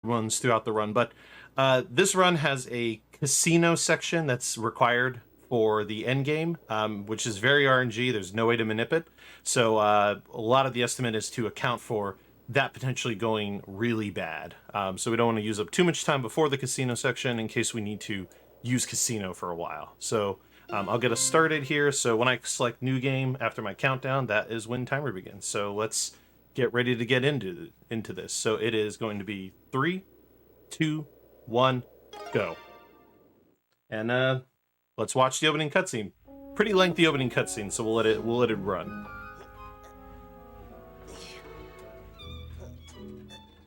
ones throughout the run, but this run has a casino section that's required for the end game, which is very RNG. There's no way to manipulate it. So a lot of the estimate is to account for that potentially going really bad. So we don't want to use up too much time before the casino section in case we need to use casino for a while. So I'll get us started here. So when I select new game after my countdown, that is when timer begins. So let's get ready to get into this. So it is going to be 3, 2, 1, go. And let's watch the opening cutscene. Pretty lengthy opening cutscene, so we'll let it run.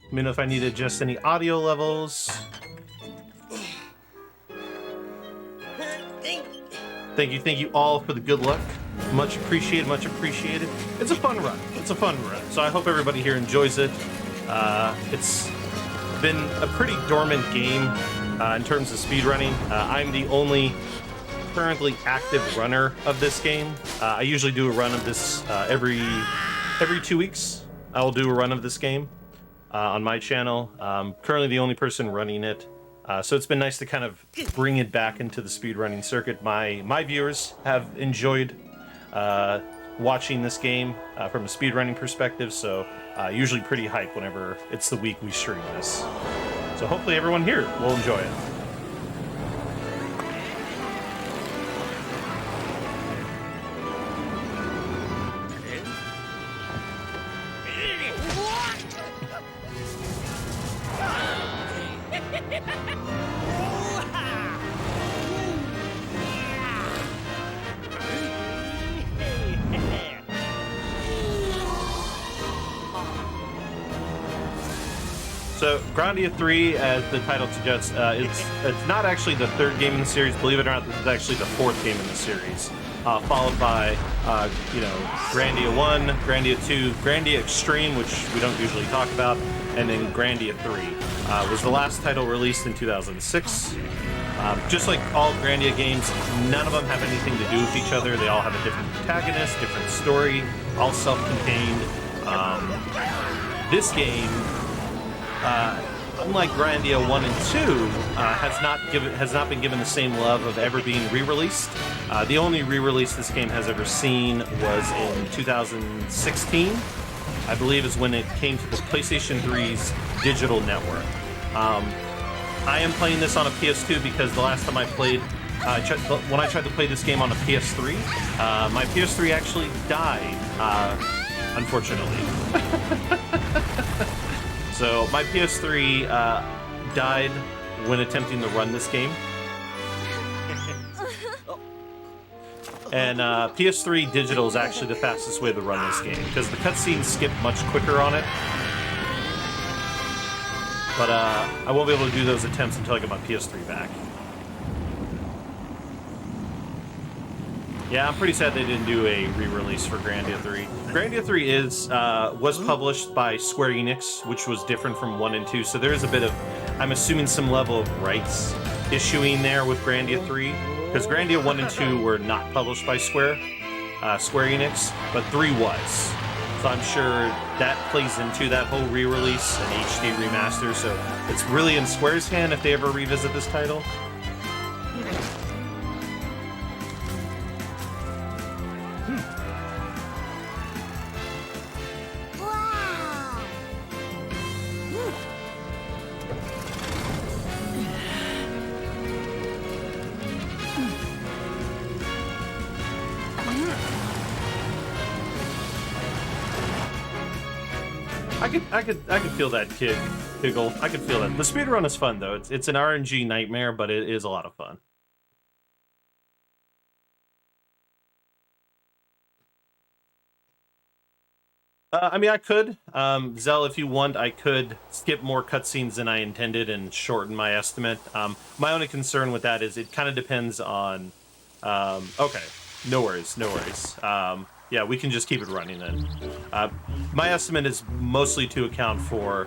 Let me know if I need to adjust any audio levels. Thank you all for the good luck. Much appreciated, much appreciated. It's a fun run. It's a fun run. So I hope everybody here enjoys it. It's been a pretty dormant game in terms of speedrunning. I'm the only currently active runner of this game. I usually do a run of this every 2 weeks. I will do a run of this game on my channel. Currently the only person running it. So it's been nice to kind of bring it back into the speedrunning circuit. My viewers have enjoyed watching this game from a speedrunning perspective, so usually pretty hyped whenever it's the week we stream this. So hopefully everyone here will enjoy it. So, Grandia 3, as the title suggests, it's not actually the third game in the series. Believe it or not, this is actually the fourth game in the series. Followed by, Grandia 1, Grandia 2, Grandia Extreme, which we don't usually talk about, and then Grandia 3. Was the last title released in 2006. Just like all Grandia games, none of them have anything to do with each other. They all have a different protagonist, different story, all self-contained. This game, unlike Grandia 1 and 2, has not been given the same love of ever being re-released. The only re-release this game has ever seen was in 2016, I believe, is when it came to the PlayStation 3's digital network. I am playing this on a PS2 because the last time I played, when I tried to play this game on a PS3, my PS3 actually died, unfortunately. So my PS3 died when attempting to run this game. And PS3 digital is actually the fastest way to run this game because the cutscenes skip much quicker on it. But I won't be able to do those attempts until I get my PS3 back. Yeah, I'm pretty sad they didn't do a re-release for Grandia 3. Grandia 3 was published by Square Enix, which was different from 1 and 2, so there is a bit of, I'm assuming, some level of rights issuing there with Grandia 3, because Grandia 1 and 2 were not published by Square Enix, but 3 was. So I'm sure that plays into that whole re-release and HD remaster, so it's really in Square's hand if they ever revisit this title. I could feel that giggle. I could feel that. The speedrun is fun though. It's an RNG nightmare, but it is a lot of fun. I mean, I could. Zell, if you want, I could skip more cutscenes than I intended and shorten my estimate. My only concern with that is it kind of depends on... okay, no worries. Yeah, we can just keep it running then. My estimate is mostly to account for...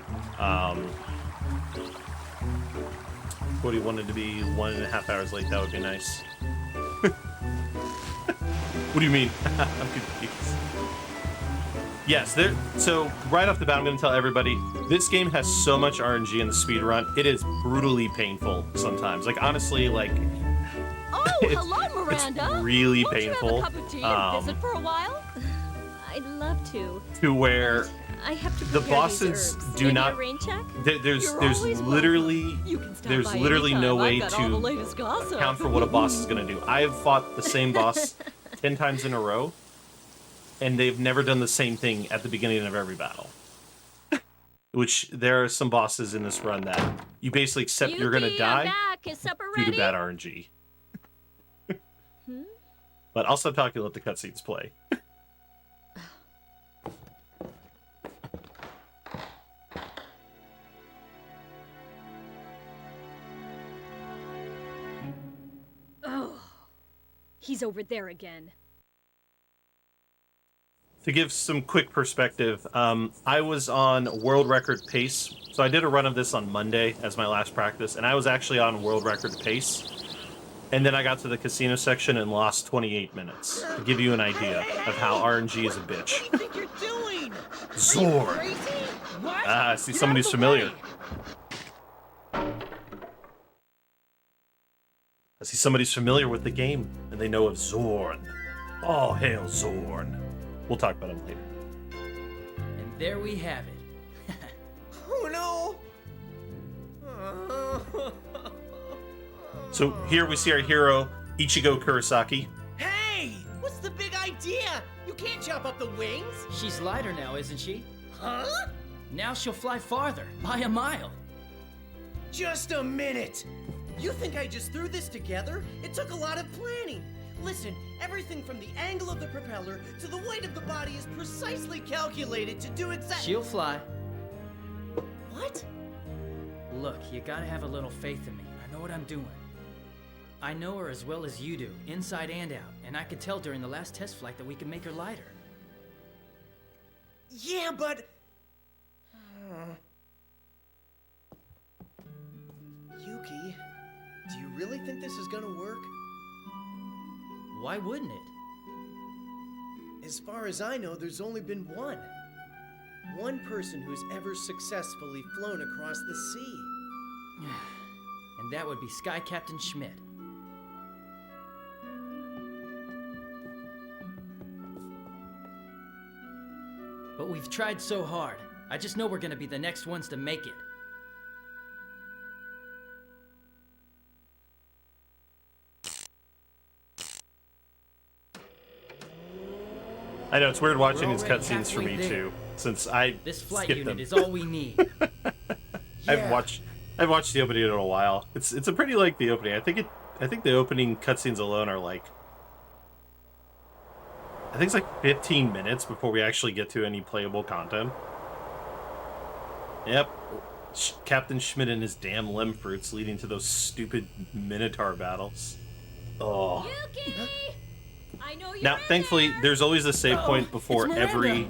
what do you want it to be? 1.5 hours late, that would be nice. What do you mean? I'm confused. Yes, so right off the bat, I'm going to tell everybody, this game has so much RNG in the speedrun, it is brutally painful sometimes. Like, honestly, like... Oh, hello, Miranda! It's really Won't painful. You have a cup of tea and visit for a while? I'd love to. To where... I have to the bosses do not... Rain check? There's literally no way to account for what a boss is going to do. I've fought the same boss 10 times in a row, and they've never done the same thing at the beginning of every battle. Which, there are some bosses in this run that you basically accept you're going to die due to bad RNG. But I'll stop talking and let the cutscenes play. Oh, he's over there again. To give some quick perspective, I was on world record pace. So I did a run of this on Monday as my last practice, and I was actually on world record pace. And then I got to the casino section and lost 28 minutes. To give you an idea of how RNG is a bitch. What do you think you're doing? Zorn! What? Ah, I see somebody who's familiar. I see somebody's familiar with the game, and they know of Zorn. All hail Zorn. We'll talk about him later. And there we have it. Oh no! So here we see our hero, Ichigo Kurosaki. Hey! What's the big idea? You can't chop up the wings! She's lighter now, isn't she? Huh? Now she'll fly farther, by a mile. Just a minute! You think I just threw this together? It took a lot of planning. Listen, everything from the angle of the propeller to the weight of the body is precisely calculated to do exactly. She'll fly. What? Look, you gotta have a little faith in me. I know what I'm doing. I know her as well as you do, inside and out, and I could tell during the last test flight that we can make her lighter. Yeah, but... Yuki, do you really think this is gonna work? Why wouldn't it? As far as I know, there's only been one. One person who's ever successfully flown across the sea. And that would be Sky Captain Schmidt. But we've tried so hard. I just know we're gonna be the next ones to make it. I know, it's weird watching these cutscenes for me, too, since I This flight skipped unit them. is all we need. I've watched the opening in a while. It's a pretty lengthy opening. I think the opening cutscenes alone are like, I think it's like 15 minutes before we actually get to any playable content. Yep. Captain Schmidt and his damn limb fruits leading to those stupid Minotaur battles. Oh. Yuki! I know you're Now, thankfully, there's always a save point before every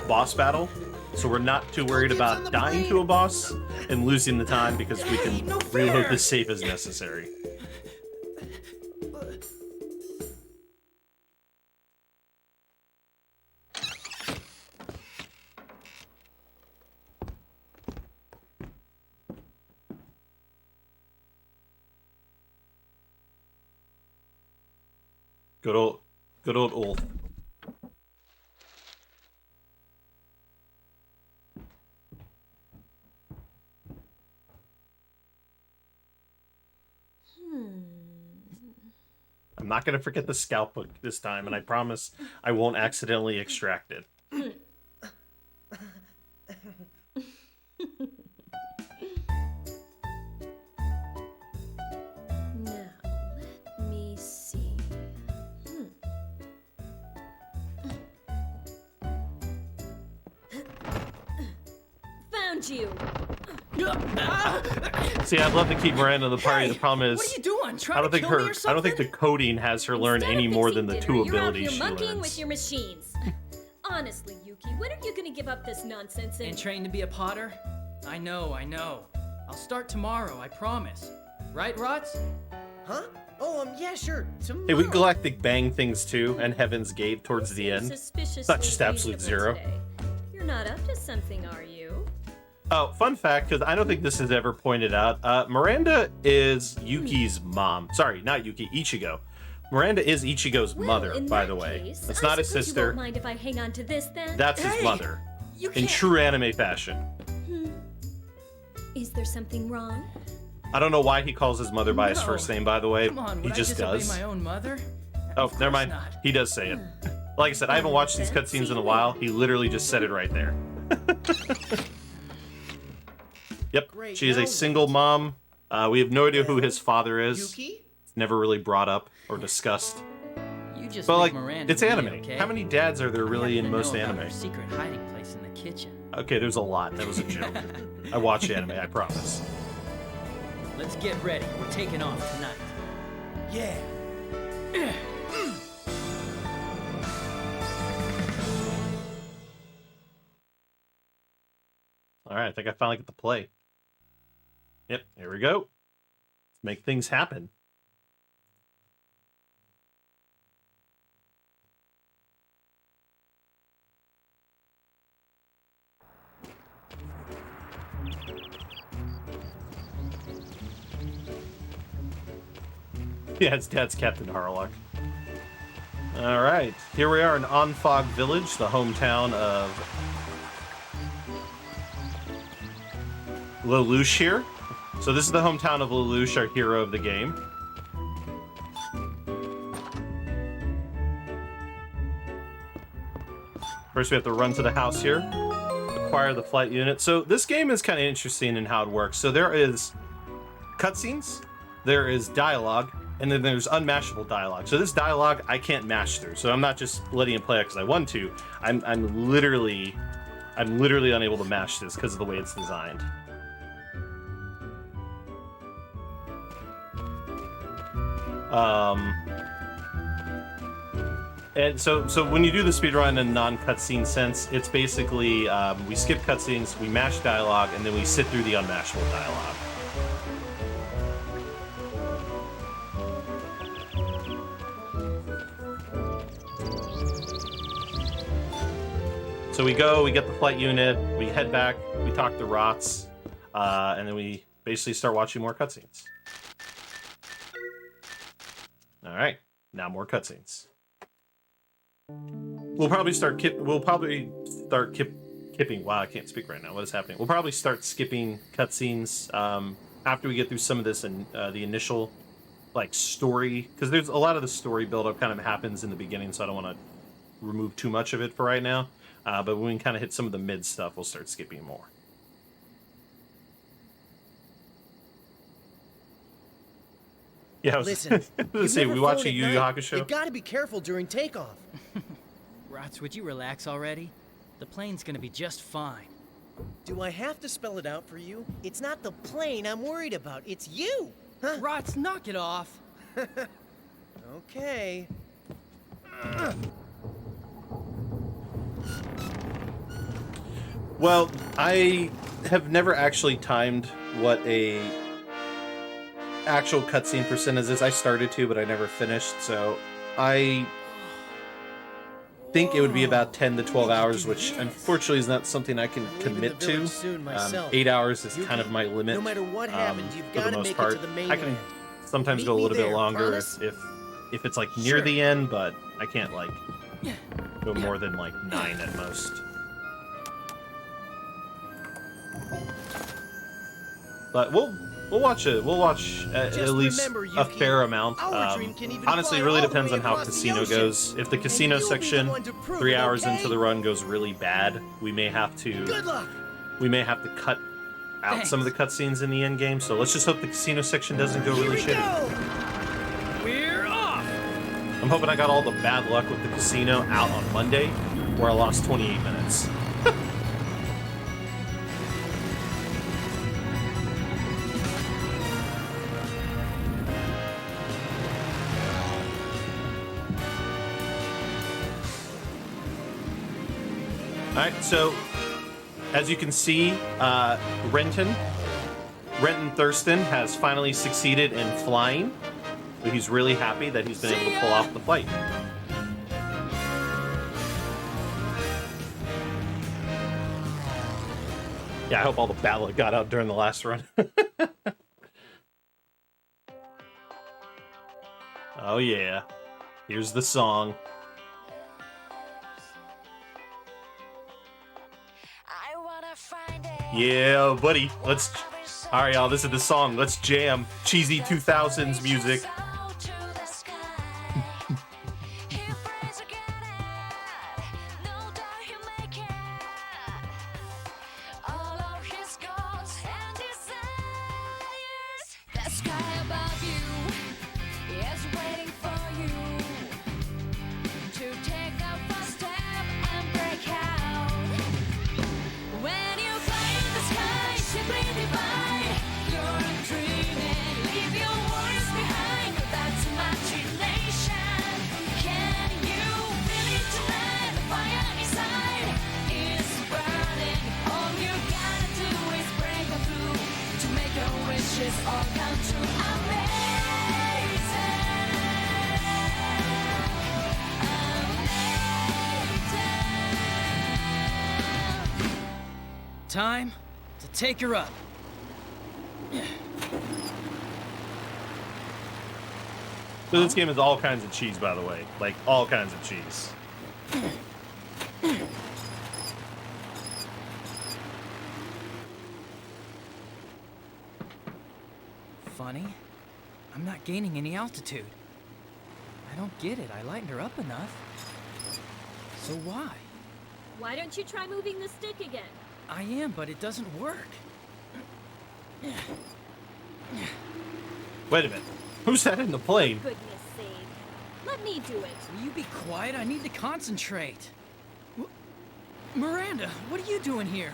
boss battle, so we're not too worried about dying to a boss and losing the time because we can reload the save as necessary. Good old Ulf. I'm not going to forget the scalp book this time, and I promise I won't accidentally extract it. Now, let me see. Found you! See, I'd love to keep Miranda in the party. The problem is, What are you doing? I Trying don't to think kill me or I don't something? think the coding has her learn Instead any of more than the fixing two dinner, abilities she you're out here monkeying learns. with your machines. Honestly, Yuki, when are you gonna give up this nonsense And train to be a potter? I know. I'll start tomorrow, I promise. Right, Rots? Huh? Oh, yeah, sure. Tomorrow. Hey, we Galactic Bang things too, and Heaven's Gate towards the end. Suspiciously Not just absolute reasonable zero. today. not up to something, are you? Oh, fun fact, because I don't think this is ever pointed out. Miranda is Yuki's mom. Sorry, not Yuki, Ichigo. Miranda is Ichigo's mother, in by that the way. case, It's I not his suppose sister. You won't mind if I hang on to this then? That's his Hey, mother. you In can't- true anime fashion. Is there something wrong? I don't know why he calls his mother by his No. first name, by the way. Come on, He would just I disobey does. my own mother? Oh, Of never course mind. not. He does say it. Like I said, I haven't watched these cutscenes in a while. He literally just said it right there. Yep, Great, she is now a single mom. We have no idea who his father is. Yuki? It's never really brought up or discussed. You just But leave like, Miranda it's to me, anime. okay? How many dads are there really I in happen to most know about anime? her secret hiding place in the kitchen. Okay, there's a lot. That was a joke. I watch anime, I promise. Let's get ready. We're taking off tonight. Yeah. All right, I think I finally get to play. Yep, here we go. Let's make things happen. Yeah, it's Dad's Captain Harlock. All right, here we are in Onfog Village, the hometown of Lelouch here. So this is the hometown of Lelouch, our hero of the game. First we have to run to the house here, acquire the flight unit. So this game is kind of interesting in how it works. So there is cutscenes, there is dialogue, and then there's unmashable dialogue. So this dialogue I can't mash through. So I'm not just letting it play because I want to. I'm literally unable to mash this because of the way it's designed. And so when you do the speedrun in non-cutscene sense, it's basically we skip cutscenes, we mash dialogue, and then we sit through the unmashable dialogue. So we go, we get the flight unit, we head back, we talk to Rots, and then we basically start watching more cutscenes. All right, now more cutscenes. We'll probably start kipping. Wow, I can't speak right now. What is happening? We'll probably start skipping cutscenes after we get through some of this and the initial like story, because there's a lot of the story buildup kind of happens in the beginning, so I don't want to remove too much of it for right now. But when we kind of hit some of the mid stuff, we'll start skipping more. Yeah, I was Listen, let's see. We watch a Yu Yu Hakusho. You gotta be careful during takeoff. Rots, would you relax already? The plane's gonna be just fine. Do I have to spell it out for you? It's not the plane I'm worried about. It's you. Huh? Rots, knock it off. Okay. Well, I have never actually timed what a actual cutscene percentage is. I started to, but I never finished, so I think it would be about 10 to 12 hours, which unfortunately is not something I can commit to. 8 hours is kind of my limit. No matter what happens, you've for the gotta most make part. it to the main I can land. sometimes Meet go a me little bit there, longer promise? if it's like near Sure. the end, but I can't like go more than like 9 at most. But we'll watch it. We'll watch at least remember, a Yuki, fair amount. our dream can even Honestly, it fly really all the depends way on how across the casino ocean. goes. If the casino you'll be the section one to prove 3 it, hours okay? into the run goes really bad, we may have Good to luck. cut out some of the cutscenes in the end game. So let's just hope the casino section doesn't go Here really we shitty. go. We're off! I'm hoping I got all the bad luck with the casino out on Monday, where I lost 28 minutes. Alright, so as you can see, Renton Thurston has finally succeeded in flying. He's really happy that he's been able to pull off the flight. Yeah, I hope all the ballot got out during the last run. Oh yeah. Here's the song. Yeah, buddy. Let's... Alright, y'all, this is the song. Let's jam. Cheesy 2000s music. Time to take her up. So this game is all kinds of cheese, by the way. Like, all kinds of cheese. Funny. I'm not gaining any altitude. I don't get it. I lightened her up enough. So why? Why don't you try moving the stick again? I am, but it doesn't work. Wait a minute. Who sat in the plane? Goodness sake. Let me do it. Will you be quiet? I need to concentrate. Miranda, what are you doing here?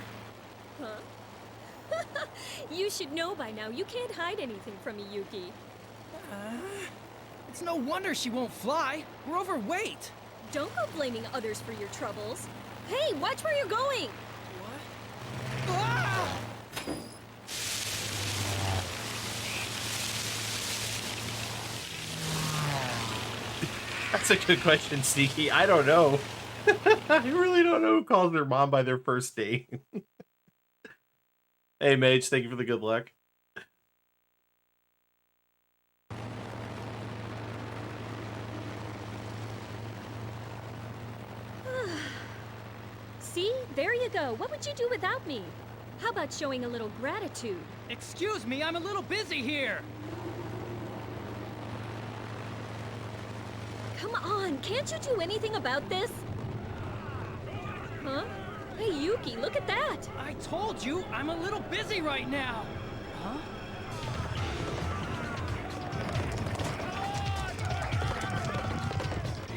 Huh? You should know by now. You can't hide anything from me, Yuki. It's no wonder she won't fly. We're overweight. Don't go blaming others for your troubles. Hey, watch where you're going! What? Ah! That's a good question, Sneaky. I don't know. I really don't know who calls their mom by their first name. Hey, Mage, thank you for the good luck. See? There you go. What would you do without me? How about showing a little gratitude? Excuse me, I'm a little busy here. Come on, can't you do anything about this? Huh? Hey, Yuki, look at that! I told you, I'm a little busy right now. Huh?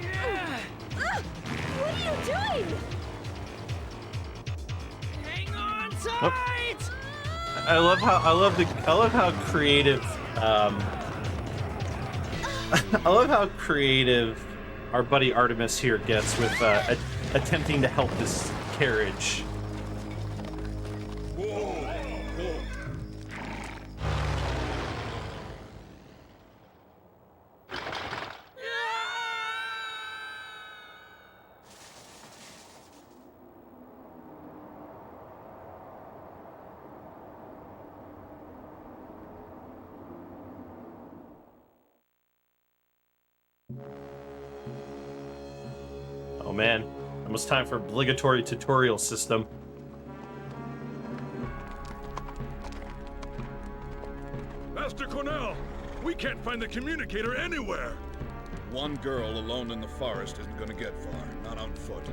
Yeah. Ah! What are you doing? Hang on tight! I love how creative I love how creative our buddy Artemis here gets with attempting to help this carriage. Oh man, almost time for obligatory tutorial system. Master Cornell, we can't find the communicator anywhere. One girl alone in the forest isn't gonna get far, not on foot.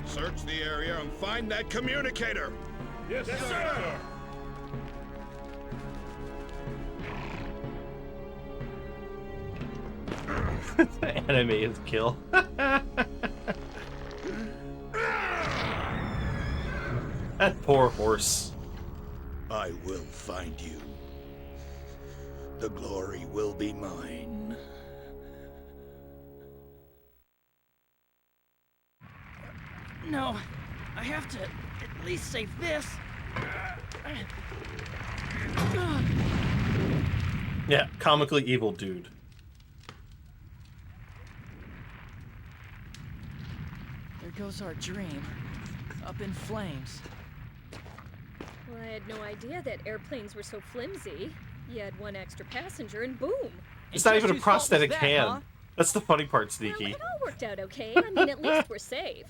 Search the area and find that communicator! Yes, sir. Animated kill. That poor horse. I will find you. The glory will be mine. No, I have to at least save this. Yeah, comically evil dude. There goes our dream, up in flames. I had no idea that airplanes were so flimsy. You had one extra passenger and boom. It's not even a Just whose fault was prosthetic that, hand. huh? That's the funny part, Well, Sneaky. it all worked out okay. I mean, at least we're safe.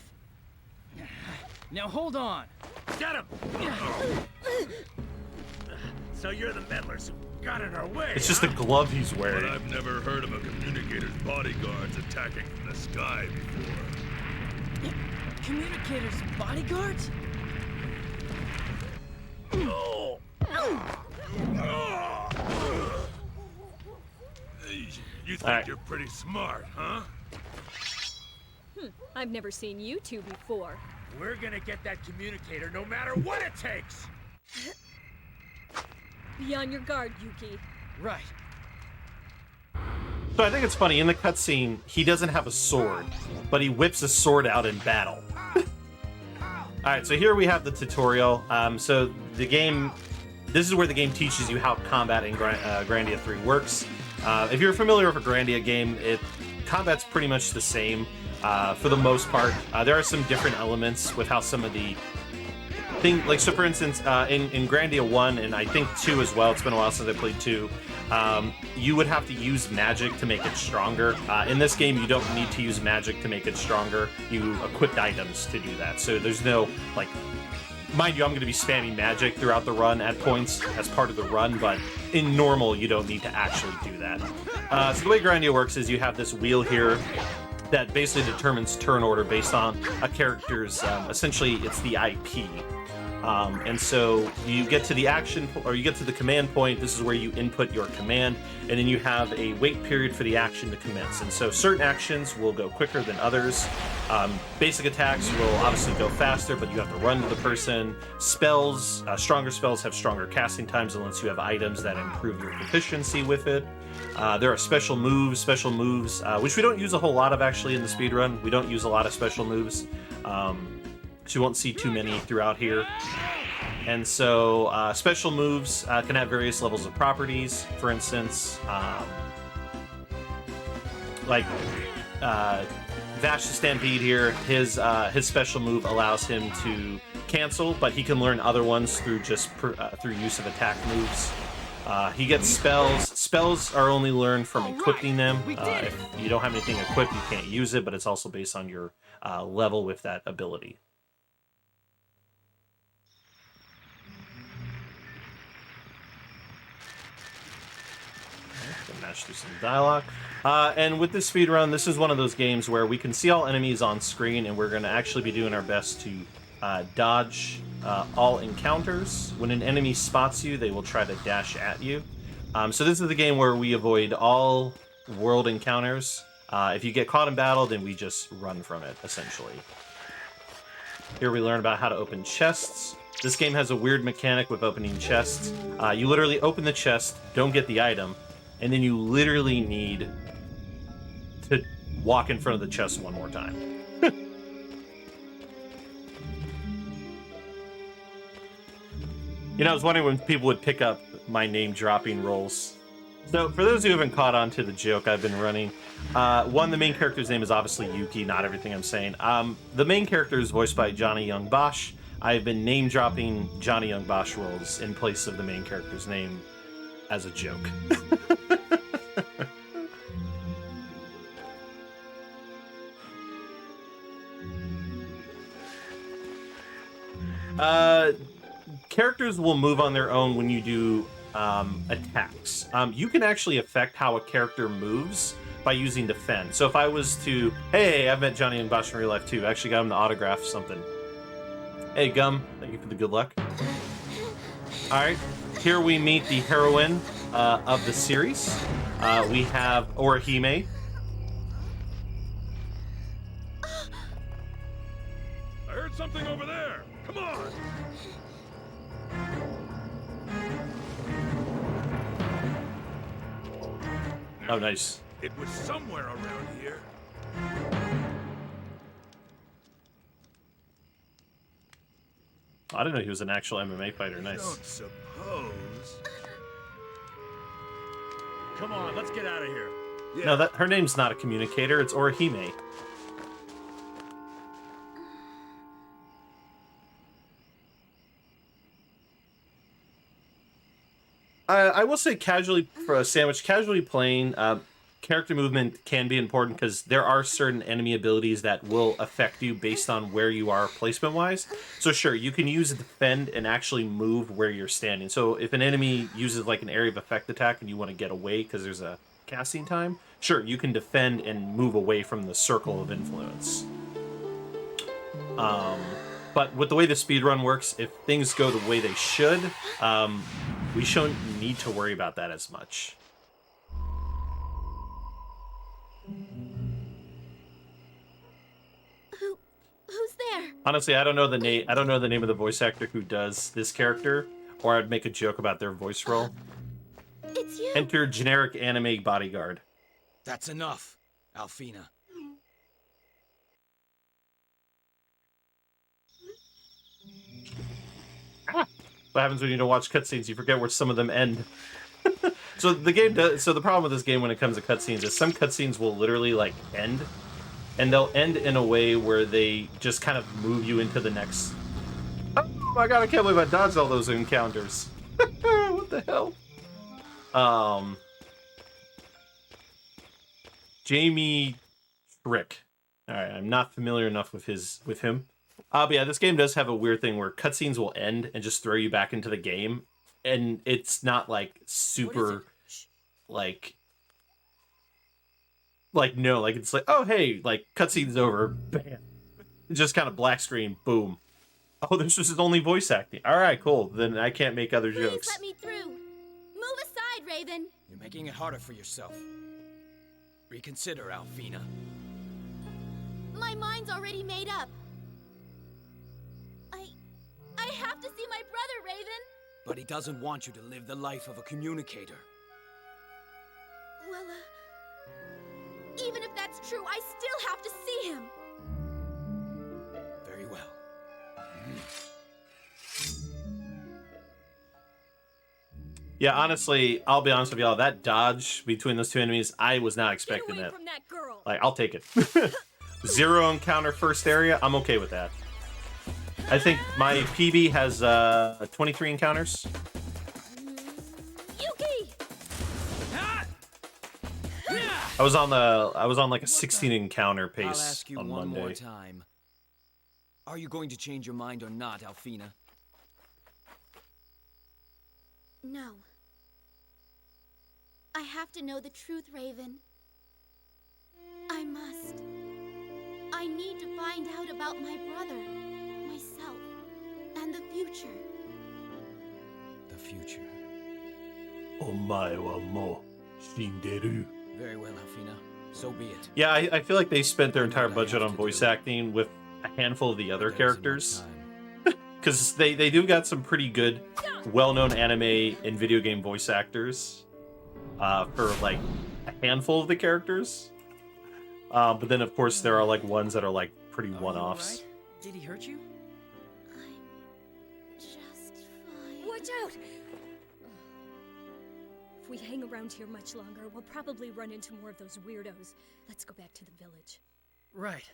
Now hold on. Get him! So you're the meddlers who got in our way. It's just a glove he's But wearing. I've never heard of a communicator's bodyguards attacking from the sky before. Communicators, bodyguards? Oh! You think Alright. you're pretty smart, huh? I've never seen you two before. We're gonna get that communicator no matter what it takes! Be on your guard, Yuki. Right. So I think it's funny, in the cutscene, he doesn't have a sword, but he whips a sword out in battle. Alright, so here we have the tutorial. So the game, this is where the game teaches you how combat in Grandia 3 works. If you're familiar with a Grandia game, combat's pretty much the same for the most part. There are some different elements with how some of the things, like, so for instance, in Grandia 1, and I think 2 as well, it's been a while since I played 2, you would have to use magic to make it stronger. In this game, you don't need to use magic to make it stronger. You equipped items to do that. So there's no, like, mind you, I'm going to be spamming magic throughout the run at points as part of the run, but in normal, you don't need to actually do that. So the way Grandia works is you have this wheel here that basically determines turn order based on a character's, essentially, it's the IP. And so you get to the action, or you get to the command point. This is where you input your command, and then you have a wait period for the action to commence. And so certain actions will go quicker than others. Basic attacks will obviously go faster, but you have to run to the person. Spells, stronger spells have stronger casting times unless you have items that improve your proficiency with it. There are special moves, which we don't use a whole lot of actually in the speedrun. We don't use a lot of special moves. So you won't see too many throughout here. And so special moves can have various levels of properties. For instance, like Vash the Stampede here, his special move allows him to cancel, but he can learn other ones through just through use of attack moves. He gets spells. Spells are only learned from equipping them. If you don't have anything equipped, you can't use it, but it's also based on your level with that ability. Match through some dialogue. And with this speedrun, this is one of those games where we can see all enemies on screen, and we're going to actually be doing our best to dodge all encounters. When an enemy spots you, they will try to dash at you. So this is the game where we avoid all world encounters. If you get caught in battle, then we just run from it, essentially. Here we learn about how to open chests. This game has a weird mechanic with opening chests. You literally open the chest, don't get the item, and then you literally need to walk in front of the chest one more time. You know, I was wondering when people would pick up my name-dropping roles. So, for those who haven't caught on to the joke I've been running, the main character's name is obviously Yuki, not everything I'm saying. The main character is voiced by Johnny Young Bosch. I've been name-dropping Johnny Young Bosch roles in place of the main character's name as a joke. Characters will move on their own when you do attacks. You can actually affect how a character moves by using defend. So if I was to, hey, I've met Johnny and Bosch in real life too. I actually got him to autograph something. Hey, Gum, thank you for the good luck. All right, here we meet the heroine of the series. We have Orihime. I heard something over there! Come on! Oh, nice. It was somewhere around here. I didn't know he was an actual MMA fighter. I Nice. don't suppose. Come on, let's get out of here. Yeah. No, her name's not a communicator. It's Orihime. I will say casually for a sandwich, casually playing. Character movement can be important because there are certain enemy abilities that will affect you based on where you are placement-wise. So sure, you can use defend and actually move where you're standing. So if an enemy uses like an area of effect attack and you want to get away because there's a casting time, sure, you can defend and move away from the circle of influence. But with the way the speedrun works, if things go the way they should, we shouldn't need to worry about that as much. Who's there? Honestly, I don't know the name. I don't know the name of the voice actor who does this character, or I'd make a joke about their voice role. It's you. Enter generic anime bodyguard. That's enough, Alfina. What happens when you don't watch cutscenes? You forget where some of them end. So the game does. So the problem with this game when it comes to cutscenes is some cutscenes will literally like end, and they'll end in a way where they just kind of move you into the next. Oh my god! I can't believe I dodged all those encounters. What the hell? Jamie Trick. All right, I'm not familiar enough with him. But yeah, this game does have a weird thing where cutscenes will end and just throw you back into the game, and it's not like super, like no, like it's like, oh hey, like cutscene's over, bam, it's just kind of black screen, boom. Oh, this was his only voice acting. All right, cool. Then I can't make other jokes. Please let me through. Move aside, Raven. You're making it harder for yourself. Reconsider, Alfina. My mind's already made up. I have to see my brother, Raven. But he doesn't want you to live the life of a communicator. Well, even if that's true, I still have to see him. Very well. Yeah, honestly, I'll be honest with y'all. That dodge between those two enemies, I was not expecting Get away it. from that girl. Like, I'll take it. 0 encounter first area, I'm okay with that. I think my PB has 23 encounters. Yuki! I was on like a 16 encounter I'll pace ask you on one Monday. more time. Are you going to change your mind or not, Alfina? No. I have to know the truth, Raven. I must. I need to find out about my brother, myself, and the future. The future. Omae wa mo shinderu. Very well, Alfina. So be it. Yeah, I feel like they spent their entire budget on voice acting with a handful of the other There isn't characters. much time. Because they do got some pretty good, well-known anime and video game voice actors for like a handful of the characters. But then, of course, there are like ones that are like pretty one-offs. Right? Did he hurt you? I'm just fine. Watch out! If we hang around here much longer, we'll probably run into more of those weirdos. Let's go back to the village. Right.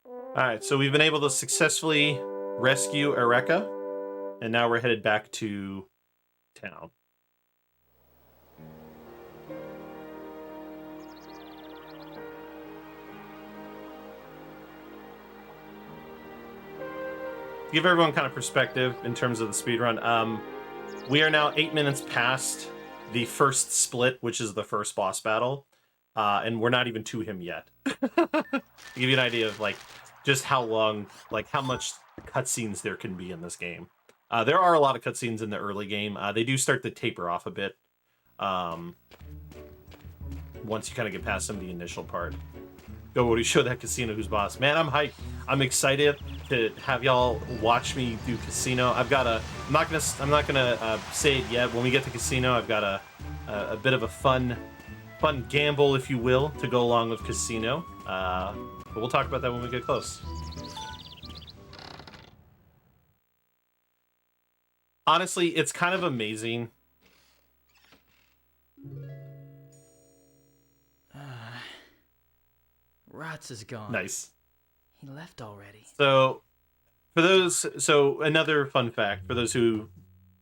Alright, so we've been able to successfully rescue Eureka, and now we're headed back to town. To give everyone kind of perspective in terms of the speedrun, we are now 8 minutes past the first split, which is the first boss battle, and we're not even to him yet. To give you an idea of like just how long, like how much cutscenes there can be in this game. There are a lot of cutscenes in the early game. They do start to taper off a bit once you kind of get past some of the initial part. Go, Woody, show that casino who's boss. Man, I'm hyped. I'm excited to have y'all watch me do casino. I've got a. I'm not gonna say it yet. When we get to casino, I've got a bit of a fun gamble, if you will, to go along with casino. But we'll talk about that when we get close. Honestly, it's kind of amazing. Rats is gone. Nice. He left already. So, For those, so another fun fact for those who,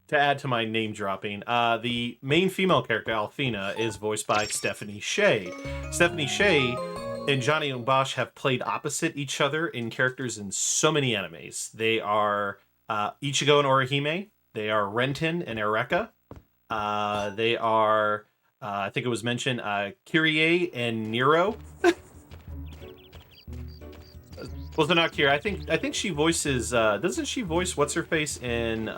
to add to my name dropping, the main female character, Alfina, is voiced by Stephanie Sheh. Stephanie Sheh and Johnny and Bosch have played opposite each other in characters in so many animes. They are Ichigo and Orihime. They are Renton and Eureka. They are, I think it was mentioned, Kyrie and Nero. Well, they're not Kira. I think she voices. Doesn't she voice what's her face in 4?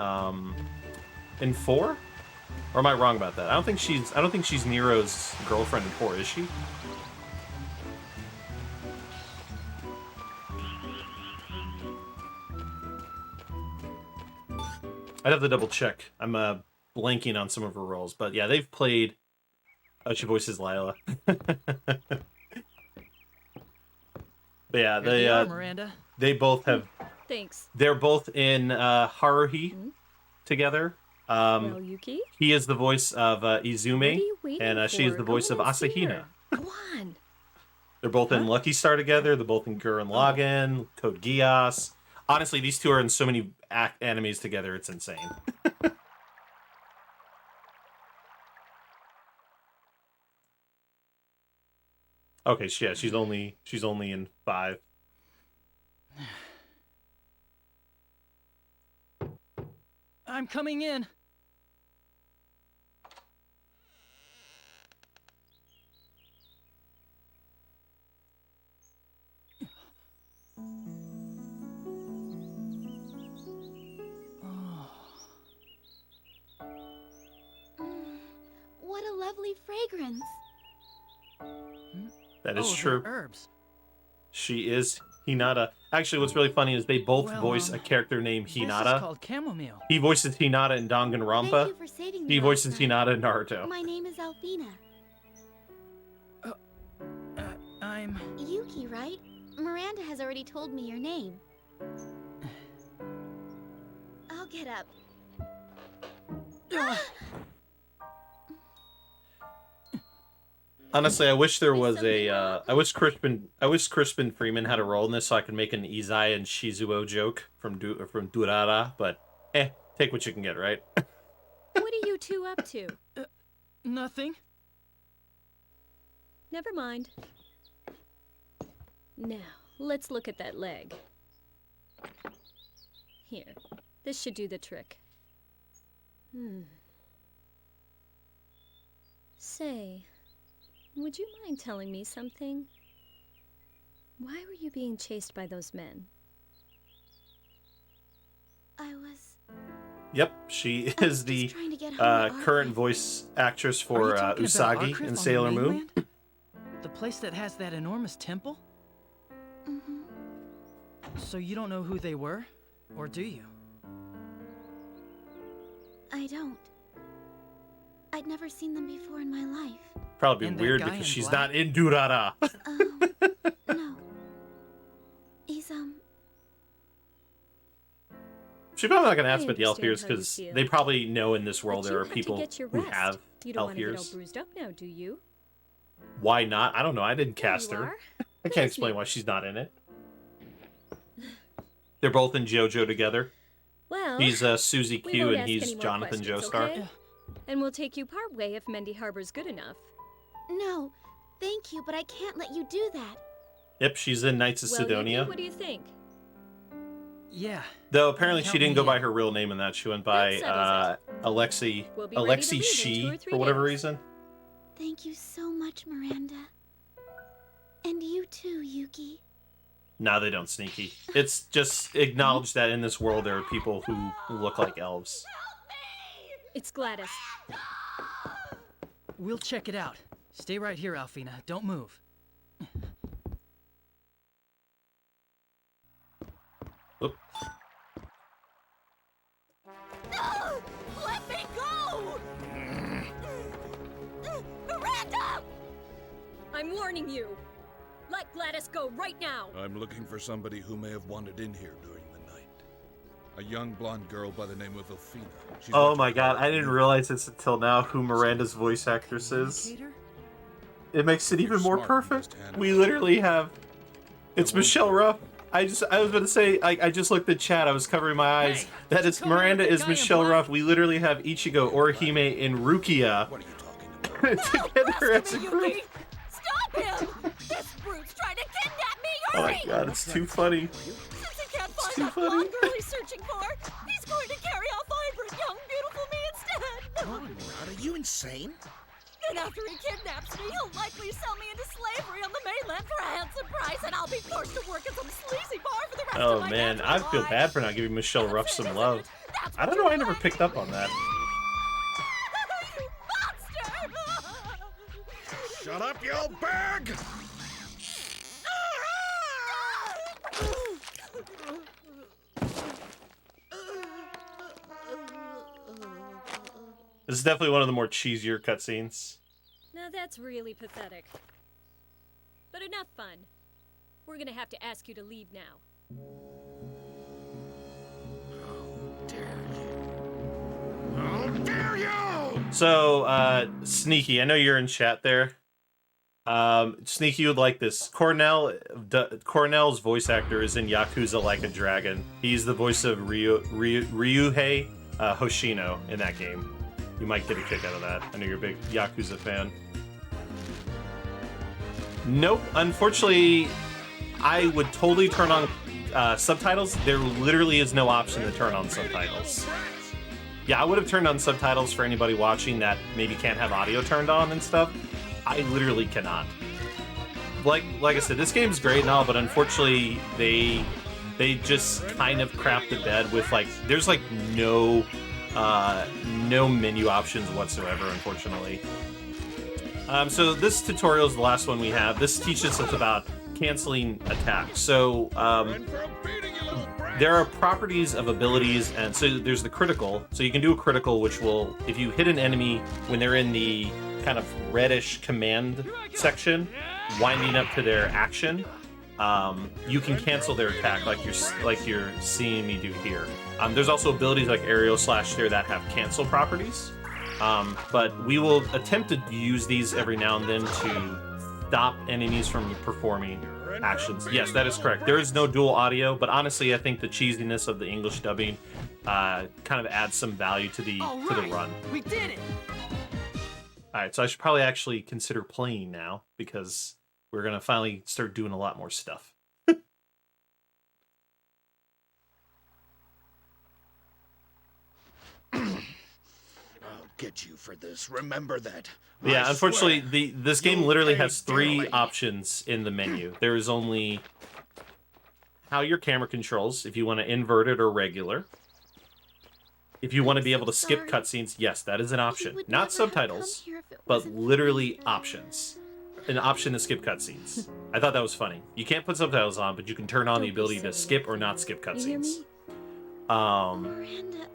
Or am I wrong about that? I don't think she's Nero's girlfriend in 4, is she? I'd have to double check. I'm blanking on some of her roles, but yeah, they've played. Oh, she voices Lila. But yeah, Miranda. they both have. Thanks. They're both in Haruhi together. Well, Yuki, He is the voice of what are Izume, you waiting and she is for? the voice of Almost Asahina. here. Go on. They're both in Lucky Star together. They're both in Gurren Lagann, Code Geass. Honestly, these two are in so many animes together, it's insane. Okay, yeah, she's only in 5. I'm coming in. What a lovely fragrance. That is they're true. Herbs. She is Hinata. Actually, what's really funny is they both Well, voice a character named This is Hinata. called chamomile. He voices Hinata in Thank Danganronpa. you for saving me. He last voices night. Hinata in Naruto. My name is Alfina. I'm... Yuki, right? Miranda has already told me your name. I'll get up. Honestly, I wish there was a. I wish Crispin Freeman had a role in this so I could make an Izai and Shizuo joke from Durara. But take what you can get, right? What are you two up to? Nothing. Never mind. Now, let's look at that leg. Here, this should do the trick. Say, would you mind telling me something? Why were you being chased by those men? I was Yep, she is just the trying to get home to current Arthur. voice actress Are for you talking about Usagi Arcrith in on the Sailor Moon. mainland? The place that has that enormous temple? Mhm. So you don't know who they were? Or do you? I don't. I'd never seen them before in my life. Probably And that weird guy because in she's black? not in Durara. No. He's, She's probably not going to ask I about the elf understand ears how you because feel. they probably know in this world But there you are have to people get your who rest. have You don't elf want to get all ears. bruised up now, do you? Why not? I don't know. I didn't There cast you her. are. I can't There's explain me. why she's not in it. They're both in JoJo together. Well, He's Susie we Q won't and ask he's any more Jonathan questions, Joestar. okay? And we'll take you part way if Mendy Harbor's good enough. no, thank you, but I can't let you do that. Yep, she's in Knights of Well, Sidonia. Yuki, what do you think? Yeah. Though apparently she Count didn't me go in. by her real name in that. She went by That Alexi We'll be ready to Alexi leave in 2 She or 3 for whatever days. reason. Thank you so much, Miranda. And you too, Yuki. No, they don't, Sneaky. It's just acknowledge that in this world there are people who look like elves. It's Gladys. We'll check it out. Stay right here, Alfina. Don't move. Oop. No! Let me go! Miranda! I'm warning you. Let Gladys go right now. I'm looking for somebody who may have wandered in here during the night. A young blonde girl by the name of Elfina. She's Oh what my you god, call I a didn't mutant. realize this until now who Miranda's voice actress is. Communicator? It makes it even You're more smart, you perfect. just handle We it. literally have... It's I won't Michelle worry. Ruff. I was gonna say, I just looked at chat. I was covering my eyes. Hey, That is come on, Miranda the is guy in Michelle black. Ruff. We literally have Ichigo, Orihime, and Rukia What are you talking about? together as a group. Yuki! Stop him! This brute's trying to kidnap me! Oh my Hurry! god, it's too funny. Since he can't find too that funny. blonde girl he's searching for, he's going to carry off vibrant, young, beautiful me instead! Come on, Murad, are you insane? Then after he kidnaps me, he'll likely sell me into slavery on the mainland for a handsome price, and I'll be forced to work in some sleazy bar for the rest of Oh my man, I natural feel life. bad for not giving Michelle Ruff That's it, some isn't love. it? That's I don't what know, I you never like. picked up on that. You monster! Shut up, you old bag! This is definitely one of the more cheesier cutscenes. Now that's really pathetic. But enough fun. We're gonna have to ask you to leave now. How dare you! So, Sneaky, I know you're in chat there. Sneaky would like this. Cornell's voice actor is in Yakuza Like a Dragon. He's the voice of Ryuhei Hoshino in that game. You might get a kick out of that. I know you're a big Yakuza fan. Nope. Unfortunately, I would totally turn on subtitles. There literally is no option to turn on subtitles. Yeah, I would have turned on subtitles for anybody watching that maybe can't have audio turned on and stuff. I literally cannot. Like I said, this game's great and all, but unfortunately, they just kind of crap the bed with like there's like no menu options whatsoever, unfortunately. So this tutorial is the last one we have. This teaches us about canceling attacks. So there are properties of abilities, and so there's the critical. So you can do a critical, which will, if you hit an enemy when they're in the kind of reddish command section, winding up to their action, you can cancel their attack, like you're seeing me do here. There's also abilities like Aerial/Tear that have cancel properties, but we will attempt to use these every now and then to stop enemies from performing actions. Yes, that is correct. There is no dual audio, but honestly, I think the cheesiness of the English dubbing kind of adds some value to the run. We did it! All right, so I should probably actually consider playing now because we're gonna finally start doing a lot more stuff. I'll get you for this. Remember that. Yeah, I unfortunately, swear. this game You'll literally pay has 3 dearly. options in the menu. There is only how your camera controls, if you want to invert it or regular. If you want to be able to skip cutscenes, yes, that is an option. would Not never have subtitles, come here if it but wasn't for literally you. options. An option to skip cutscenes. I thought that was funny. You can't put subtitles on, but you can turn on the Don't be ability to silly, skip or not skip You hear cutscenes. me? Miranda,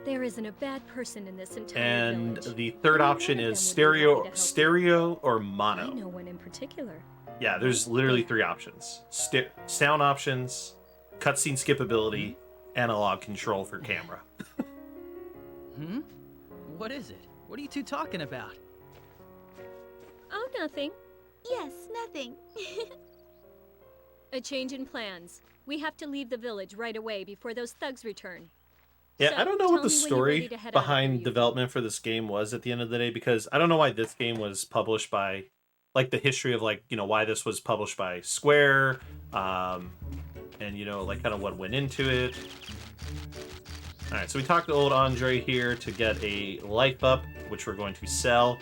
There isn't a bad person in this entire And village. the third Only option one of is them would be happy to help you. stereo or I mono. know one in particular. Yeah, there's literally 3 options. Sound options, cutscene skippability, analog control for camera. Hmm? What is it? What are you two talking about? Oh, nothing. yes, nothing. A change in plans. We have to leave the village right away before those thugs return. Yeah, So, I don't know tell what the me when you're story ready to head out, behind Ryu. development for this game was at the end of the day, because I don't know why this game was published by, like, the history of, like, you know, why this was published by Square, and, you know, like, kind of what went into it. Alright, so we talked to old Andre here to get a life up, which we're going to sell.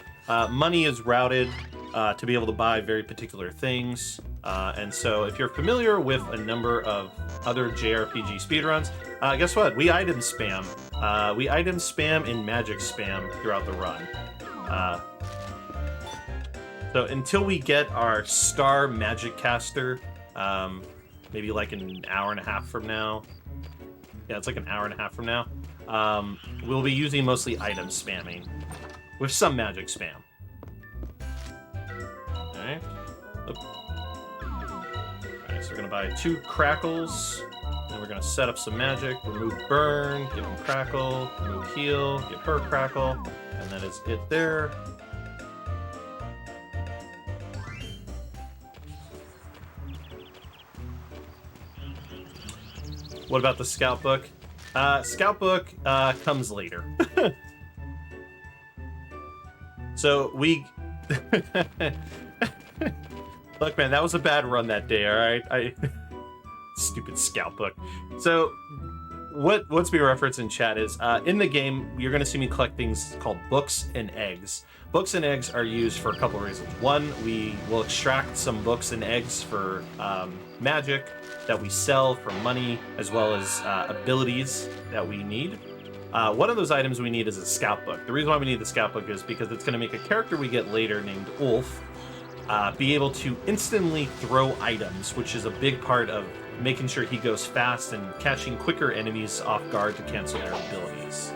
Money is routed to be able to buy very particular things. And so if you're familiar with a number of other JRPG speedruns, guess what? We item spam. We item spam and magic spam throughout the run. So until we get our star magic caster, maybe like an hour and a half from now. Yeah, it's like an hour and a half from now. We'll be using mostly item spamming with some magic spam. Alright. Alright, so we're gonna buy 2 crackles, and we're gonna set up some magic, remove burn, give him crackle, remove heal, give her crackle, and that is it there. What about the scout book? Scout book comes later. So we... Look, man, that was a bad run that day, all right? Stupid scout book. So what's being referenced in chat is, in the game, you're going to see me collect things called books and eggs. Books and eggs are used for a couple of reasons. One, we will extract some books and eggs for magic that we sell for money, as well as abilities that we need. One of those items we need is a scout book. The reason why we need the scout book is because it's going to make a character we get later named Ulf be able to instantly throw items, which is a big part of making sure he goes fast and catching quicker enemies off guard to cancel their abilities.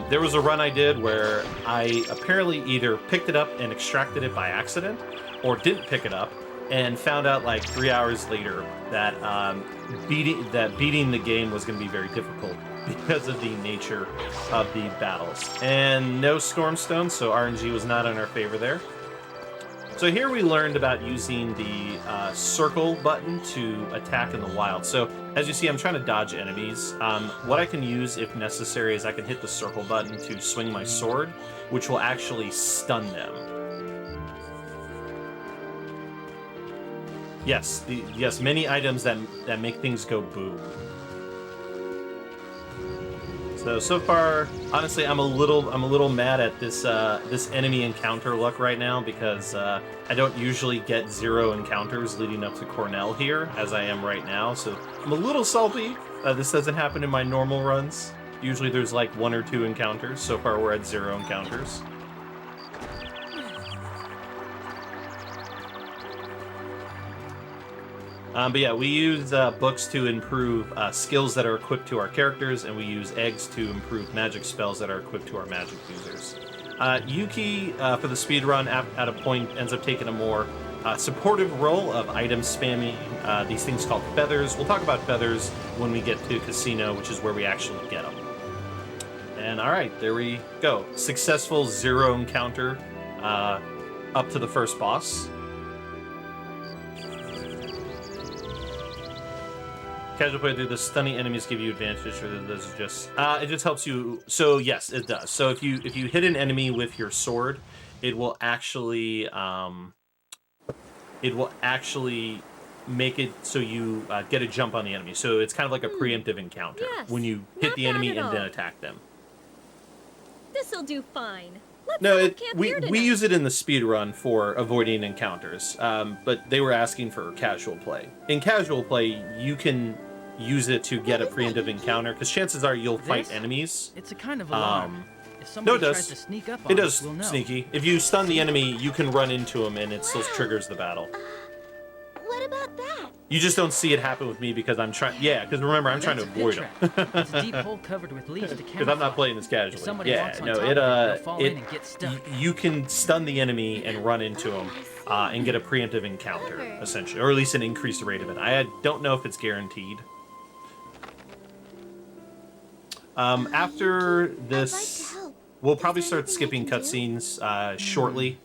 There was a run I did where I apparently either picked it up and extracted it by accident, or didn't pick it up and found out like 3 hours later that beating the game was going to be very difficult because of the nature of the battles. And no Stormstone, so RNG was not in our favor there. So here we learned about using the circle button to attack in the wild. So as you see, I'm trying to dodge enemies. What I can use if necessary is I can hit the circle button to swing my sword, which will actually stun them. Yes, many items that make things go boom. So far, honestly, I'm a little mad at this this enemy encounter luck right now, because I don't usually get 0 encounters leading up to Cornell here, as I am right now. So I'm a little salty. This doesn't happen in my normal runs. Usually there's like 1 or 2 encounters. So far we're at 0 encounters. But yeah, we use books to improve skills that are equipped to our characters, and we use eggs to improve magic spells that are equipped to our magic users. Yuki, for the speedrun, at a point, ends up taking a more supportive role of item spamming these things called feathers. We'll talk about feathers when we get to Casino, which is where we actually get them. And alright, there we go. Successful 0 encounter up to the first boss. Casual play through the stunning enemies give you advantage, or those are just it just helps you. So yes, it does. So if you hit an enemy with your sword, it will actually make it so you get a jump on the enemy. So it's kind of like a preemptive encounter when you hit the enemy and then attack them. This'll do fine. We use it in the speed run for avoiding encounters, but they were asking for casual play. In casual play, you can use it to get a preemptive encounter, because chances are you'll fight enemies. It's a kind of alarm. If No, somebody it does. tries to sneak up on It us, does, we'll know. Sneaky. If you stun the enemy, you can run into him, and it still triggers the battle. What about that? You just don't see it happen with me because I'm trying. Yeah, because remember, I'm trying to That's a pit avoid him. trap. It's a deep hole covered with leaves to Because I'm not camouflage. playing this If casually. somebody Yeah, walks on no, top of it, they'll fall in it and get stuck. you can stun the enemy and run into him, and get a preemptive encounter, essentially, or at least an increased rate of it. I don't know if it's guaranteed. After this, we'll probably start skipping cutscenes shortly,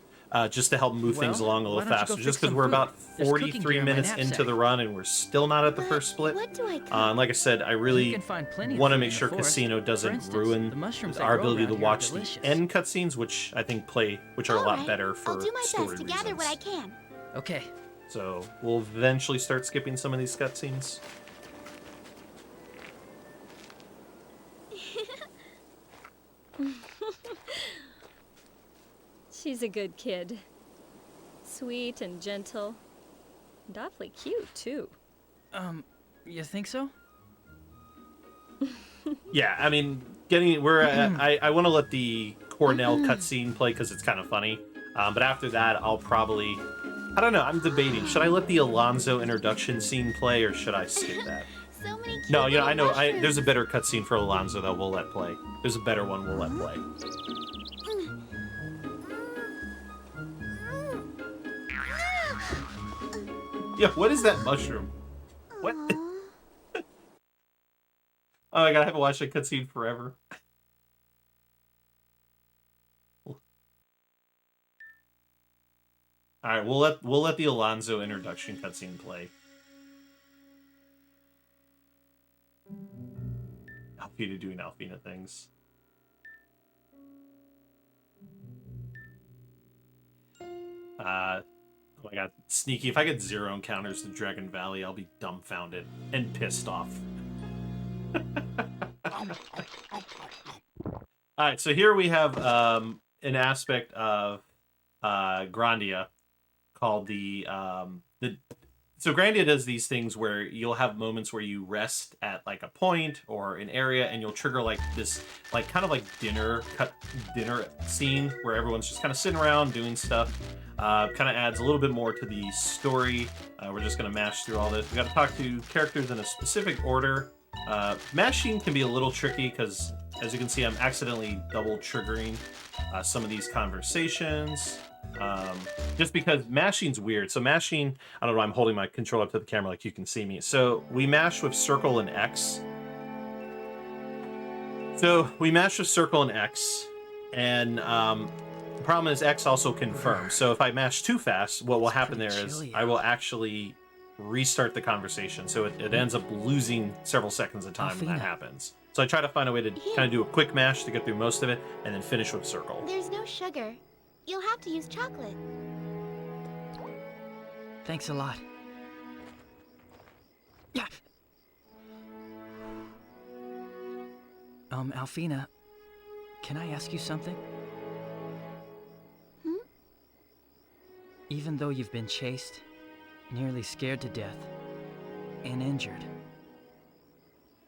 just to help move things along a why little don't you faster. go Just fix because some we're food? about There's cooking 43 gear in my minutes into knapsack. the run, and we're still not at the first split. What do I cook? Like I said, I You really can find plenty of want to food make in the sure forest. Casino For doesn't instance, ruin the mushrooms that our grow ability to around here are watch the delicious. end cutscenes, which I think are a lot Alright, better for I'll do my story best to gather reasons. what I can. Okay. So we'll eventually start skipping some of these cutscenes. She's a good kid. Sweet and gentle. And awfully cute, too. You think so? Yeah, I mean, I want to let the Cornell cutscene play because it's kind of funny. But after that, I'll probably, I don't know, I'm debating. Should I let the Alonzo introduction scene play, or should I skip that? So many cute No, I know. mushrooms. There's a better cutscene for Alonzo that we'll let play. There's a better one we'll let play. Yeah, what is that mushroom? What? Oh my god, I haven't watched that cutscene forever. Alright, we'll let the Alonzo introduction cutscene play. continue doing Alfina things. Oh my god, sneaky. If I get 0 encounters in Dragon Valley, I'll be dumbfounded and pissed off. Alright, so here we have an aspect of Grandia called the so Grandia does these things where you'll have moments where you rest at like a point or an area, and you'll trigger like this, like kind of like dinner scene where everyone's just kind of sitting around doing stuff. Kind of adds a little bit more to the story. We're just gonna mash through all this. We got to talk to characters in a specific order. Mashing can be a little tricky because, as you can see, I'm accidentally double triggering some of these conversations. Just because mashing's weird. So mashing, I don't know, I'm holding my controller up to the camera like you can see me. So we mash with circle and X. And the problem is X also confirms. So if I mash too fast, what will happen there is I will actually restart the conversation. So it ends up losing several seconds of time when that happens. So I try to find a way to kind of do a quick mash to get through most of it, and then finish with circle. There's no sugar. You'll have to use chocolate. Thanks a lot. Yeah. Alfina, can I ask you something? Even though you've been chased, nearly scared to death, and injured,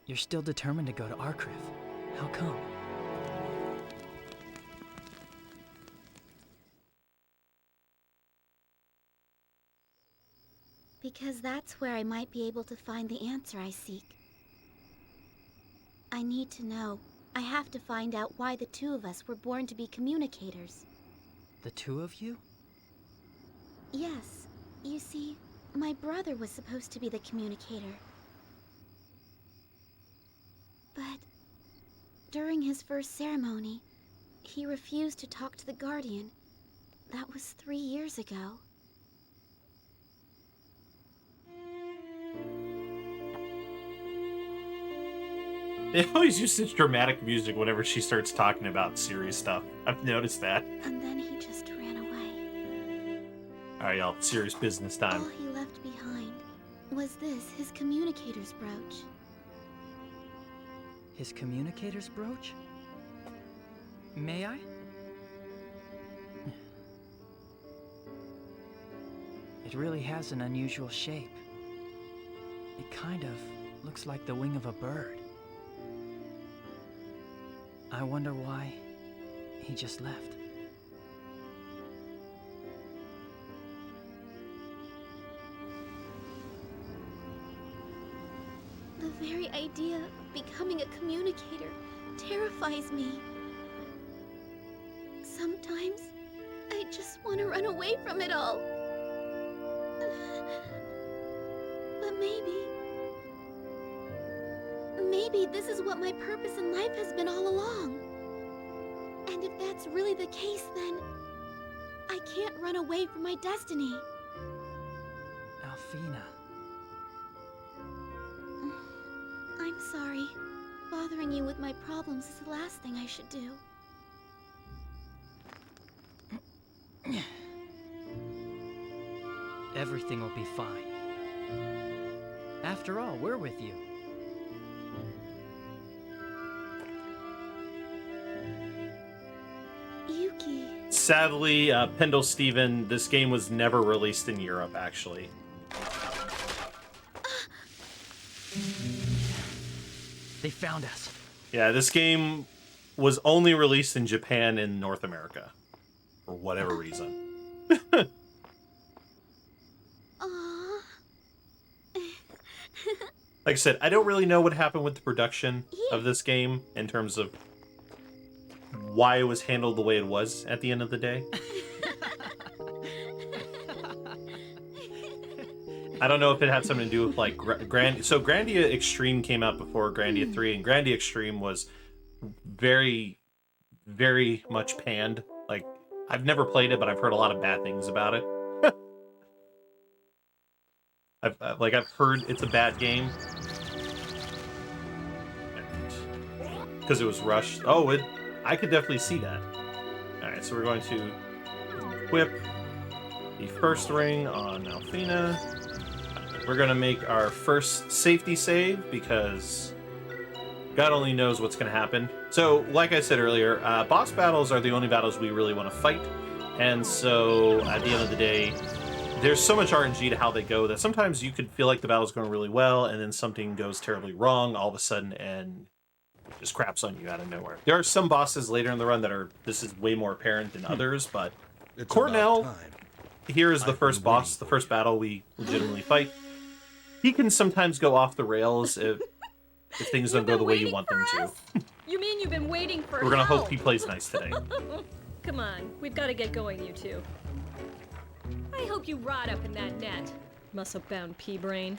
you're still determined to go to Arcriff. How come? Because that's where I might be able to find the answer I seek. I need to know. I have to find out why the two of us were born to be communicators. The two of you? Yes. You see, my brother was supposed to be the communicator. But during his first ceremony, he refused to talk to the Guardian. That was 3 years ago. They always use such dramatic music whenever she starts talking about serious stuff. I've noticed that. And then he just ran away. Alright, y'all, serious business time. All he left behind was this, his communicator's brooch. His communicator's brooch? May I? It really has an unusual shape. It kind of looks like the wing of a bird. I wonder why he just left. The very idea of becoming a communicator terrifies me. Sometimes I just want to run away from it all. But maybe this is what my purpose in life has been all along. And if that's really the case, then I can't run away from my destiny. Alfina. I'm sorry. Bothering you with my problems is the last thing I should do. Everything will be fine. After all, we're with you. Yuki. Sadly, Pendle Steven, this game was never released in Europe, actually. They found us. Yeah, this game was only released in Japan and North America. For whatever reason. Like I said, I don't really know what happened with the production of this game in terms of why it was handled the way it was at the end of the day. I don't know if it had something to do with like So Grandia Extreme came out before Grandia 3, and Grandia Extreme was very, very much panned. Like, I've never played it, but I've heard a lot of bad things about it. I've heard it's a bad game. because it was rushed. Oh, I could definitely see that. All right, so we're going to equip the first ring on Alfina. We're going to make our first safety save because God only knows what's going to happen. So, like I said earlier, boss battles are the only battles we really want to fight. And so, at the end of the day, there's so much RNG to how they go that sometimes you could feel like the battle's going really well, and then something goes terribly wrong all of a sudden and just craps on you out of nowhere. There are some bosses later in the run that this is way more apparent than others, but It's Cornell, about time. here is the I've first been boss, waiting the for first battle we legitimately fight. He can sometimes go off the rails if things don't go the way you want them to. You mean you've been waiting for We're gonna help? hope he plays nice today. Come on, we've got to get going, you two. I hope you rot up in that net, muscle-bound pea-brain.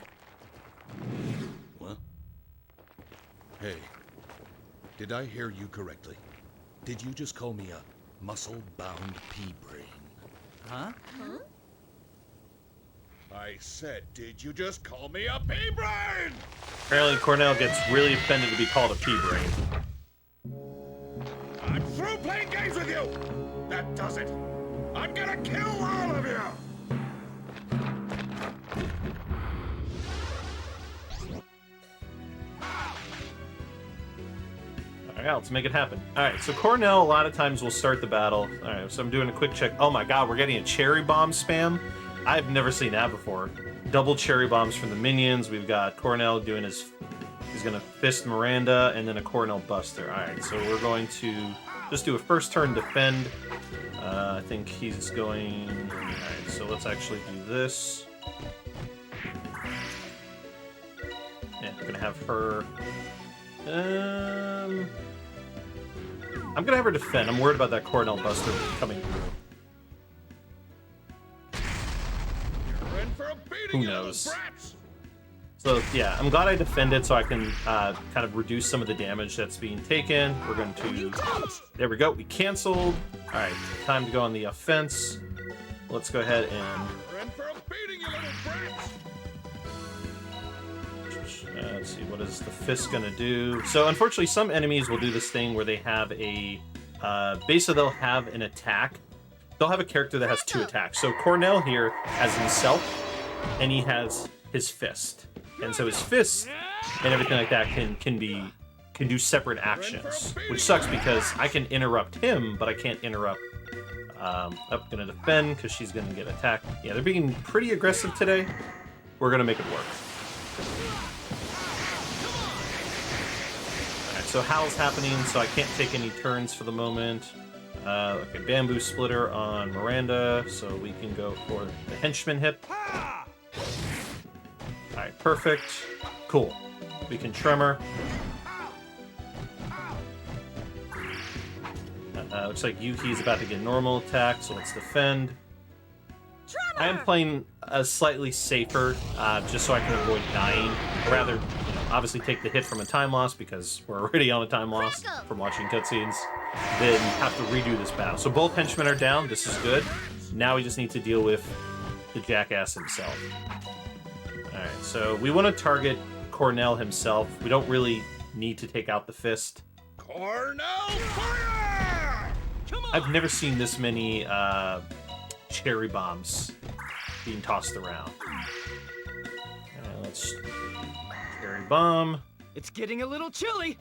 What? Hey, did I hear you correctly? Did you just call me a muscle-bound pea-brain? Huh? I said, did you just call me a pea-brain? Apparently Cornell gets really offended to be called a pea brain. I'm through playing games with you! That does it! I'm gonna kill all of you! Alright, let's make it happen. Alright, so Cornell a lot of times will start the battle. Alright, so I'm doing a quick check. Oh my god, we're getting a cherry bomb spam? I've never seen that before. Double cherry bombs from the minions. We've got Cornell doing his... He's gonna fist Miranda, and then a Cornell buster. Alright, so we're going to just do a first turn defend. I think he's going... Alright, so let's actually do this. And I'm gonna have her... I'm gonna have her defend. I'm worried about that Cornell buster coming through. You're in for a beating, Who you little knows? brats. So yeah, I'm glad I defended so I can kind of reduce some of the damage that's being taken. We're going to... There we go. We canceled. All right, time to go on the offense. Let's go ahead and... You're in for a beating, you little brats. let's see, what is the fist gonna do? So unfortunately, some enemies will do this thing where they have a... basically, they'll have an attack. They'll have a character that has 2 attacks. So Cornell here has himself, and he has his fist. And so his fist and everything like that can do separate actions, which sucks because I can interrupt him, but I can't interrupt. I'm gonna defend because she's gonna get attacked. Yeah, they're being pretty aggressive today. We're gonna make it work. All right, so Howl's happening, so I can't take any turns for the moment. Okay, bamboo splitter on Miranda, so we can go for the henchman hip. Alright, perfect. Cool. We can tremor. Looks like Yuki's about to get normal attack, so let's defend. I am playing slightly safer, just so I can avoid dying. I'd rather, obviously take the hit from a time loss, because we're already on a time loss from watching cutscenes, than have to redo this battle. So both henchmen are down. This is good. Now we just need to deal with the jackass himself. Alright, so we want to target Cornell himself. We don't really need to take out the fist. Cornell, fire! Come on! I've never seen this many cherry bombs being tossed around. Let's... Cherry bomb. It's getting a little chilly.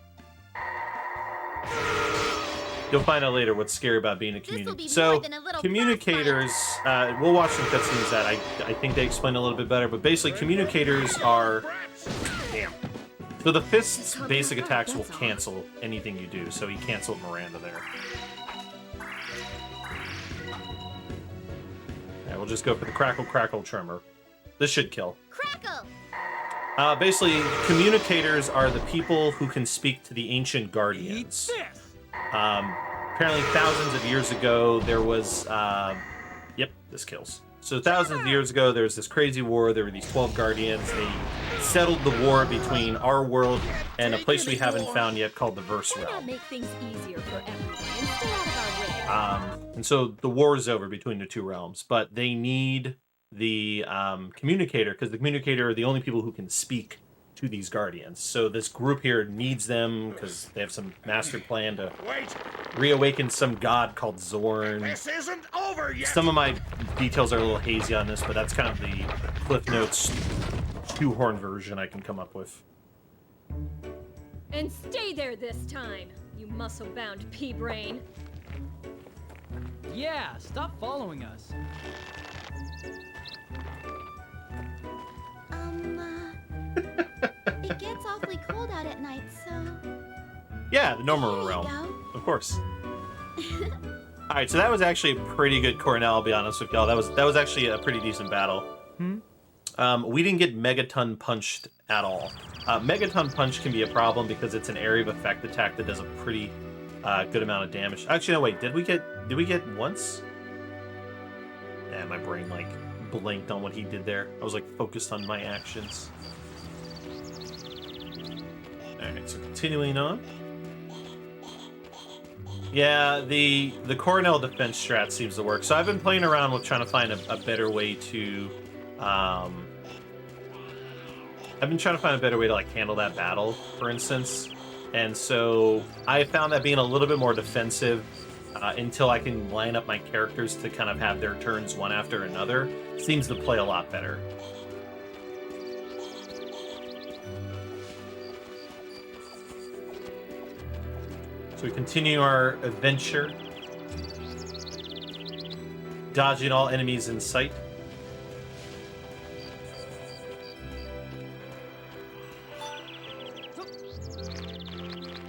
You'll find out later what's scary about being a This'll be communicator. more So, than a little communicators, we'll watch some cutscenes that I think they explain a little bit better, but basically communicators are... Damn. So the fist's basic attacks will cancel anything you do, so he canceled Miranda there. Alright, we'll just go for the crackle, crackle, tremor. This should kill. Crackle! Basically, communicators are the people who can speak to the ancient guardians. Apparently thousands of years ago, there was, yep, this kills. So thousands of years ago, there was this crazy war. There were these 12 guardians. They settled the war between our world and a place we haven't found yet called the Verse Why not Realm. make things easier for everyone and stay out of our way? And so the war is over between the 2 realms, but they need the communicator, because the communicator are the only people who can speak to these guardians. So this group here needs them because they have some master plan to reawaken some god called Zorn. This isn't over yet. Some of my details are a little hazy on this, but that's kind of the Cliff Notes shoehorn version I can come up with. And stay there this time, you muscle-bound pea-brain. Yeah, stop following us. It gets awfully cold out at night, so... Yeah, the normal There you realm. go. Of course. Alright, so that was actually a pretty good Cornell, I'll be honest with y'all. That was actually a pretty decent battle. We didn't get Megaton punched at all. Megaton punch can be a problem because it's an area of effect attack that does a pretty good amount of damage. Actually, no, wait, did we get once? Yeah, my brain like blinked on what he did there. I was like focused on my actions. Alright, so continuing on. Yeah, the Cornell defense strat seems to work. So I've been playing around with trying to find a better way to like handle that battle, for instance. And so I found that being a little bit more defensive until I can line up my characters to kind of have their turns one after another seems to play a lot better. So we continue our adventure, dodging all enemies in sight.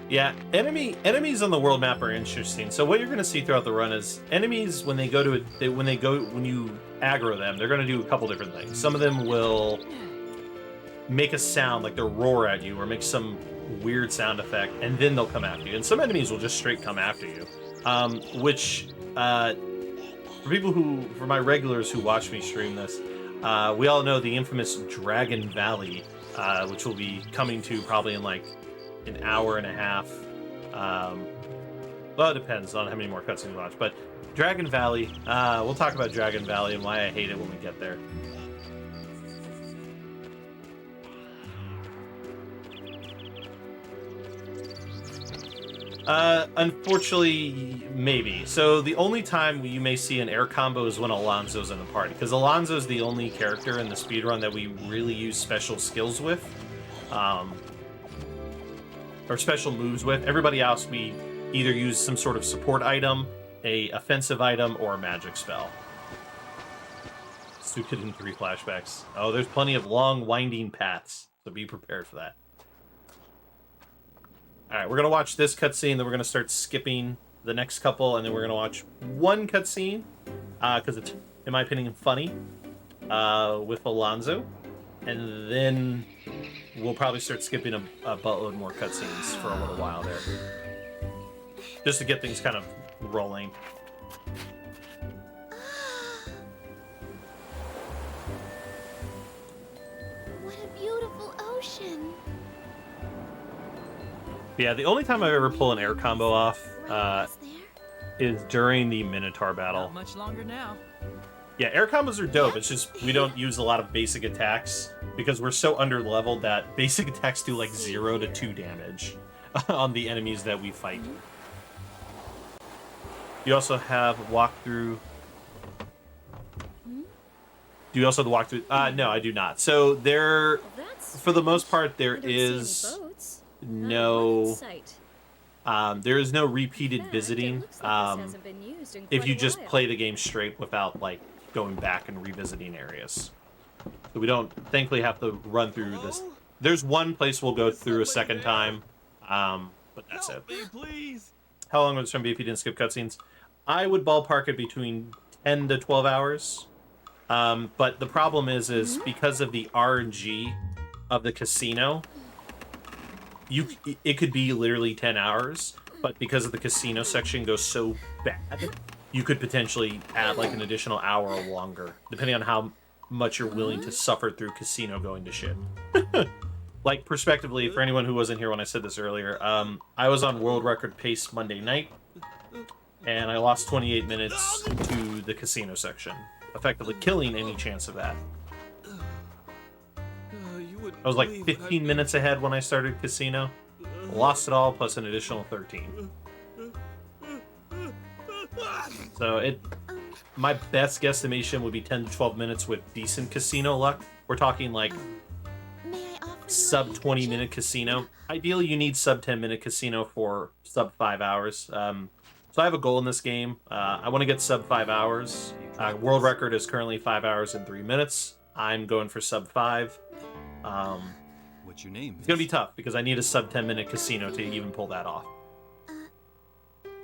Yeah, enemies on the world map are interesting. So what you're going to see throughout the run is enemies when you aggro them, they're going to do a couple different things. Some of them will make a sound like they'll roar at you or make some weird sound effect, and then they'll come after you. And some enemies will just straight come after you, which for my regulars who watch me stream this, we all know the infamous Dragon Valley, which will be coming to probably in like an hour and a half. Well, it depends on how many more cutscenes you watch, but Dragon Valley, we'll talk about Dragon Valley and why I hate it when we get there. Unfortunately, maybe. So the only time you may see an air combo is when Alonso's in the party, because Alonso's the only character in the speedrun that we really use special skills with. Or special moves with. Everybody else, we either use some sort of support item, a offensive item, or a magic spell. Stupid in 3 flashbacks. Oh, there's plenty of long, winding paths, so be prepared for that. Alright, we're going to watch this cutscene, then we're going to start skipping the next couple, and then we're going to watch one cutscene, because it's, in my opinion, funny, with Alonso. And then we'll probably start skipping a buttload more cutscenes for a little while there. Just to get things kind of rolling. What a beautiful ocean. Yeah, the only time I've ever pulled an air combo off Is there? is during the Minotaur battle. Not much longer now. Yeah, air combos are dope. It's just we don't use a lot of basic attacks because we're so under-leveled that basic attacks do like 0 to 2 damage on the enemies that we fight. You also have walkthrough. Do you also have the walkthrough? No, I do not. So there, for the most part, there is no repeated visiting. If you just play the game straight without like going back and revisiting areas. So we don't, thankfully, have to run through this. There's one place we'll go through a second time, but that's it. Please. How long would this be if you didn't skip cutscenes? I would ballpark it between 10 to 12 hours. But the problem is because of the RNG of the casino, it could be literally 10 hours, but because of the casino section goes so bad, you could potentially add like an additional hour or longer, depending on how much you're willing to suffer through casino going to shit. Like, prospectively, for anyone who wasn't here when I said this earlier, I was on world record pace Monday night, and I lost 28 minutes to the casino section, effectively killing any chance of that. You wouldn't I was like 15 minutes ahead when I started casino. Lost it all plus an additional 13. So my best guesstimation would be 10 to 12 minutes with decent casino luck. We're talking like May I offer you a sub 20 handkerchief? minute casino. Ideally, you need sub 10 minute casino for sub 5 hours. So I have a goal in this game. I want to get sub 5 hours. World record is currently 5 hours and 3 minutes. I'm going for sub 5. What's your name? It's gonna be tough because I need a sub 10 minute casino to even pull that off.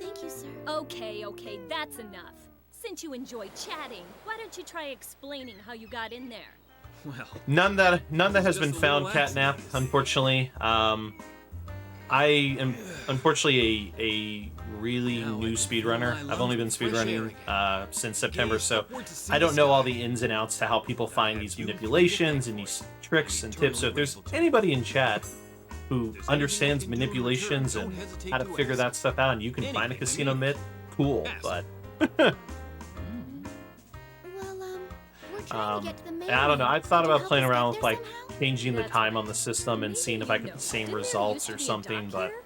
Thank you, sir. Okay, that's enough. Since you enjoy chatting, why don't you try explaining how you got in there? Well, None that has just been a found, little Catnap. Unfortunately, I am unfortunately a really new speedrunner. I've only been speedrunning since September, so I don't know all the ins and outs to how people find these manipulations and these tricks and tips. So if there's anybody in chat who understands manipulations and how to figure that stuff out, and you can find a casino myth, cool. But Well, we're trying to get to the main I don't know. I line. thought Could you about help playing us get around there with like somehow? changing the That's time on the system and seeing if I could get the same Didn't there results used or to be a something, dock but here?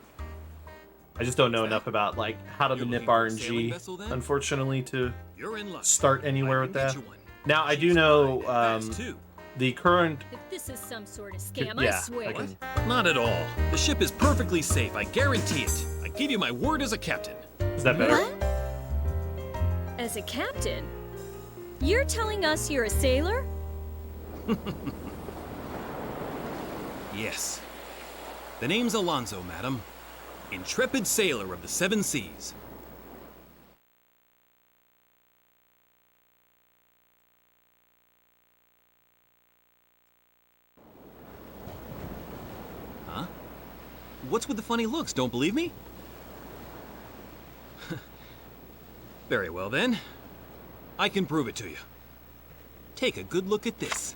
I just don't know enough about like how to You're manip looking for a sailing RNG, vessel, then? unfortunately, to you're in luck. start anywhere I with can get that. you one. Now I do She's know fine and fast, too. the current. If this is some sort of scam, Yeah, I swear. I can. Not at all. The ship is perfectly safe. I guarantee it. I give you my word as a captain. Is that better? What? As a captain? You're telling us you're a sailor? Yes. The name's Alonzo, madam. Intrepid sailor of the seven seas. Huh? What's with the funny looks? Don't believe me? Very well then. I can prove it to you. Take a good look at this.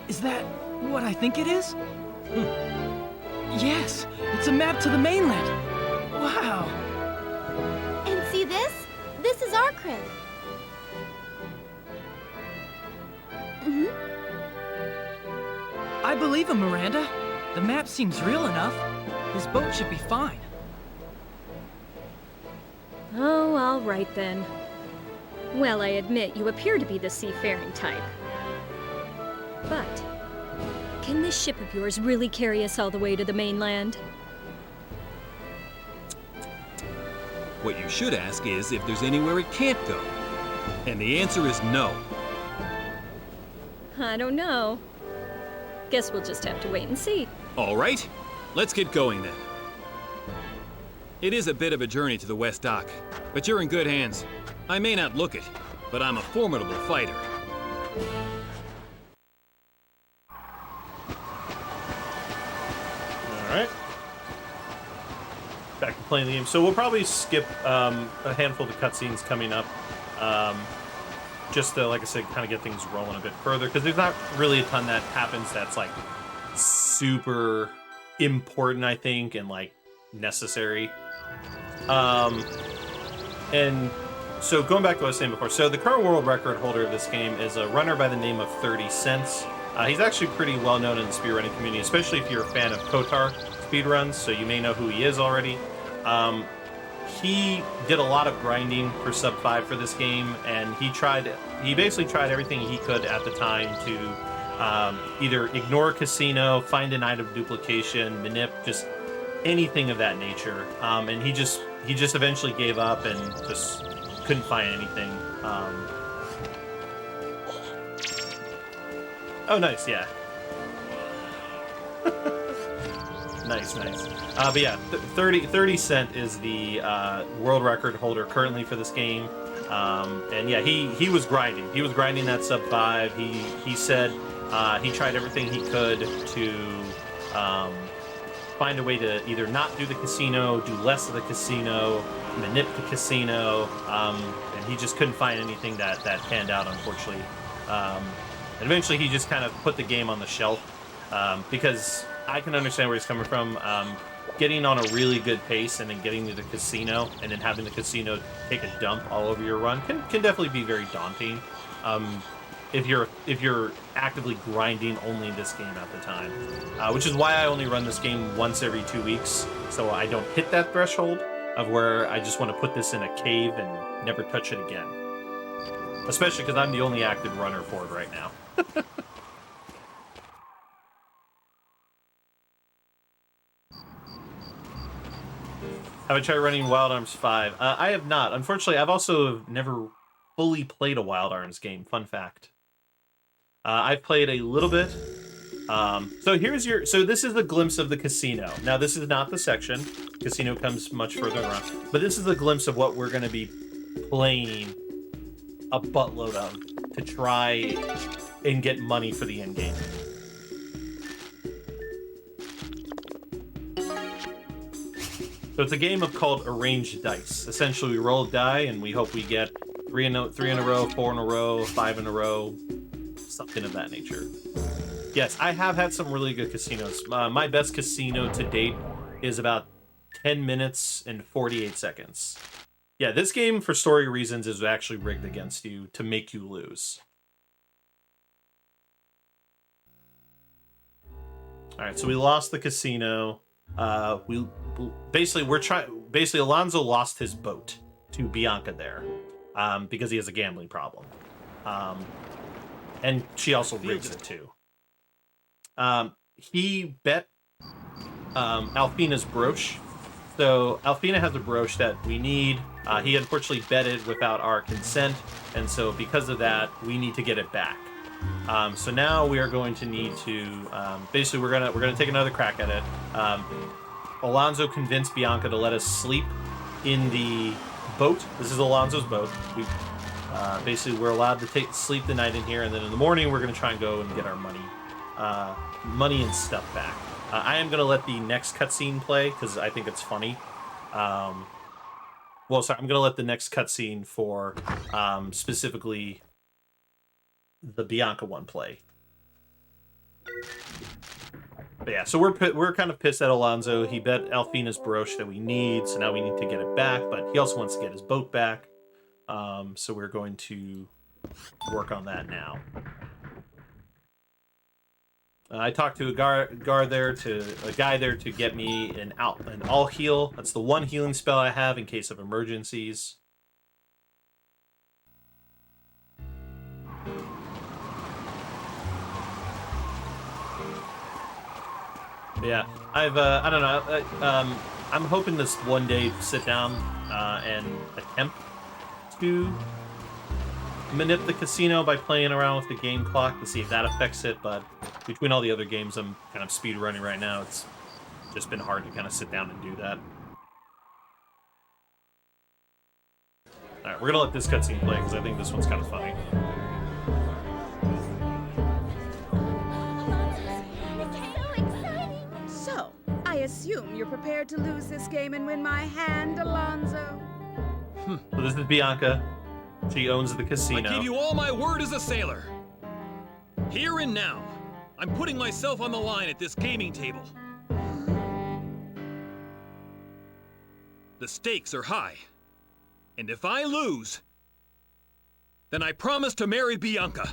Is that what I think it is? Yes, it's a map to the mainland. Wow. And see this? This is our crib. I believe him, Miranda. The map seems real enough. This boat should be fine. Oh, all right then. Well, I admit you appear to be the seafaring type. But can this ship of yours really carry us all the way to the mainland? What you should ask is if there's anywhere it can't go. And the answer is no. I don't know. Guess we'll just have to wait and see. All right, let's get going then. It is a bit of a journey to the West Dock, but you're in good hands. I may not look it, but I'm a formidable fighter. Alright. Back to playing the game. So we'll probably skip a handful of the cutscenes coming up. Just to, like I said, kind of get things rolling a bit further. Because there's not really a ton that happens that's like super important, I think, and like necessary. And so going back to what I was saying before. So the current world record holder of this game is a runner by the name of 30 Cents. He's actually pretty well known in the speedrunning community, especially if you're a fan of Kotar speedruns, so you may know who he is already. He did a lot of grinding for sub 5 for this game, and he basically tried everything he could at the time to either ignore casino, find an item duplication, manip, just anything of that nature. And he just eventually gave up and just couldn't find anything. Oh, nice, yeah. Nice. But yeah, 30 Cent is the world record holder currently for this game. And yeah, he was grinding. He was grinding that sub 5. He said he tried everything he could to find a way to either not do the casino, do less of the casino, manip the casino, and he just couldn't find anything that panned out, unfortunately. And eventually he just kind of put the game on the shelf, because I can understand where he's coming from. Getting on a really good pace and then getting to the casino and then having the casino take a dump all over your run can definitely be very daunting. if you're actively grinding only this game at the time, which is why I only run this game once every 2 weeks, so I don't hit that threshold of where I just want to put this in a cave and never touch it again. Especially because I'm the only active runner for it right now. Have I tried running Wild Arms 5? I have not. Unfortunately, I've also never fully played a Wild Arms game. Fun fact. I've played a little bit. So this is a glimpse of the casino. Now, this is not the section. Casino comes much further around. But this is a glimpse of what we're going to be playing a buttload of to try and get money for the end game. So it's a game called Arranged Dice. Essentially, we roll a die, and we hope we get 3 in a row, 4 in a row, 5 in a row, something of that nature. Yes, I have had some really good casinos. My best casino to date is about 10 minutes and 48 seconds. Yeah, this game, for story reasons, is actually rigged against you to make you lose. All right, so we lost the casino. Basically Alonso lost his boat to Bianca there, because he has a gambling problem. And she also rigs it too. He bet Alfina's brooch. So Alfina has a brooch that we need. He unfortunately bet it without our consent, and so because of that, we need to get it back. So now we are going to need to basically we're gonna take another crack at it. Alonso convinced Bianca to let us sleep in the boat. This is Alonso's boat. We basically we're allowed to sleep the night in here, and then in the morning we're gonna try and go and get our money and stuff back. I am gonna let the next cutscene play because I think it's funny. I'm gonna let the next cutscene for specifically the Bianca one play. But yeah, so we're kind of pissed at Alonso. He bet Alfina's brooch that we need, so now we need to get it back, but he also wants to get his boat back. So we're going to work on that now. I talked to a guy there to get me an all heal. That's the one healing spell I have in case of emergencies. Yeah, I don't know. I'm hoping this one day sit down and attempt to manip the casino by playing around with the game clock to see if that affects it, but between all the other games I'm kind of speed running right now, it's just been hard to kind of sit down and do that. Alright, we're gonna let this cutscene play because I think this one's kind of funny. So, I assume you're prepared to lose this game and win my hand, Alonso? So this is Bianca. She owns the casino. I give you all my word as a sailor. Here and now, I'm putting myself on the line at this gaming table. The stakes are high. And if I lose, then I promise to marry Bianca.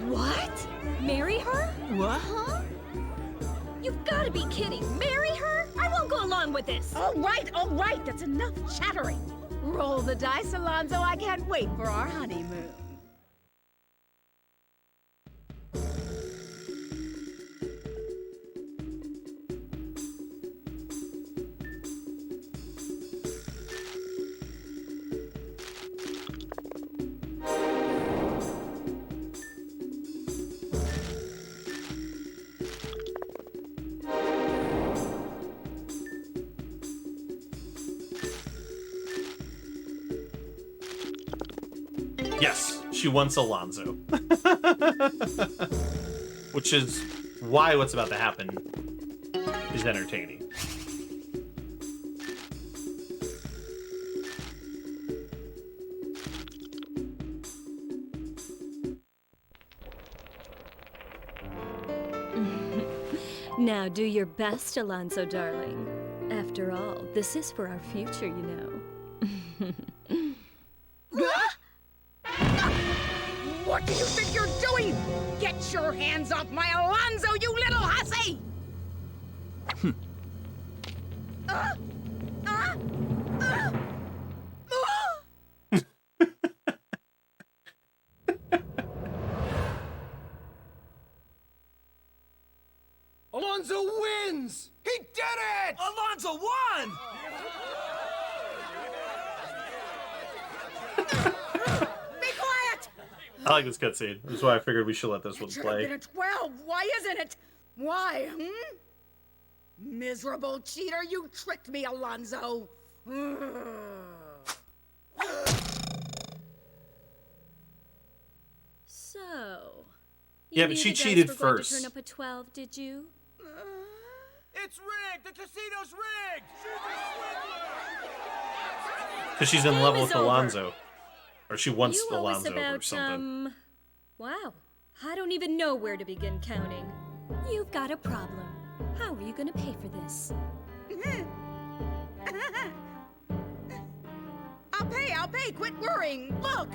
What? Marry her? What? Huh? You've got to be kidding. Marry her? I won't go along with this. All right, that's enough chattering. Roll the dice, Alonso. I can't wait for our honeymoon. Yes, she wants Alonso. Which is why what's about to happen is entertaining. Now do your best, Alonso, darling. After all, this is for our future, you know. What do you think you're doing? Get your hands off my Alonzo, you little hussy! Alonzo wins! He did it! Alonzo won! Be quiet! I like this cutscene. That's why I figured we should let this one It should have play. been a 12. Why isn't it? Why, Miserable cheater, you tricked me, Alonzo. So. Yeah, you but knew she the dice cheated were going first. to turn up a 12, did you? It's rigged! The casino's rigged! She's a swindler! Because she's in Game level is with over. Alonzo. Or she wants You owe us Alonzo or about, something. Wow. I don't even know where to begin counting. You've got a problem. How are you gonna pay for this? I'll pay, quit worrying. Look!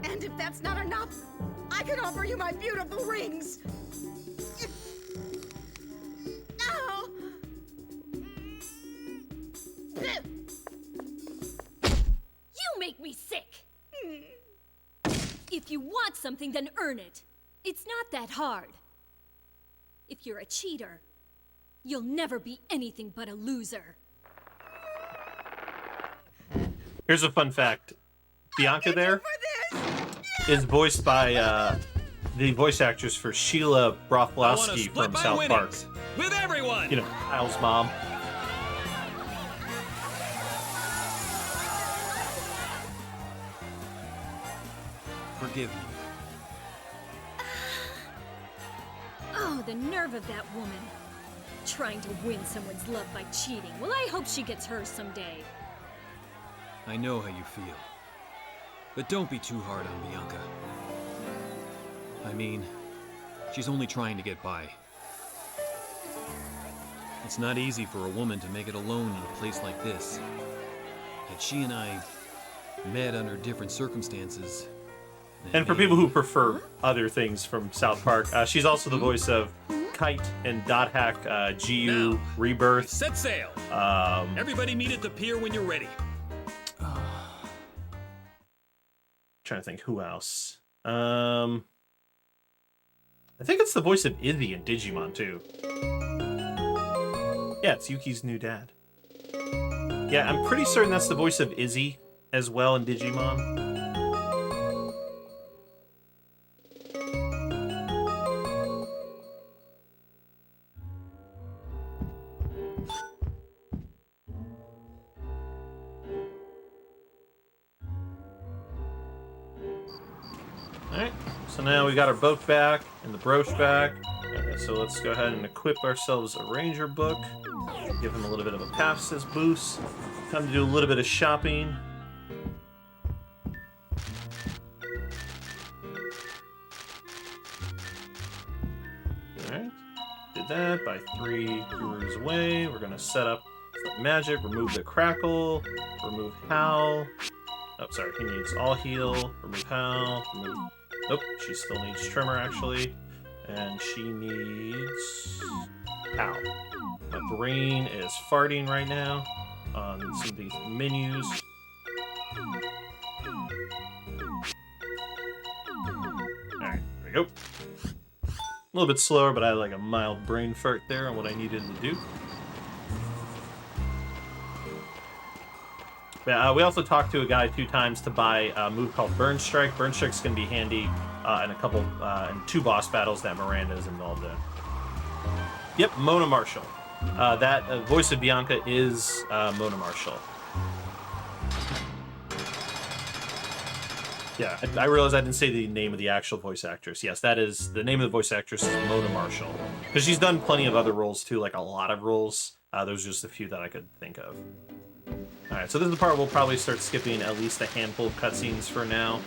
And if that's not enough, I can offer you my beautiful rings. Ow! You make me sick! If you want something, then earn it. It's not that hard. If you're a cheater, you'll never be anything but a loser. Here's a fun fact. Bianca there For this! is voiced by the voice actress for Sheila I want to Broflovsky split from my South Park. winnings with everyone. You know, Kyle's mom. Forgive me. Oh, the nerve of that woman. Trying to win someone's love by cheating. Well, I hope she gets hers someday. I know how you feel. But don't be too hard on Bianca. I mean, she's only trying to get by. It's not easy for a woman to make it alone in a place like this. Yet she and I met under different circumstances. And for people who prefer other things from South Park, she's also the voice of Kite and Dot Hack GU Now, Rebirth. Set sail! Everybody meet at the pier when you're ready. Trying to think who else. I think it's the voice of Izzy in Digimon too. Yeah, it's Yuki's new dad. Yeah, I'm pretty certain that's the voice of Izzy as well in Digimon. Alright, so now we got our boat back and the brooch back. Okay, so let's go ahead and equip ourselves a ranger book. Give him a little bit of a pacifist boost. Time to do a little bit of shopping. Alright, did that. Buy 3 brewers away. We're gonna set up some magic, remove the crackle, remove Hal. Oh, sorry, he needs all heal, remove Hal, remove... Nope, she still needs Tremor, actually. And she needs... Hal. My brain is farting right now on some of these menus. Alright, there we go. A little bit slower, but I had like a mild brain fart there on what I needed to do. Yeah, we also talked to a guy 2 times to buy a move called Burn Strike. Burn Strike's going to be handy in a couple, in 2 boss battles that Miranda is involved in. Yep, Mona Marshall. That voice of Bianca is Mona Marshall. Yeah, I realized I didn't say the name of the actual voice actress. Yes, that is, the name of the voice actress is Mona Marshall. Because she's done plenty of other roles too, like a lot of roles. There's just a few that I could think of. Alright, so this is the part we'll probably start skipping at least a handful of cutscenes for now.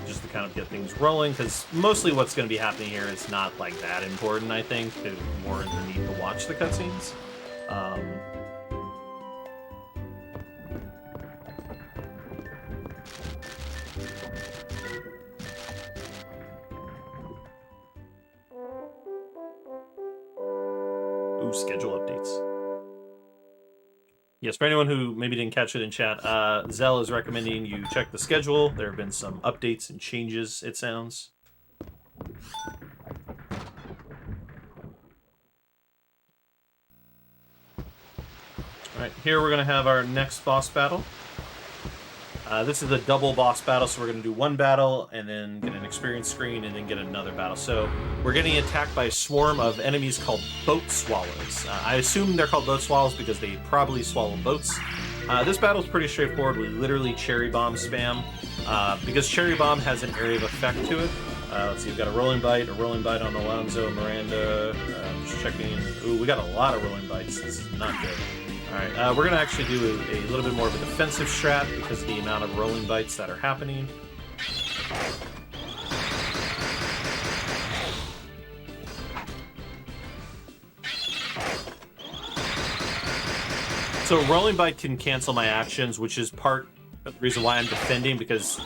Just to kind of get things rolling, because mostly what's going to be happening here is not like that important, I think, to warrant the need to watch the cutscenes. Ooh, schedule updates. Yes, for anyone who maybe didn't catch it in chat, Zell is recommending you check the schedule. There have been some updates and changes, it sounds. Alright, here we're going to have our next boss battle. This is a double boss battle, so we're going to do one battle, and then get an experience screen, and then get another battle. So, we're getting attacked by a swarm of enemies called boat swallows. I assume they're called boat swallows because they probably swallow boats. This battle is pretty straightforward. We literally cherry bomb spam, because cherry bomb has an area of effect to it. Let's see, we've got a rolling bite on Alonzo, Miranda, just checking. Ooh, we got a lot of rolling bites. This is not good. Alright, we're going to actually do a little bit more of a defensive strat because of the amount of rolling bites that are happening. So rolling bite can cancel my actions, which is part of the reason why I'm defending, because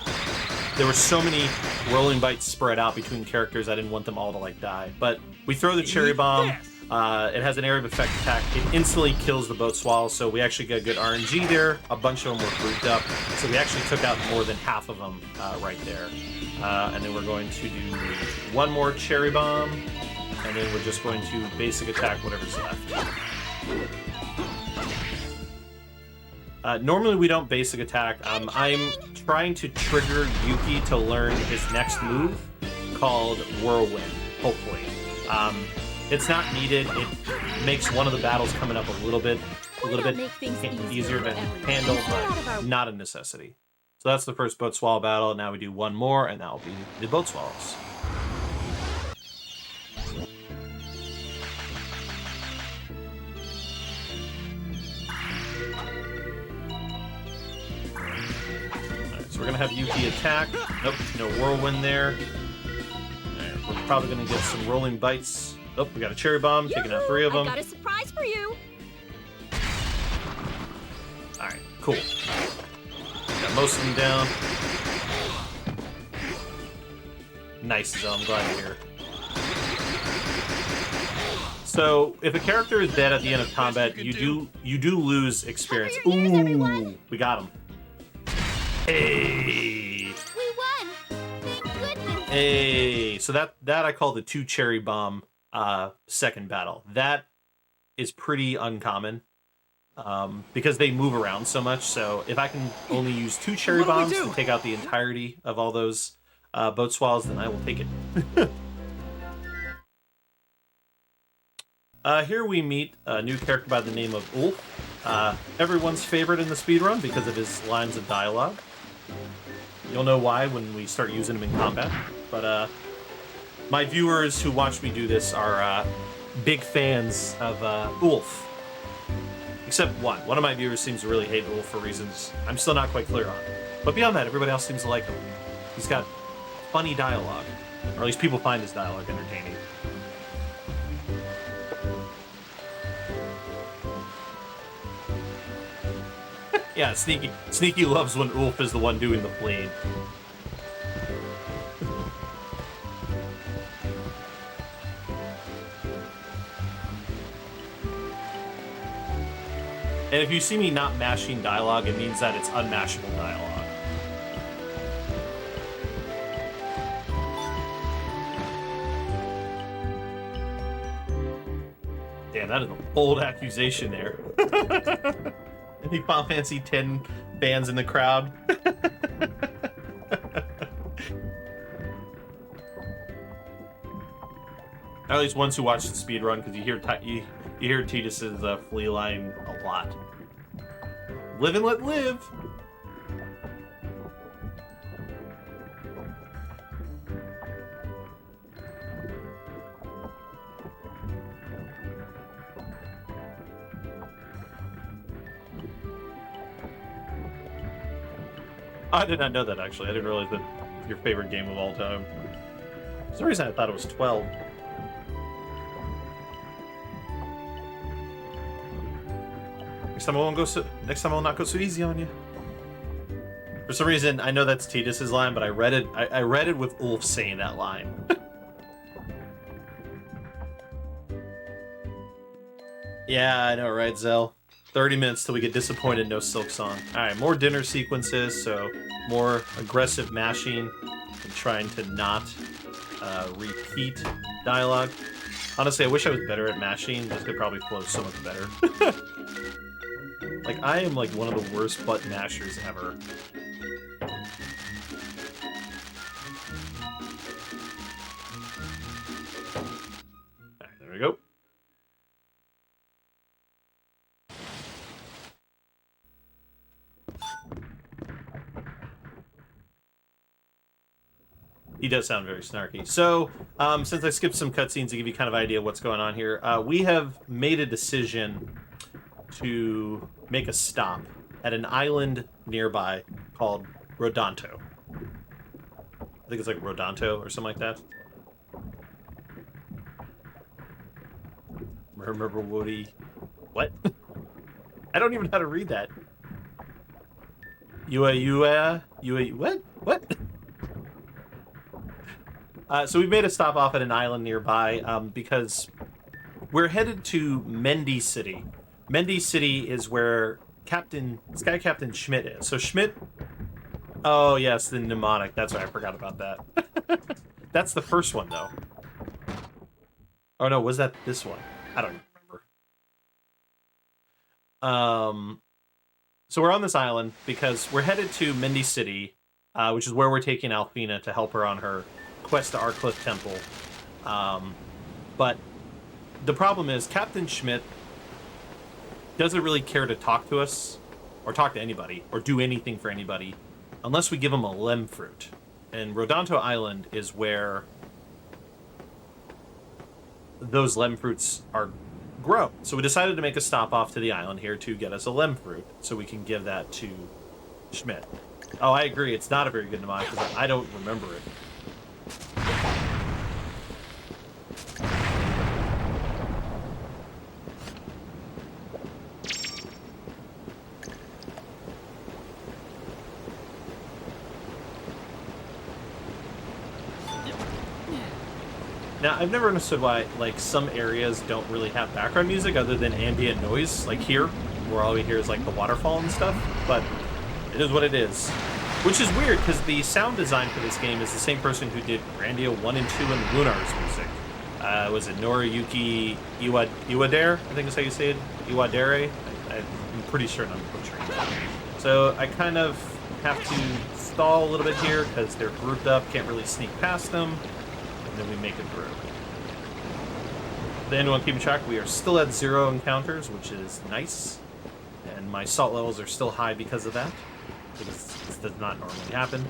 there were so many rolling bites spread out between characters, I didn't want them all to, like, die. But we throw the cherry bomb. It has an area of effect attack. It instantly kills the boat swallow, so we actually get good RNG there. A bunch of them were grouped up, so we actually took out more than half of them right there. And then we're going to do one more cherry bomb, and then we're just going to basic attack whatever's left. Normally we don't basic attack. I'm trying to trigger Yuki to learn his next move, called Whirlwind, hopefully. It's not needed. It makes one of the battles coming up a little bit easier to handle, but not a necessity. So that's the first boat swallow battle. Now we do one more, and that will be the boat swallows. Alright, so we're gonna have Yuki attack. Nope, no whirlwind there. Alright, we're probably gonna get some rolling bites. Oh, we got a cherry bomb, taking out 3 of them. I got a surprise for you. Alright, cool. Got most of them down. Nice, Zell, I'm glad to hear. So, if a character is dead at the end of combat, you do lose experience. Ooh, we got him. Hey! We won! Thank goodness! Hey! So that I call the 2 cherry bomb second battle. That is pretty uncommon because they move around so much. So if I can only use 2 cherry bombs to take out the entirety of all those boat swallows, then I will take it. Here we meet a new character by the name of Ulf. Everyone's favorite in the speedrun because of his lines of dialogue. You'll know why when we start using him in combat. But my viewers who watch me do this are big fans of Ulf. Except one. One of my viewers seems to really hate Ulf for reasons I'm still not quite clear on. But beyond that, everybody else seems to like him. He's got funny dialogue. Or at least people find his dialogue entertaining. Yeah, Sneaky loves when Ulf is the one doing the fleeing. And if you see me not mashing dialogue, it means that it's unmashable dialogue. Damn, that is a bold accusation there. Any Final Fantasy X fans in the crowd? At least ones who watch the speedrun, because you hear Titus's flea line a lot. Live and let live! I did not know that, actually. I didn't realize that it's your favorite game of all time. For some reason, I thought it was 12. Next time I will not go so easy on you. For some reason, I know that's Titus's line, but I read it with Ulf saying that line. Yeah, I know, right, Zell? 30 minutes till we get disappointed, no Silk Song. Alright, more dinner sequences, so more aggressive mashing and trying to not repeat dialogue. Honestly, I wish I was better at mashing. This could probably flow so much better. Like, I am like one of the worst button mashers ever. Alright, there we go. He does sound very snarky. So, since I skipped some cutscenes to give you kind of idea of what's going on here, we have made a decision to make a stop at an island nearby called Rodonto. I think it's like Rodonto or something like that. Remember Woody? What? I don't even know how to read that. What? What? So we made a stop off at an island nearby because we're headed to Mendy City. Mendy City is where Sky Captain Schmidt is. So Schmidt... Oh, yes, the mnemonic. That's right, I forgot about that. That's the first one, though. Oh, no, was that this one? I don't remember. So we're on this island because we're headed to Mendy City, which is where we're taking Alfina to help her on her quest to Arcliff Temple. But the problem is Captain Schmidt doesn't really care to talk to us or talk to anybody or do anything for anybody unless we give him a lem fruit. And Rodonto Island is where those lem fruits are grown. So we decided to make a stop off to the island here to get us a lem fruit so we can give that to Schmidt. Oh, I agree. It's not a very good mnemonic because I don't remember it. Now, I've never understood why, like, some areas don't really have background music other than ambient noise, like here, where all we hear is, like, the waterfall and stuff, but it is what it is. Which is weird, because the sound design for this game is the same person who did Grandia 1 and 2 and Lunar's music. Was it Noriyuki Iwadare? I think is how you say it. Iwadare? I'm pretty sure I'm butchering that. So I kind of have to stall a little bit here, because they're grouped up, can't really sneak past them. And then we make it through. For anyone keeping track, we are still at 0 encounters, which is nice. And my salt levels are still high because of that. Because this does not normally happen.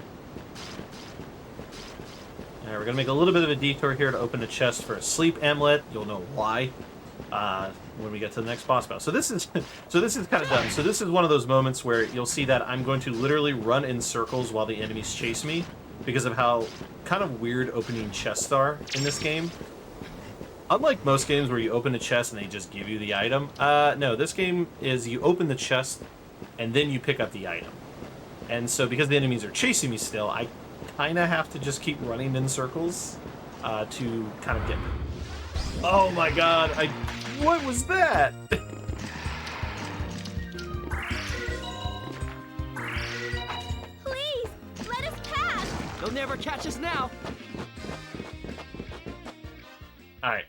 Alright, we're going to make a little bit of a detour here to open a chest for a sleep amulet. You'll know why when we get to the next boss battle. So this is kind of done. So this is one of those moments where you'll see that I'm going to literally run in circles while the enemies chase me, because of how kind of weird opening chests are in this game. Unlike most games where you open a chest and they just give you the item, no, this game is you open the chest and then you pick up the item. And so because the enemies are chasing me still, I kind of have to just keep running in circles to kind of get... Oh my god, what was that? They'll never catch us now. Alright.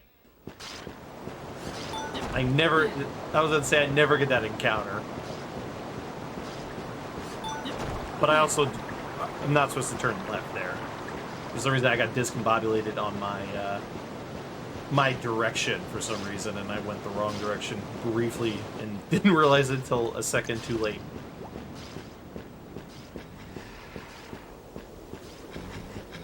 I was going to say I never get that encounter. But I'm not supposed to turn left there. For some reason I got discombobulated on my direction for some reason, and I went the wrong direction briefly and didn't realize it until a second too late.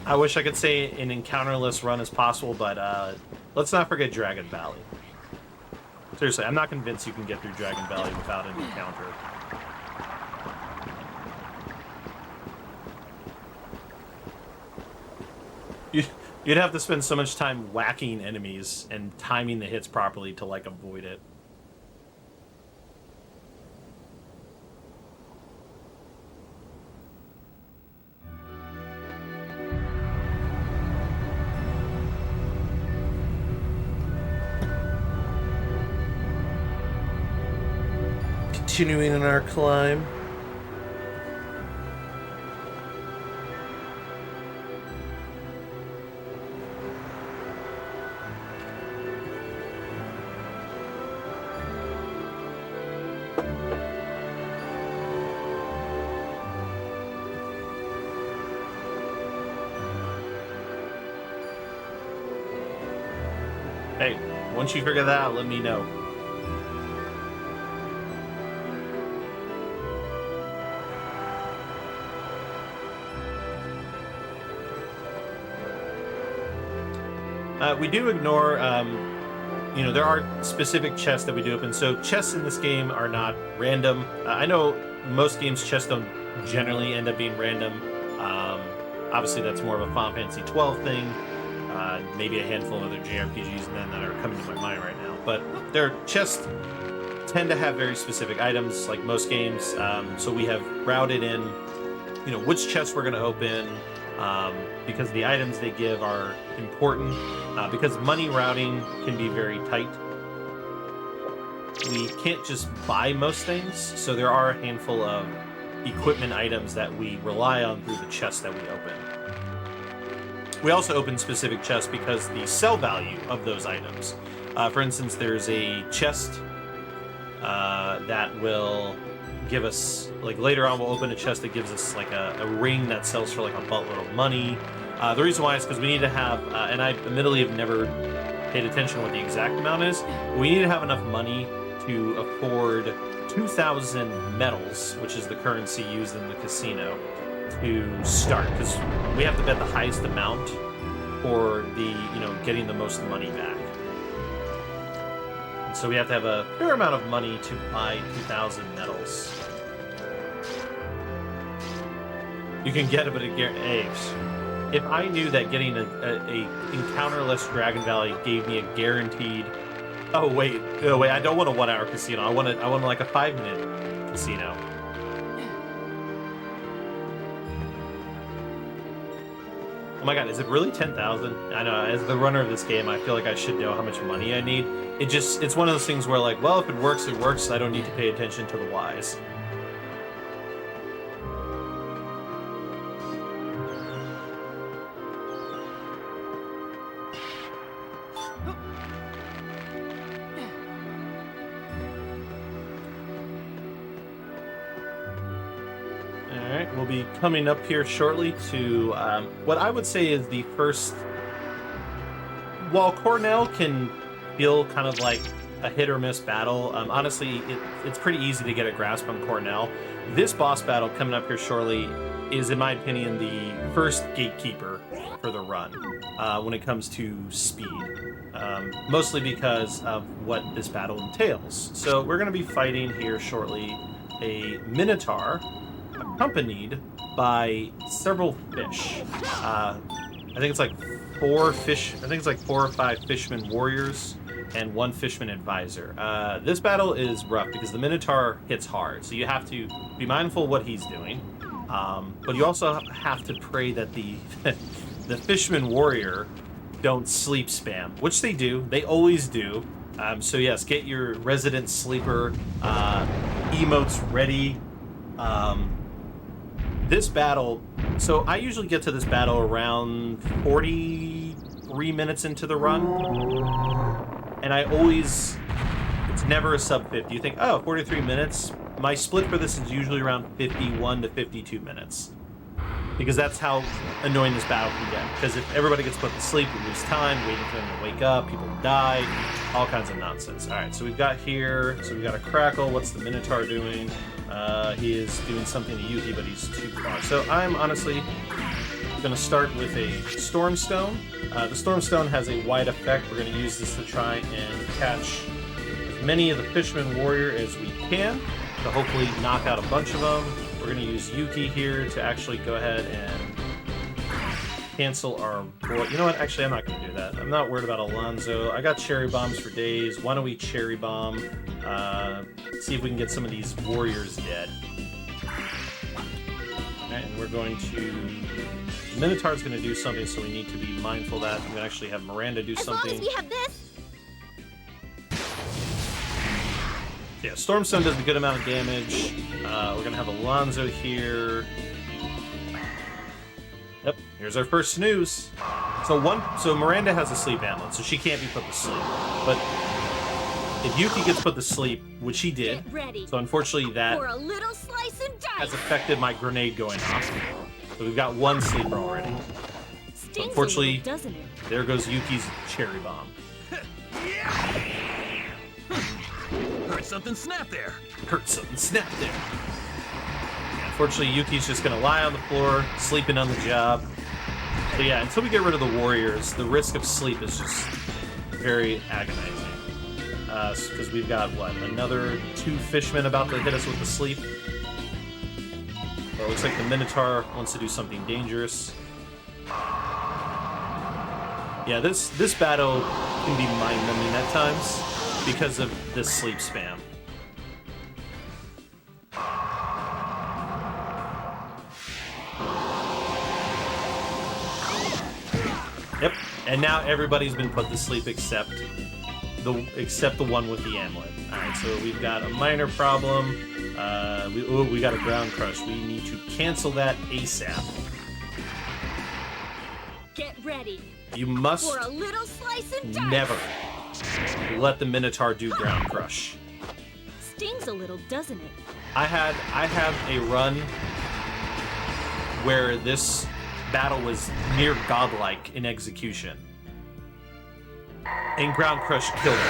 I wish I could say an encounterless run as possible, but let's not forget Dragon Valley. Seriously, I'm not convinced you can get through Dragon Valley without an encounter. You'd have to spend so much time whacking enemies and timing the hits properly to, like, avoid it. continuing on our climb. Hey, once you figure that out, let me know. We do ignore, you know, there are specific chests that we do open. So chests in this game are not random. I know most games chests don't generally end up being random. Obviously, that's more of a Final Fantasy 12 thing. Maybe a handful of other JRPGs then that are coming to my mind right now. But their chests tend to have very specific items, like most games. So we have routed in, you know, which chests we're going to open, because the items they give are important. Because money routing can be very tight. We can't just buy most things, so there are a handful of equipment items that we rely on through the chests that we open. We also open specific chests because the sell value of those items. For instance, there's a chest that will give us, like later on we'll open a chest that gives us like a ring that sells for like a buttload of money. The reason why is because we need to have, and I admittedly have never paid attention to what the exact amount is, but we need to have enough money to afford 2,000 medals, which is the currency used in the casino, to start, because we have to bet the highest amount for the, you know, getting the most money back. And so we have to have a fair amount of money to buy 2,000 medals. You can get it, but if I knew that getting a encounterless Dragon Valley gave me a guaranteed, oh wait, I don't want a 1 hour casino. I want like a 5-minute casino. Oh my god, is it really 10,000? I know, as the runner of this game, I feel like I should know how much money I need. It's one of those things where like, well, if it works, it works. I don't need to pay attention to the whys. We'll be coming up here shortly to what I would say is the first. While Cornell can feel kind of like a hit or miss battle, honestly, it's pretty easy to get a grasp on Cornell. This boss battle coming up here shortly is, in my opinion, the first gatekeeper for the run when it comes to speed. Mostly because of what this battle entails. So we're going to be fighting here shortly a Minotaur, accompanied by several fish. I think it's like 4 fish. I think it's like 4 or 5 fisherman warriors and 1 fisherman advisor. This battle is rough because the Minotaur hits hard, so you have to be mindful of what he's doing. But you also have to pray that the the fisherman warrior don't sleep spam, which they do. They always do. So yes, get your resident sleeper emotes ready. This battle, so I usually get to this battle around 43 minutes into the run, and it's never a sub 50. You think, oh, 43 minutes? My split for this is usually around 51 to 52 minutes, because that's how annoying this battle can get. Because if everybody gets put to sleep, we lose time waiting for them to wake up, people die, all kinds of nonsense. All right, so we've got a Crackle. What's the Minotaur doing? He is doing something to Yuki, but he's too far. So I'm honestly going to start with a Storm Stone. The Storm Stone has a wide effect. We're going to use this to try and catch as many of the Fisherman Warrior as we can to hopefully knock out a bunch of them. We're going to use Yuki here to actually go ahead and cancel our... You know what? Actually, I'm not going to do that. I'm not worried about Alonzo. I got Cherry Bombs for days. Why don't we Cherry Bomb? See if we can get some of these warriors dead. Alright, and we're going to... Minotaur's going to do something, so we need to be mindful of that. I'm going to actually have Miranda do something. As long as we have this. Yeah, Stormstone does a good amount of damage. We're gonna have Alonzo here. Yep, here's our first snooze. So Miranda has a sleep amulet, so she can't be put to sleep. But if Yuki gets put to sleep, which she did, so unfortunately that For a little slice and dice. has affected my grenade going off. So we've got one sleeper already. So unfortunately, doesn't it? there goes Yuki's cherry bomb. Heard something snap there. Hurt something snap there. Unfortunately, Yuki's just gonna lie on the floor, sleeping on the job. So yeah, until we get rid of the warriors, the risk of sleep is just very agonizing. Because we've got, what, another 2 fishmen about to hit us with the sleep. Well, it looks like the Minotaur wants to do something dangerous. Yeah, this battle can be mind-numbing at times because of this sleep spam. Yep, and now everybody's been put to sleep except the one with the amulet. Alright, so we've got a minor problem. We got a ground crush. We need to cancel that ASAP. Get ready. You must For a little slice and dice. never let the Minotaur do ground crush. Stings a little, doesn't it? I have a run where this battle was near godlike in execution. And ground crush killed it.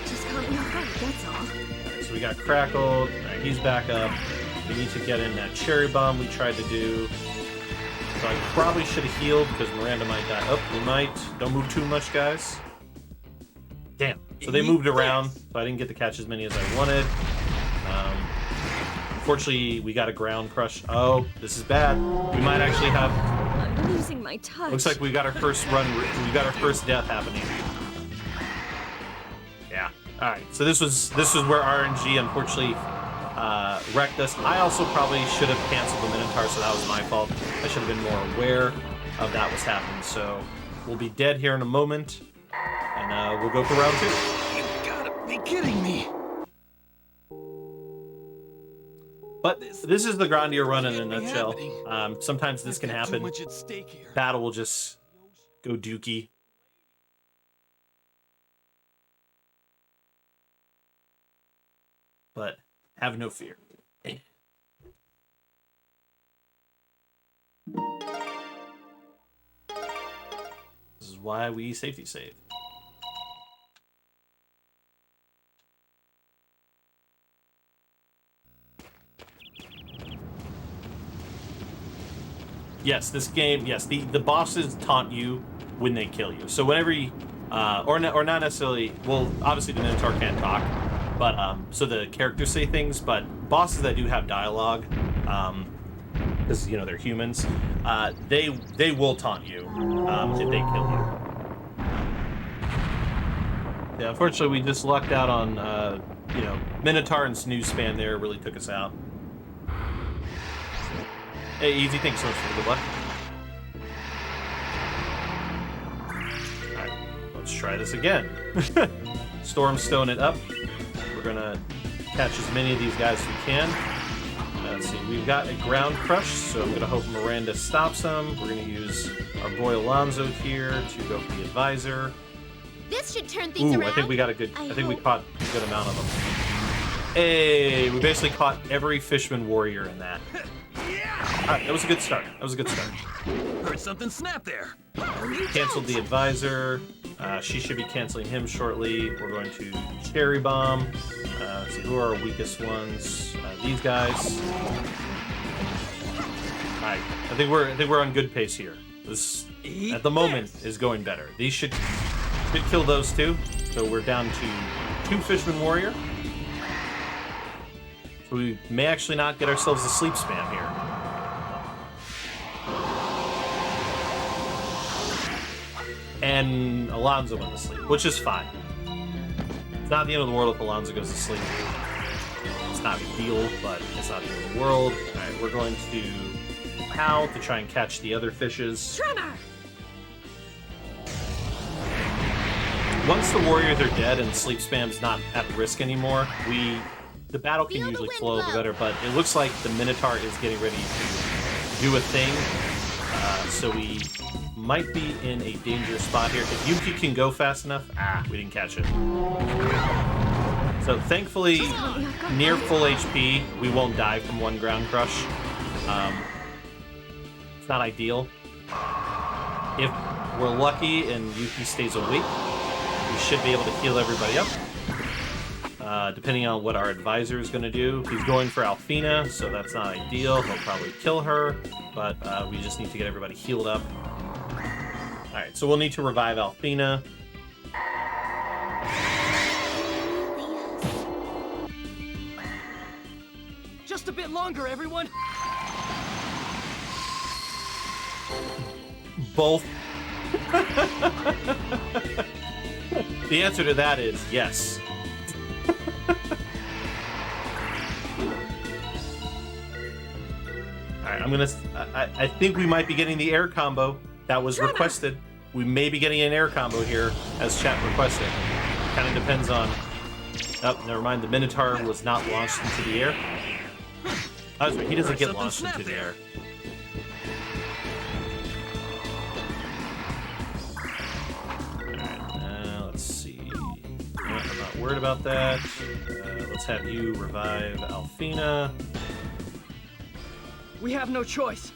Just caught me off guard, that's all. Alright, so we got crackled. Alright, he's back up. We need to get in that cherry bomb we tried to do. So I probably should have healed because Miranda might die. Oh, we might. Don't move too much, guys. Damn. So they moved around, so I didn't get to catch as many as I wanted. Unfortunately, we got a ground crush. Oh, this is bad. We might actually have... I'm losing my touch. Looks like we got our first run. We got our first death happening. Yeah. All right. So this was where RNG unfortunately wrecked us. I also probably should have canceled the Minotaur, so that was my fault. I should have been more aware of that was happening. So we'll be dead here in a moment, and we'll go for round 2. You gotta be kidding me. But this is the Grandia run in a nutshell. Sometimes this can happen. Too much at stake here. Battle will just go dookie. But have no fear. This is why we safety save. Yes, this game, yes, the bosses taunt you when they kill you. So whenever you, or not necessarily, well, obviously the Minotaur can't talk, but, so the characters say things, but bosses that do have dialogue, because, you know, they're humans, they will taunt you, if they kill you. Yeah, unfortunately we just lucked out on, you know, Minotaur and Snooze Span there really took us out. Hey, Easy, thanks so much for the good luck. Alright, let's try this again. Stormstone it up. We're gonna catch as many of these guys as we can. Let's see, we've got a ground crush, so I'm gonna hope Miranda stops them. We're gonna use our boy Alonzo here to go for the advisor. This should turn things around. I think we got a good, I think we caught a good amount of them. Hey, we basically caught every Fishman warrior in that. Alright, that was a good start. That was a good start. Heard something snap there. Canceled the advisor. She should be canceling him shortly. We're going to cherry bomb. Let's see, who are our weakest ones? These guys. Alright, I think we're on good pace here. This at the moment is going better. These should kill those two. So we're down to 2 Fishman warrior. So we may actually not get ourselves a sleep spam here. And Alonzo went to sleep, which is fine. It's not the end of the world if Alonzo goes to sleep. It's not a big deal, but it's not the end of the world. Alright, we're going to pow to try and catch the other fishes. Tremor! once the warriors are dead and sleep spam's not at risk anymore, the battle can usually flow a little better, but it looks like the Minotaur is getting ready to do a thing, so we might be in a dangerous spot here. If Yuki can go fast enough, we didn't catch it. So thankfully, near full HP, we won't die from one ground crush. It's not ideal. If we're lucky and Yuki stays awake, we should be able to heal everybody up. Depending on what our advisor is going to do. He's going for Alfina, so that's not ideal. He'll probably kill her, but we just need to get everybody healed up. Alright, so we'll need to revive Alfina. Just a bit longer, everyone. Both. The answer to that is yes. Alright, I think we might be getting the air combo that was requested. We may be getting an air combo here, as chat requested. Kind of depends on... Oh, never mind, the Minotaur was not launched into the air. Oh, sorry, he doesn't get launched into the air. Alright, let's see. I'm not worried about that. Let's have you revive Alfina. We have no choice.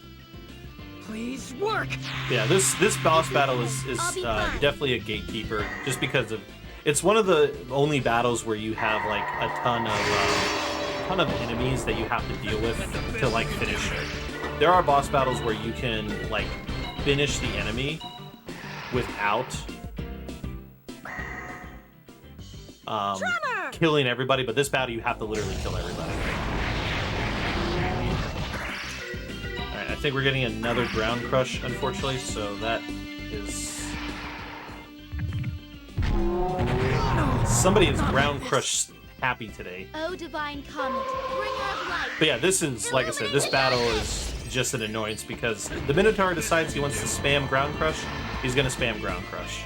Please work. Yeah, this boss battle is definitely a gatekeeper, just because of it's one of the only battles where you have like a ton of enemies that you have to deal with to like finish it. There are boss battles where you can like finish the enemy without killing everybody, but this battle you have to literally kill everybody. I think we're getting another ground crush, unfortunately, so that is... Somebody is ground crush happy today. Oh, divine comet, bringer of light. But yeah, this is, like I said, this battle is just an annoyance because the Minotaur decides he wants to spam ground crush, he's gonna spam ground crush.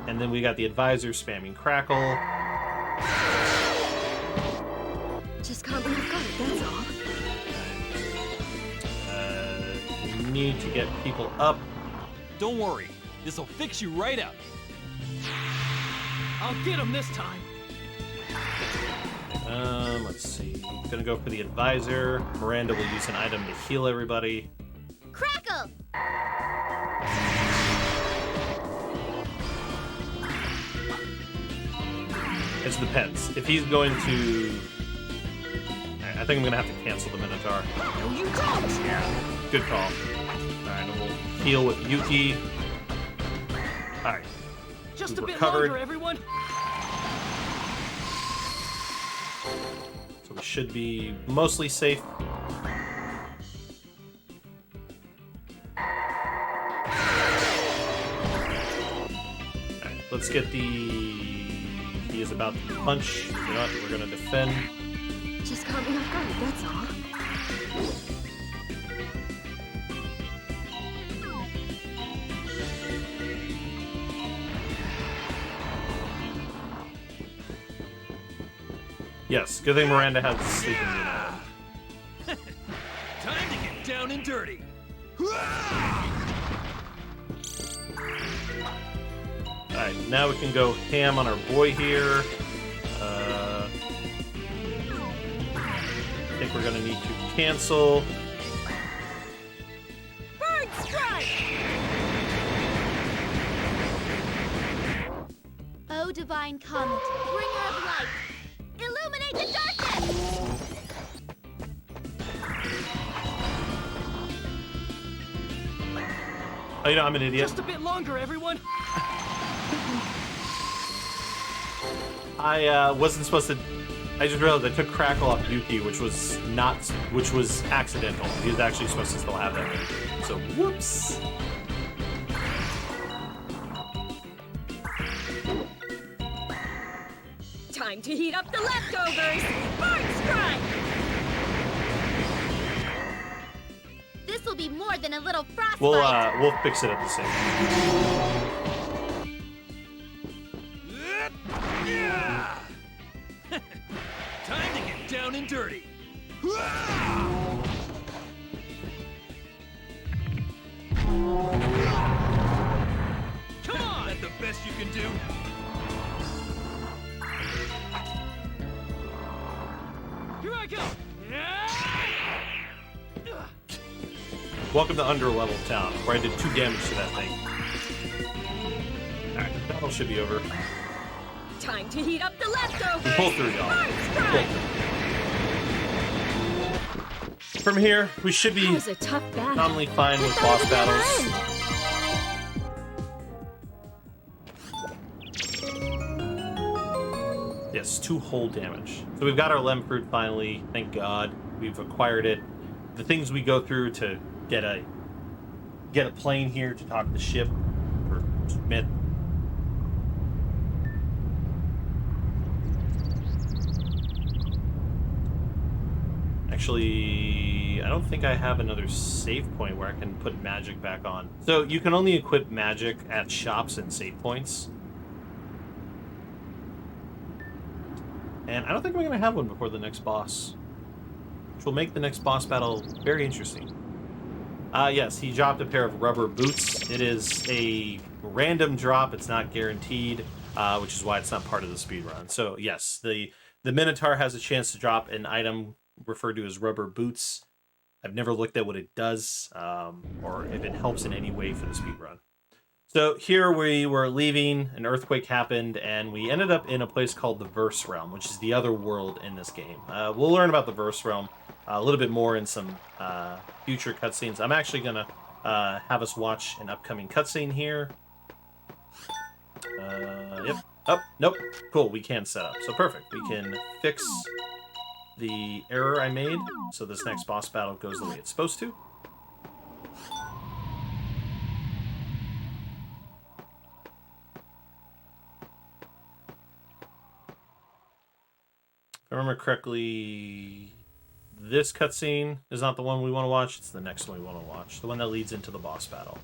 And then we got the advisor spamming crackle. Just can't believe I've got it, that's all. We need to get people up. Don't worry, this'll fix you right up. I'll get him this time. Let's see. Gonna go for the advisor. Miranda will use an item to heal everybody. Crackle! It depends. If he's going to... I think I'm gonna have to cancel the Minotaur. No, you don't! Yeah, good call. Alright, and we'll heal with Yuki. Alright. Just a bit recovered. longer, everyone. So we should be mostly safe. Alright, let's get the... He is about to punch. You know what? We're gonna defend. Just caught me off guard, that's all. Yes, good thing Miranda has sleeping now. Time to get down and dirty. Alright, now we can go ham on our boy here. I think we're gonna need to cancel. Bird strike! Oh, divine comet, bringer of light, illuminate the darkness! Oh, you know, I'm an idiot. Just a bit longer, everyone. I wasn't supposed to... I just realized I took Crackle off Yuki, which was accidental. He was actually supposed to still have that. So, whoops. Time to heat up the leftovers! Bird strike! This This will be more than a little frostbite. We'll fix it at the same time. Time to get down and dirty. Come on! That's the best you can do. Here I go. Welcome to Underlevel Town, where I did 2 damage to that thing. Alright, the battle should be over. Time to heat up the leftovers! Pull through, y'all. From here, we should be That was a tough battle. nominally fine with boss battles. Yes, 2 whole damage. So we've got our Lem Fruit finally, thank God. We've acquired it. The things we go through to get a plane here to talk to the ship or Smith. Actually, I don't think I have another save point where I can put magic back on. So you can only equip magic at shops and save points. And I don't think I'm going to have one before the next boss, which will make the next boss battle very interesting. Yes, he dropped a pair of rubber boots. It is a random drop. It's not guaranteed, which is why it's not part of the speedrun. So yes, the Minotaur has a chance to drop an item referred to as rubber boots. I've never looked at what it does, or if it helps in any way for the speedrun. So here we were leaving, an earthquake happened, and we ended up in a place called the Verse Realm, which is the other world in this game. We'll learn about the Verse Realm a little bit more in some future cutscenes. I'm actually going to have us watch an upcoming cutscene here. Yep. Oh, nope. Cool, we can set up. So perfect. We can fix the error I made, so this next boss battle goes the way it's supposed to. If I remember correctly, this cutscene is not the one we want to watch, it's the next one we want to watch. The one that leads into the boss battle.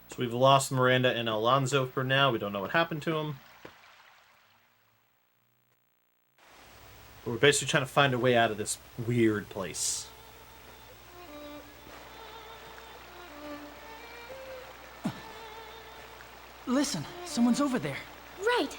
So we've lost Miranda and Alonzo for now. We don't know what happened to them. But we're basically trying to find a way out of this weird place. Listen, someone's over there. Right.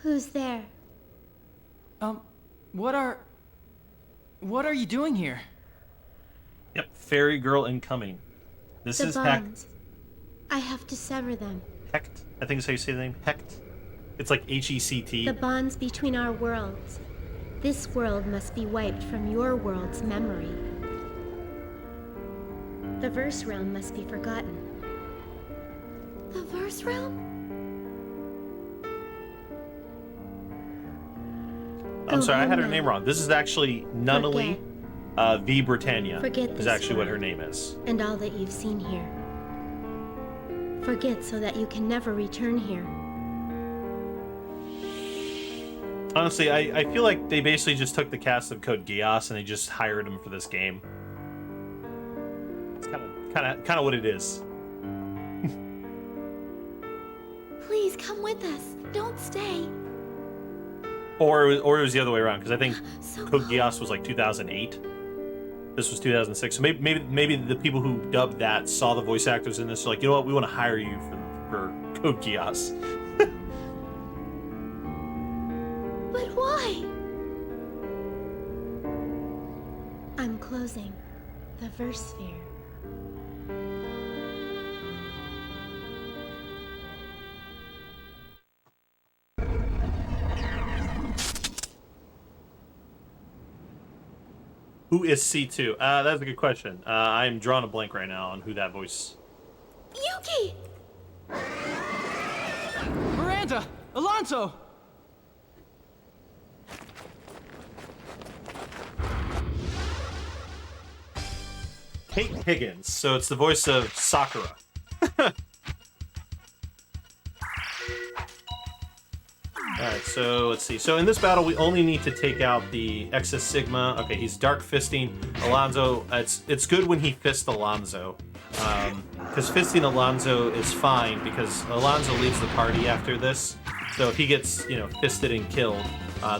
Who's there? What are you doing here? Yep, fairy girl incoming. This The is bonds. I have to sever them. Hecht. I think is how you say the name. Hecht. It's like H-E-C-T. The bonds between our worlds. This world must be wiped from your world's memory. The Verse Realm must be forgotten. The Verse Realm? I'm sorry, I had her home name now. wrong. This is actually Nunnally V. Britannia. Forget is this actually what world her name is. And all that you've seen here. Forget so that you can never return here. Honestly, I feel like they basically just took the cast of Code Geass and they just hired them for this game. It's kind of what it is. Please come with us. Don't stay. Or it was the other way around, because I think So Code Geass was like 2008. This was 2006. So maybe the people who dubbed that saw the voice actors in this, are like, you know what, we want to hire you for Code Geass. But why? I'm closing the Verse Sphere. Who is C2? That's a good question. I'm drawing a blank right now on who that voice. Yuki! Miranda! Alonso! Kate Higgins. So it's the voice of Sakura. Alright, so let's see. So in this battle, we only need to take out the Excess Sigma. Okay, he's Dark Fisting Alonso. It's good when he fists Alonso. Because fisting Alonso is fine, because Alonso leaves the party after this. So if he gets, you know, fisted and killed,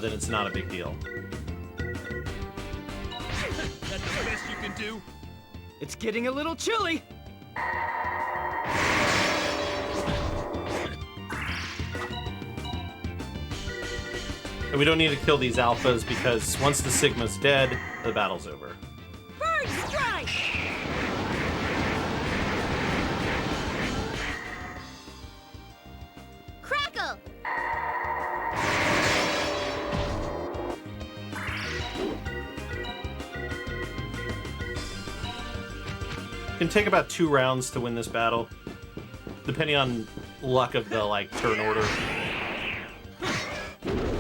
then it's not a big deal. That's the best you can do. It's getting a little chilly! And we don't need to kill these alphas, because once the Sigma's dead, the battle's over. Bird strike! Crackle! It can take about 2 rounds to win this battle, depending on luck of the, like, turn order.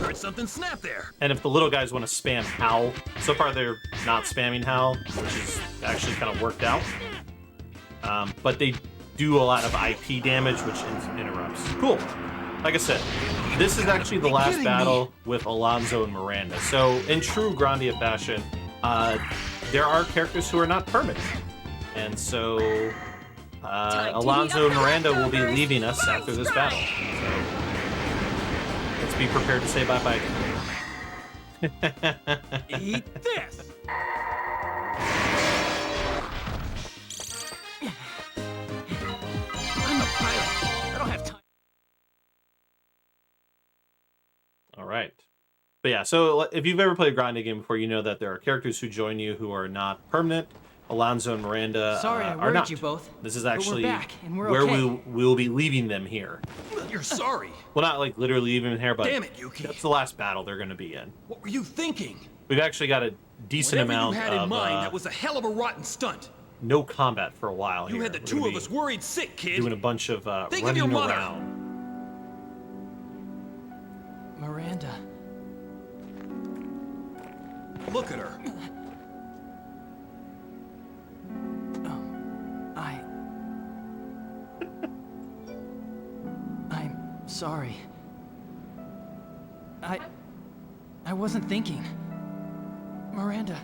Heard something snap there. And if the little guys want to spam Howl, so far they're not spamming Howl, which is actually kind of worked out. But they do a lot of IP damage, which interrupts. Cool. Like I said, this is actually the last battle with Alonso and Miranda. So in true Grandia fashion, there are characters who are not permanent. And so Alonso and Miranda will be leaving us after this battle. So let's be prepared to say bye-bye. Eat this! I'm a pilot. I don't have time. All right. But yeah, so if you've ever played a Grandia game before, you know that there are characters who join you who are not permanent. Alonso and Miranda Sorry, I are worried not. you both. This is But we're actually back, and we're where okay. we'll be leaving them here. You're sorry. Well, not like literally leaving them here, but Damn it, Yuki. that's the last battle they're going to be in. What were you thinking? We've actually got a decent Whatever amount you had of in mind, that was a hell of a rotten stunt. no combat for a while You here. had the We're two gonna of be us worried sick, kid. doing a bunch of Think of running your mother. around. Miranda. Look at her. I'm sorry. I wasn't thinking. Miranda,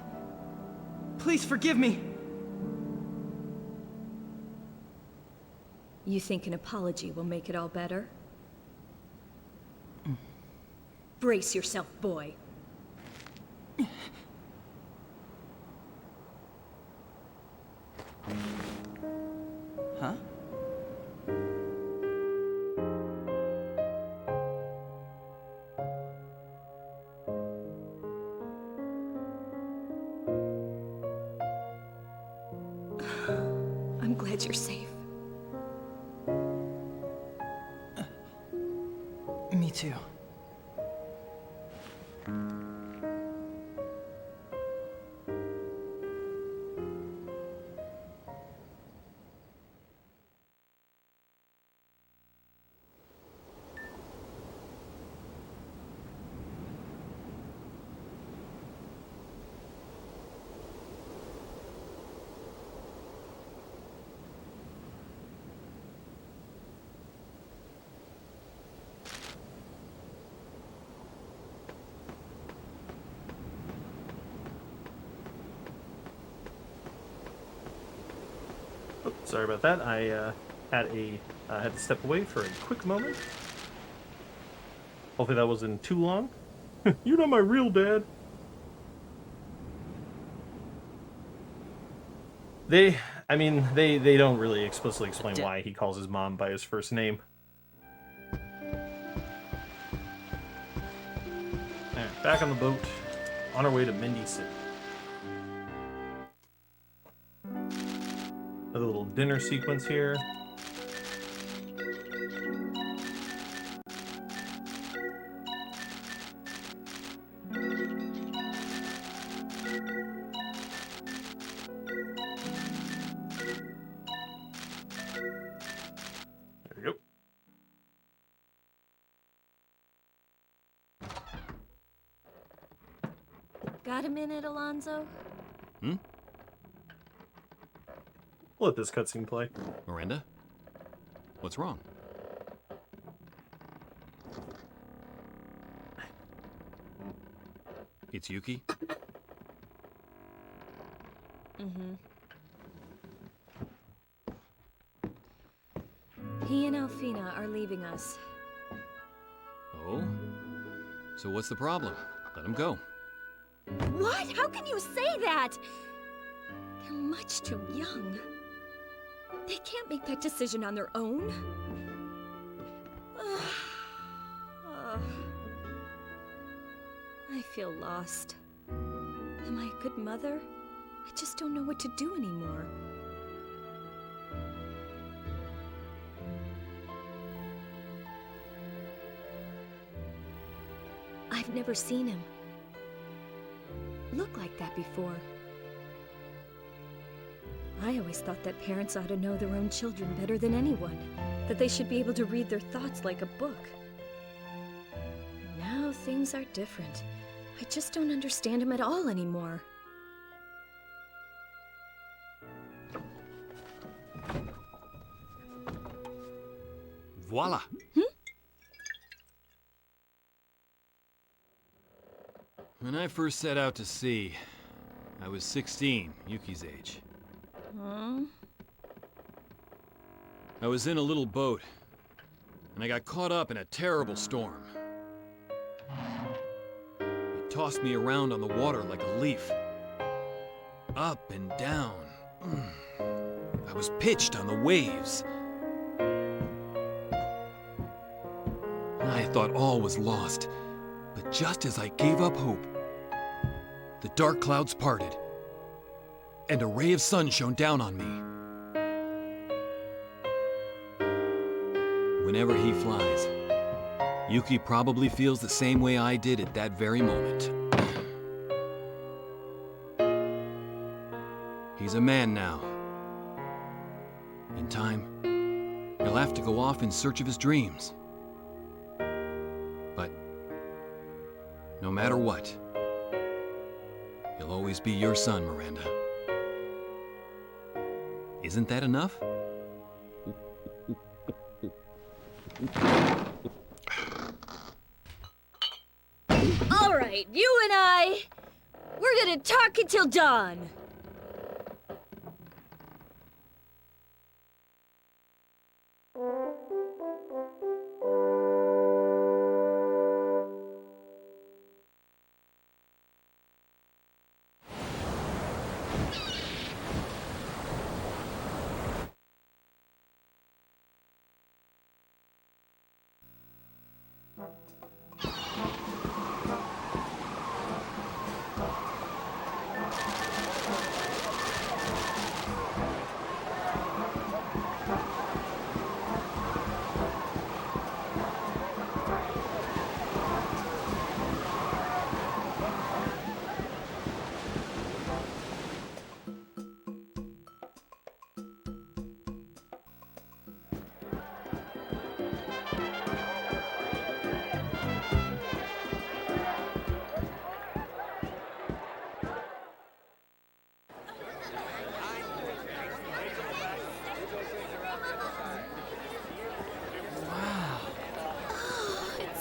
please forgive me. You think an apology will make it all better? Brace yourself, boy. Huh? I'm glad you're safe. Me too. Oh, sorry about that. I had to step away for a quick moment. Hopefully that wasn't too long. You're not my real dad. They don't really explicitly explain why he calls his mom by his first name. Alright, back on the boat, on our way to Mindy City. A little dinner sequence here. Got a minute, Alonzo? We'll let this cutscene play. Miranda? What's wrong? It's Yuki? Mm-hmm. He and Alfina are leaving us. Oh? So what's the problem? Let him go. What? How can you say that? They're much too young. They can't make that decision on their own. I feel lost. Am I a good mother? I just don't know what to do anymore. I've never seen him look like that before. I always thought that parents ought to know their own children better than anyone, that they should be able to read their thoughts like a book. And now things are different. I just don't understand him at all anymore. Voila! When I first set out to sea, I was 16, Yuki's age. I was in a little boat, and I got caught up in a terrible storm. It tossed me around on the water like a leaf. Up and down. I was pitched on the waves. I thought all was lost, but just as I gave up hope, the dark clouds parted, and a ray of sun shone down on me. Whenever he flies, Yuki probably feels the same way I did at that very moment. He's a man now. In time, he'll have to go off in search of his dreams. But no matter what, he'll always be your son, Miranda. Isn't that enough? All right, you and we're gonna talk until dawn.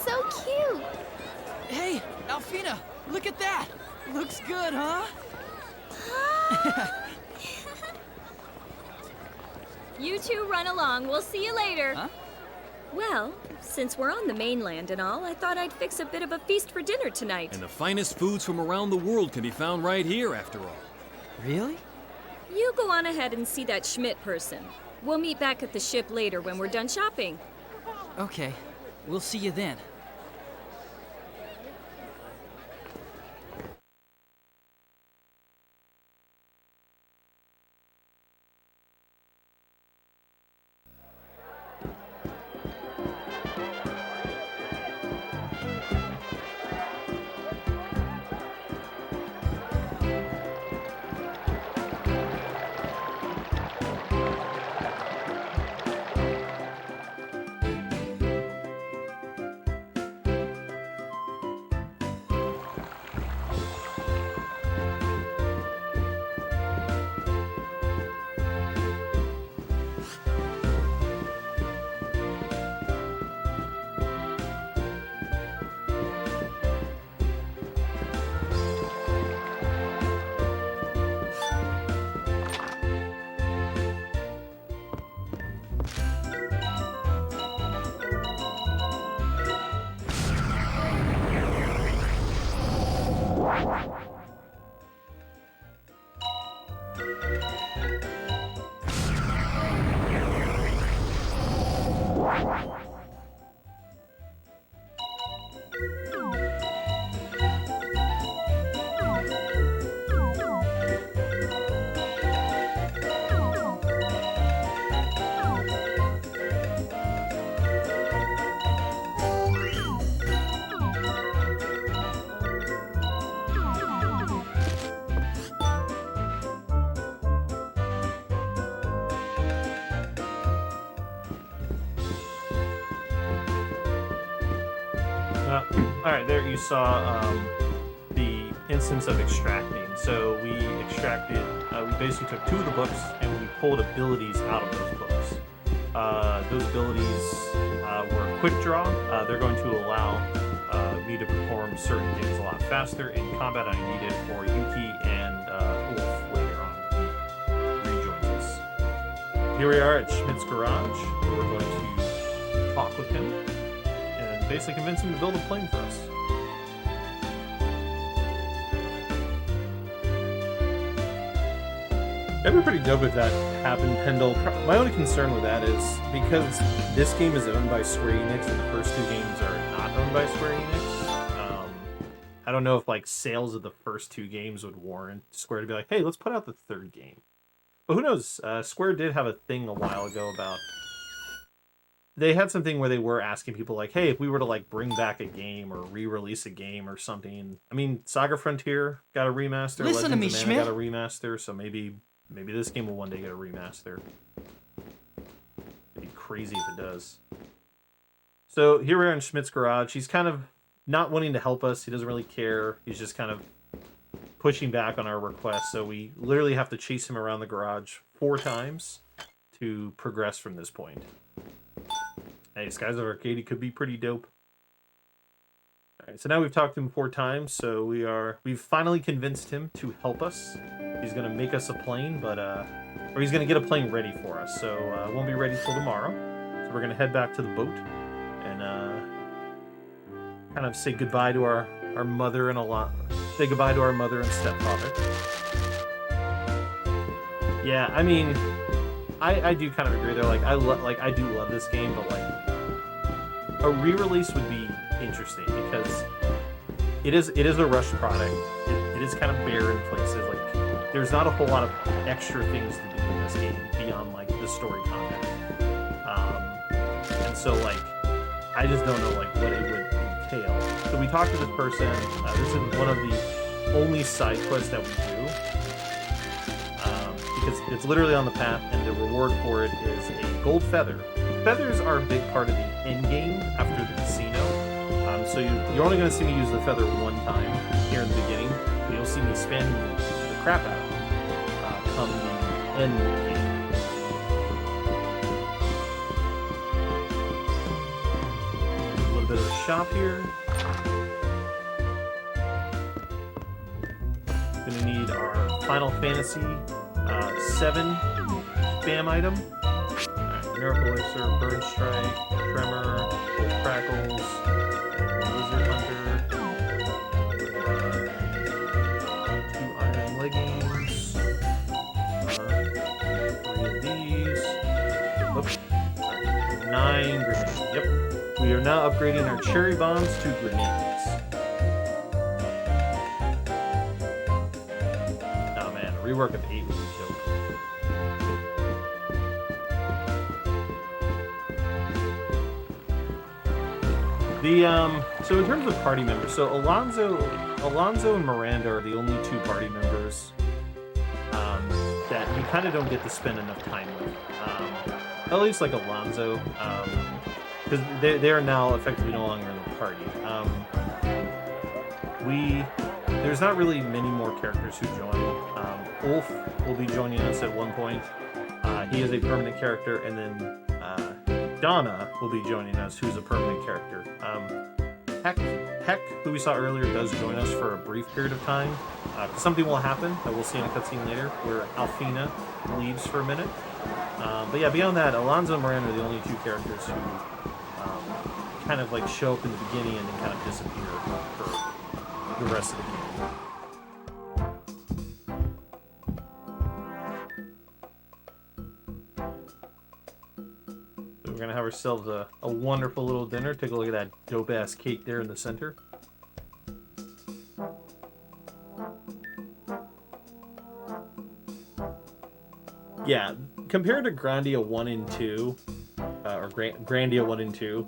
So cute! Hey, Alfina, look at that! Looks good, huh? You two run along. We'll see you later. Huh? Well, since we're on the mainland and all, I thought I'd fix a bit of a feast for dinner tonight. And the finest foods from around the world can be found right here, after all. Really? You go on ahead and see that Schmidt person. We'll meet back at the ship later when we're done shopping. Okay, we'll see you then. Alright, there you saw the instance of extracting. So we extracted, we basically took 2 of the books and we pulled abilities out of those books. Those abilities were quick draw. They're going to allow me to perform certain things a lot faster. In combat, I need it for Yuki and Ulf later on. He rejoins us. Here we are at Schmidt's garage, where we're going to talk with him and basically convince him to build a plane for us. That'd be pretty dope if that happened, Pendle. My only concern with that is because this game is owned by Square Enix and the first 2 games are not owned by Square Enix. I don't know if like sales of the first 2 games would warrant Square to be like, hey, let's put out the 3rd game. But who knows? Square did have a thing a while ago about... They had something where they were asking people like, hey, if we were to like bring back a game or re-release a game or something. I mean, Saga Frontier got a remaster. Listen to me, Legends of Schmidt. Mana got a remaster, so maybe this game will one day get a remaster. It'd be crazy if it does. So here we are in Schmidt's garage. He's kind of not wanting to help us. He doesn't really care. He's just kind of pushing back on our requests. So we literally have to chase him around the garage 4 times to progress from this point. Hey, Skies of Arcadia could be pretty dope. Alright, so now we've talked to him 4 times, so we've finally convinced him to help us. He's gonna make us a plane, or he's gonna get a plane ready for us, so it won't be ready till tomorrow. So we're gonna head back to the boat and kind of say goodbye to our mother and say goodbye to our mother and stepfather. Yeah, I mean, I do kind of agree there. Like I do love this game, but like a re-release would be interesting because it is a rushed product. It is kind of bare in places. Like there's not a whole lot of extra things to do in this game beyond like the story content. And so like I just don't know like what it would entail. So we talked to this person. This is one of the only side quests that we do. Because it's literally on the path, and the reward for it is a gold feather. Feathers are a big part of the end game after the casino. So you're only going to see me use the feather 1 time here in the beginning. But you'll see me spend the crap out of it come the end of the game. A little bit of a shop here. Gonna need our Final Fantasy 7 spam item. Miracle Elixir, Bird Strike, Tremor, Crackles, Lizard Hunter, 2 iron leggings, 3 of these. Oops. 9 grenades. Yep. We are now upgrading our cherry bombs to grenades. Oh man, a rework of 8 would be dope. So in terms of party members, so Alonzo and Miranda are the only 2 party members that you kind of don't get to spend enough time with. At least like Alonzo, because they are now effectively no longer in the party. There's not really many more characters who join. Ulf will be joining us at one point. He is a permanent character, and then Donna will be joining us, who's a permanent character. Heck, who we saw earlier, does join us for a brief period of time. Something will happen that we'll see in a cutscene later, where Alfina leaves for a minute. But yeah, beyond that, Alonzo and Miranda are the only 2 characters who kind of like show up in the beginning and then kind of disappear for the rest of the game. We're gonna have ourselves a wonderful little dinner. Take a look at that dope-ass cake there in the center. Yeah, compared to Grandia 1 and 2, or Grandia 1 and 2,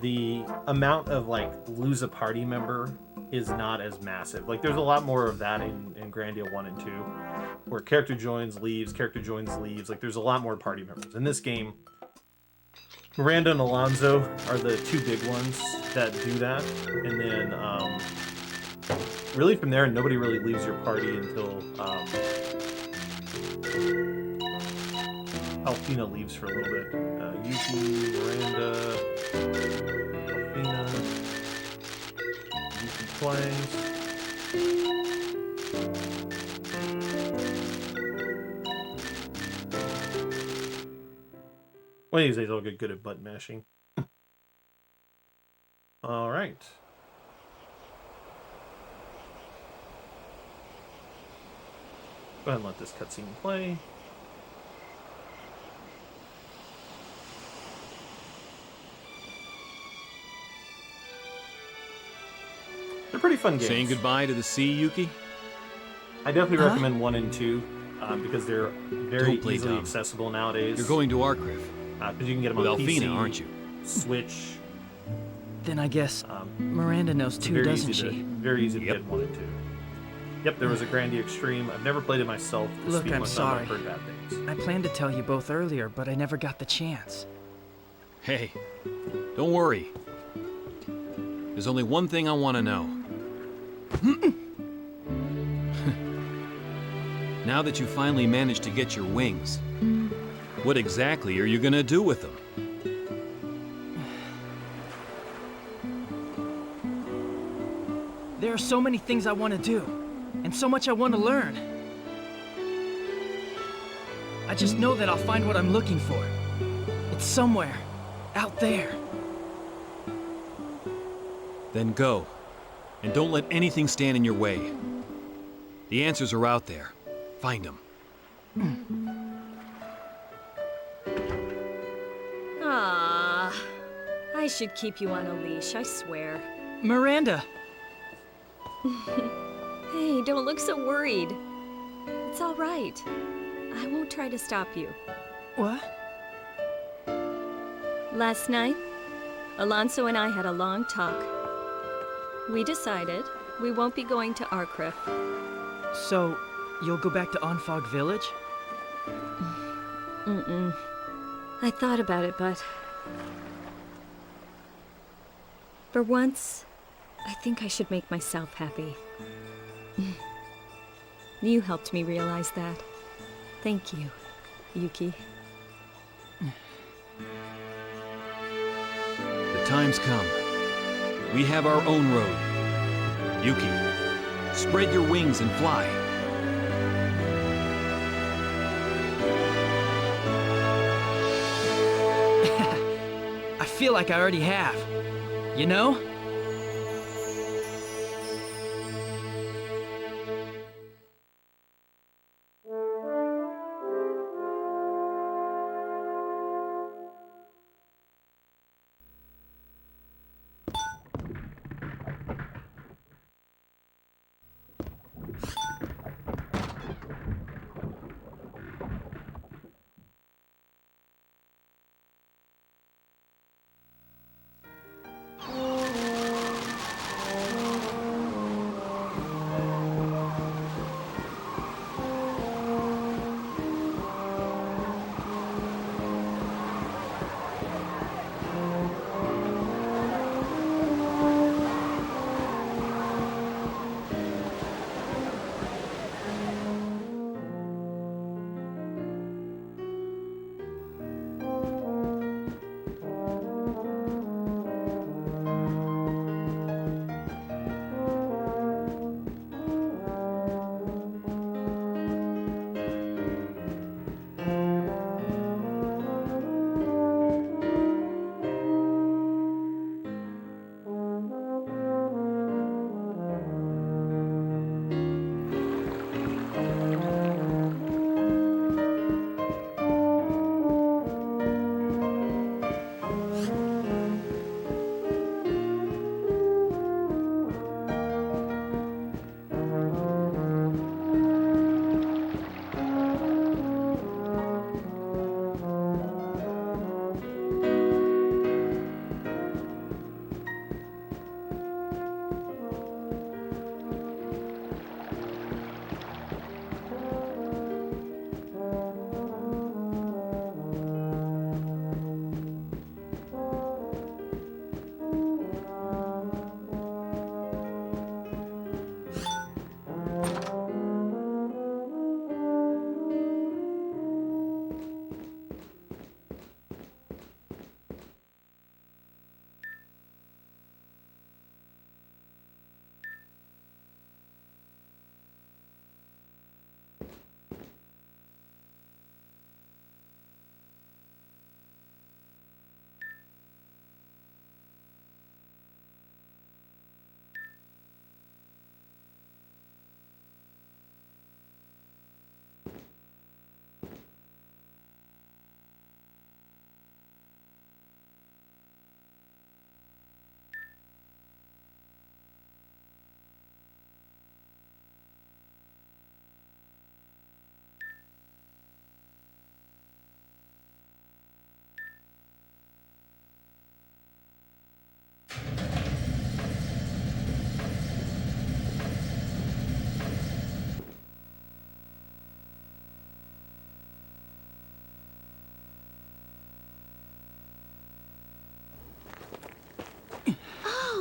the amount of, like, lose a party member is not as massive. Like, there's a lot more of that in Grandia 1 and 2, where character joins, leaves, character joins, leaves. Like, there's a lot more party members. In this game, Miranda and Alonzo are the two big ones that do that, and then really from there, nobody really leaves your party until Alfina leaves for a little bit. Yuki, Miranda, Alfina, Yuki twice. One of these days I'll get good at button mashing. All right. Go ahead and let this cutscene play. They're pretty fun games. Saying goodbye to the sea, Yuki? I definitely recommend 1 and 2 because they're very Don't play easily dumb. accessible nowadays. You're going to Arcriff. Because you can get them With on Alfina, PC, aren't you? Switch. Then I guess Miranda knows too, doesn't she? Very easy to get 1 and 2. Yep, there was a Grandia Extreme. I've never played it myself. To Look, speak I'm much on it. sorry. I've heard bad things. I planned to tell you both earlier, but I never got the chance. Hey, don't worry. There's only one thing I want to know. Now that you finally managed to get your wings, what exactly are you gonna do with them? There are so many things I want to do, and so much I want to learn. I just know that I'll find what I'm looking for. It's somewhere, out there. Then go, and don't let anything stand in your way. The answers are out there. Find them. Ah, I should keep you on a leash, I swear. Miranda! Hey, don't look so worried. It's all right. I won't try to stop you. What? Last night, Alonso and I had a long talk. We decided we won't be going to Arcriff. So, you'll go back to Onfog Village? I thought about it, but... for once, I think I should make myself happy. You helped me realize that. Thank you, Yuki. The time's come. We have our own road. Yuki, spread your wings and fly. I feel like I already have. You know?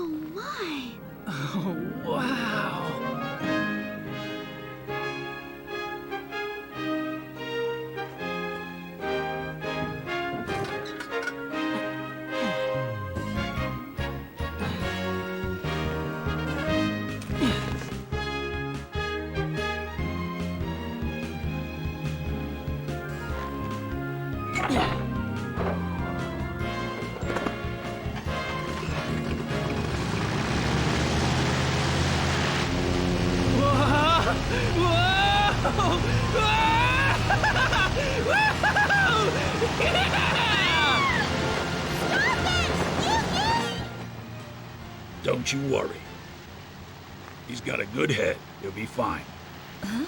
Oh my! Oh, wow! Don't you worry. He's got a good head. He'll be fine. Huh?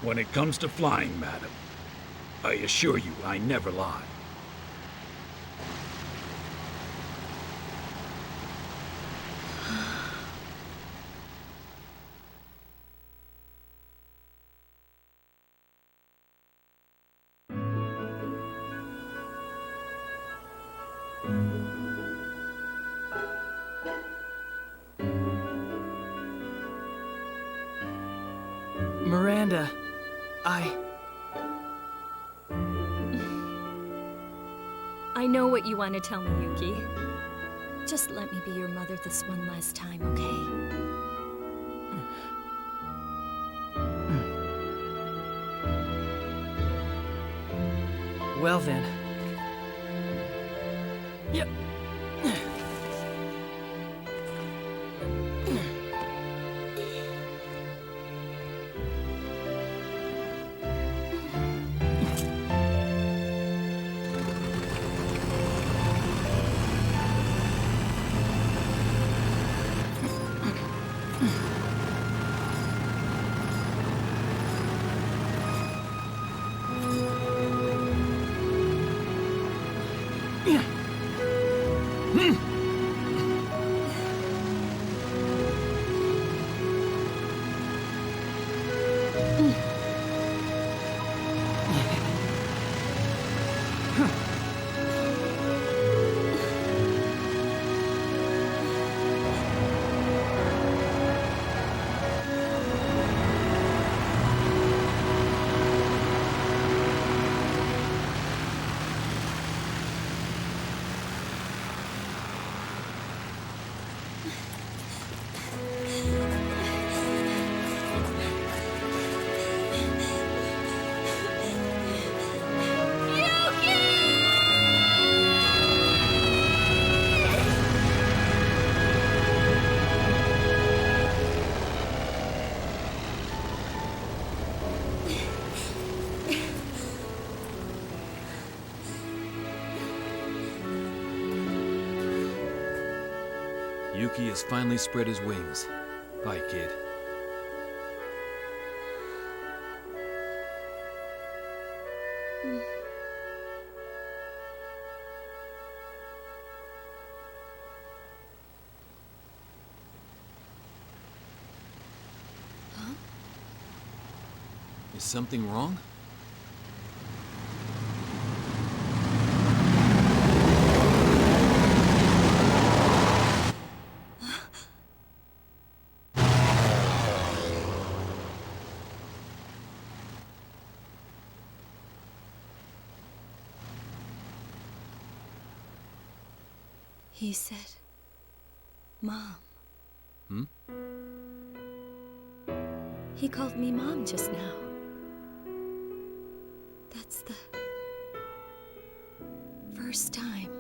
When it comes to flying, madam, I assure you I never lie. Miranda, I know what you want to tell me, Yuki. Just let me be your mother this one last time, okay? Well then. Yep. Yuki has finally spread his wings. Bye, kid. Huh? Is something wrong? He said, Mom. Hmm? He called me Mom just now. That's the first time.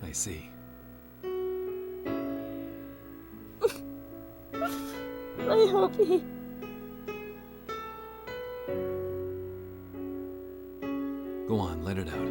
I see. I hope he... Go on, let it out.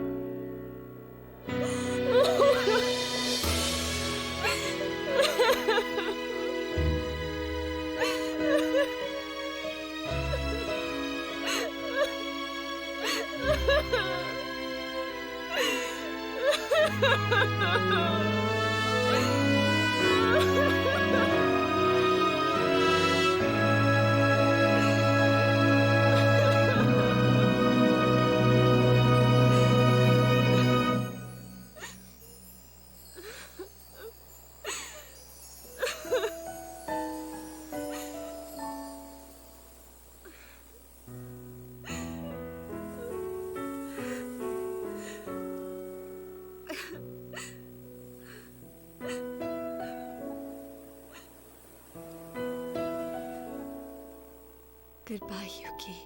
Goodbye, Yuki.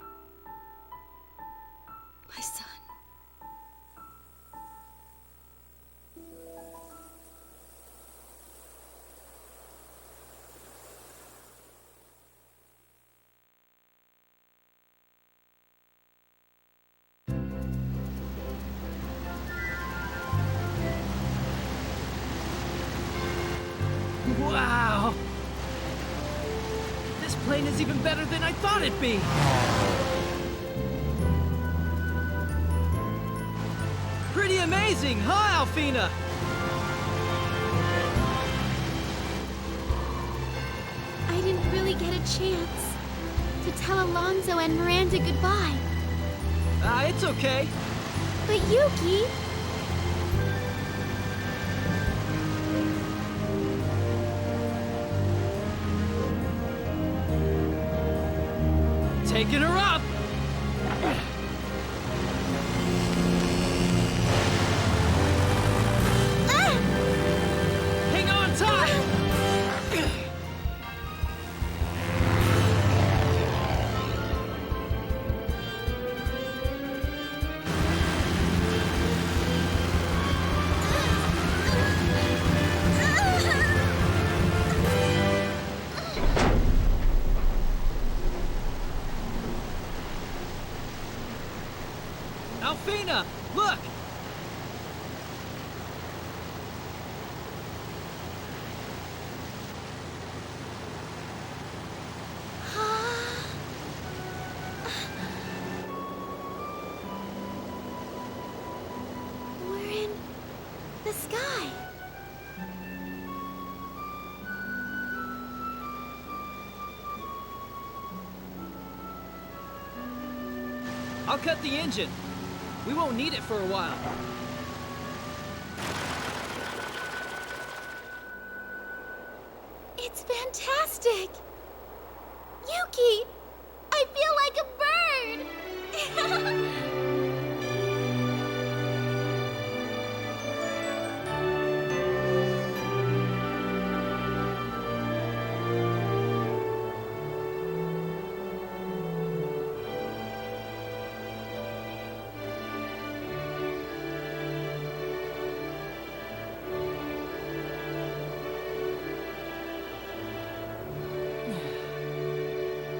My son. Wow! This plane is even better than I thought it'd be! Pretty amazing, huh, Alfina? I didn't really get a chance to tell Alonzo and Miranda goodbye. It's okay. But Yuki... Taking her up! Hang on tight! Alfina, look! We're in the sky. I'll cut the engine. We won't need it for a while. It's fantastic! Yuki! I feel like a bird!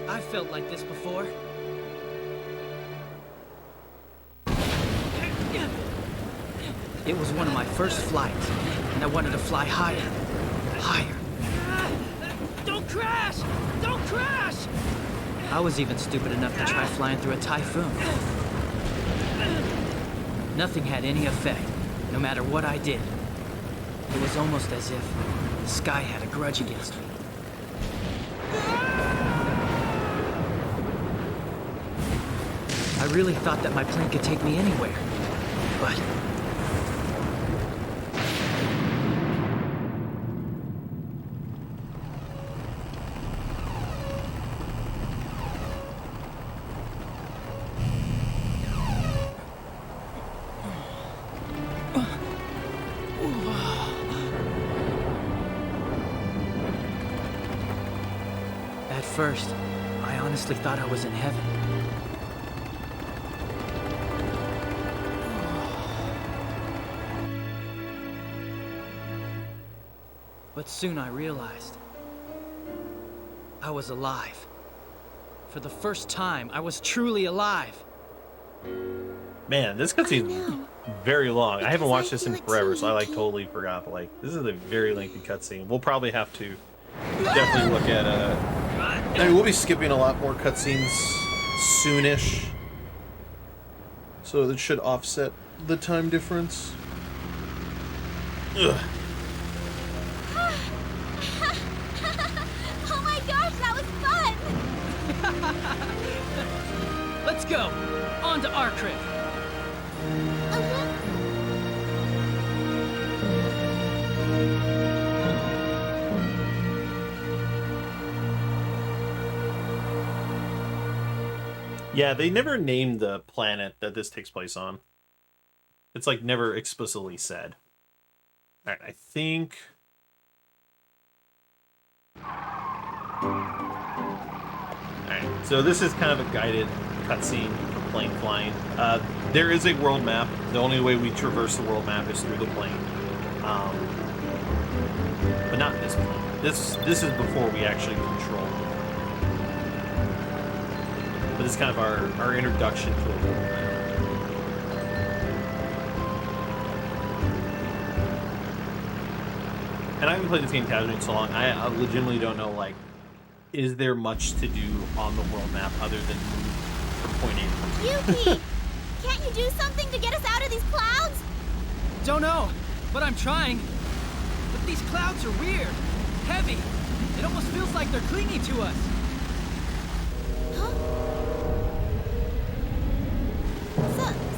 I've felt like this before. It was one of my first flights, and I wanted to fly higher. Higher. Don't crash! Don't crash! I was even stupid enough to try flying through a typhoon. Nothing had any effect, no matter what I did. It was almost as if the sky had a grudge against me. I really thought that my plane could take me anywhere, but... At first, I honestly thought I was in heaven. But soon I realized I was alive. For the first time, I was truly alive. Man, this cutscene's very long. I haven't watched this in forever, so I like totally forgot. But like, this is a very lengthy cutscene. We'll probably have to definitely look at. I mean, we'll be skipping a lot more cutscenes soonish, so that should offset the time difference. Ugh. Oh my gosh, that was fun! Let's go! On to our crib! Yeah, they never named the planet that this takes place on. It's like never explicitly said. Alright, I think... Alright, so this is kind of a guided cutscene for plane flying. There is a world map. The only way we traverse the world map is through the plane. But not this plane. This is before we actually control. But it's kind of our introduction to a world map. And I haven't played this game casually in so long, I legitimately don't know, like, is there much to do on the world map other than move from point A to point B? Yuki! Can't you do something to get us out of these clouds? Don't know, but I'm trying. But these clouds are weird. Heavy. It almost feels like they're clinging to us. Huh?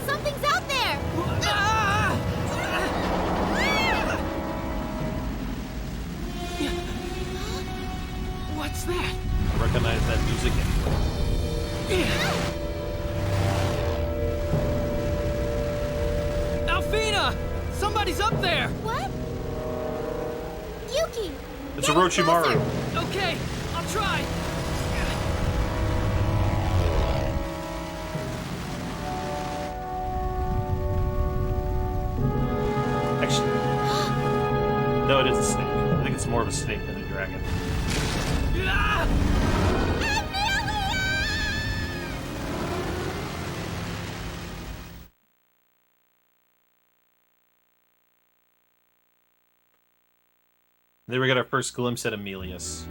Something's out there! What's that? I recognize that music anywhere. Alfina! Somebody's up there! What? Yuki! It's Orochimaru. Okay, I'll try. Actually, no, it is a snake. I think it's more of a snake than a dragon. There we got our first glimpse at Emilius.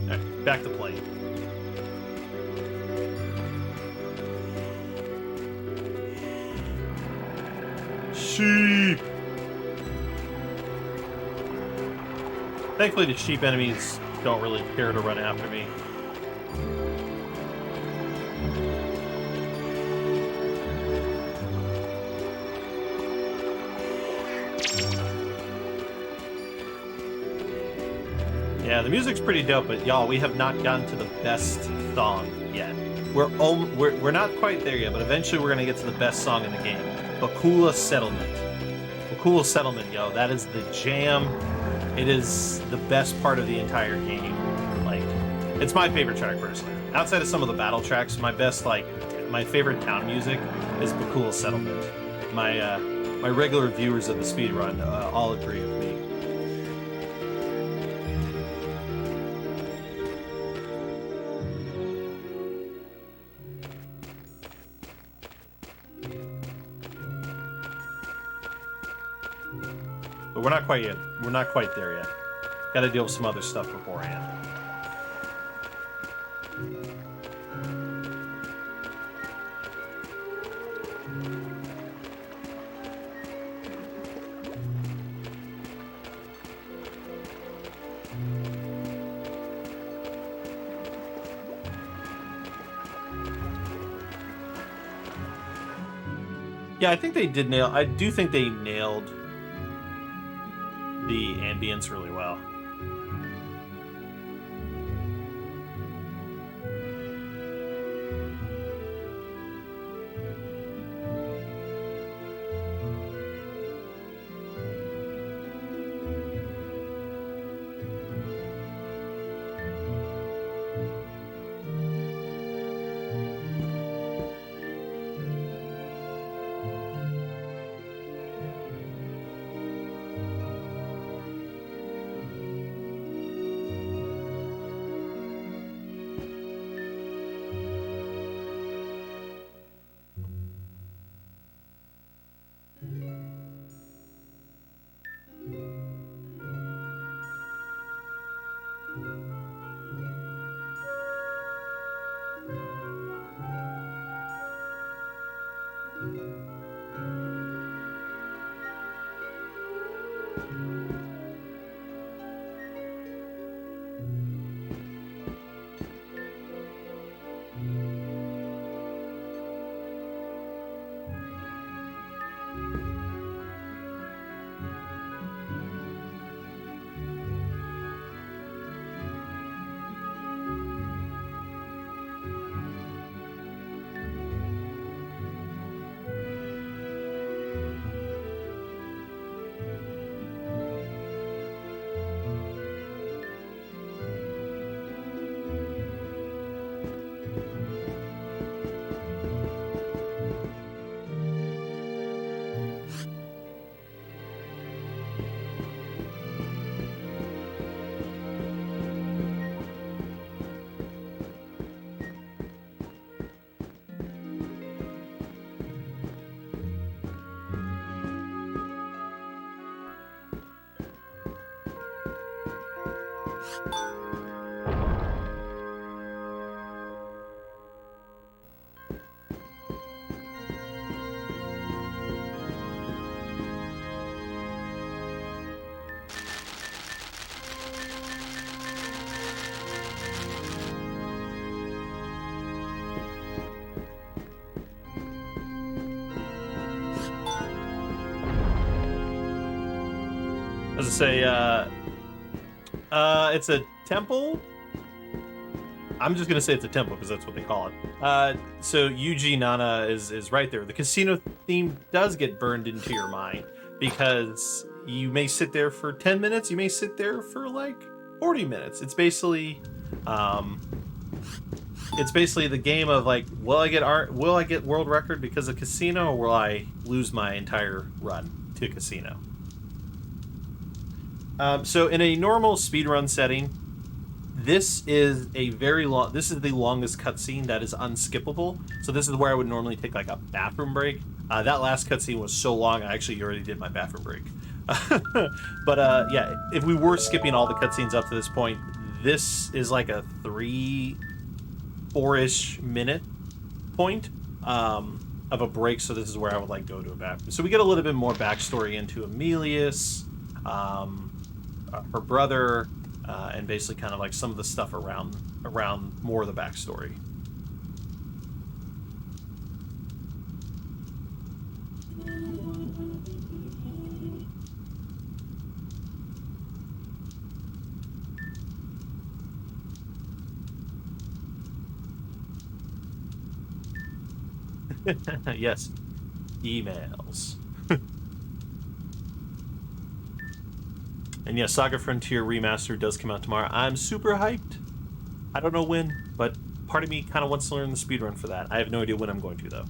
Alright, back to play. Sheep! Thankfully, the sheep enemies don't really care to run after me. Yeah, the music's pretty dope, but y'all, we have not gotten to the best song yet. We're not quite there yet, but eventually we're gonna get to the best song in the game. Bakula Settlement. Bakula Settlement, yo, that is the jam. It is the best part of the entire game. Like, it's my favorite track personally. Outside of some of the battle tracks, my favorite town music is Bakula Settlement. My regular viewers of the speedrun all agree with me. But we're not quite yet. We're not quite there yet. Got to deal with some other stuff beforehand. Yeah, I think they did nail. I do think they nailed the ambience really well. As I say, it's a temple. I'm just gonna say it's a temple because that's what they call it. So Yuji Nana is right there. The casino theme does get burned into your mind because you may sit there for 10 minutes, you may sit there for like 40 minutes. It's basically the game of like, will I get world record because of casino, or will I lose my entire run to casino? So in a normal speedrun setting, this is the longest cutscene that is unskippable. So this is where I would normally take like a bathroom break. That last cutscene was so long, I actually already did my bathroom break. But yeah, if we were skipping all the cutscenes up to this point, this is like a 3-4-ish minute point of a break. So this is where I would like go to a bathroom. So we get a little bit more backstory into Emilius, her brother, and basically kind of like some of the stuff around more of the backstory. Yes, emails. And yeah, Saga Frontier Remaster does come out tomorrow. I'm super hyped. I don't know when, but part of me kind of wants to learn the speedrun for that. I have no idea when I'm going to, though.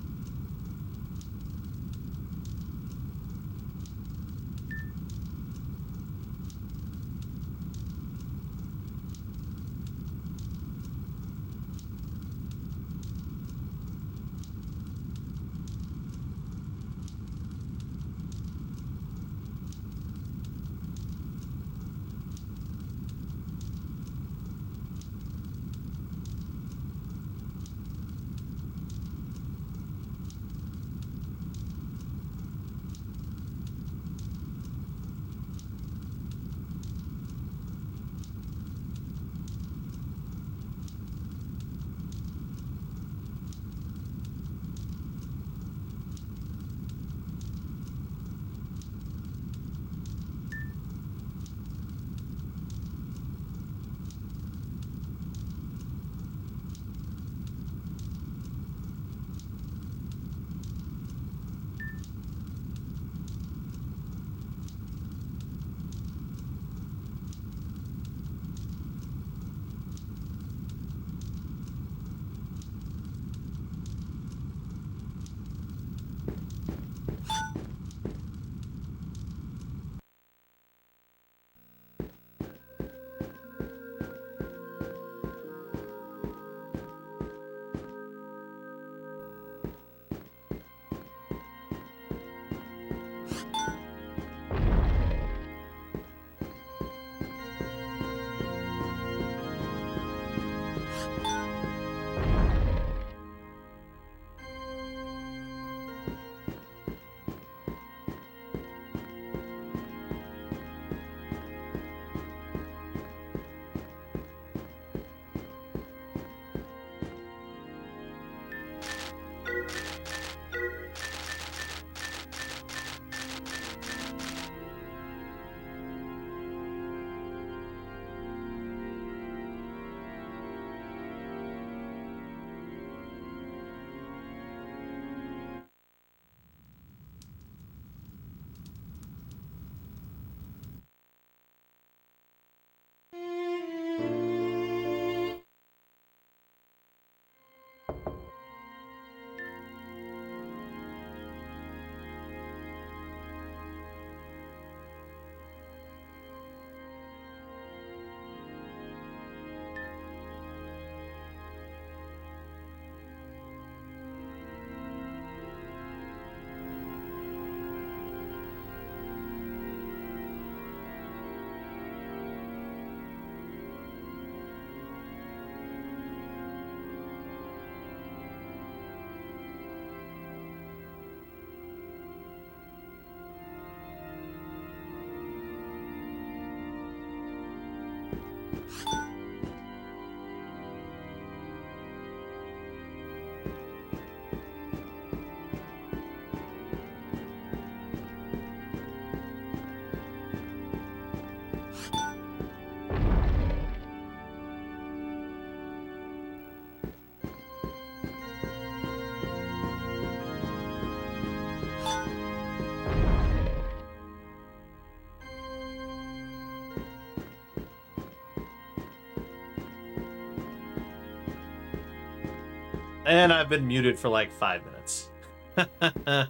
And I've been muted for like 5 minutes. I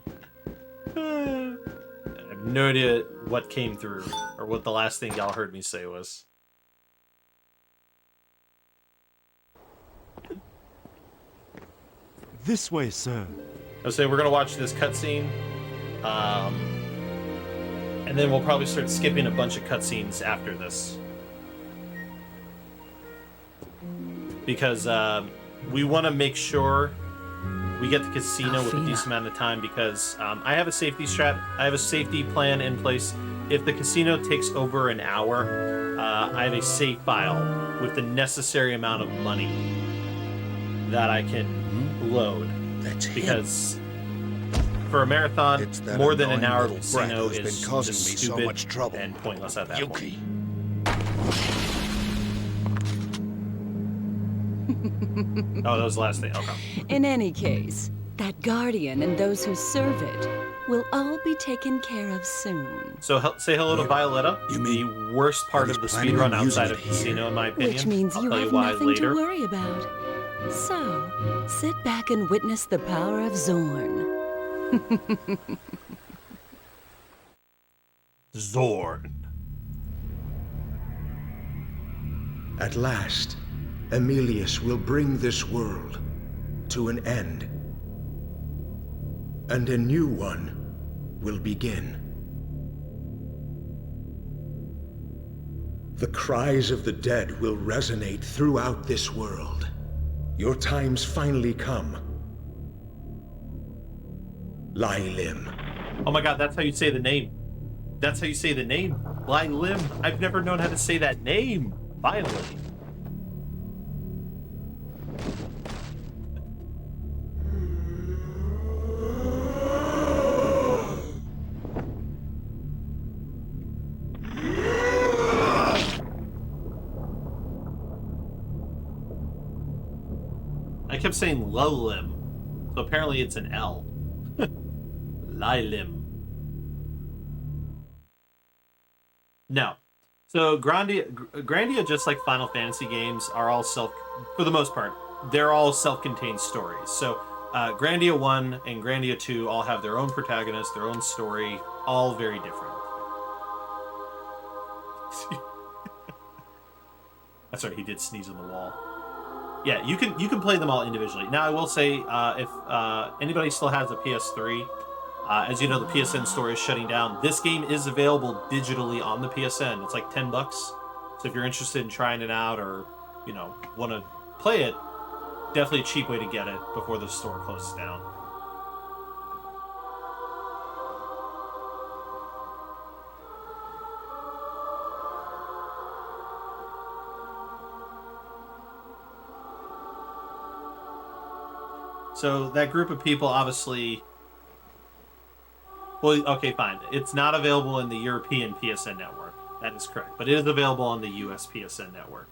have no idea what came through, or what the last thing y'all heard me say was. This way, sir. I was saying we're gonna watch this cutscene, and then we'll probably start skipping a bunch of cutscenes after this, because we want to make sure we get the casino with a decent amount of time, because I have a safety plan in place. If the casino takes over an hour, I have a save file with the necessary amount of money that I can load. Because for a marathon, more than an hour of casino is just stupid and pointless at that point. Oh, that was the last thing. Okay. In any case, that guardian and those who serve it will all be taken care of soon. So say hello to Violetta, the worst part of the speedrun outside of casino, in my opinion. Which means I'll you tell have you why nothing later. to worry about. So, sit back and witness the power of Zorn. Zorn. At last, Emilius will bring this world to an end. And a new one will begin. The cries of the dead will resonate throughout this world. Your time's finally come. Lailim. Oh my god, that's how you say the name. That's how you say the name. Lailim. I've never known how to say that name. Finally. I kept saying Lulim, so apparently it's an L. Lailim. No. So Grandia, just like Final Fantasy games, are all for the most part, they're all self-contained stories. So Grandia 1 and Grandia 2 all have their own protagonist, their own story, all very different. That's right, he did sneeze on the wall. Yeah, you can play them all individually. Now, I will say, if anybody still has a PS3, as you know, the PSN store is shutting down. This game is available digitally on the PSN. It's like $10. So if you're interested in trying it out, or want to play it, definitely a cheap way to get it before the store closes down. So that group of people, obviously... Well, okay, fine. It's not available in the European PSN network. That is correct. But it is available on the US PSN network.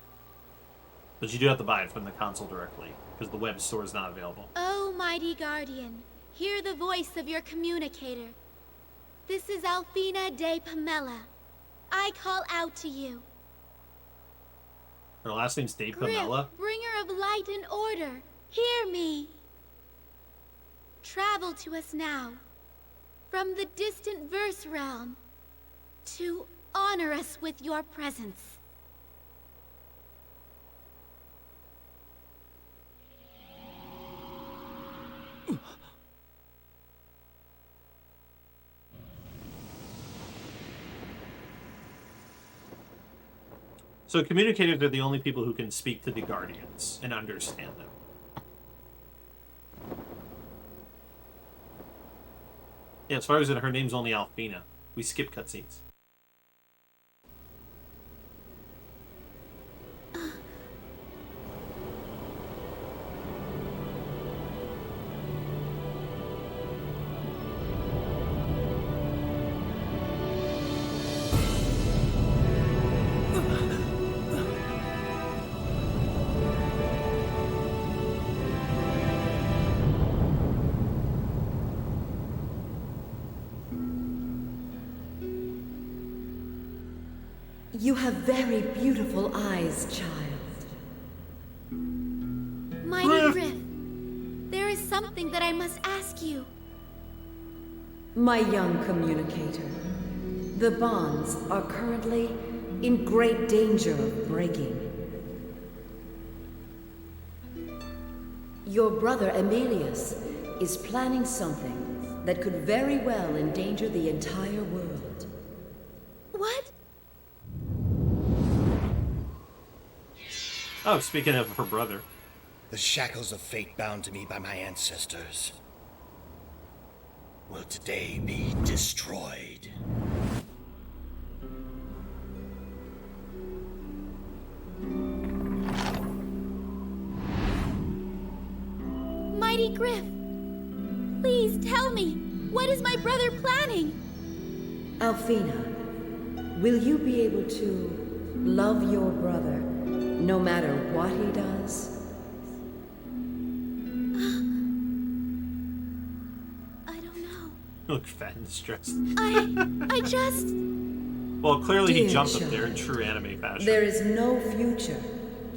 But you do have to buy it from the console directly, because the web store is not available. Oh, mighty guardian, hear the voice of your communicator. This is Alfina de Pamela. I call out to you. Her last name's Dave Griff, Pamela? bringer of light and order, hear me. Travel to us now, from the distant verse realm, to honor us with your presence. So communicators are the only people who can speak to the Guardians and understand them. Yeah, as far as her name's only Alfina. We skip cutscenes. You have very beautiful eyes, child. Mighty Griff, something that I must ask you. My young communicator, the bonds are currently in great danger of breaking. Your brother Emilius is planning something that could very well endanger the entire world. What? Oh, speaking of her brother. The shackles of fate bound to me by my ancestors will today be destroyed. Mighty Griff, please tell me, what is my brother planning? Alfina, will you be able to love your brother no matter what he does? You look fat and stressed. I just... Well, clearly he Dear jumped up child, there in true anime fashion. There is no future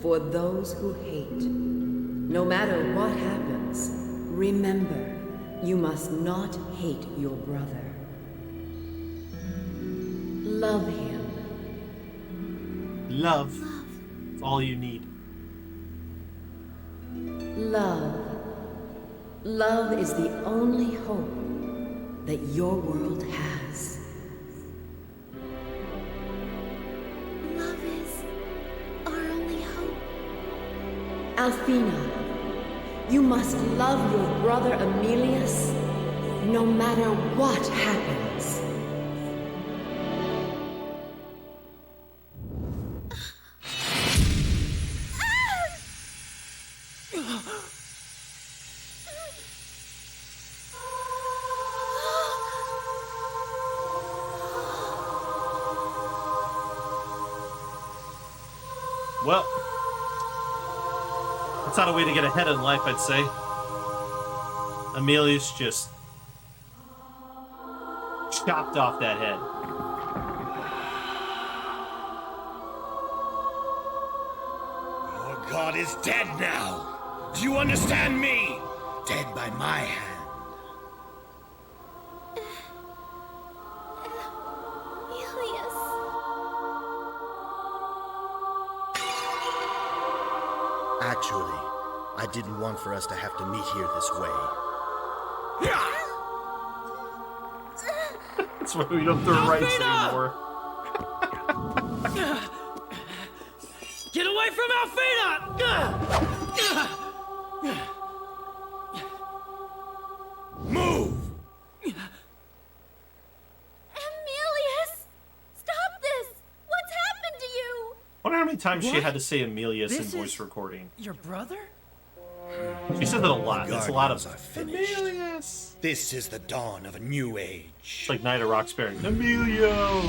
for those who hate. No matter what happens, remember, you must not hate your brother. Love him. Love. It's all you need. Love. Love is the only hope that your world has. Love is our only hope. Alfina, you must love your brother Emilius no matter what happens. Well, that's not a way to get ahead in life, I'd say. Emilius just chopped off that head. Your god is dead now. Do you understand me? Dead by my hand. Actually, I didn't want for us to have to meet here this way. That's why we don't throw rights anymore. Get away from Alfina! Move! Emilius! Stop this! What's happened to you? I wonder how many times she What? had to say Emilius in This voice is- recording. Your brother? She said that a lot. That's a lot of... Guardians are finished. This is the dawn of a new age. It's like Night of Roxbury. Emilio!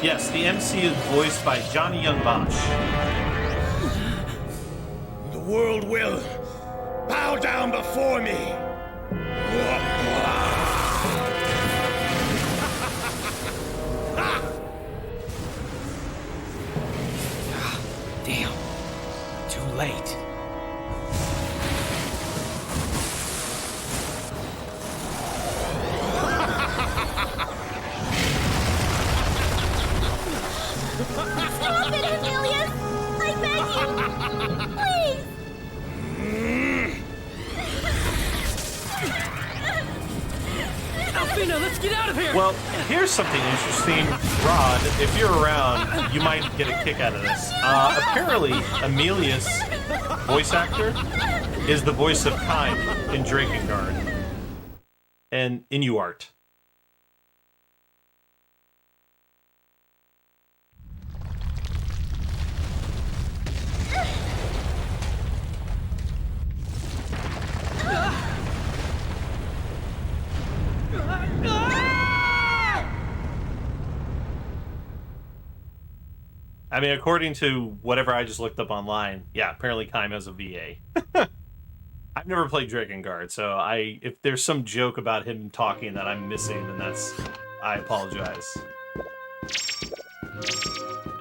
Yes, the MC is voiced by Johnny Young Bosch. The world will bow down before me. Damn. Too late. Stop it, Emilius! I beg you! Please! Alfina, let's get out of here! Well, here's something interesting, Rod. If you're around, you might get a kick out of this. Apparently, Emilius, voice actor, is the voice of Kime in Drakengard and Inuart. I mean, according to whatever I just looked up online, yeah, apparently Kime has a VA. I've never played Drakengard, so if there's some joke about him talking that I'm missing, then I apologize.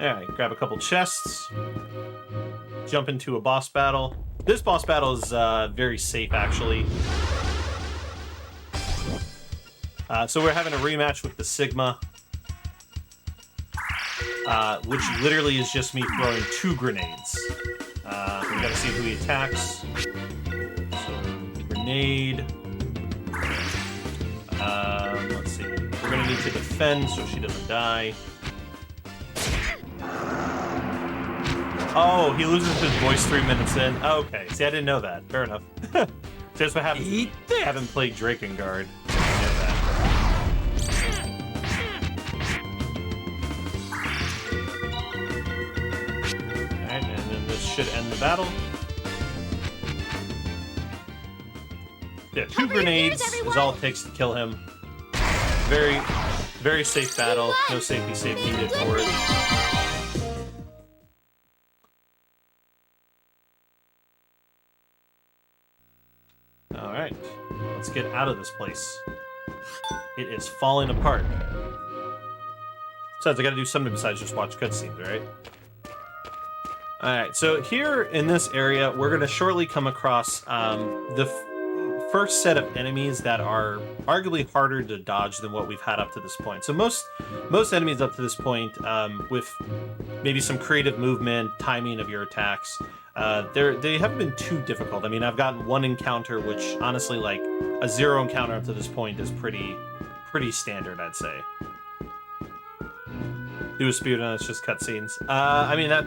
Alright, grab a couple chests. Jump into a boss battle. This boss battle is very safe, actually. So we're having a rematch with the Sigma. Which literally is just me throwing 2 grenades. We gotta see who he attacks. So, grenade. Let's see. We're gonna need to defend so she doesn't die. Oh, he loses his voice 3 minutes in. Oh, okay, see, I didn't know that. Fair enough. So that's what happens. Haven't played Drakengard. Should end the battle. Yeah, 2 grenades is all it takes to kill him. Very, very safe battle. No safety save needed for it. All right, let's get out of this place. It is falling apart. Besides, I gotta do something besides just watch cutscenes, right? Alright, so here in this area, we're going to shortly come across the first set of enemies that are arguably harder to dodge than what we've had up to this point. So most enemies up to this point, with maybe some creative movement, timing of your attacks, they haven't been too difficult. I mean, I've gotten 1 encounter, which honestly, like, a 0 encounter up to this point is pretty standard, I'd say. Do a speed run, it's just cutscenes. I mean, that...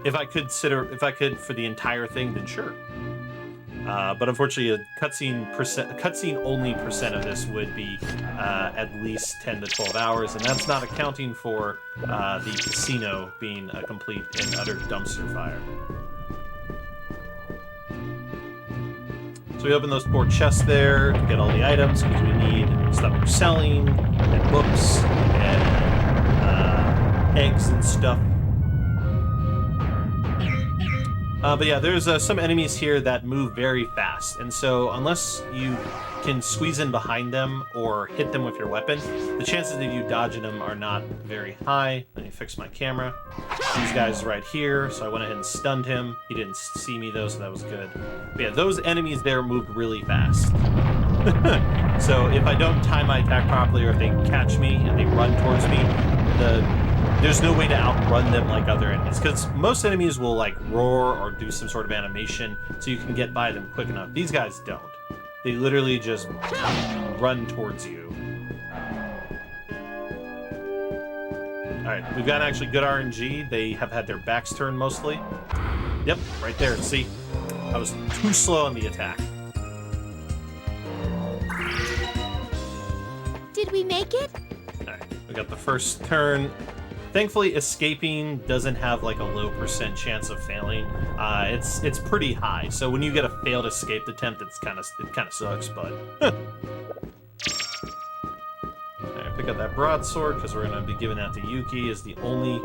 If I could for the entire thing, then sure. But unfortunately, a cutscene only percent of this would be at least 10 to 12 hours, and that's not accounting for the casino being a complete and utter dumpster fire. So we open those 4 chests there to get all the items, because we need stuff for selling, and books, and eggs and stuff. But yeah, there's some enemies here that move very fast, and so unless you can squeeze in behind them or hit them with your weapon, the chances of you dodging them are not very high. Let me fix my camera. These guys right here, so I went ahead and stunned him. He didn't see me though, so that was good. But yeah, those enemies there move really fast. So if I don't time my attack properly, or if they catch me and they run towards me, there's no way to outrun them like other enemies, because most enemies will like roar or do some sort of animation so you can get by them quick enough. These guys don't. They literally just run towards you. Alright, we've got actually good RNG. They have had their backs turned mostly. Yep, right there. See? I was too slow on the attack. Did we make it? Alright, we got the first turn. Thankfully, escaping doesn't have like a low % chance of failing. It's pretty high. So when you get a failed escape attempt, it kind of sucks, but. Alright, pick up that broadsword because we're gonna be giving that to Yuki as the only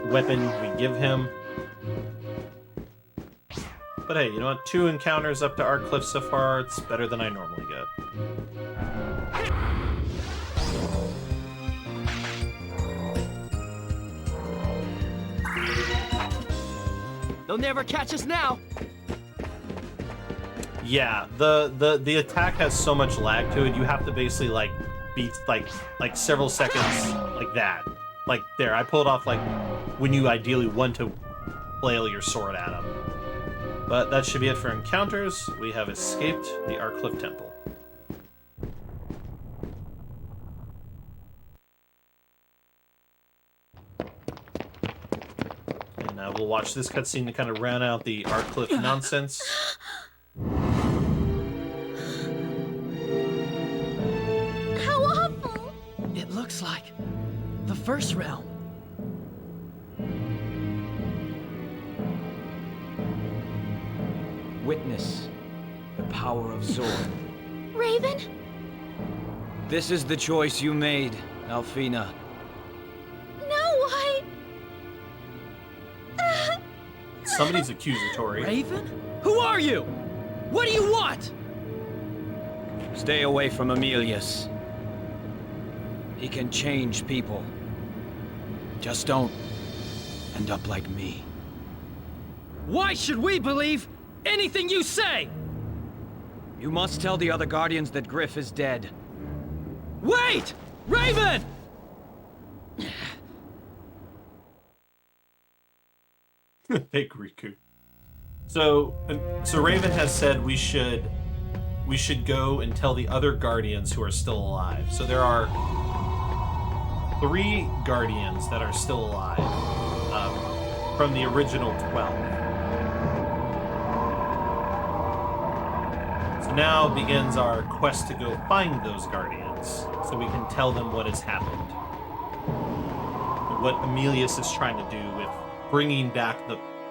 weapon we give him. But hey, you know what? 2 encounters up to our cliff so far. It's better than I normally get. They'll never catch us now. Yeah, the attack has so much lag to it. You have to basically like beat like several seconds like that. Like there, I pulled off like when you ideally want to flail your sword at them. But that should be it for encounters. We have escaped the Arcliff Temple. We'll watch this cutscene to kind of round out the Arcliff nonsense. How awful! It looks like the first realm. Witness the power of Zord. Raven? This is the choice you made, Alfina. Somebody's accusatory. Raven? Who are you? What do you want? Stay away from Emilius. He can change people. Just don't end up like me. Why should we believe anything you say? You must tell the other Guardians that Griff is dead. Wait! Raven! Fake Riku. So Raven has said we should go and tell the other Guardians who are still alive. So there are 3 Guardians that are still alive from the original 12. So now begins our quest to go find those Guardians so we can tell them what has happened. What Emilius is trying to do with bringing back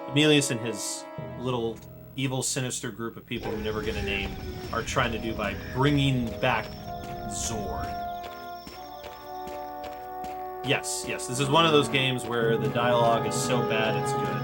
Emilius and his little evil, sinister group of people who never get a name are trying to do by bringing back Zord. Yes, this is one of those games where the dialogue is so bad it's good.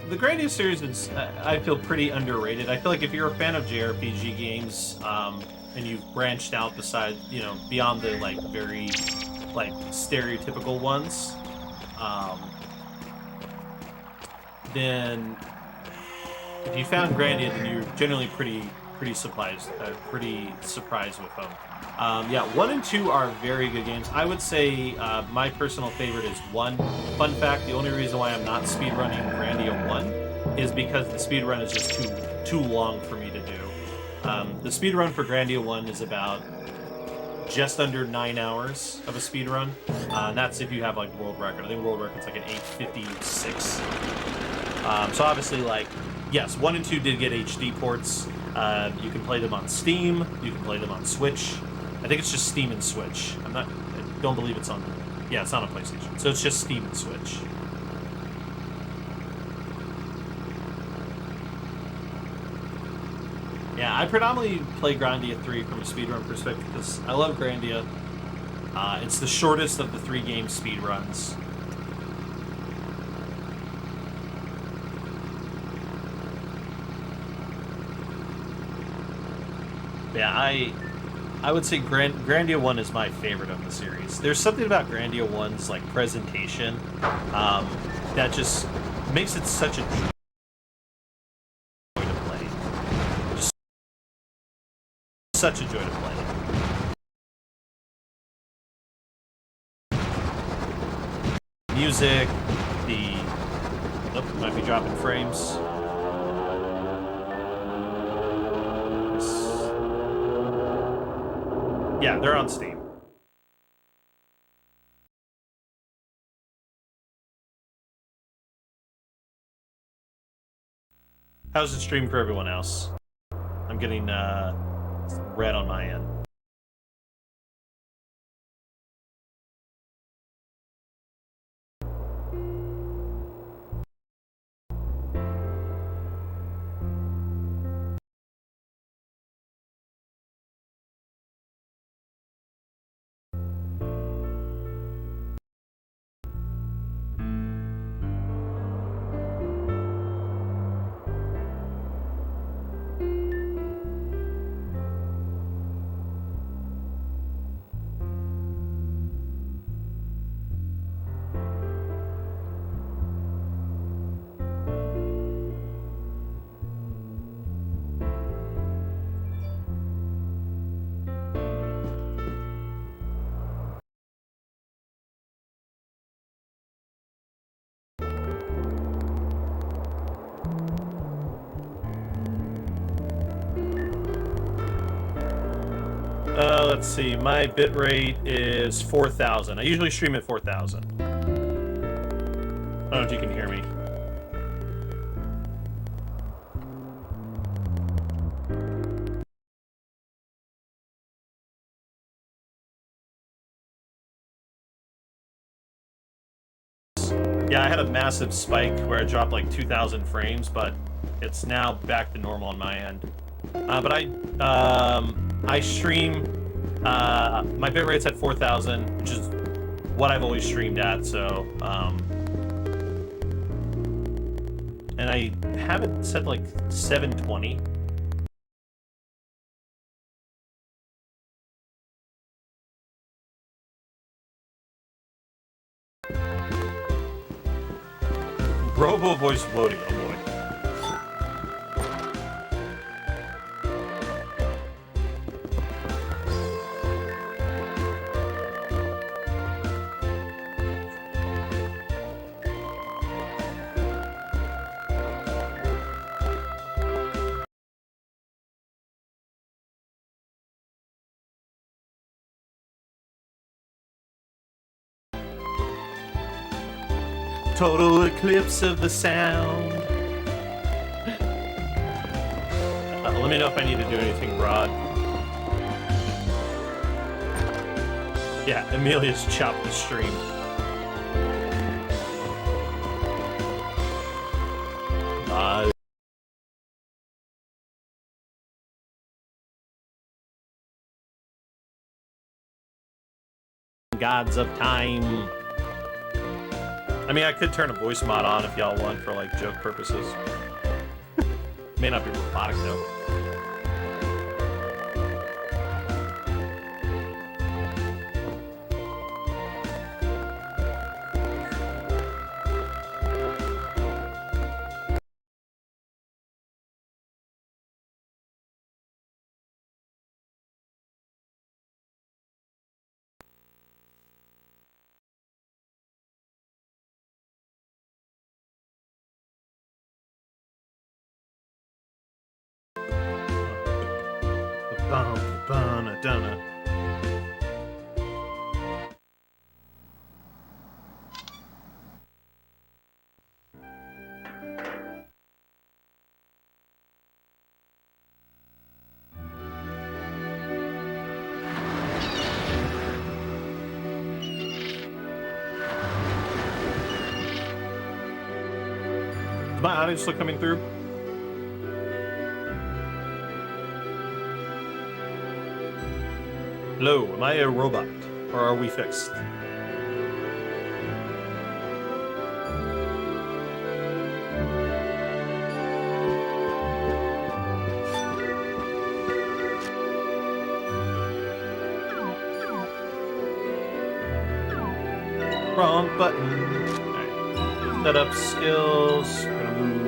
The Grandia series is, I feel, pretty underrated. I feel like if you're a fan of JRPG games, and you've branched out beyond the very stereotypical ones, then if you found Grandia, then you're generally pretty surprised with them. 1 and 2 are very good games. I would say my personal favorite is 1. Fun fact, the only reason why I'm not speedrunning Grandia 1 is because the speedrun is just too long for me to do. The speedrun for Grandia 1 is about just under 9 hours of a speedrun. And that's if you have world record. I think world record's like an 8:56. So obviously, yes, 1 and 2 did get HD ports. You can play them on Steam. You can play them on Switch. I think it's just Steam and Switch. I don't believe it's on. Yeah, it's not on PlayStation. So it's just Steam and Switch. Yeah, I predominantly play Grandia 3 from a speedrun perspective because I love Grandia. It's the shortest of the 3 game speedruns. Yeah, I would say Grandia 1 is my favorite of the series. There's something about Grandia 1's presentation that just makes it such a joy to play. Just such a joy to play. Music, might be dropping frames. Yeah, they're on Steam. How's it stream for everyone else? I'm getting red on my end. Let's see, my bitrate is 4,000. I usually stream at 4,000. I don't know if you can hear me. Yeah, I had a massive spike where I dropped like 2,000 frames, but it's now back to normal on my end. But I stream, my bitrate's at 4,000, which is what I've always streamed at, so, and and I have it set like 720. Robo voice Woady, oh boy. Total eclipse of the sound. Let me know if I need to do anything, Rod. Yeah, Amelia's chopped the stream. Gods of time. I mean, I could turn a voice mod on if y'all want for, like, joke purposes. May not be robotic, though. Donna. Is my audio still coming through? Hello, am I a robot? Or are we fixed? Wrong button. Alright. Set up skills. We're gonna move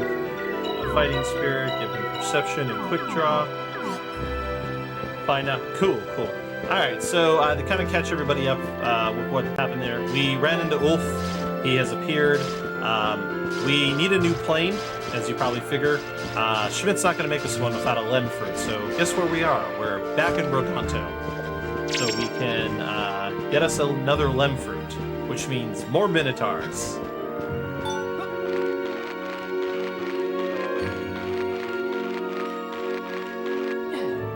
a fighting spirit, give him perception and quick draw. Find out. Cool. Alright, so to kind of catch everybody up with what happened there, we ran into Ulf. He has appeared. We need a new plane, as you probably figure. Schmidt's not going to make us one without a Lemford, so guess where we are? We're back in Rodanto. So we can get us another Lemford, which means more Minotaurs.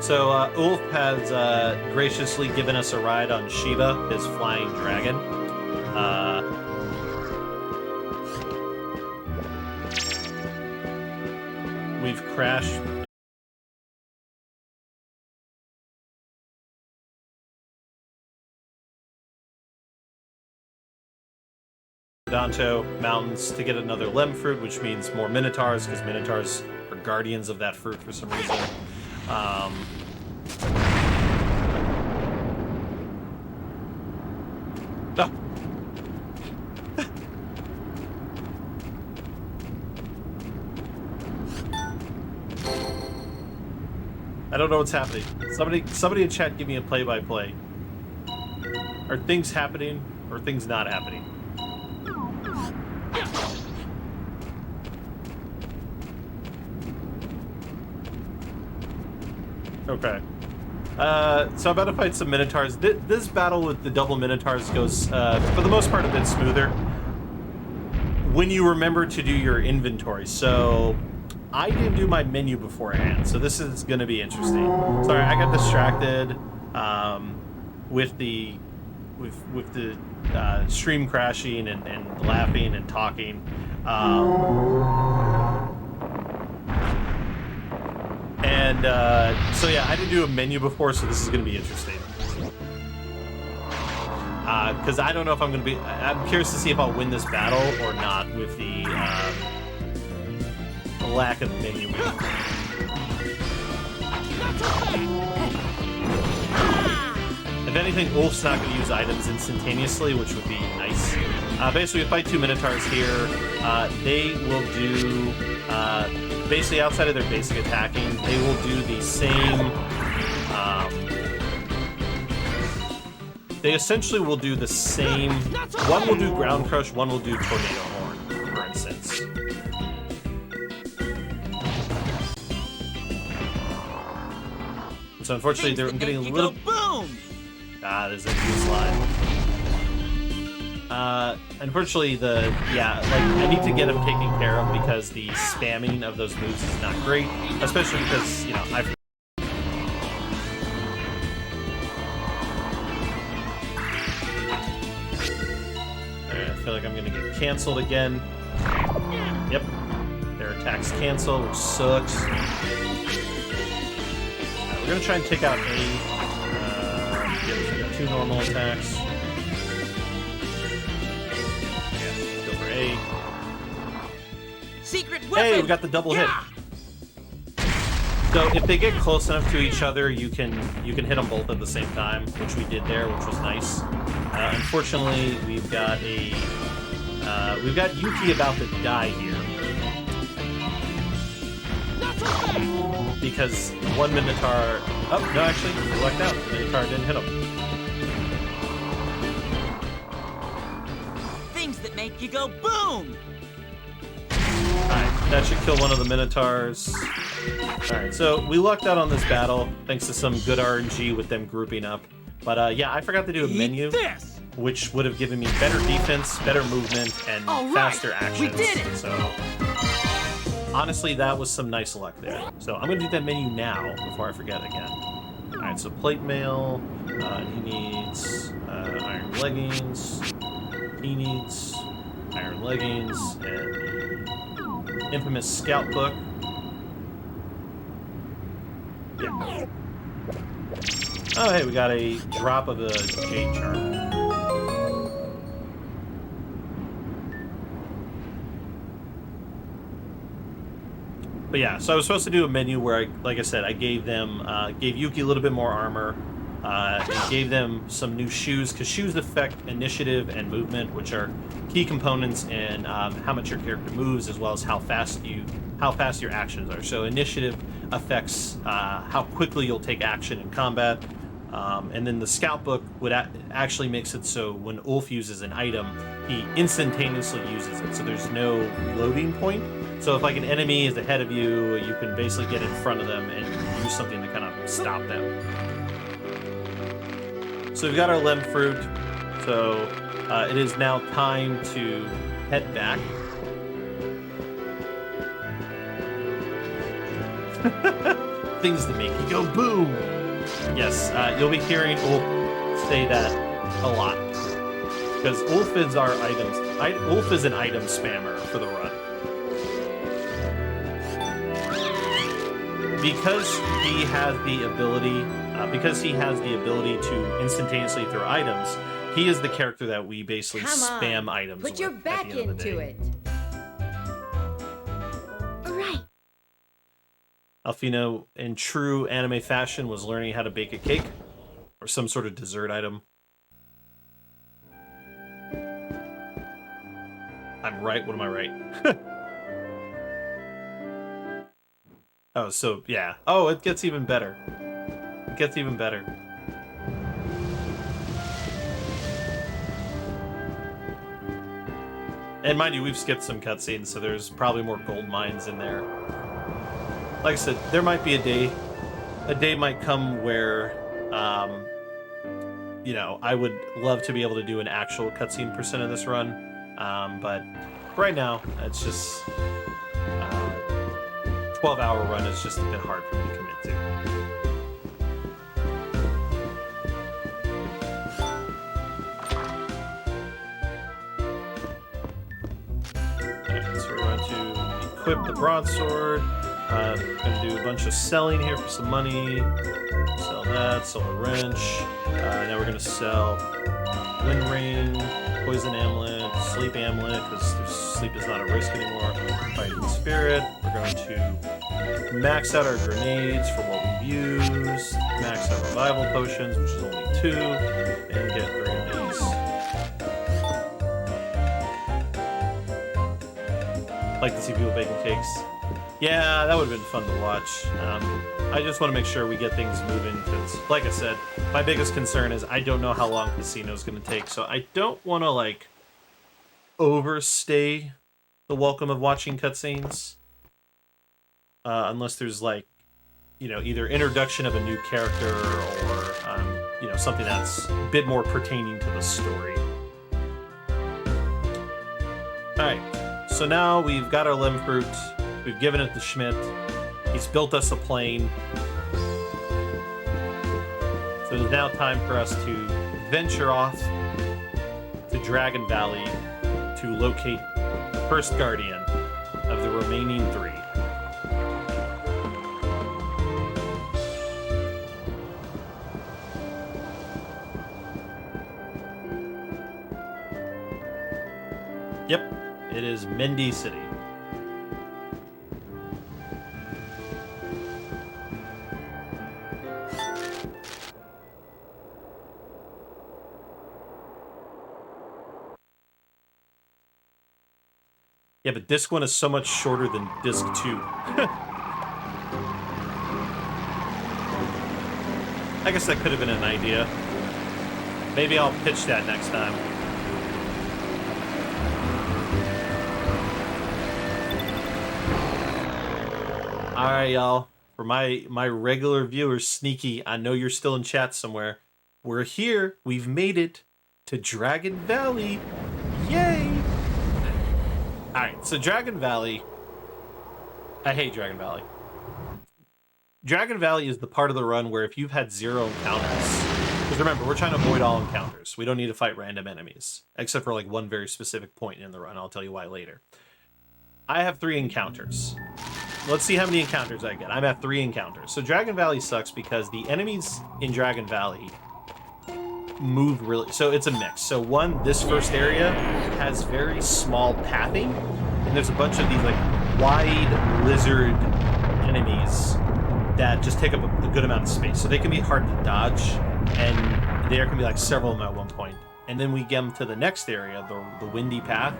So Ulf has graciously given us a ride on Shiva, his flying dragon. We've crashed. Danto Mountains to get another Lemfruit, which means more Minotaurs, because Minotaurs are guardians of that fruit for some reason. Oh. I don't know what's happening. Somebody in chat give me a play-by-play. Are things happening or things not happening? Okay. So I'm about to fight some Minotaurs. This battle with the double Minotaurs goes, for the most part, a bit smoother when you remember to do your inventory. So I didn't do my menu beforehand, so this is going to be interesting. Sorry, I got distracted with the stream crashing and laughing and talking. So yeah, I didn't do a menu before, so this is going to be interesting. Because I don't know if I'm curious to see if I'll win this battle or not with the lack of menu. If anything, Ulf's not going to use items instantaneously, which would be nice. Basically, we fight 2 Minotaurs here. They will do, basically outside of their basic attacking, they will do the same, they essentially will do the same, one will do Ground Crush, one will do Tornado Horn, for instance. So unfortunately, they're getting a little... Boom! There's a new slide. Unfortunately, I need to get them taken care of because the spamming of those moves is not great, especially because, you know, I feel like I'm gonna get canceled again. Yep. Their attacks cancel, which sucks. We're gonna try and take out A. We got 2 normal attacks. Yeah, go for A. Secret weapon! Hey, we got the double hit. So if they get close enough to each other, you can hit them both at the same time, which we did there, which was nice. Unfortunately, we've got Yuki about to die here. Because one Minotaur... Oh, no, actually, he lucked out. The Minotaur didn't hit him. Things that make you go boom! Alright, that should kill one of the Minotaurs. Alright, so we lucked out on this battle, thanks to some good RNG with them grouping up. But yeah, I forgot to do a menu, which would have given me better defense, better movement, and faster actions. We did it! So... honestly, that was some nice luck there. So I'm going to do that menu now before I forget again. Alright, so plate mail. He needs iron leggings. He needs iron leggings and the infamous scout book. Yeah. Oh, hey, we got a drop of the jade charm. But yeah, so I was supposed to do a menu where, like I said, I gave them, gave Yuki a little bit more armor, and gave them some new shoes, because shoes affect initiative and movement, which are key components in how much your character moves, as well as how fast your actions are. So initiative affects how quickly you'll take action in combat, and then the scout book would actually makes it so when Ulf uses an item, he instantaneously uses it, so there's no loading point. So if like an enemy is ahead of you, you can basically get in front of them and use something to kind of stop them. So we've got our lem fruit, so it is now time to head back. Things that make you go boom! Yes, you'll be hearing Ulf say that a lot. Because Ulf is our items. Ulf is an item spammer for the run. Because he has the ability, to instantaously throw items, he is the character that we basically spam items with. Put your back into it. Right. Alfino, in true anime fashion, was learning how to bake a cake or some sort of dessert item. I'm right. What am I right? Oh, so, yeah. Oh, it gets even better. It gets even better. And mind you, we've skipped some cutscenes, so there's probably more gold mines in there. Like I said, there might be a day might come where, you know, I would love to be able to do an actual cutscene percent of this run, but right now, it's just... 12-hour run is just a bit hard for me to commit to. Alright, so we're going to equip the broadsword. Gonna do a bunch of selling here for some money. Sell that, sell a wrench. Now we're gonna sell wind ring. poison amulet, sleep amulet, because sleep is not a risk anymore. Fighting spirit. We're going to max out our grenades for what we've used. Max out revival potions, which is only 2, and get 3 of these. Like to see people baking cakes. Yeah, that would have been fun to watch. I just want to make sure we get things moving because, like I said, my biggest concern is I don't know how long Casino's going to take, so I don't want to, like, overstay the welcome of watching cutscenes. Unless there's, like, you know, either introduction of a new character or, you know, something that's a bit more pertaining to the story. Alright, so now we've got our limb fruit. We've given it to Schmidt. He's built us a plane. So it is now time for us to venture off to Dragon Valley to locate the first guardian of the remaining 3. Yep, it is Mendy City. Yeah, but disc 1 is so much shorter than disc 2. I guess that could have been an idea. Maybe I'll pitch that next time. Alright, y'all. For my regular viewers, Sneaky, I know you're still in chat somewhere. We're here. We've made it to Dragon Valley. Yay! Alright, so Dragon Valley... I hate Dragon Valley. Dragon Valley is the part of the run where if you've had 0 encounters... Because remember, we're trying to avoid all encounters. We don't need to fight random enemies. Except for, like, one very specific point in the run. I'll tell you why later. I have 3 encounters. Let's see how many encounters I get. I'm at 3 encounters. So Dragon Valley sucks because the enemies in Dragon Valley move really... So it's a mix. So one, this first area has very small pathing, and there's a bunch of these like wide lizard enemies that just take up a good amount of space. So they can be hard to dodge, and there can be like several of them at one point. And then we get them to the next area, the windy path.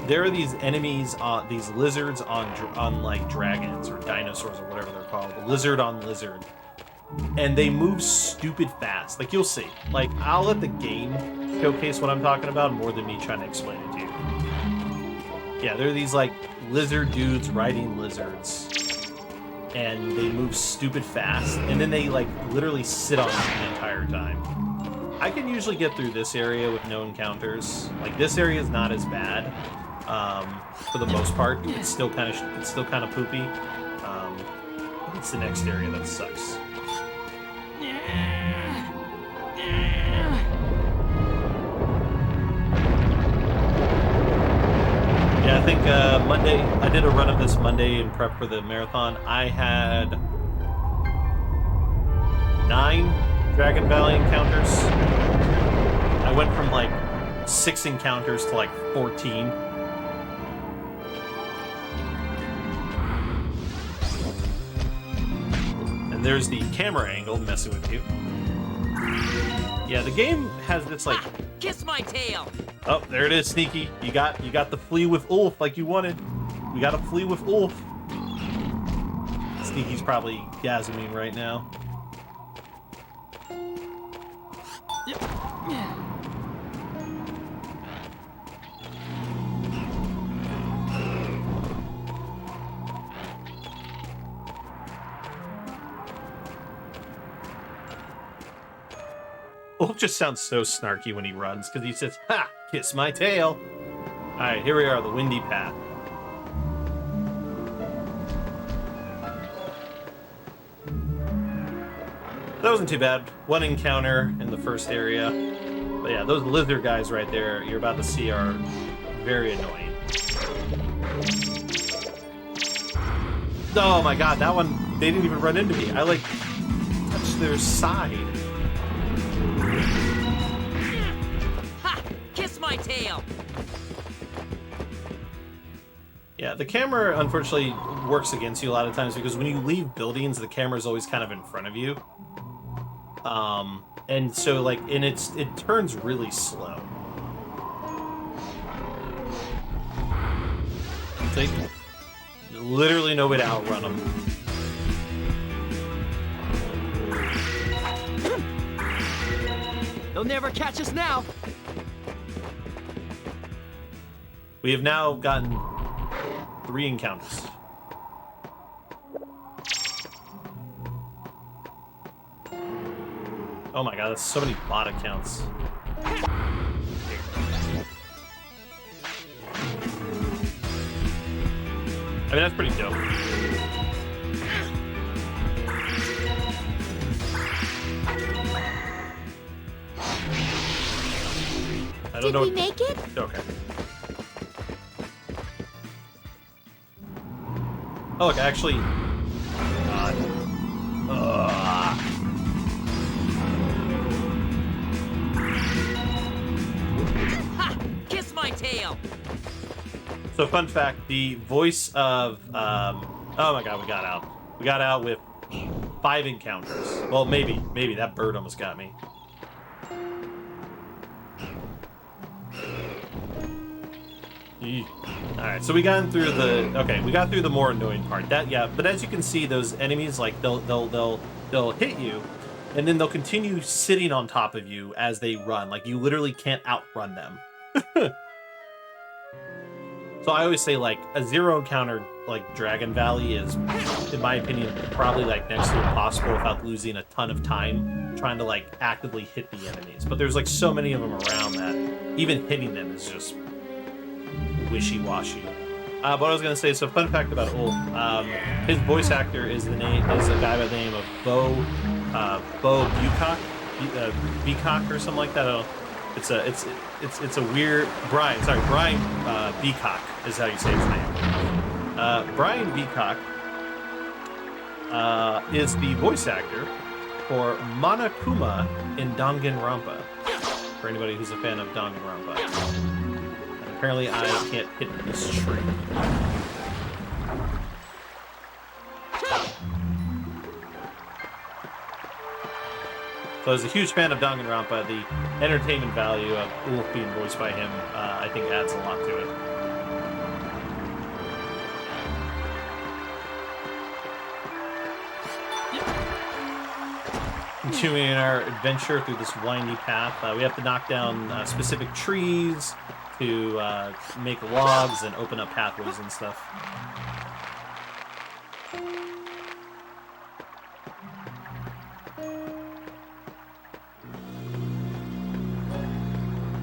There are these enemies, these lizards on like dragons or dinosaurs or whatever they're called. Lizard on lizard. And they move stupid fast. Like, you'll see. Like, I'll let the game showcase what I'm talking about more than me trying to explain it to you. Yeah, they're these, like, lizard dudes riding lizards. And they move stupid fast. And then they, like, literally sit on them the entire time. I can usually get through this area with no encounters. Like, this area is not as bad. For the most part. It's still kind of poopy. It's the next area that sucks. Yeah, I think Monday, I did a run of this Monday in prep for the marathon. I had 9 Dragon Valley encounters. I went from like 6 encounters to like 14. And there's the camera angle messing with you. Yeah, the game has this like... Kiss my tail! Oh, there it is, Sneaky. You got the flea with Ulf like you wanted. We got a flea with Ulf. Sneaky's probably gasming right now. Ulf just sounds so snarky when he runs, because he says, "Ha! Kiss my tail!" Alright, here we are, the windy path. That wasn't too bad. 1 encounter in the first area. But yeah, those lizard guys right there you're about to see are very annoying. Oh my god, that one, they didn't even run into me. I like touched their side. Ha! Kiss my my tail! Yeah, the camera unfortunately works against you a lot of times because when you leave buildings, the camera's always kind of in front of you. And so like, and it turns really slow. It's like literally no way to outrun them. They'll never catch us now. We have now gotten 3 encounters. Oh my god, that's so many bot accounts. I mean, that's pretty dope. I don't know. Did we make it? Okay. Oh, look, actually. Ha! Kiss my tail! So, fun fact: the voice of oh my god, we got out. We got out with 5 encounters. Well, maybe that bird almost got me. Alright, so we got through the more annoying part. But as you can see, those enemies, like, they'll hit you, and then they'll continue sitting on top of you as they run. Like, you literally can't outrun them. So I always say, like, a 0 encounter, like, Dragon Valley is, in my opinion, probably, like, next to impossible without losing a ton of time trying to, like, actively hit the enemies. But there's, like, so many of them around that even hitting them is just wishy-washy. But I was gonna say, so fun fact about Ulf, his voice actor is a guy by the name of Bo Beacock or something like that. I don't know. It's a weird Brian Beacock is how you say his name. Brian Beacock is the voice actor for Monokuma in Danganronpa. For anybody who's a fan of Danganronpa. Apparently, I can't hit this tree. So, as a huge fan of Danganronpa, the entertainment value of Ulf being voiced by him, I think, adds a lot to it. Continuing our adventure through this windy path, we have to knock down specific trees to make logs and open up pathways and stuff.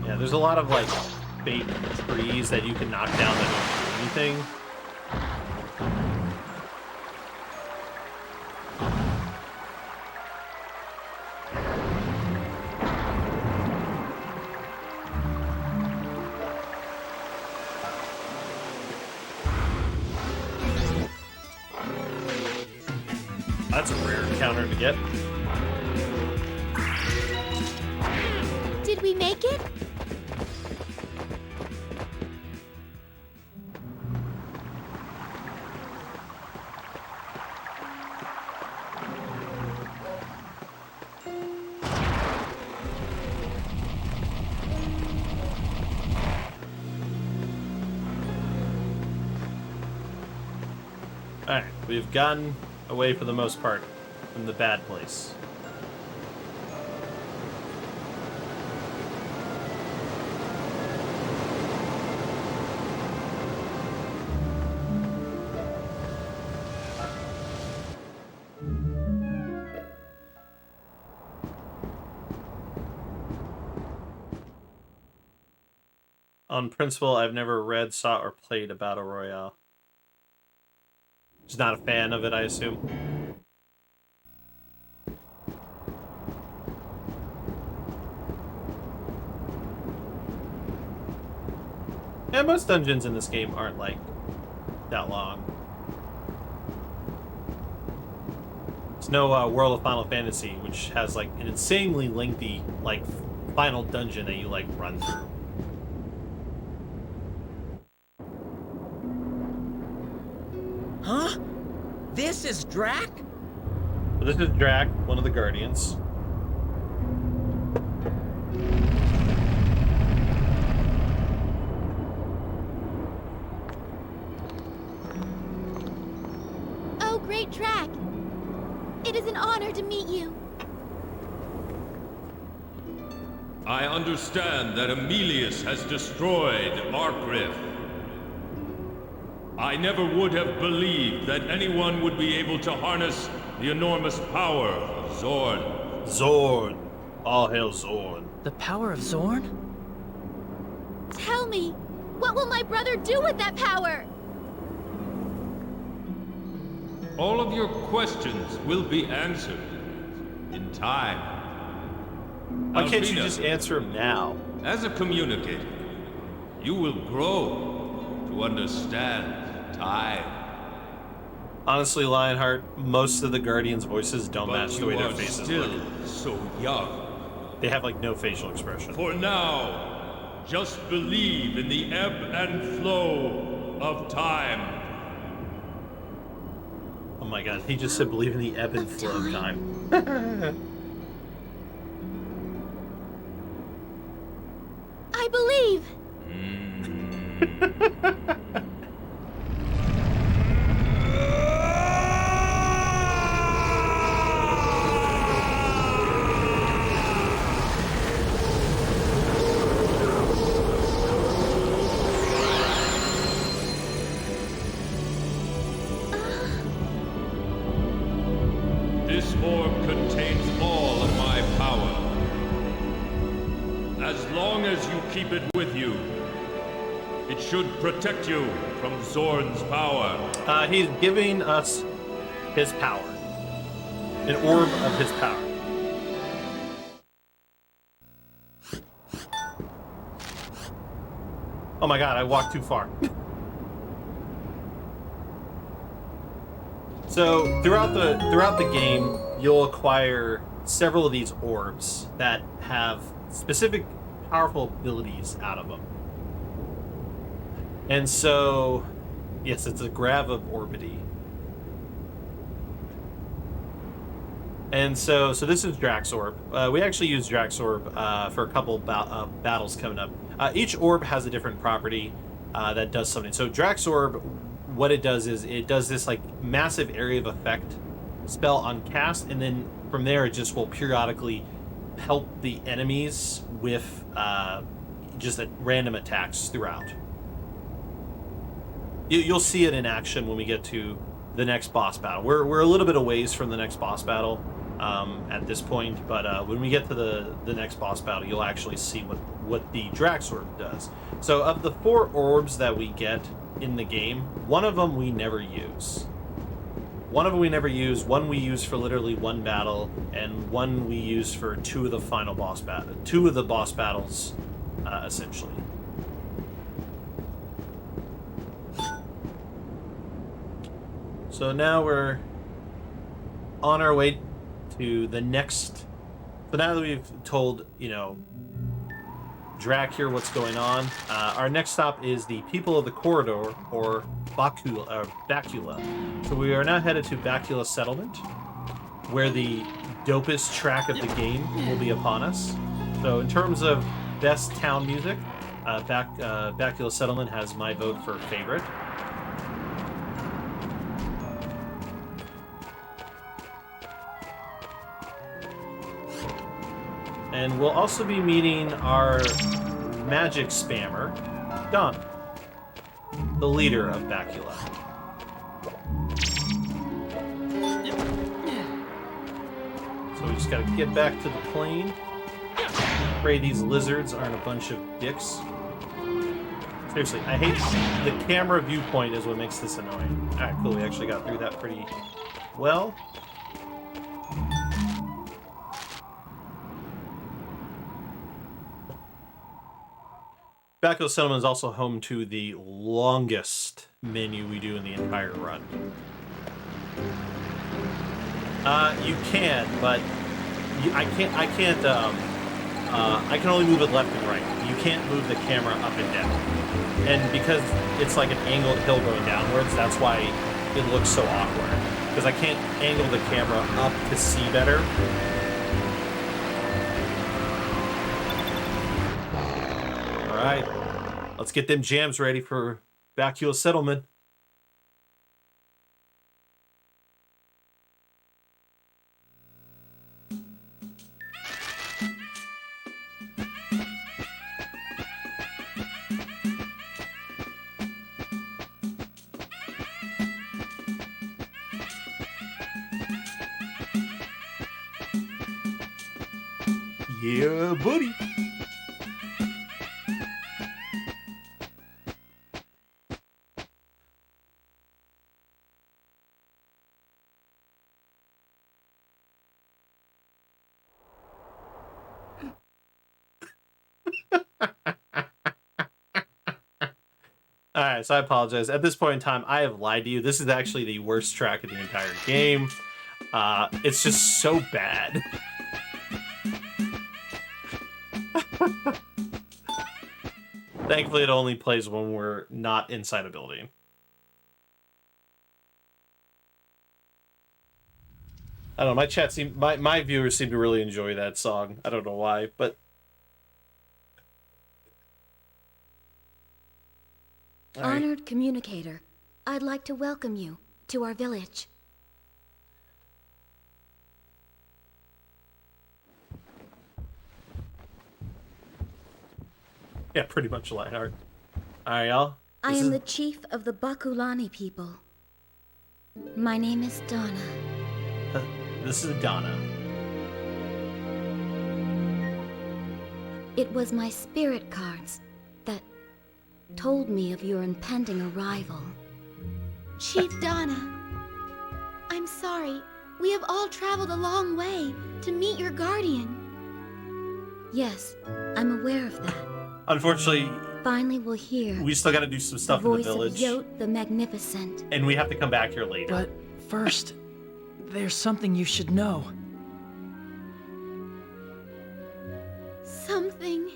Yeah, there's a lot of like fake trees that you can knock down that don't do anything. That's a rare encounter to get. Did we make it? Alright, we've gotten away for the most part from the bad place. On principle, I've never read, saw, or played a battle royale. Just not a fan of it, I assume. Yeah, most dungeons in this game aren't, like, that long. It's no World of Final Fantasy, which has, like, an insanely lengthy, like, final dungeon that you, like, run through. This is Drac? So this is Drac, one of the Guardians. Oh, great Drac! It is an honor to meet you. I understand that Emilius has destroyed Arcriff. I never would have believed that anyone would be able to harness the enormous power of Zorn. Zorn. All hail Zorn. The power of Zorn? Tell me, what will my brother do with that power? All of your questions will be answered in time. Why can't you Alvina, just answer him now? As a communicator, you will grow to understand time. Honestly, Lionheart, most of the Guardians' voices don't But match the way you their are faces still look. so young. They have like no facial expression. For now, just believe in the ebb and flow of time. Oh my god, he just said believe in the ebb and flow of time. I believe. This orb contains all of my power. As long as you keep it with you, it should protect you from Zorn's power. He's giving us his power. An orb of his power. Oh my god, I walked too far. So throughout the game, you'll acquire several of these orbs that have specific powerful abilities out of them. And so, yes, it's a grav of Orbity. And so this is Drac's orb. We actually use Drac's orb for a couple battles coming up. Each orb has a different property that does something. So Drac's orb, what it does is it does this like massive area of effect spell on cast, and then from there it just will periodically help the enemies with just random attacks throughout. You'll see it in action when we get to the next boss battle. We're a little bit a ways from the next boss battle at this point, but when we get to the next boss battle, you'll actually see what the Drax orb does. So of the 4 orbs that we get in the game, one of them we never use. One we use for literally one battle, and one we use for 2 of the final boss battle, 2 of the boss battles, essentially. So now we're on our way to the next. So now that we've told, Drac here what's going on, our next stop is the People of the Corridor, or Bacula. So we are now headed to Bacula Settlement, where the dopest track of the game will be upon us. So in terms of best town music, Bacula Settlement has my vote for favorite. And we'll also be meeting our magic spammer, Don, the leader of Bacula. So we just gotta get back to the plane. Pray these lizards aren't a bunch of dicks. Seriously, I hate the camera viewpoint is what makes this annoying. Alright, cool, we actually got through that pretty well. Bacula Settlement is also home to the longest menu we do in the entire run. You can, but I can only move it left and right. You can't move the camera up and down. And because it's like an angled hill going downwards, that's why it looks so awkward. because I can't angle the camera up to see better. All right, let's get them jams ready for vacuous settlement. Yeah, buddy. Alright, so I apologize. At this point in time, I have lied to you. This is actually the worst track of the entire game. It's just so bad. Thankfully, it only plays when we're not inside a building. I don't know, my chat my viewers seem to really enjoy that song. I don't know why, but Honored communicator, I'd like to welcome you to our village. Yeah, pretty much Lionheart. Alright, y'all. I am the chief of the Bakulani people. My name is Donna. This is Donna. It was my spirit cards that told me of your impending arrival. Chief Donna, I'm sorry. We have all traveled a long way to meet your guardian. Yes, I'm aware of that. Unfortunately, finally we'll hear. We still got to do some stuff in the village. Voice of Yote the Magnificent. And we have to come back here later. But first, there's something you should know. Something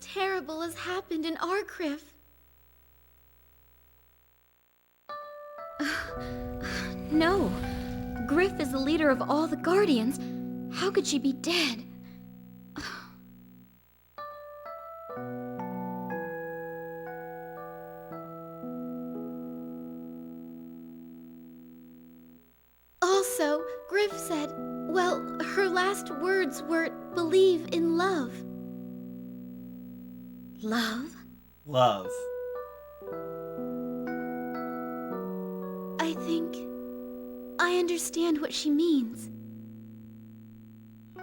terrible has happened in Arcriff. No. Griff is the leader of all the Guardians. How could she be dead? Also, Griff said, well, her last words were, believe in love. Love? Love. I think I understand what she means.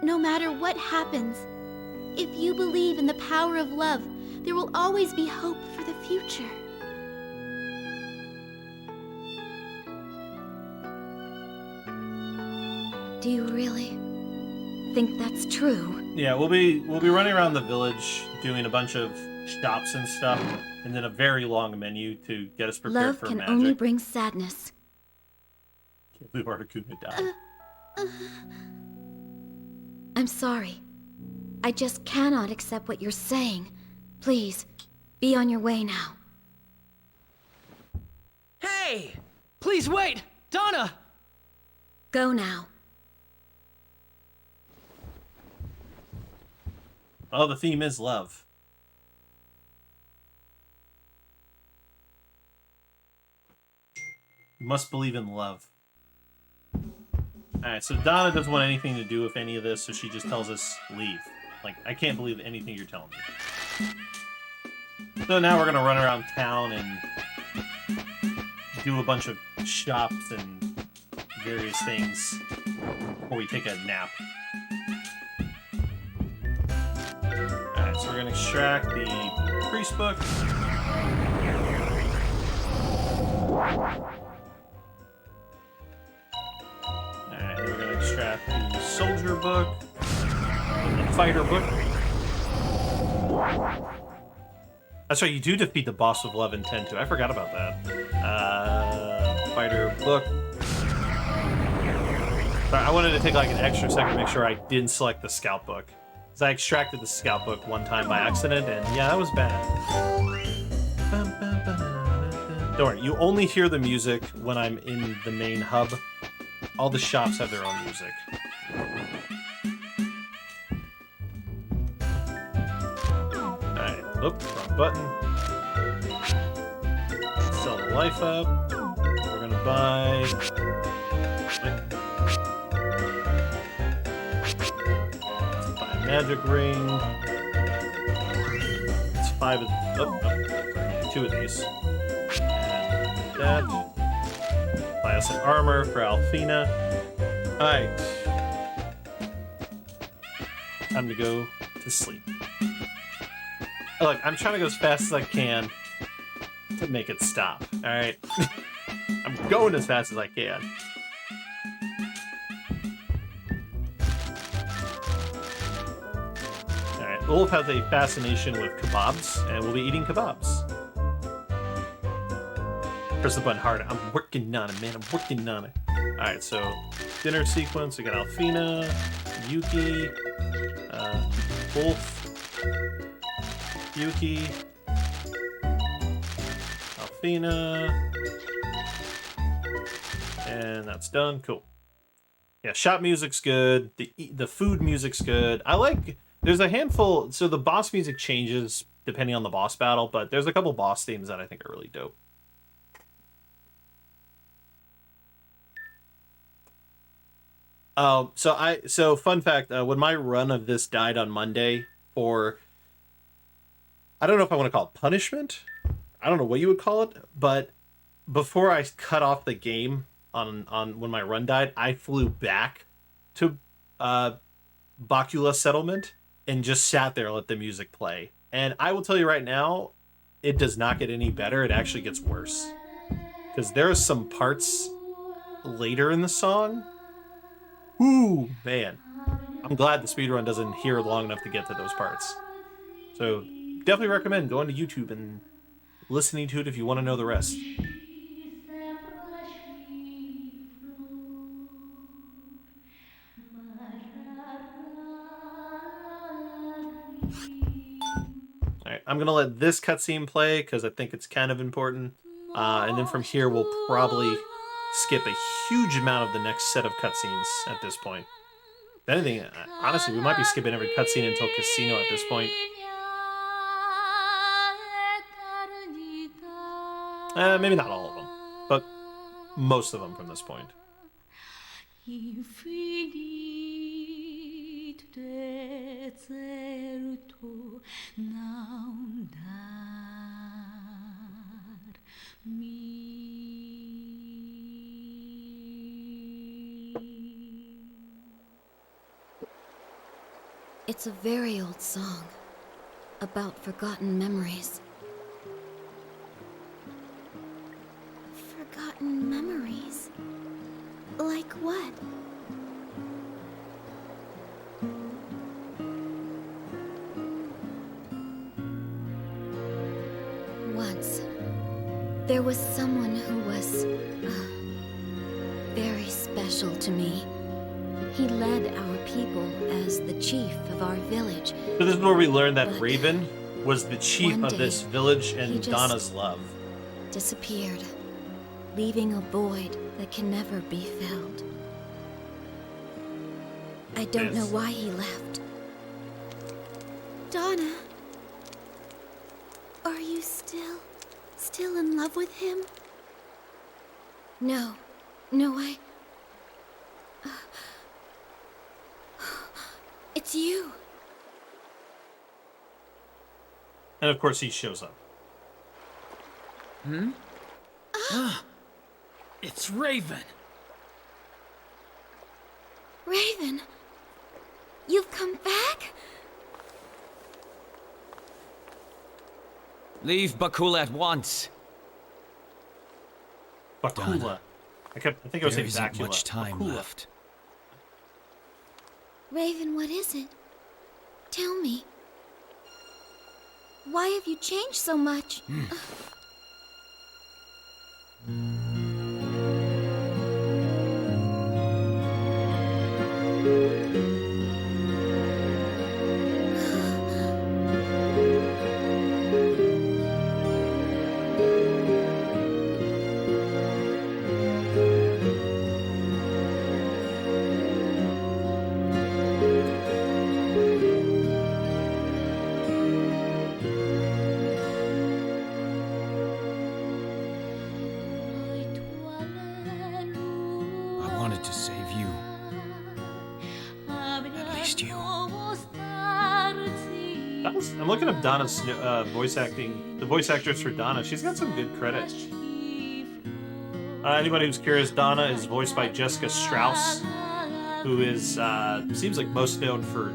No matter what happens, if you believe in the power of love, there will always be hope for the future. Do you really think that's true? Yeah, we'll be running around the village doing a bunch of shops and stuff, and then a very long menu to get us prepared Love for can magic. only bring sadness. Can't believe Articuno died. I'm sorry. I just cannot accept what you're saying. Please, be on your way now. Hey! Please wait! Donna! Go now. Oh, the theme is love. You must believe in love. Alright, so Donna doesn't want anything to do with any of this, so she just tells us, leave. Like, I can't believe anything you're telling me. So now we're gonna run around town and do a bunch of shops and various things before we take a nap. Alright, so we're gonna extract the priest book. Alright, then we're gonna extract the soldier book and the fighter book. That's right, you do defeat the boss with love and 10 too. I forgot about that. Fighter book. Sorry, I wanted to take like an extra second to make sure I didn't select the scout book. Because I extracted the scout book one time by accident, and yeah, that was bad. Don't worry, you only hear the music when I'm in the main hub. All the shops have their own music. Alright, oop, wrong button. Sell the life up. We're gonna buy... Let's buy a magic ring. It's 5 of... Oh, sorry, 2 of these. And that. Buy us some armor for Alfina. Alright. Time to go to sleep. Look, I'm trying to go as fast as I can to make it stop, alright? I'm going as fast as I can. Alright, Ulf has a fascination with kebabs, and we'll be eating kebabs. Press the button hard. I'm working on it, man. I'm working on it. Alright, so dinner sequence. We got Alfina, Yuki, Ulf, Yuki, Alfina, and that's done. Cool. Yeah, shop music's good. The food music's good. I like. There's a handful. So the boss music changes depending on the boss battle, but there's a couple boss themes that I think are really dope. So fun fact, when my run of this died on Monday for, I don't know if I want to call it punishment. I don't know what you would call it, but before I cut off the game on when my run died, I flew back to Bakula Settlement and just sat there and let the music play. And I will tell you right now, it does not get any better. It actually gets worse. Because there are some parts later in the song. Ooh, man. I'm glad the speedrun doesn't hear long enough to get to those parts. So, definitely recommend going to YouTube and listening to it if you want to know the rest. Alright, I'm going to let this cutscene play because I think it's kind of important. And then from here, we'll probably skip a huge amount of the next set of cutscenes at this point. If anything, honestly, we might be skipping every cutscene until Casino at this point. Maybe not all of them, but most of them from this point. It's a very old song about forgotten memories. Forgotten memories? Like what? Once, there was someone who was very special to me. He led our people as the chief of our village. So this is where we learned that Raven was the chief of this village and Donna's love. Disappeared, leaving a void that can never be filled. I don't know why he left. Donna, are you still in love with him? No, it's you. And of course he shows up. It's Raven. Raven, you've come back? Leave Bakula at once. Bakula. I think I was saying There isn't Bakula. much time left. Raven, what is it? Tell me. Why have you changed so much? wanted to save you. At least you. I'm looking up Donna's voice acting. The voice actress for Donna, she's got some good credits. Anybody who's curious, Donna is voiced by Jessica Strauss, who is seems like most known for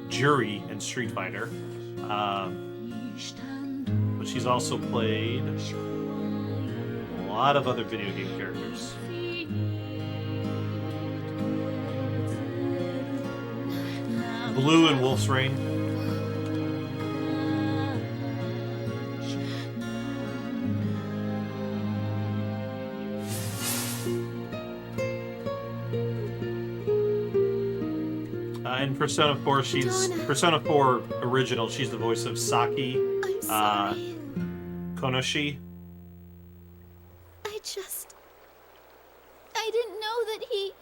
Jury in Street Fighter. But she's also played a lot of other video game characters. Blue in Wolf's Rain. In Persona 4, Persona 4 original. She's the voice of Saki Konoshi. I didn't know that he...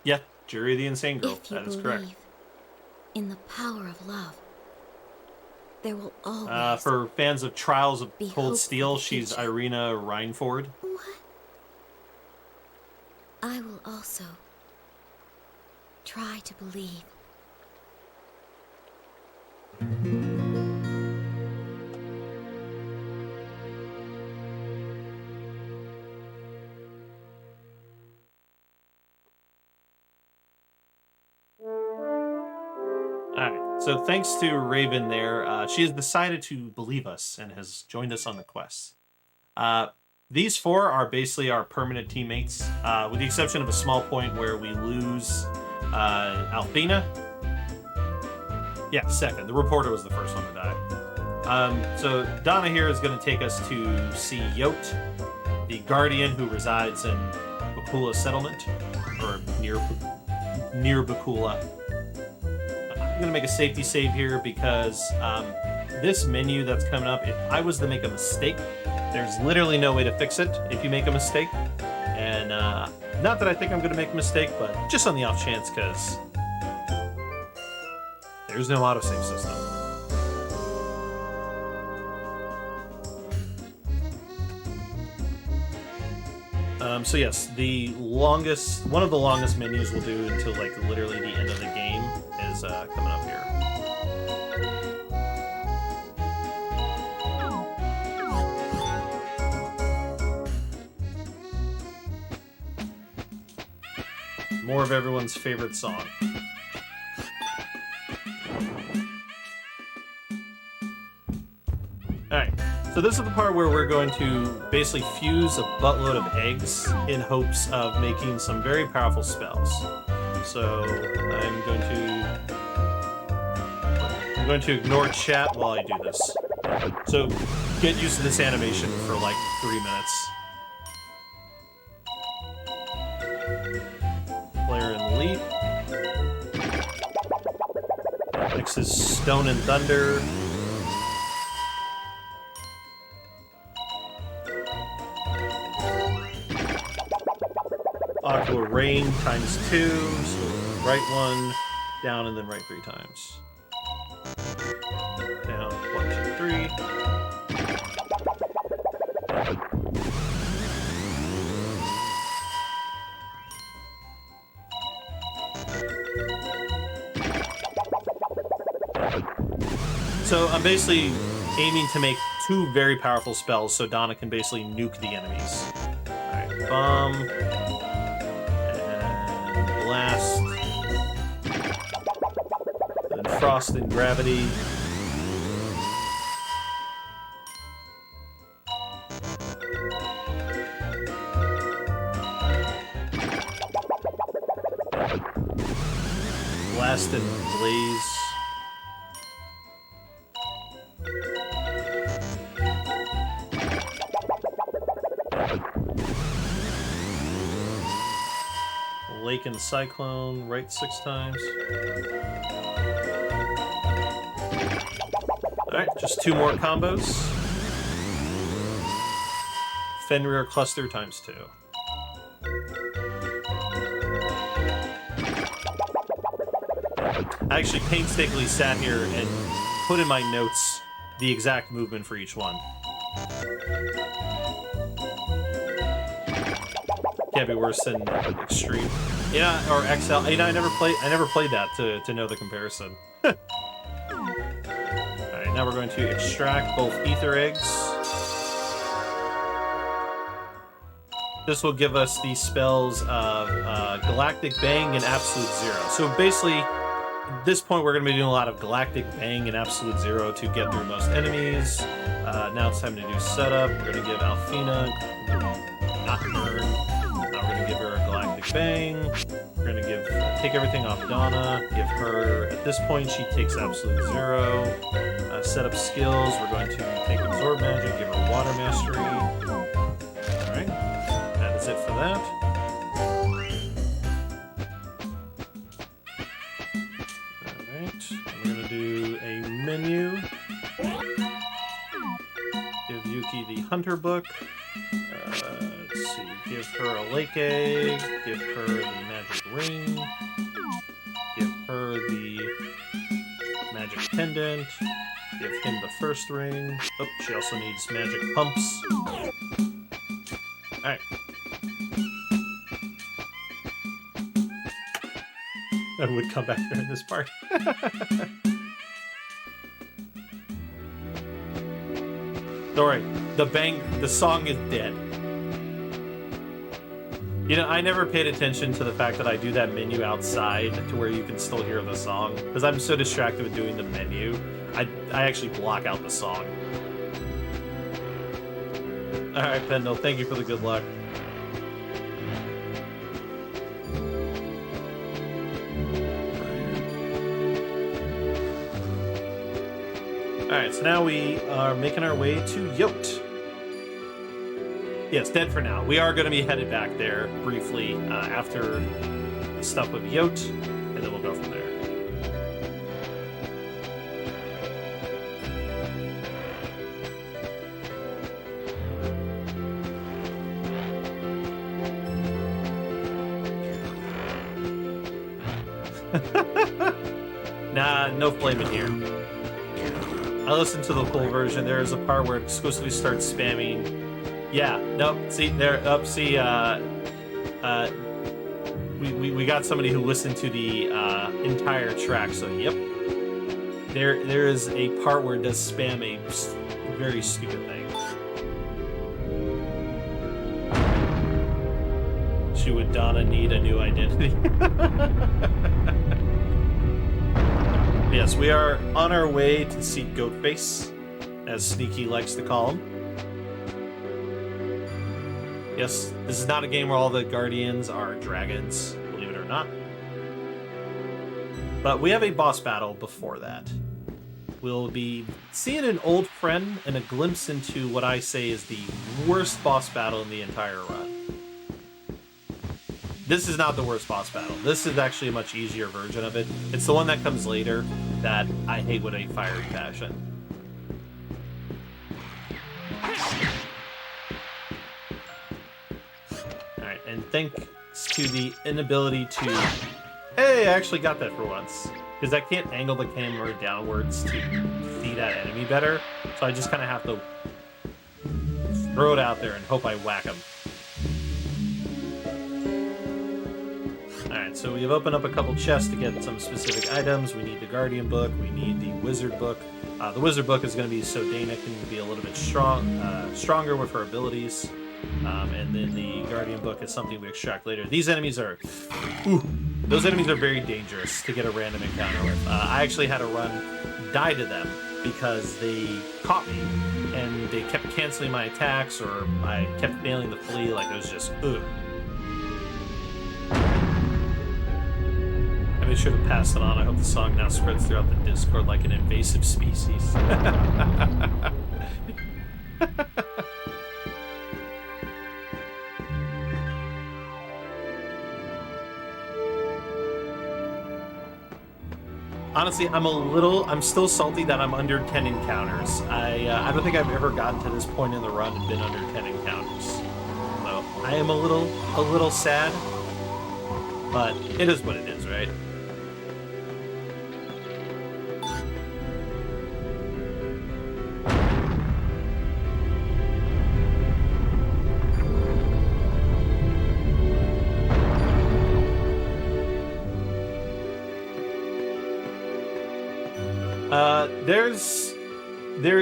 Yeah, Jury the Insane Girl. If you That is correct. believe in the power of love, there will always... For fans of Trials of be hope Cold for Steel, the she's future. Irina Reinford. What? I will also try to believe. Alright, so thanks to Raven there, she has decided to believe us and has joined us on the quest. These four are basically our permanent teammates, with the exception of a small point where we lose Alfina. Yeah, second. The reporter was the first one to die. So Donna here is going to take us to see Yote, the guardian who resides in Bakula Settlement, or near Bakula. I'm going to make a safety save here because this menu that's coming up, if I was to make a mistake, there's literally no way to fix it if you make a mistake. And not that I think I'm going to make a mistake, but just on the off chance, because there's no autosave system. So yes, one of the longest menus we'll do until like literally the end of the game is coming up here. More of everyone's favorite song. Alright, so this is the part where we're going to basically fuse a buttload of eggs in hopes of making some very powerful spells. So I'm going to ignore chat while I do this. So get used to this animation for like 3 minutes. Flare and Leap. Next is Stone and Thunder. Aqua Rain ×2, so right one, down, and then right 3 times. Down, 1, 2, 3. So I'm basically aiming to make 2 very powerful spells so Donna can basically nuke the enemies. Alright, Bomb. Blast, then Frost and Gravity. Blast and Blaze. Lake and Cyclone, right 6 times. Alright, just 2 more combos. Fenrir Cluster ×2. I actually painstakingly sat here and put in my notes the exact movement for each one. Can't be worse than Extreme. Yeah, or XL. You know, I never played that to know the comparison. Alright, now we're going to extract both ether eggs. This will give us the spells of Galactic Bang and Absolute Zero. So basically, at this point, we're going to be doing a lot of Galactic Bang and Absolute Zero to get through most enemies. Now it's time to do setup. We're going to give Alfina, not her. We're going to give her a Galactic Bang. We're going to take everything off Donna. Give her, at this point, she takes Absolute Zero. Set up skills. We're going to take Absorb Magic, give her Water Mastery. Alright. That is it for that. We're going to do a menu. Give Yuki the Hunter Book. Let's see. Give her a Lake Egg. Give her the Magic Ring. Give her the Magic Pendant. Give him the first ring. Oh, she also needs Magic Pumps. Alright. I would come back during this part. Don't worry, the song is dead. You know, I never paid attention to the fact that I do that menu outside to where you can still hear the song, because I'm so distracted with doing the menu. I actually block out the song. Alright, Pendle, thank you for the good luck. Alright, so now we are making our way to Yote. Yes, dead for now. We are going to be headed back there briefly after the stuff with Yote, and then we'll go from there. Nah, no flame in here. I listened to the full version. There is a part where it exclusively starts spamming. Yeah, nope. See there. Up. See. We got somebody who listened to the entire track. So yep. There is a part where it does spam a very stupid thing. Would Donna need a new identity? Yes, we are on our way to see Goatface, as Sneaky likes to call him. Yes, this is not a game where all the Guardians are dragons, believe it or not. But we have a boss battle before that. We'll be seeing an old friend and a glimpse into what I say is the worst boss battle in the entire run. This is not the worst boss battle. This is actually a much easier version of it. It's the one that comes later that I hate with a fiery passion. Alright, and thanks to the inability to... Hey, I actually got that for once. Because I can't angle the camera downwards to see that enemy better. So I just kind of have to throw it out there and hope I whack him. Alright, so we've opened up a couple chests to get some specific items. We need the Guardian Book. We need the Wizard Book. The Wizard Book is going to be so Dana can be a little bit stronger with her abilities. And then the Guardian Book is something we extract later. These enemies are... Ooh, those enemies are very dangerous to get a random encounter with. I actually had to die to them because they caught me. And they kept canceling my attacks, or I kept failing to flee. Like, it was just... Ugh. I made sure to pass it on. I hope the song now spreads throughout the Discord like an invasive species. Honestly, I'm still salty that I'm under 10 encounters. I don't think I've ever gotten to this point in the run and been under 10 encounters. So I am a little sad, but it is what it is, right? There's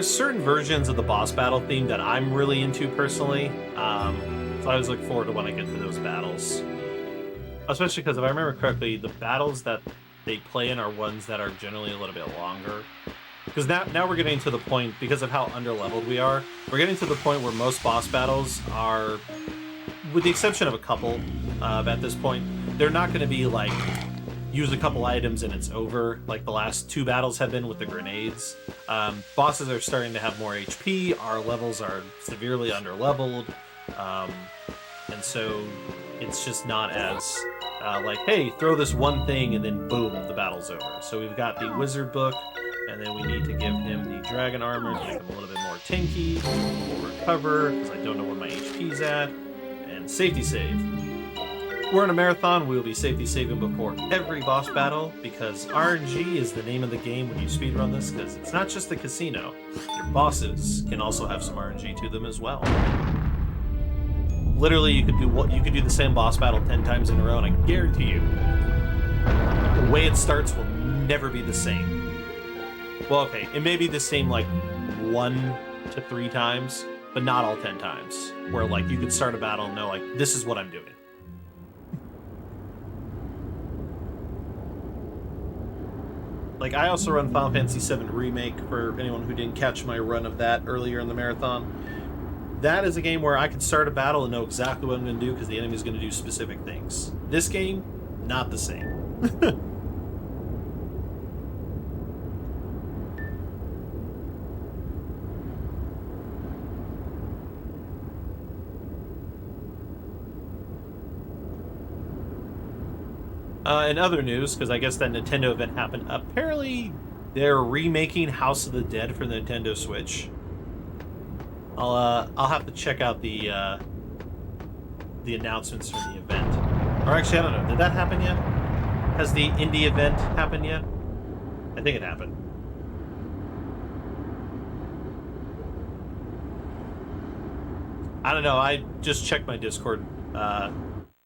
certain versions of the boss battle theme that I'm really into personally. So I always look forward to when I get to those battles. Especially because if I remember correctly, the battles that they play in are ones that are generally a little bit longer. Because now we're getting to the point, because of how underleveled we are, we're getting to the point where most boss battles are, with the exception of a couple at this point, they're not going to be like, use a couple items and it's over, like the last 2 battles have been with the grenades. Bosses are starting to have more HP, our levels are severely underleveled, and so it's just not as like, hey, throw this one thing and then boom, the battle's over. So we've got the wizard book, and then we need to give him the dragon armor to make him a little bit more tanky. We'll recover, because I don't know where my HP's at. And safety save. We're in a marathon, we will be safety saving before every boss battle, because RNG is the name of the game when you speedrun this, because it's not just the casino. Your bosses can also have some RNG to them as well. Literally, you could do the same boss battle 10 times in a row, and I guarantee you, the way it starts will never be the same. Well, okay, it may be the same like 1 to 3 times, but not all 10 times. Where like you could start a battle and know like, this is what I'm doing. Like, I also run Final Fantasy VII Remake, for anyone who didn't catch my run of that earlier in the marathon. That is a game where I could start a battle and know exactly what I'm going to do because the enemy's going to do specific things. This game, not the same. In other news, because I guess that Nintendo event happened, apparently they're remaking House of the Dead for the Nintendo Switch. I'll have to check out the announcements for the event. Or actually, I don't know. Did that happen yet? Has the indie event happened yet? I think it happened. I don't know. I just checked my Discord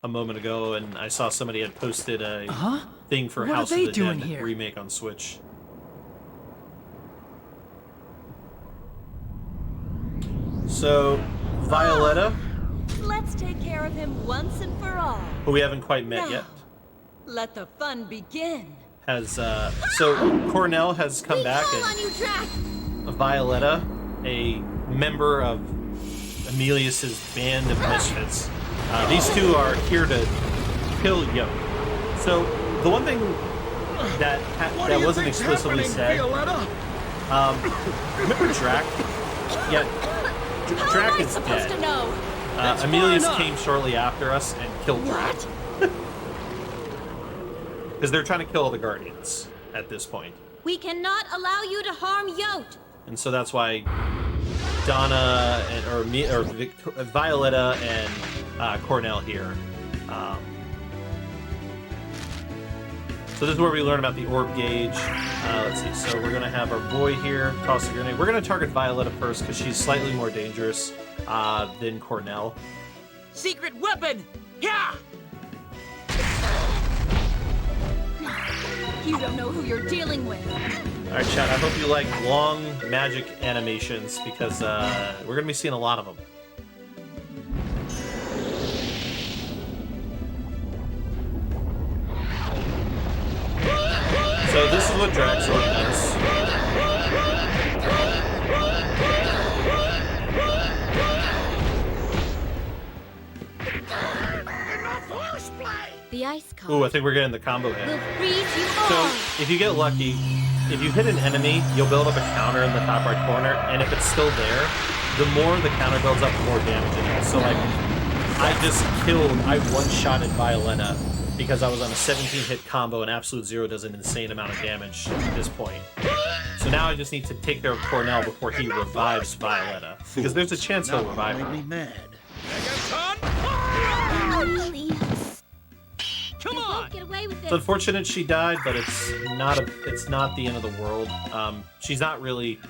a moment ago, and I saw somebody had posted a thing for House of the Dead remake on Switch. So, Violetta. Let's take care of him once and for all. Who we haven't quite met yet. Let the fun begin. Has so Cornell has come back, and Violetta, a member of Emilius's band of misfits. These two are here to kill Yoke. So the one thing that wasn't explicitly said. Remember Drac? Yeah, Drac is dead. Emilius came shortly after us and killed Drac. Because they're trying to kill all the Guardians at this point. We cannot allow you to harm Yote. And so that's why Donna Violetta and Cornell here. So this is where we learn about the orb gauge. Let's see. So we're gonna have our boy here toss the grenade. We're gonna target Violetta first because she's slightly more dangerous than Cornell. Secret weapon! Yeah! You don't know who you're dealing with. All right, chat. I hope you like long magic animations because we're gonna be seeing a lot of them. So this is what Draxor does. The ice card. Ooh, I think we're getting the combo hit. Will freeze you So all. if you get lucky, if you hit an enemy, you'll build up a counter in the top right corner, and if it's still there, the more the counter builds up, the more damage it does. So like, I one-shotted Violetta because I was on a 17-hit combo, and Absolute Zero does an insane amount of damage at this point. So now I just need to take care of Cornell before he revives Violetta, because there's a chance he'll revive her. Come on! Get away with It's unfortunate she died, but it's not the end of the world. She's not really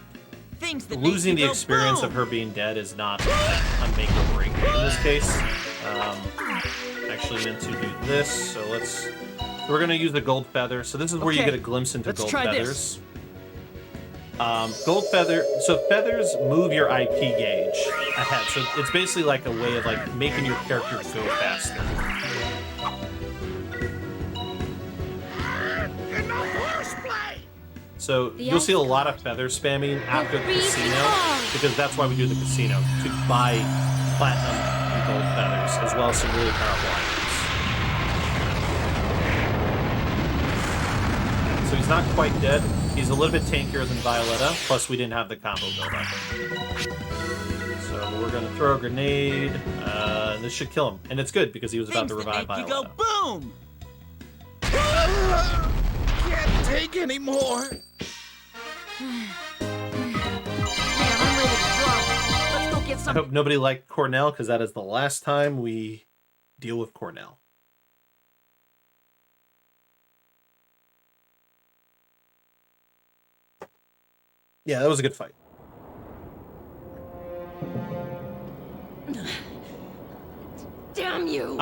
losing the experience of her being dead is not like, a make or break in this case. Actually meant to do this, so we're gonna use the gold feather. So this is where you get a glimpse into gold feathers. Gold feather. So feathers move your IP gauge ahead. So it's basically like a way of like making your character go faster. So you'll see a lot of feather spamming after the casino because that's why we do the casino, to buy platinum and gold feathers as well as some really powerful items. So he's not quite dead. He's a little bit tankier than Violetta, plus we didn't have the combo build up. So we're gonna throw a grenade, and this should kill him. And it's good because he was about to revive Violetta. You go boom! Can't take any more. Man, I'm ready to drop. Let's go get I some. hope nobody liked Cornell because that is the last time we deal with Cornell. Yeah, that was a good fight. Damn you!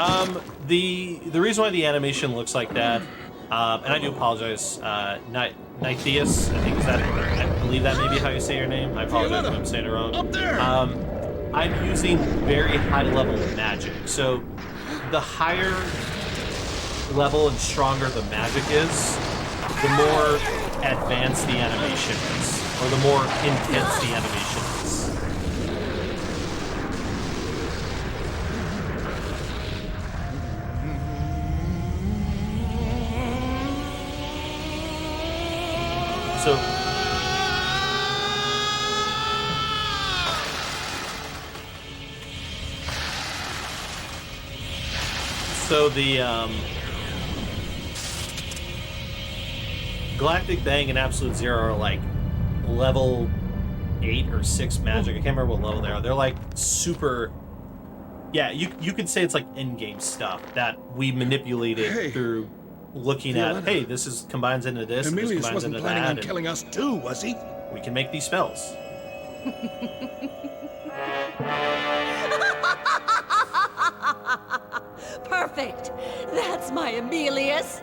The reason why the animation looks like that, and I do apologize, Nithias, I think is that, I believe that may be how you say your name. I apologize if I'm saying it wrong. Up there. I'm using very high level magic, so the higher level and stronger the magic is, the more advanced the animation is, or the more intense the animation is. So the Galactic Bang and Absolute Zero are like level 8 or 6 magic. I can't remember what level they are. They're like super. Yeah, you could say it's like in-game stuff that we manipulated through looking at. Hey, this is combines into this. Emilius this combines wasn't into planning that, on killing us too, was he? We can make these spells. Perfect. That's my Emilius.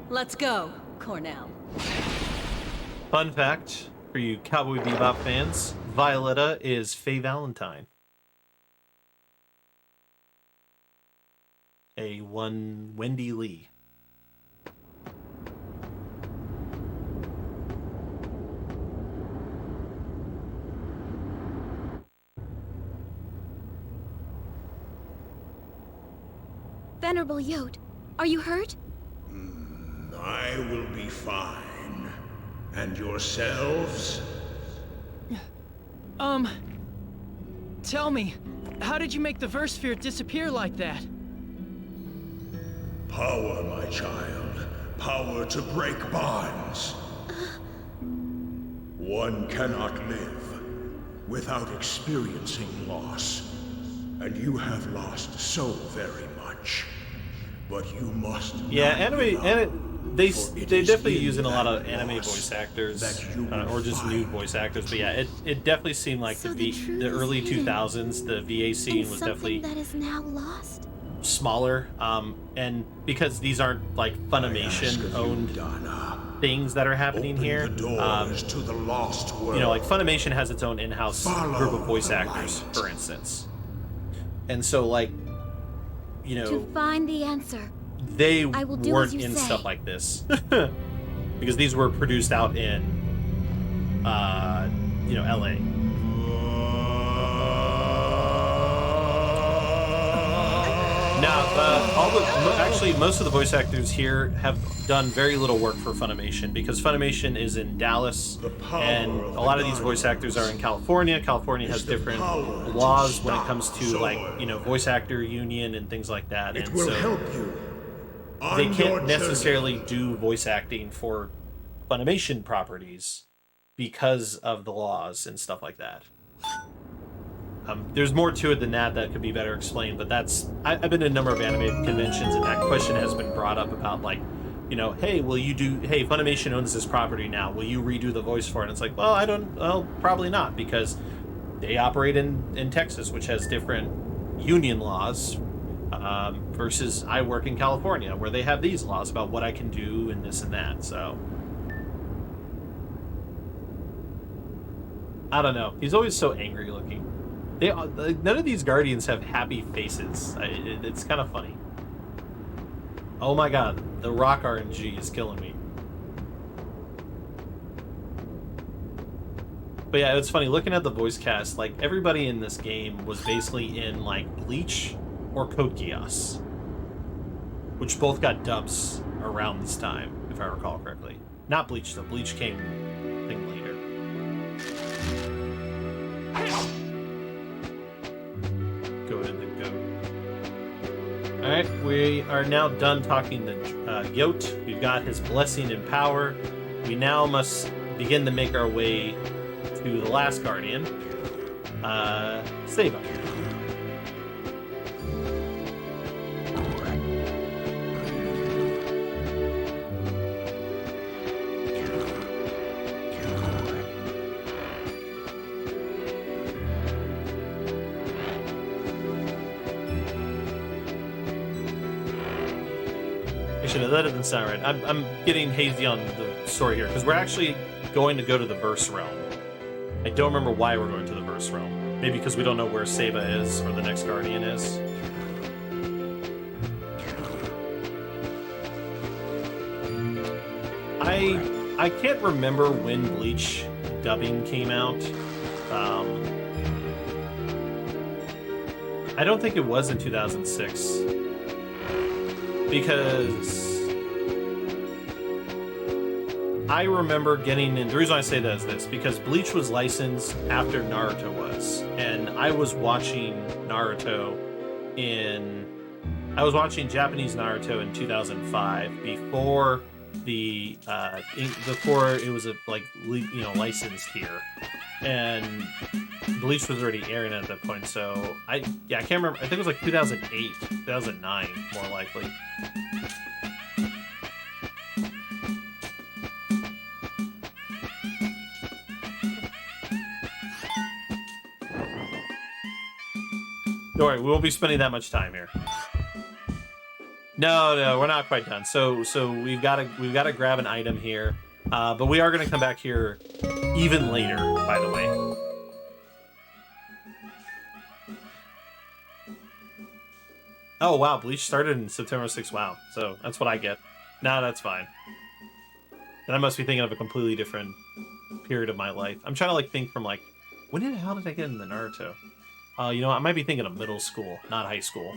Let's go, Cornell. Fun fact for you Cowboy Bebop fans: Violetta is Faye Valentine. A one Wendy Lee. Venerable Yod, are you hurt? I will be fine. And yourselves? Tell me, how did you make the verse sphere disappear like that? Power, my child. Power to break bonds. One cannot live without experiencing loss. And you have lost so very much. But you must. Yeah, they definitely using a lot of anime voice actors, or just nude voice actors. But yeah, it definitely seemed like the early 2000s, the VA scene was definitely that is now lost. smaller, and because these aren't like Funimation owned things that are happening here, to the lost world. you know, like Funimation has its own in-house group of voice actors, for instance, and so like, you know, To find the answer, they I will do weren't as you in say. stuff like this because these were produced out in you know, LA. Now actually most of the voice actors here have done very little work for Funimation because Funimation is in Dallas, and a lot of these voice actors are in California. California has different laws when it comes to, like, you know, voice actor union and things like that, and will so help you they on your can't necessarily do voice acting for Funimation properties because of the laws and stuff like that. There's more to it than that could be better explained, but I've been to a number of anime conventions, and that question has been brought up about, like, you know, hey, Funimation owns this property now, will you redo the voice for it? And it's like, well, probably not, because they operate in Texas, which has different union laws versus I work in California, where they have these laws about what I can do and this and that. So I don't know. He's always so angry looking. None of these Guardians have happy faces. It's kind of funny. Oh my god, the rock RNG is killing me. But yeah, it's funny, looking at the voice cast, like, everybody in this game was basically in, like, Bleach or Code Geass, which both got dubs around this time, if I recall correctly. Not Bleach, though. Bleach came a thing later. Go ahead and go. Alright, we are now done talking to Yote. We've got his blessing and power. We now must begin to make our way to the last Guardian, Saba. Actually, no, that doesn't sound right. I'm getting hazy on the story here, because we're actually going to go to the Verse Realm. I don't remember why we're going to the Verse Realm. Maybe because we don't know where Saba is, or the next Guardian is. I can't remember when Bleach dubbing came out. I don't think it was in 2006. Because I remember getting in. The reason I say that is this, because Bleach was licensed after Naruto was, and I was watching Naruto I was watching Japanese Naruto in 2005 before before it was licensed here, and Bleach was already airing at that point. So I can't remember. I think it was like 2008, 2009, more likely. Don't worry, we won't be spending that much time here. No, we're not quite done. So we've got to grab an item here, but we are going to come back here even later. By the way. Oh wow, Bleach started in September 6th. Wow, so that's what I get. No, that's fine. And I must be thinking of a completely different period of my life. I'm trying to think from when the hell did I get into Naruto? You know, I might be thinking of middle school, not high school.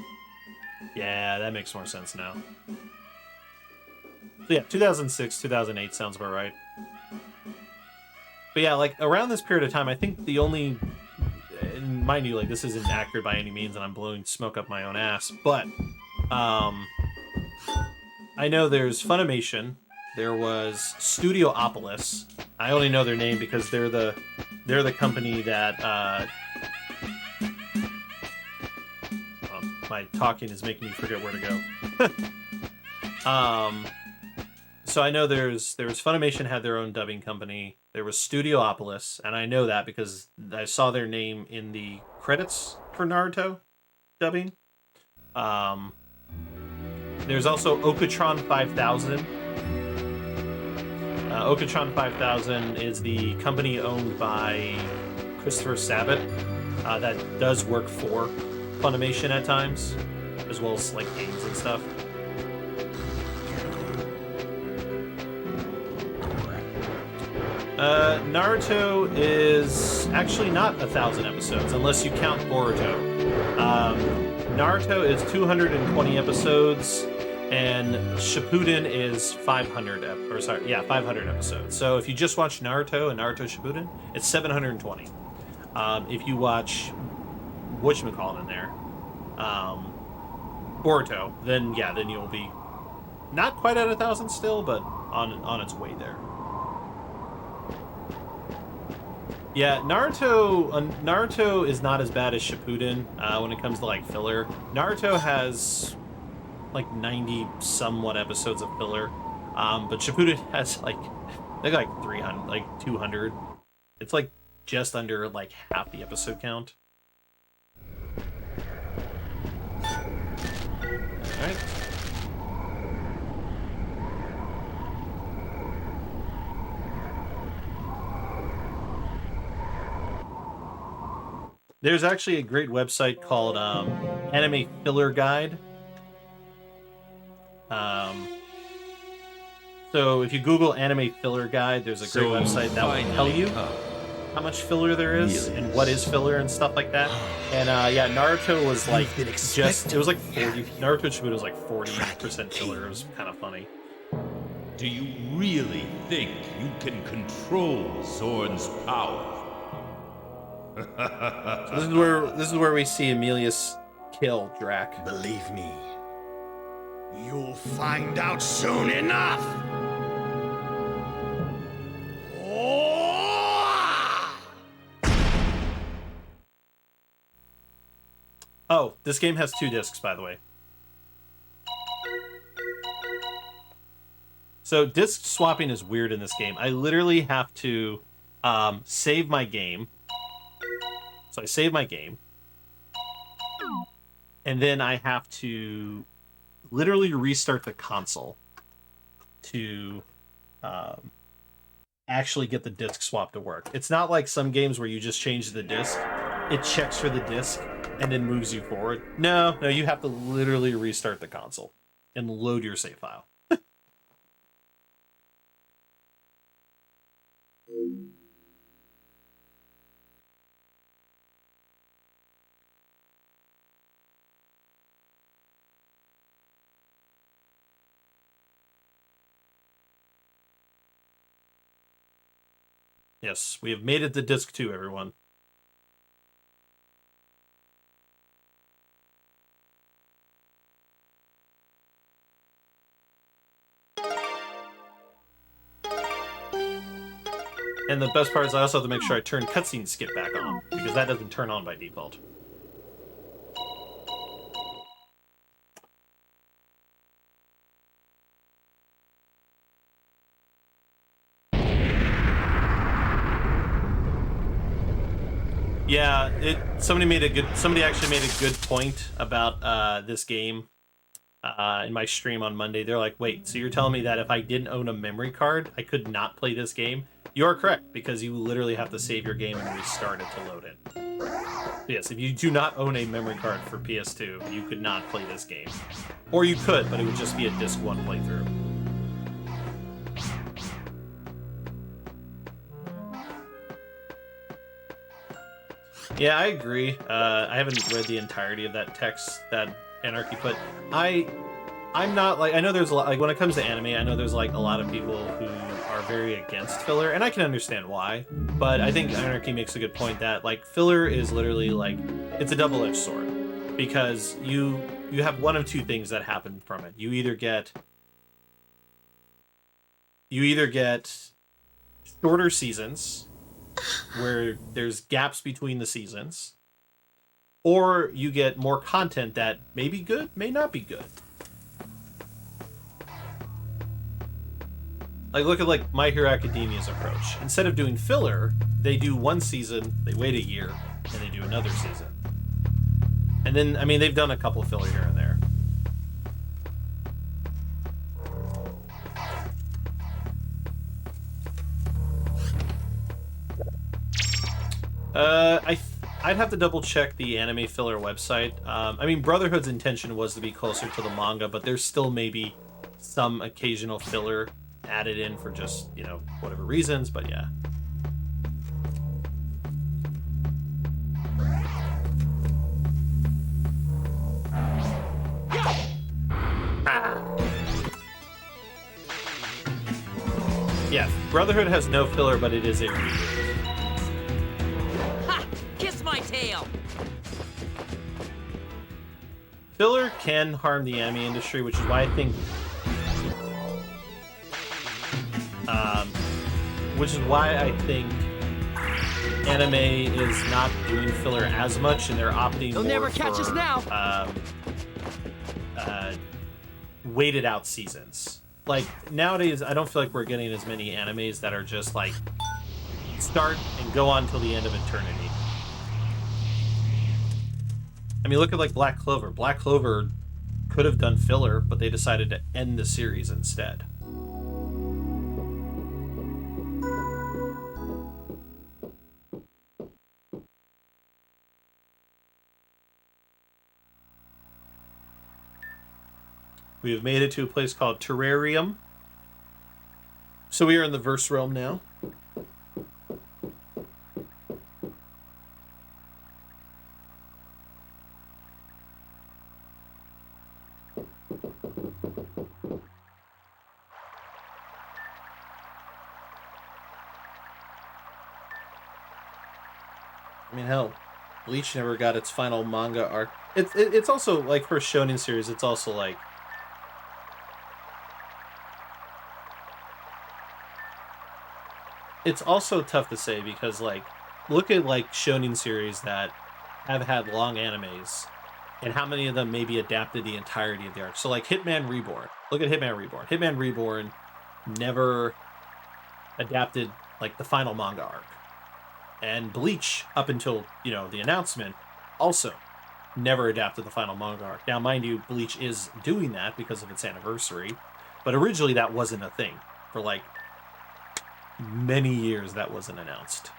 Yeah, that makes more sense now. So yeah, 2006, 2008 sounds about right. But yeah, around this period of time, I think the only... And mind you, this isn't accurate by any means, and I'm blowing smoke up my own ass, but... I know there's Funimation. There was Studiopolis. I only know their name because they're the company that... my talking is making me forget where to go. So I know there's Funimation had their own dubbing company. There was Studiopolis, and I know that because I saw their name in the credits for Naruto dubbing. There's also Okatron 5000. Okatron 5000 is the company owned by Christopher Sabat that does work for Funimation at times, as well as games and stuff. Naruto is actually not 1,000 episodes, unless you count Boruto. Naruto is 220 episodes, and Shippuden is 500 episodes. So if you just watch Naruto and Naruto Shippuden, it's 720. If you watch whatchamacallit in there, Boruto, then you'll be not quite at 1,000 still, but on its way there. Yeah, Naruto is not as bad as Shippuden when it comes to filler. Naruto has 90 somewhat episodes of filler, but Shippuden has 300, 200. It's just under half the episode count. right? There's actually a great website called Anime Filler Guide. So if you Google Anime Filler Guide, there's a great website that will tell you how much filler there is and what is filler and stuff like that. And yeah, Naruto was like it was like 40. Naruto Shippuden was like 40% filler. It was kind of funny. Do you really think you can control Zorn's power? So this is where we see Emilius kill Drac. Believe me, you'll find out soon enough. Oh, this game has 2 discs, by the way. So disc swapping is weird in this game. I literally have to save my game. So I save my game. And then I have to literally restart the console to actually get the disc swap to work. It's not like some games where you just change the disc. It checks for the disc and then moves you forward. No, you have to literally restart the console and load your save file. Yes, we have made it to disc 2, everyone. And the best part is I also have to make sure I turn cutscene skip back on, because that doesn't turn on by default. Yeah, somebody actually made a good point about this game in my stream on Monday. They're like, wait, so you're telling me that if I didn't own a memory card, I could not play this game? You are correct, because you literally have to save your game and restart it to load it. Yes, if you do not own a memory card for PS2, you could not play this game. Or you could, but it would just be a disc 1 playthrough. Yeah, I agree. I haven't read the entirety of that text that Anarchy put. I'm not like, I know there's a lot, like when it comes to anime, I know there's like a lot of people who are very against filler, and I can understand why, but I think Anarchy makes a good point that like filler is literally like, it's a double-edged sword, because you have one of 2 things that happen from it. You either get shorter seasons where there's gaps between the seasons, or you get more content that may be good, may not be good. Like, look at like My Hero Academia's approach. Instead of doing filler, they do 1 season, they wait a year, and they do another season. And then, I mean, they've done a couple of filler here and there. I'd have to double check the anime filler website. I mean, Brotherhood's intention was to be closer to the manga, but there's still maybe some occasional filler added in for just, you know, whatever reasons, but yeah. Yeah, Brotherhood has no filler, but it is a reboot. Ha! Kiss my tail! Filler can harm the anime industry, which is why I think anime is not doing filler as much, and they're opting They'll more never catch us now. Waited out seasons. Like nowadays, I don't feel like we're getting as many animes that are just like start and go on till the end of eternity. I mean, look at like Black Clover. Black Clover could have done filler, but they decided to end the series instead. We have made it to a place called Terrarium. So we are in the verse realm now. I mean, hell, Bleach never got its final manga arc. It's also, like, for a shonen series, it's also, like... It's also tough to say because, like, look at, like, shonen series that have had long animes, and how many of them maybe adapted the entirety of the arc. So, like, Hitman Reborn. Look at Hitman Reborn. Hitman Reborn never adapted, like, the final manga arc. And Bleach, up until, you know, the announcement, also never adapted the final manga arc. Now, mind you, Bleach is doing that because of its anniversary, but originally that wasn't a thing. For, like, many years that wasn't announced.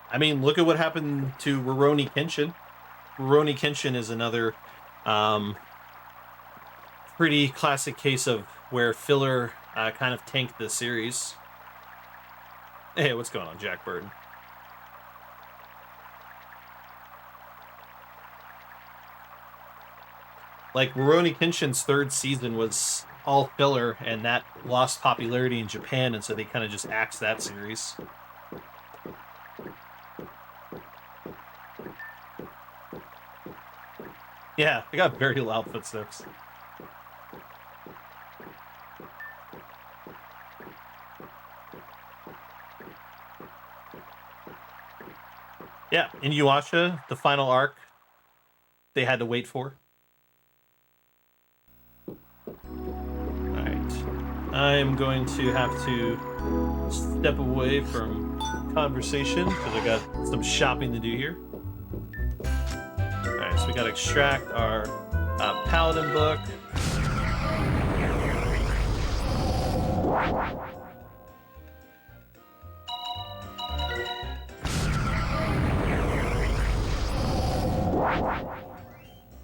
I mean, look at what happened to Rurouni Kenshin. Rurouni Kenshin is another pretty classic case of where filler kind of tanked the series. Hey, what's going on, Jack Burton? Like, Rurouni Kenshin's third season was all filler, and that lost popularity in Japan, and so they kind of just axed that series. Yeah, I got very loud footsteps. Yeah, in Yuasha, the final arc, they had to wait for. Alright. I'm going to have to step away from conversation because I got some shopping to do here. Alright, so we gotta extract our Paladin book.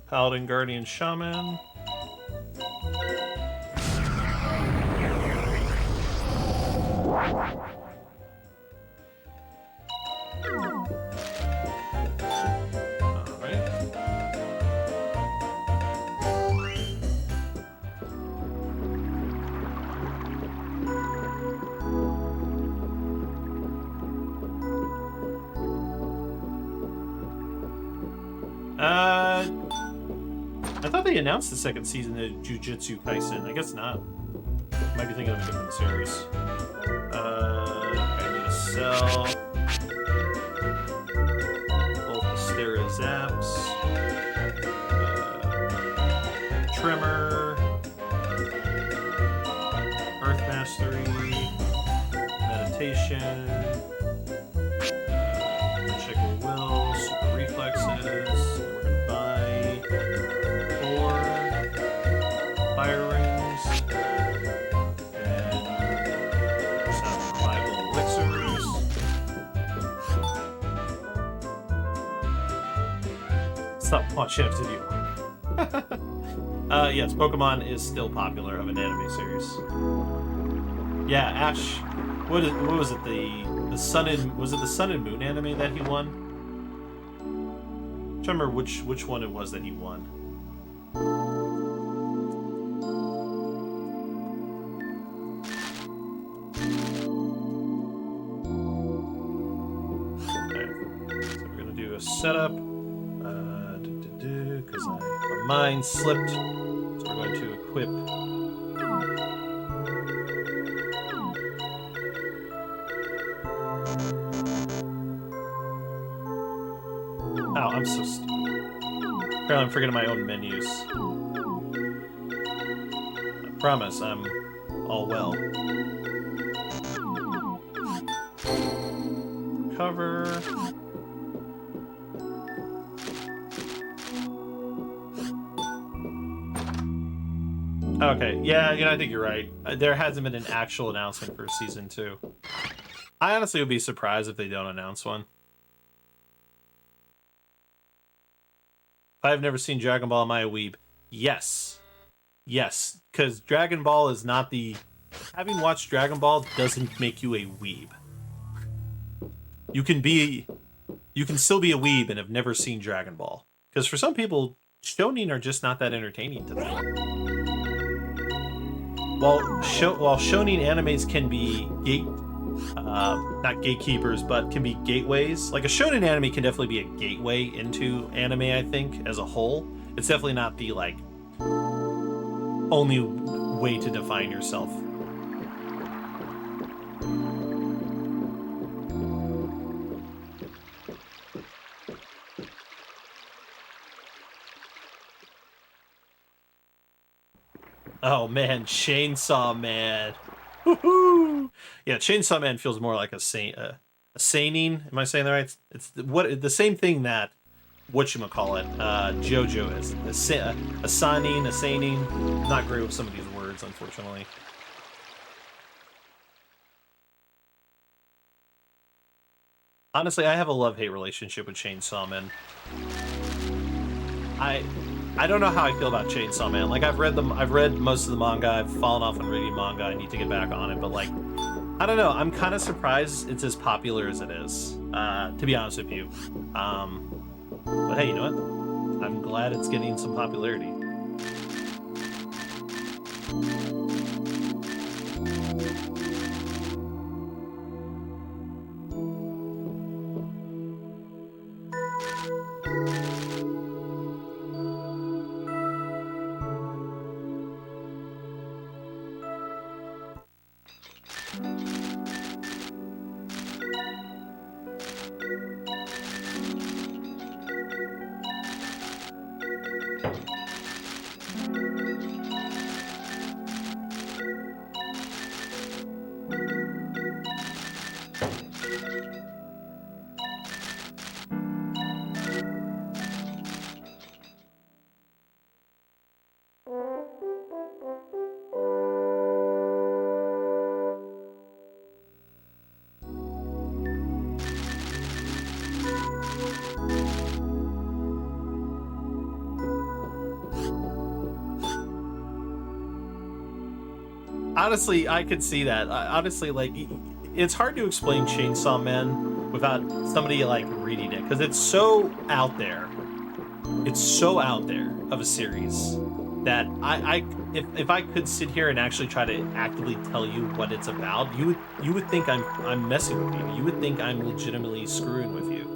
Paladin, Guardian, Shaman. I thought they announced the second season of Jujutsu Kaisen. I guess not. Might be thinking of a different series. I need to sell both Astera Zaps, Tremor, Earth Mastery, Meditation, Unshakable Will, Super Reflexes. Fire rings and some revival elixirs. Stop watching FTV. Yes, Pokemon is still popular of an anime series. Yeah, Ash. What was it? The Sun and was it the Sun and Moon anime that he won? I'm trying to remember which one it was that he won. Setup because my mind slipped, so we're going to equip Apparently I'm forgetting my own menus. I promise I'm all well. Cover. Okay, yeah, I think you're right. There hasn't been an actual announcement for season 2. I honestly would be surprised if they don't announce one. If I've never seen Dragon Ball, am I a weeb? Yes. Yes, because Dragon Ball is not the... Having watched Dragon Ball doesn't make you a weeb. You can still be a weeb and have never seen Dragon Ball. Because for some people, shonen are just not that entertaining to them. While shonen animes can be not gatekeepers, but can be gateways. Like a shonen anime can definitely be a gateway into anime, I think, as a whole. It's definitely not the, like, only way to define yourself. Oh man, Chainsaw Man. Woohoo! Yeah, Chainsaw Man feels more like a seinen. Am I saying that right? It's the same thing that whatchamacallit, JoJo is. A seinen, a seinen. I'm not great with some of these words, unfortunately. Honestly, I have a love-hate relationship with Chainsaw Man. I don't know how I feel about Chainsaw Man. Like, I've read most of the manga. I've fallen off on reading manga. I need to get back on it, but like, I don't know. I'm kind of surprised it's as popular as it is. To be honest with you. But hey, you know what? I'm glad it's getting some popularity. Honestly, I could see that. Honestly, like, it's hard to explain Chainsaw Man without somebody, like, reading it, because it's so out there. It's so out there of a series that if I could sit here and actually try to actively tell you what it's about, you would think I'm messing with you. You would think I'm legitimately screwing with you.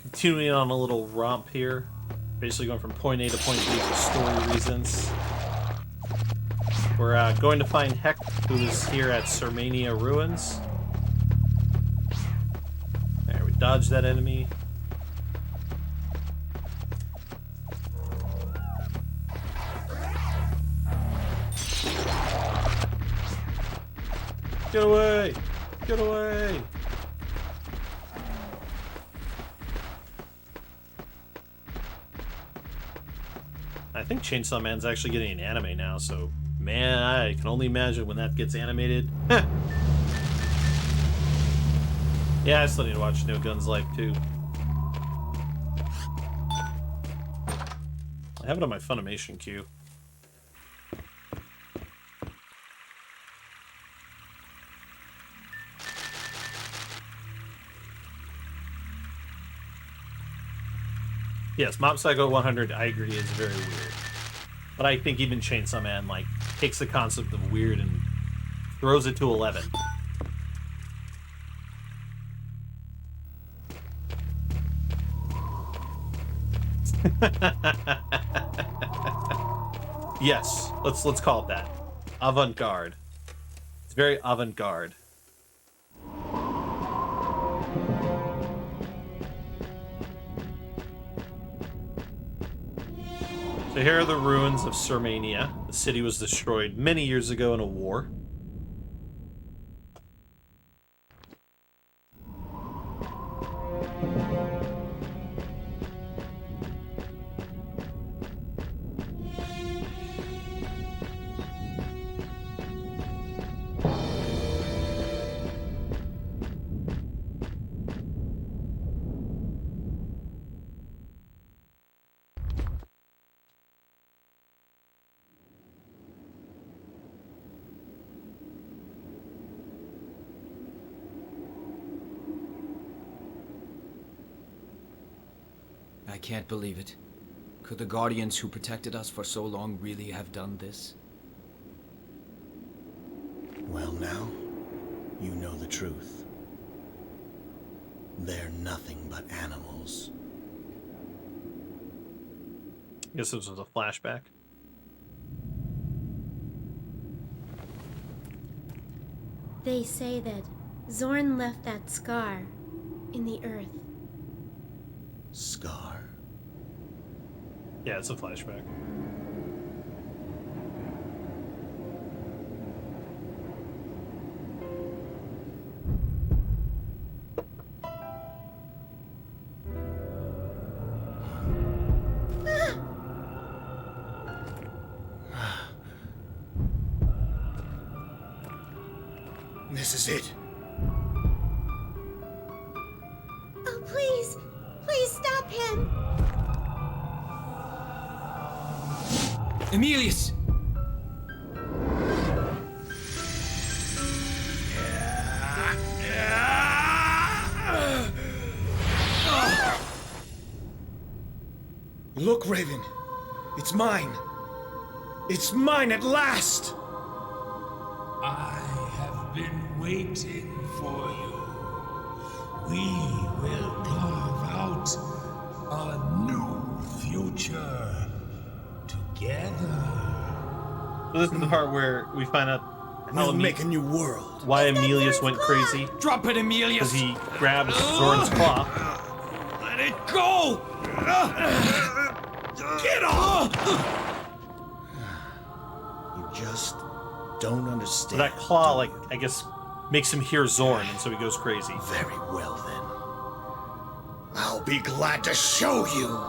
Continuing on a little romp here. Basically going from point A to point B for story reasons. We're going to find Heck, who is here at Sermania Ruins. There, we dodged that enemy. Get away! Get away! I think Chainsaw Man's actually getting an anime now, so man, I can only imagine when that gets animated. Yeah, I still need to watch No Guns Life too. I have it on my Funimation queue. Yes, Mob Psycho 100, I agree, is very weird. But I think even Chainsaw Man, like, takes the concept of weird and throws it to 11. Yes, let's call it that. Avant-garde. It's very avant-garde. So here are the ruins of Sermania. The city was destroyed many years ago in a war. I can't believe it. Could the Guardians who protected us for so long really have done this? Well, now, you know the truth. They're nothing but animals. I guess this was a flashback. They say that Zorn left that scar in the earth. Scar? Yeah, it's a flashback. This is it. Oh, please! Please stop him! Emilius! Look, Raven. It's mine. It's mine at last! I have been waiting for you. We will carve out a new future together. So this is the part where we find out We'll make a new world. Why Emilius went crazy. Drop it, Emilius! Because he grabs Zorn's claw. Let it go! Get off! You just don't understand. So that claw, like, I guess, makes him hear Zorn, and so he goes crazy. Very well, then. I'll be glad to show you.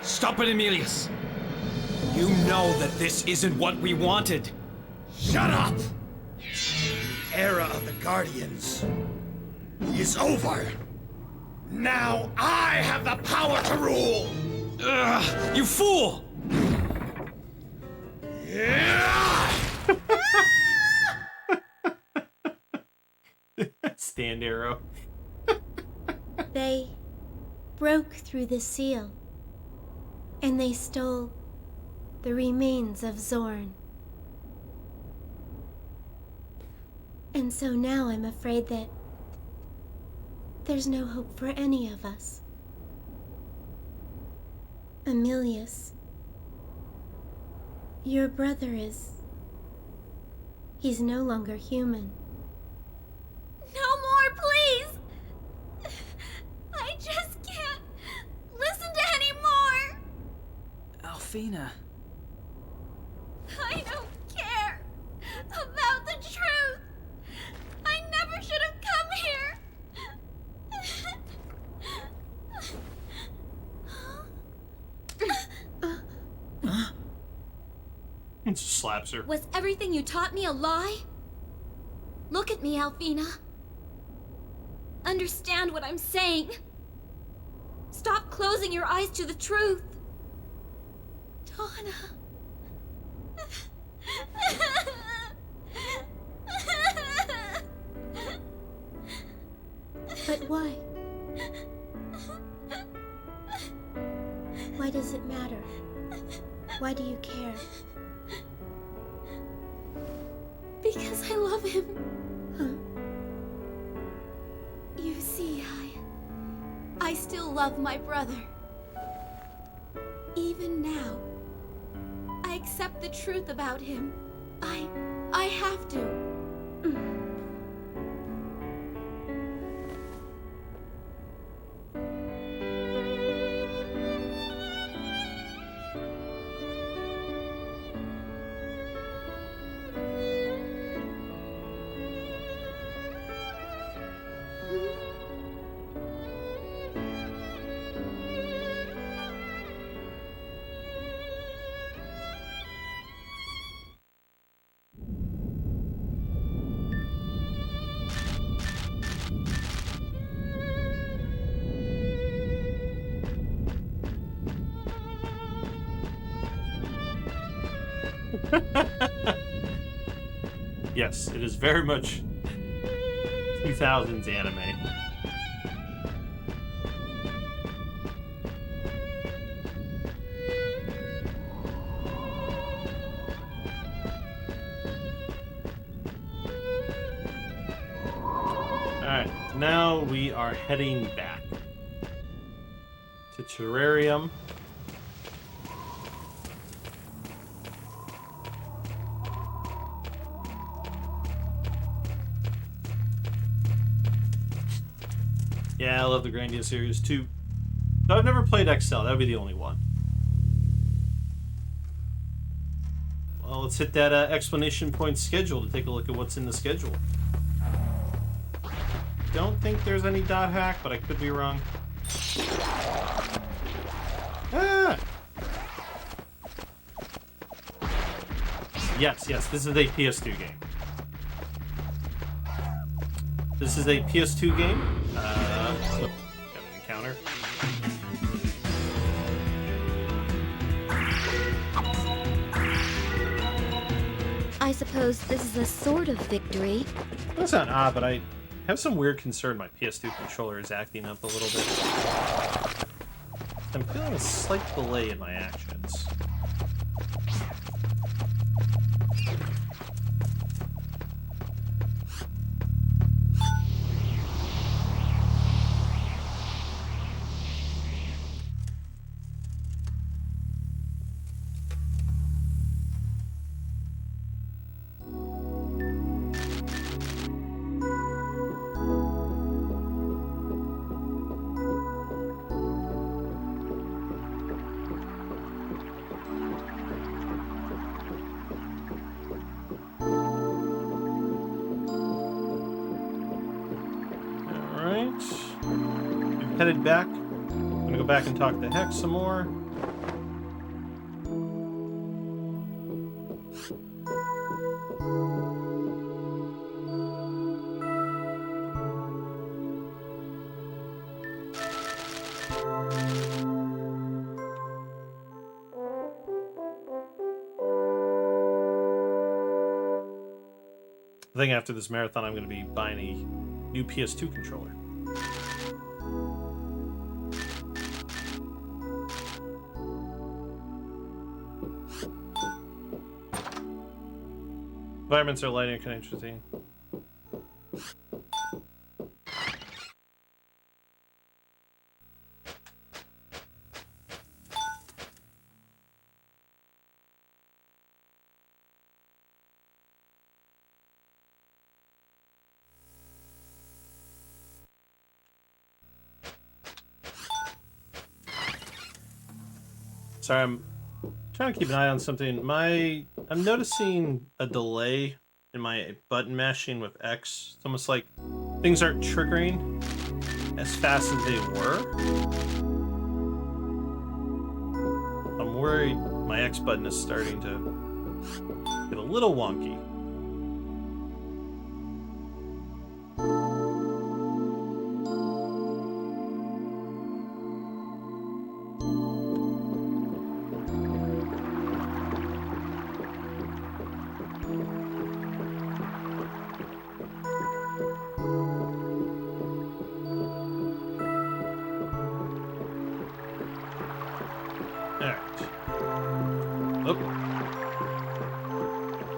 Stop it, Emilius! You know that this isn't what we wanted. Shut up! The era of the Guardians is over. Now I have the power to rule! You fool! Stand arrow. They broke through the seal, and they stole the remains of Zorn. And so now I'm afraid that there's no hope for any of us. Emilius, your brother he's no longer human. No more, please! I just can't listen to any more! Alfina. I don't care about the truth! I never should have come here! Just slaps her. Was everything you taught me a lie? Look at me, Alfina. Understand what I'm saying. Stop closing your eyes to the truth. Donna. But why? does it matter? Why do you care? Because I love him. Huh? You see, I still love my brother. Even now, I accept the truth about him. I have to. Yes, it is very much 2000s anime. Alright, now we are heading back to Terrarium. Yeah, I love the Grandia series too. So I've never played XL, that would be the only one. Well, let's hit that explanation point schedule to take a look at what's in the schedule. Don't think there's any dot hack, but I could be wrong. Ah! Yes, this is a PS2 game. This is a PS2 game. Got an encounter. I suppose this is a sort of victory. That's not odd, but I have some weird concern my PS2 controller is acting up a little bit. I'm feeling a slight delay in my actions. We've headed back. I'm gonna go back and talk to Hex some more. I think after this marathon, I'm going to be buying a new PS2 controller. Environments are lighting, kind of interesting. Sorry, I'm trying to keep an eye on something. I'm noticing a delay in my button mashing with X. It's almost like things aren't triggering as fast as they were. I'm worried my X button is starting to get a little wonky.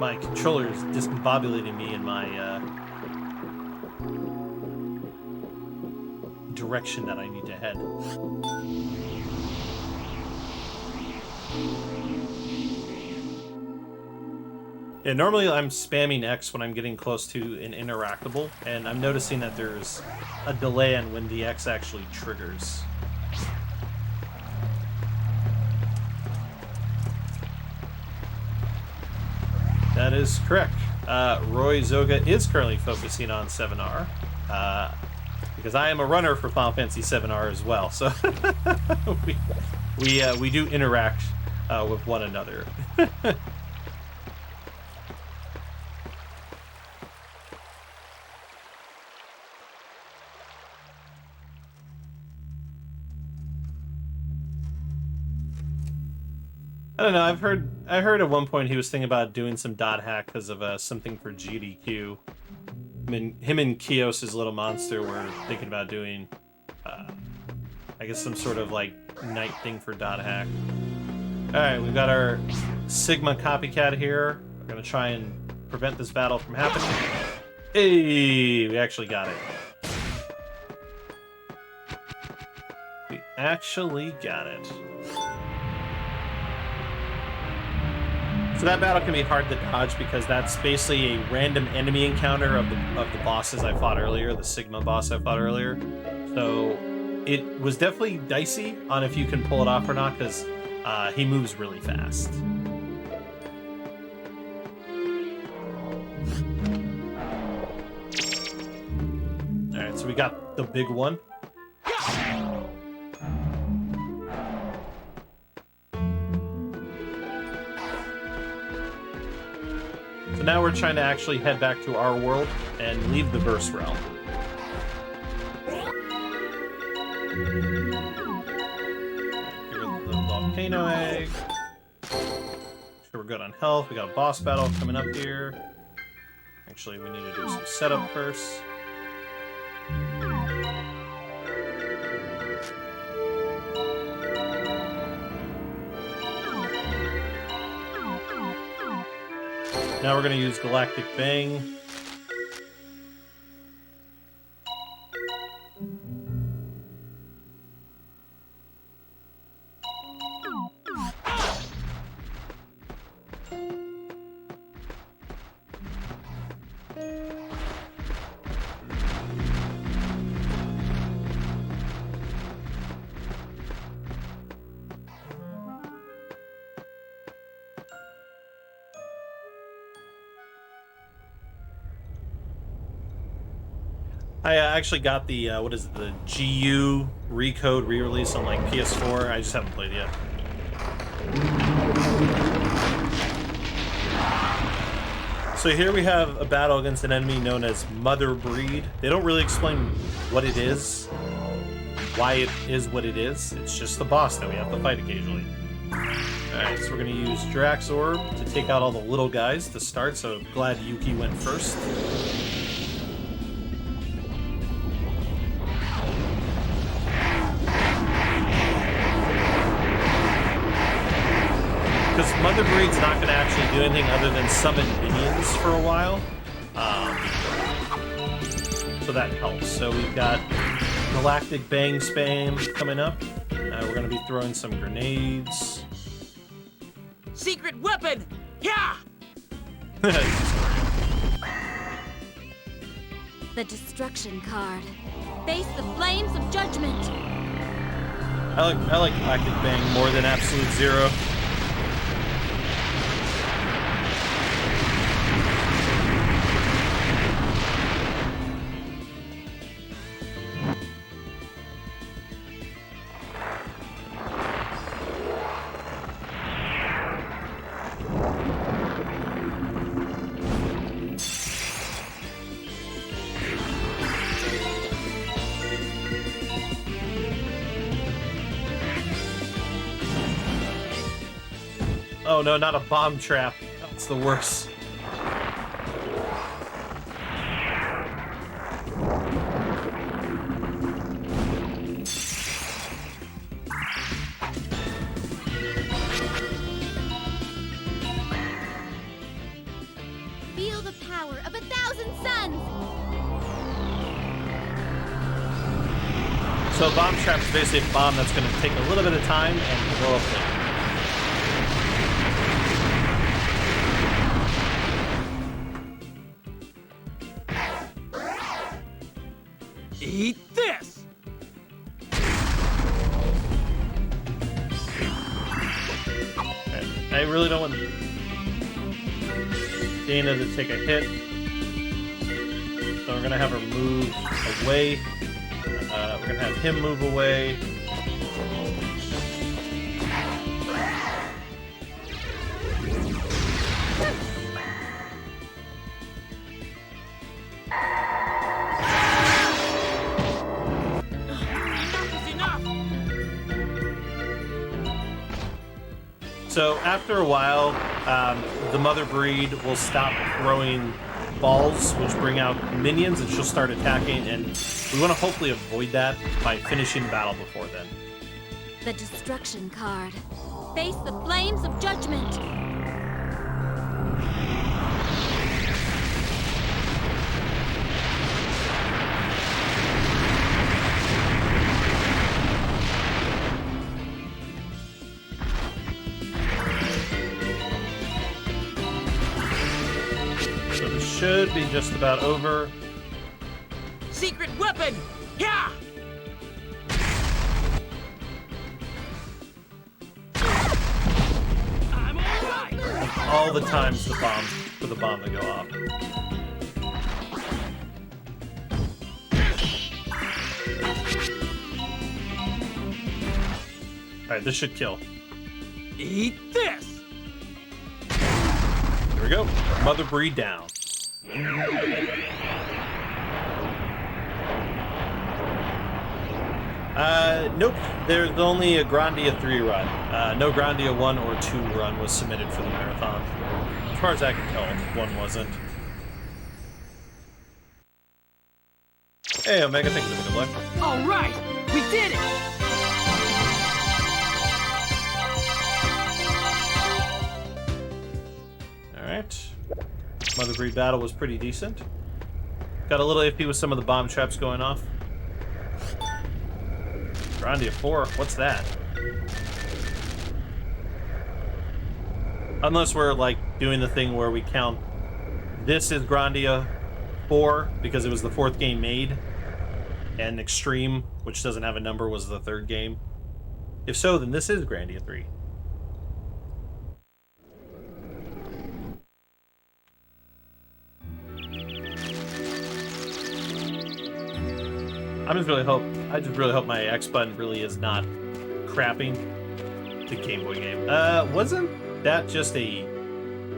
My controller is discombobulating me in my direction that I need to head. Yeah, normally I'm spamming X when I'm getting close to an interactable, and I'm noticing that there's a delay on when the X actually triggers. That is correct. Roy Zoga is currently focusing on 7R, because I am a runner for Final Fantasy 7R as well, so we do interact with one another. I don't know. I heard at one point he was thinking about doing some dot hack because of something for GDQ. I mean, him and Kios's little monster were thinking about doing, I guess, some sort of like night thing for dot hack. All right, we've got our Sigma copycat here. We're gonna try and prevent this battle from happening. Hey, we actually got it. We actually got it. So that battle can be hard to dodge because that's basically a random enemy encounter of the bosses I fought earlier, the Sigma boss I fought earlier. So it was definitely dicey on if you can pull it off or not, because he moves really fast. Alright, so we got the big one. So now we're trying to actually head back to our world and leave the Verse Realm. Here with the volcano egg. Sure, we're good on health. We got a boss battle coming up here. Actually, we need to do some setup first. Now we're going to use Galactic Bang. I actually got the, what is it, the GU Recode re-release on, like, PS4. I just haven't played it yet. So here we have a battle against an enemy known as Mother Breed. They don't really explain what it is, why it is what it is. It's just the boss that we have to fight occasionally. Alright, so we're going to use Drax Orb to take out all the little guys to start, so glad Yuki went first. Because Mother Breed's not going to actually do anything other than summon minions for a while. So that helps. So we've got Galactic Bang Spam coming up. We're going to be throwing some grenades. Secret weapon! Yeah! The destruction card. Face the flames of judgment. I like Galactic Bang more than Absolute Zero. Oh no, not a bomb trap. That's the worst. Feel the power of 1,000 suns! So a bomb trap is basically a bomb that's going to take a little bit of time and blow up later. Eat this! I really don't want Dana to take a hit. So we're going to have her move away. We're going to have him move away. So after a while, the mother breed will stop throwing balls, which bring out minions, and she'll start attacking, and we want to hopefully avoid that by finishing the battle before then. The destruction card. Face the flames of judgment. So this should be just about over. Secret weapon! Yeah! I'm alright! All the times for the bomb to go off. Alright, this should kill. Eat this! Here we go. Mother breed down. Nope. There's only a Grandia 3 run. No Grandia 1 or 2 run was submitted for the marathon. As far as I can tell, one wasn't. Hey, Omega, thank you for the good luck. All right! We did it! Alright. Mother breed battle was pretty decent. Got a little iffy with some of the bomb traps going off. Grandia 4, what's that? Unless we're like doing the thing where we count this is Grandia 4 because it was the 4th game made, and Extreme, which doesn't have a number, was the 3rd game. If so, then this is Grandia 3. I just really hope my X button really is not crapping the Game Boy game. Wasn't that just a...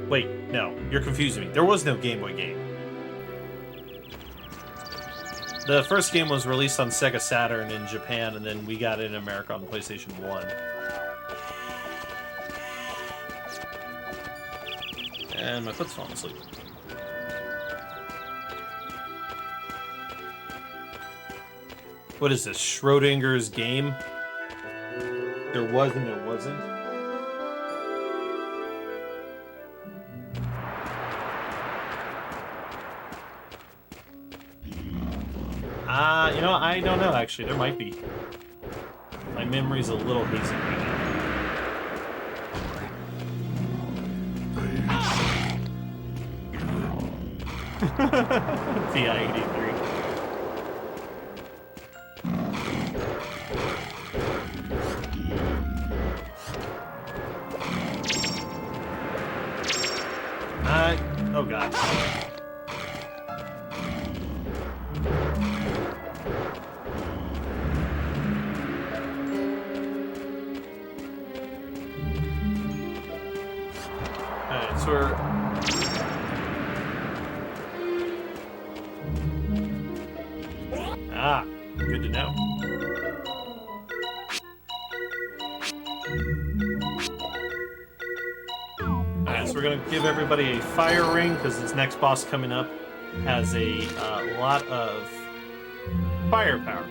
Wait, no, you're confusing me. There was no Game Boy game. The first game was released on Sega Saturn in Japan, and then we got it in America on PlayStation 1. And my foot's falling asleep. What is this, Schrodinger's game? There was and there wasn't. You know, I don't know, actually. There might be. My memory's a little hazy right now. TI-83. Oh god. Alright, so we're... Ah, good to know. Alright, so we're gonna give everybody a fire ring, because this next boss coming up has a lot of firepower.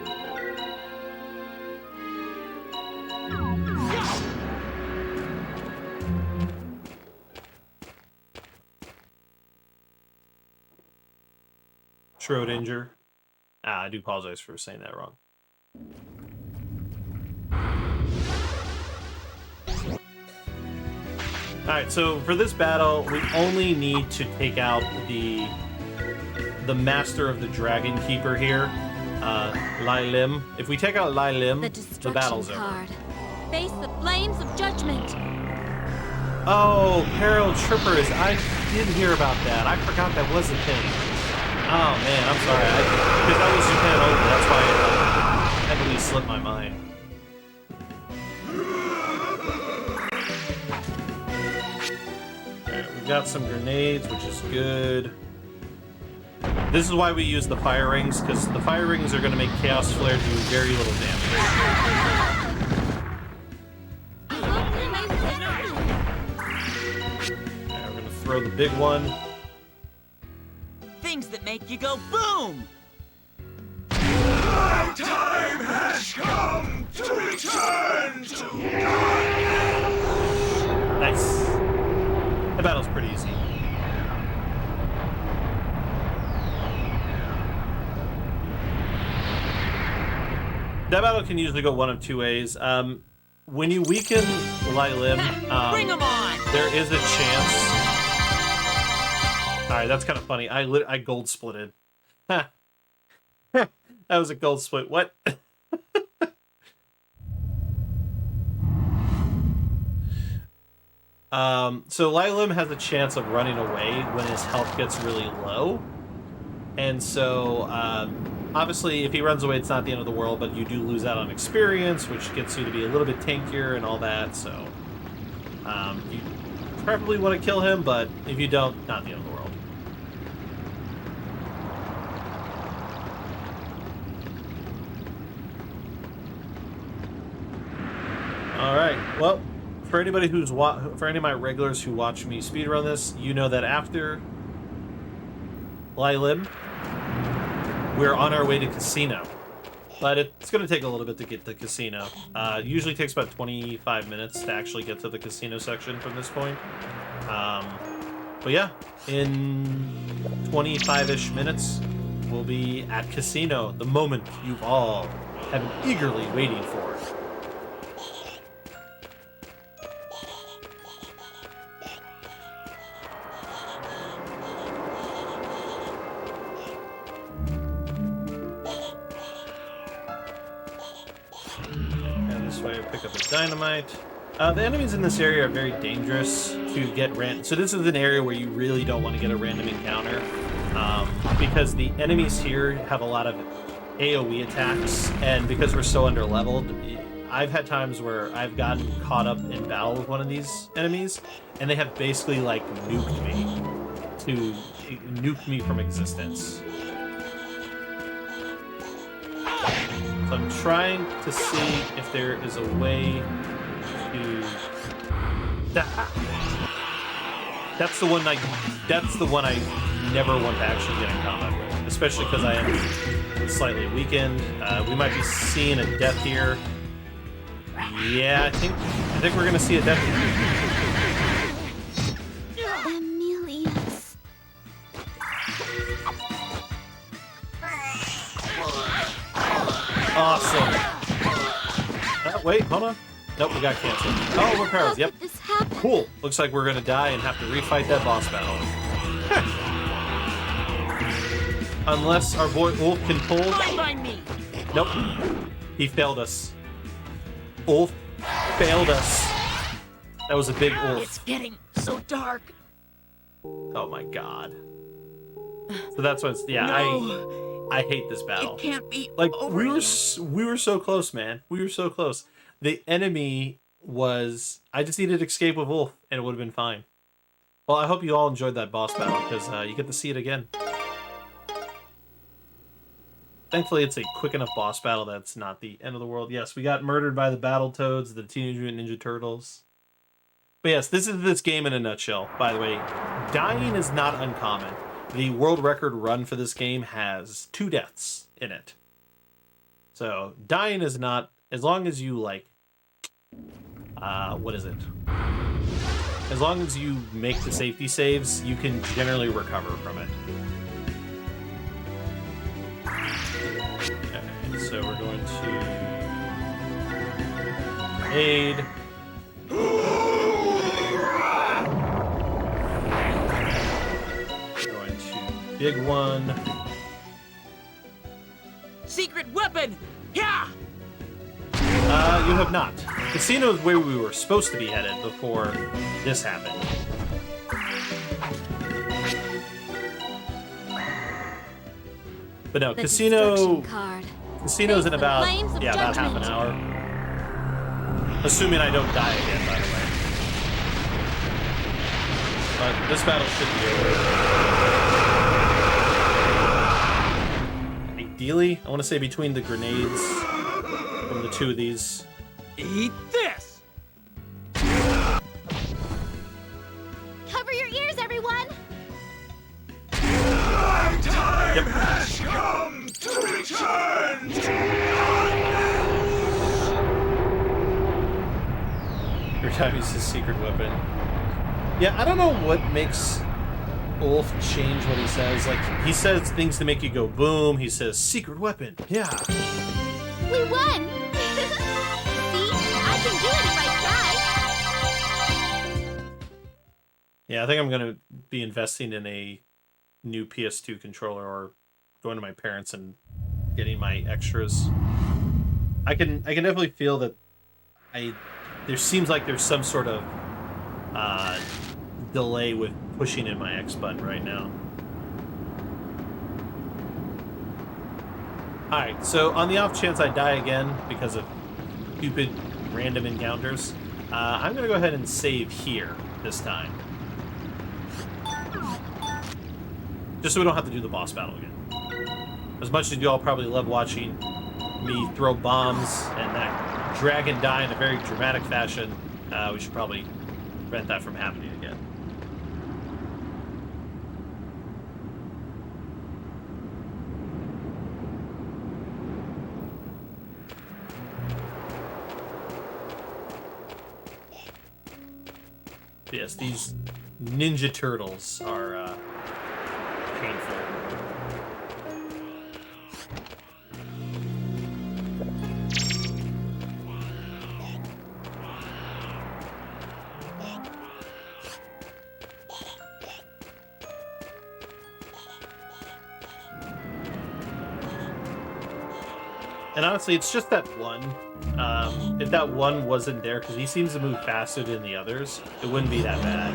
Schrodinger. I do apologize for saying that wrong. Alright, so for this battle, we only need to take out the Master of the Dragon Keeper here, Lai Lim. If we take out Lai Lim, the battle's over. Face the flames of judgment. Oh, Peril Trippers. I did hear about that. I forgot that was a thing. Oh, man, I'm sorry. Because that was Japan over. That's why it heavily slipped my mind. Alright, we've got some grenades, which is good. This is why we use the fire rings, because the fire rings are going to make Chaos Flare do very little damage. Throw the big one. Things that make you go boom! My time has come to return to God! Nice. The battle's pretty easy. That battle can usually go one of two ways. When you weaken Lai Lim, Bring 'em on! there is a chance. Alright, that's kind of funny. I gold splitted. That was a gold split. What? So Lai Lim has a chance of running away when his health gets really low. And so, obviously, if he runs away, it's not the end of the world, but you do lose out on experience, which gets you to be a little bit tankier and all that, so... you probably want to kill him, but if you don't, not the end of the world. Alright, well, for anybody who's for any of my regulars who watch me speedrun this, you know that after Lai Lim, we're on our way to Casino. But it's going to take a little bit to get to Casino. It usually takes about 25 minutes to actually get to the Casino section from this point. But yeah, in 25-ish minutes, we'll be at Casino, the moment you've all have been eagerly waiting for. Dynamite. The enemies in this area are very dangerous to get random. So this is an area where you really don't want to get a random encounter because the enemies here have a lot of AoE attacks, and because we're so under-leveled, I've had times where I've gotten caught up in battle with one of these enemies, and they have basically like nuked me from existence. So I'm trying to see if there is a way to... That's the one I never want to actually get in combat with, especially because I am slightly weakened. We might be seeing a death here. Yeah, I think we're gonna see a death here. Emilius. Awesome. Wait, hold on. Nope, we got canceled. Oh, we're Perils. Yep. Cool. Looks like we're gonna die and have to refight that boss battle. Unless our boy Ulf can pull. Nope. He failed us. Ulf failed us. That was a big Ulf. It's getting so dark. Oh my god. So that's what's I hate this battle. It can't be like over we yet. were so close, man. We were so close. The enemy was I just needed to escape with Wolf and it would have been fine. Well, I hope you all enjoyed that boss battle because you get to see it again. Thankfully, it's a quick enough boss battle that's not the end of the world. Yes, we got murdered by the Battletoads, the Teenage Mutant Ninja Turtles. But yes, this is this game in a nutshell. By the way, dying is not uncommon. The world record run for this game has 2 deaths in it. So, dying is not... As long as you, like... what is it? As long as you make the safety saves, you can generally recover from it. Okay, so we're going to aid. We're going to big one. Secret weapon! Yeah! You have not. Casino is where we were supposed to be headed before this happened. But no, The Casino... destruction card. Casino's in Face the about, flames of yeah, about half an judgment. hour. Assuming I don't die again, by the way. But this battle should be over. Ideally, I want to say between the grenades from the two of these. Eat this! Cover your ears, everyone! Yep. Come to return to Every time he uses his secret weapon. Yeah, I don't know what makes Ulf change what he says. Like, he says things to make you go boom. He says, secret weapon. Yeah. We won! See? I can do it if I try! Yeah, I think I'm going to be investing in a new PS2 controller or going to my parents and getting my extras. I can definitely feel that there seems like there's some sort of delay with pushing in my X button right now. Alright, so on the off chance I die again because of stupid random encounters, I'm going to go ahead and save here this time. Just so we don't have to do the boss battle again. As much as you all probably love watching me throw bombs and that dragon die in a very dramatic fashion, we should probably prevent that from happening again. Yes, these Ninja Turtles are painful. And honestly, it's just that one. If that one wasn't there, because he seems to move faster than the others, it wouldn't be that bad.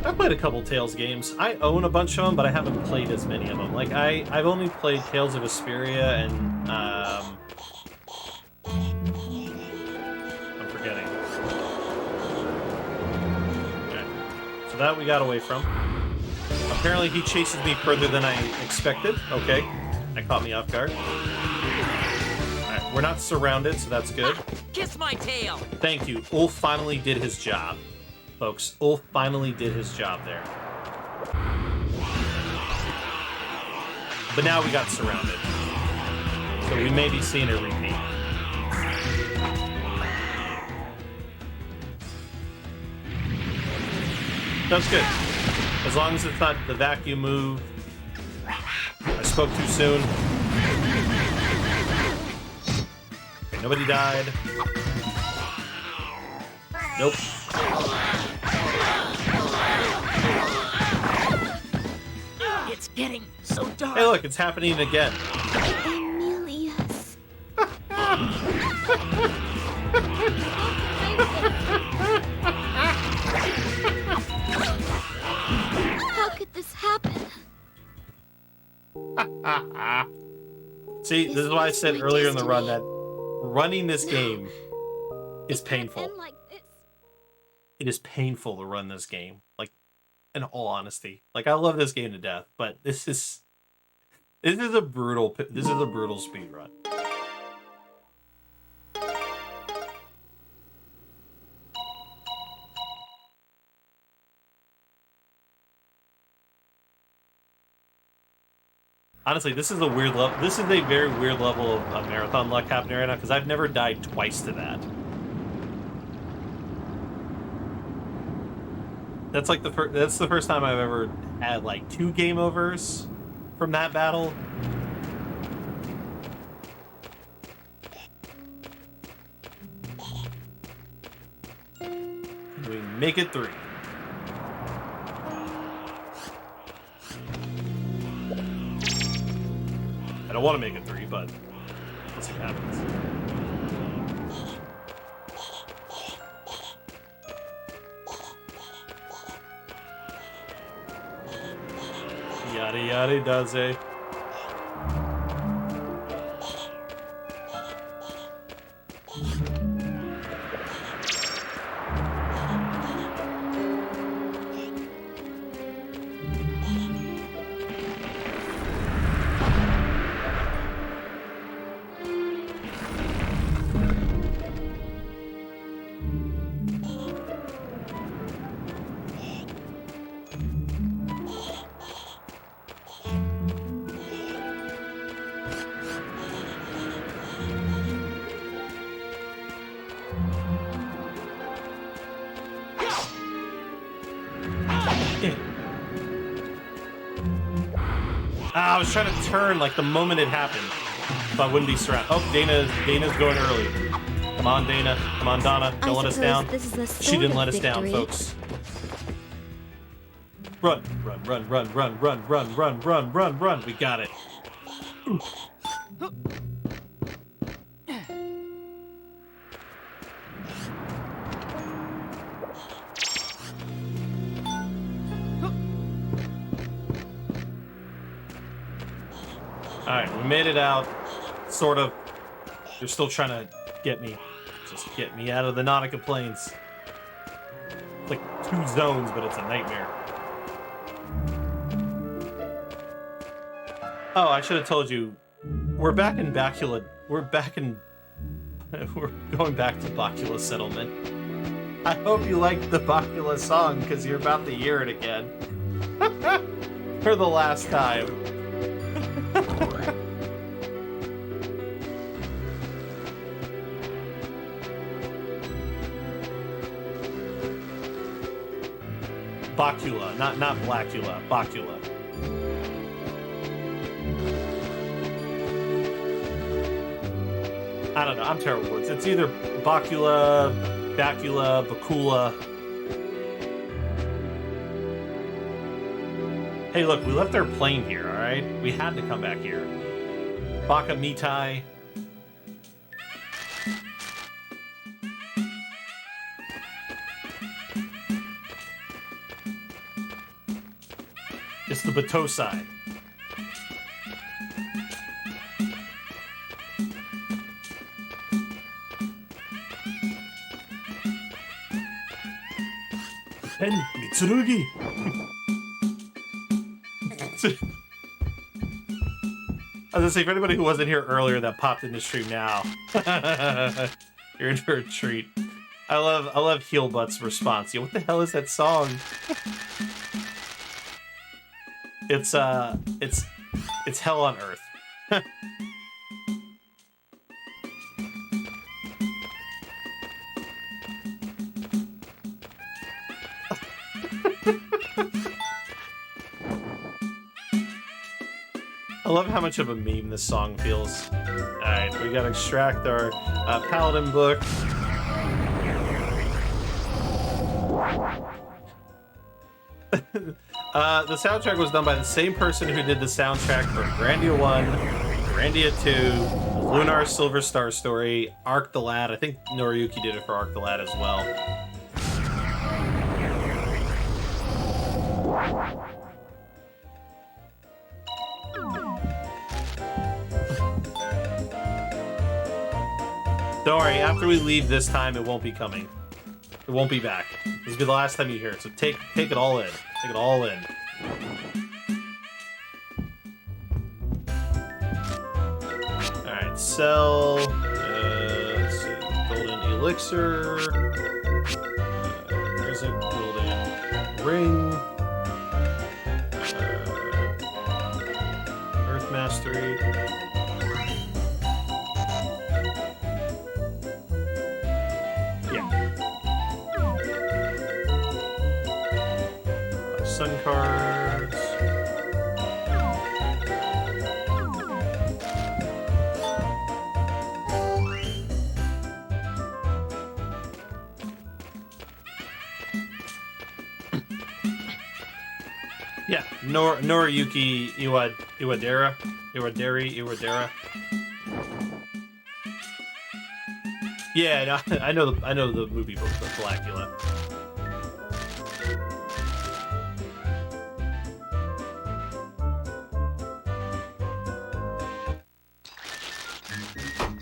I've played a couple Tales games. I own a bunch of them, but I haven't played as many of them. Like, I've only played Tales of Vesperia and, I'm forgetting. Okay. So that we got away from. Apparently he chases me further than I expected. Okay. That caught me off guard. Alright, we're not surrounded, so that's good. Kiss my tail! Thank you. Ulf finally did his job. Folks, Ulf finally did his job there. But now we got surrounded. So we may be seeing a repeat. That's good. As long as it's not the vacuum move. I spoke too soon. Okay, nobody died. Nope. It's getting so dark. Hey, look, it's happening again. Emilius. How could this happen? See, this is why I said earlier in the run that running this game is painful. It is painful to run this game. Like, in all honesty. Like, I love this game to death, but this is a brutal speed run. Honestly, this is a weird level. This is a very weird level of marathon luck happening right now because I've never died twice to that. That's like that's the first time I've ever had like 2 game overs from that battle. We make it 3. I don't want to make it 3, but let's see what happens. Yada yada does it. I was trying to turn like the moment it happened, so I wouldn't be surrounded. Oh, Dana's going early. Come on, Dana. Come on, Donna. Don't let us down. She didn't let us down, folks. Run, run, run, run, run, run, run, run, run, run, run. We got it. Alright, we made it out. Sort of. They're still trying to get me. Just get me out of the Nautica Plains. It's like 2 zones, but it's a nightmare. Oh, I should have told you. We're back in Bacula. We're going back to Bacula Settlement. I hope you liked the Bacula song, because you're about to hear it again. For the last time. Bacula, not Blackula, Bacula. I don't know, I'm terrible with words. It's either Bacula, Bacula, Bacula. Hey, look, we left our plane here, alright? We had to come back here. Baka Mitai. It's the Bateau side. Ben Mitsurugi. I was gonna say, for anybody who wasn't here earlier that popped in the stream now, you're in for a treat. I love Heelbutt's response. Yo, what the hell is that song? It's hell on earth. I love how much of a meme this song feels. Alright, we gotta extract our Paladin book. The soundtrack was done by the same person who did the soundtrack for Grandia 1, Grandia 2, Lunar Silver Star Story, RRLAT. I think Noriyuki did it for RRLAT as well. Don't worry, after we leave this time, it won't be coming. It won't be back. This will be the last time you hear it, so take it all in. Take it all in. Alright, sell... let's see, golden elixir... there's a golden ring... earth mastery. Yeah. Sun cards. Yeah, Noriyuki Iwadera. Yeah, no, I know the movie book of Blackula.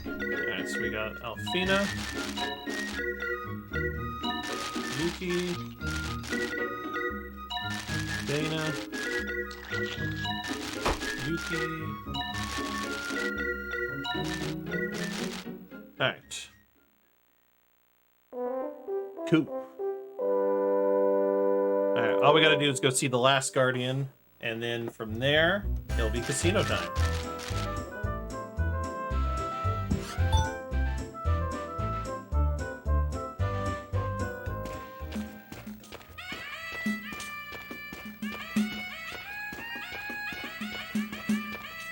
Alright, so we got Alfina, Yuki, Dana, Yuki. Alright. Cool. Alright, all we gotta do is go see the last Guardian, and then from there, it'll be casino time.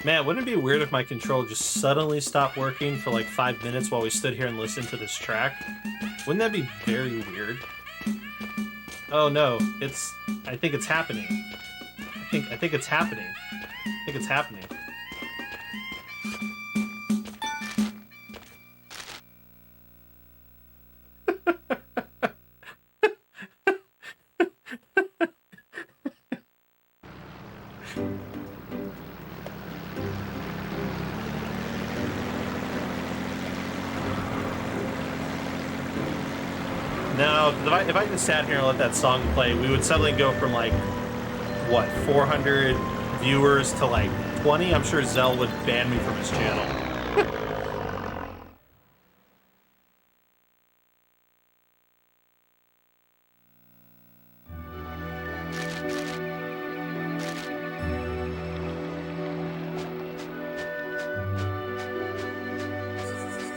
Man, wouldn't it be weird if my control just suddenly stopped working for like 5 minutes while we stood here and listened to this track? Wouldn't that be very weird? Oh no, I think it's happening. I think it's happening. I think it's happening. Now, if I just sat here and let that song play, we would suddenly go from like, what, 400 viewers to like 20? I'm sure Zell would ban me from his channel.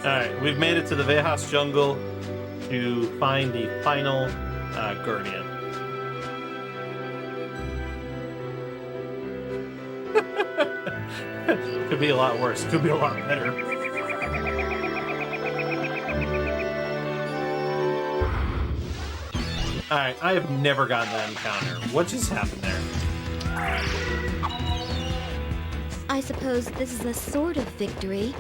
Alright, we've made it to the Vejas jungle to find the final Guardian. Could be a lot worse. Could be a lot better. Alright, I have never gotten that encounter. What just happened there? I suppose this is a sort of victory.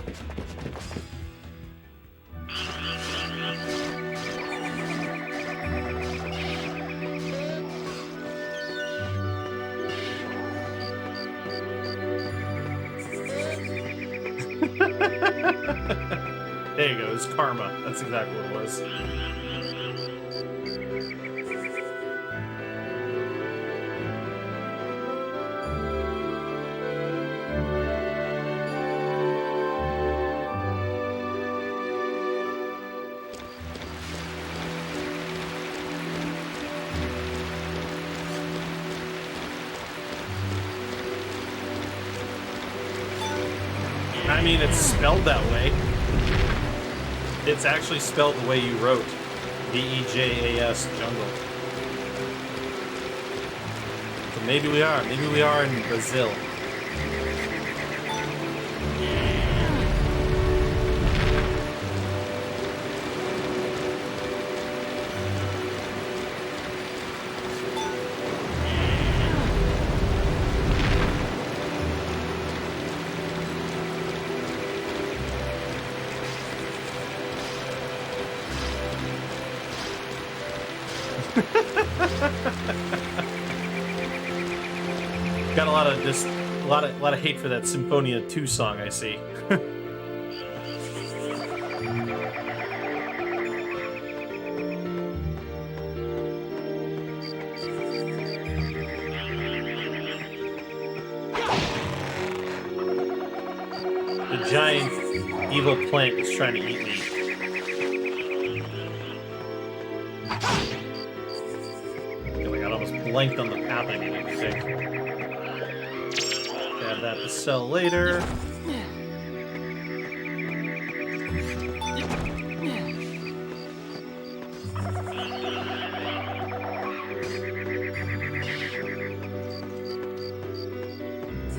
There you go, it's karma. That's exactly what it was. I mean, it's spelled that way. It's actually spelled the way you wrote. V-E-J-A-S jungle. So maybe we are. Maybe we are in Brazil. Got a lot of just a lot of hate for that Symphonia 2 song, I see. The giant evil plant is trying to eat me. I feel like I almost blanked on the path I needed to take. Yeah, have that to sell later.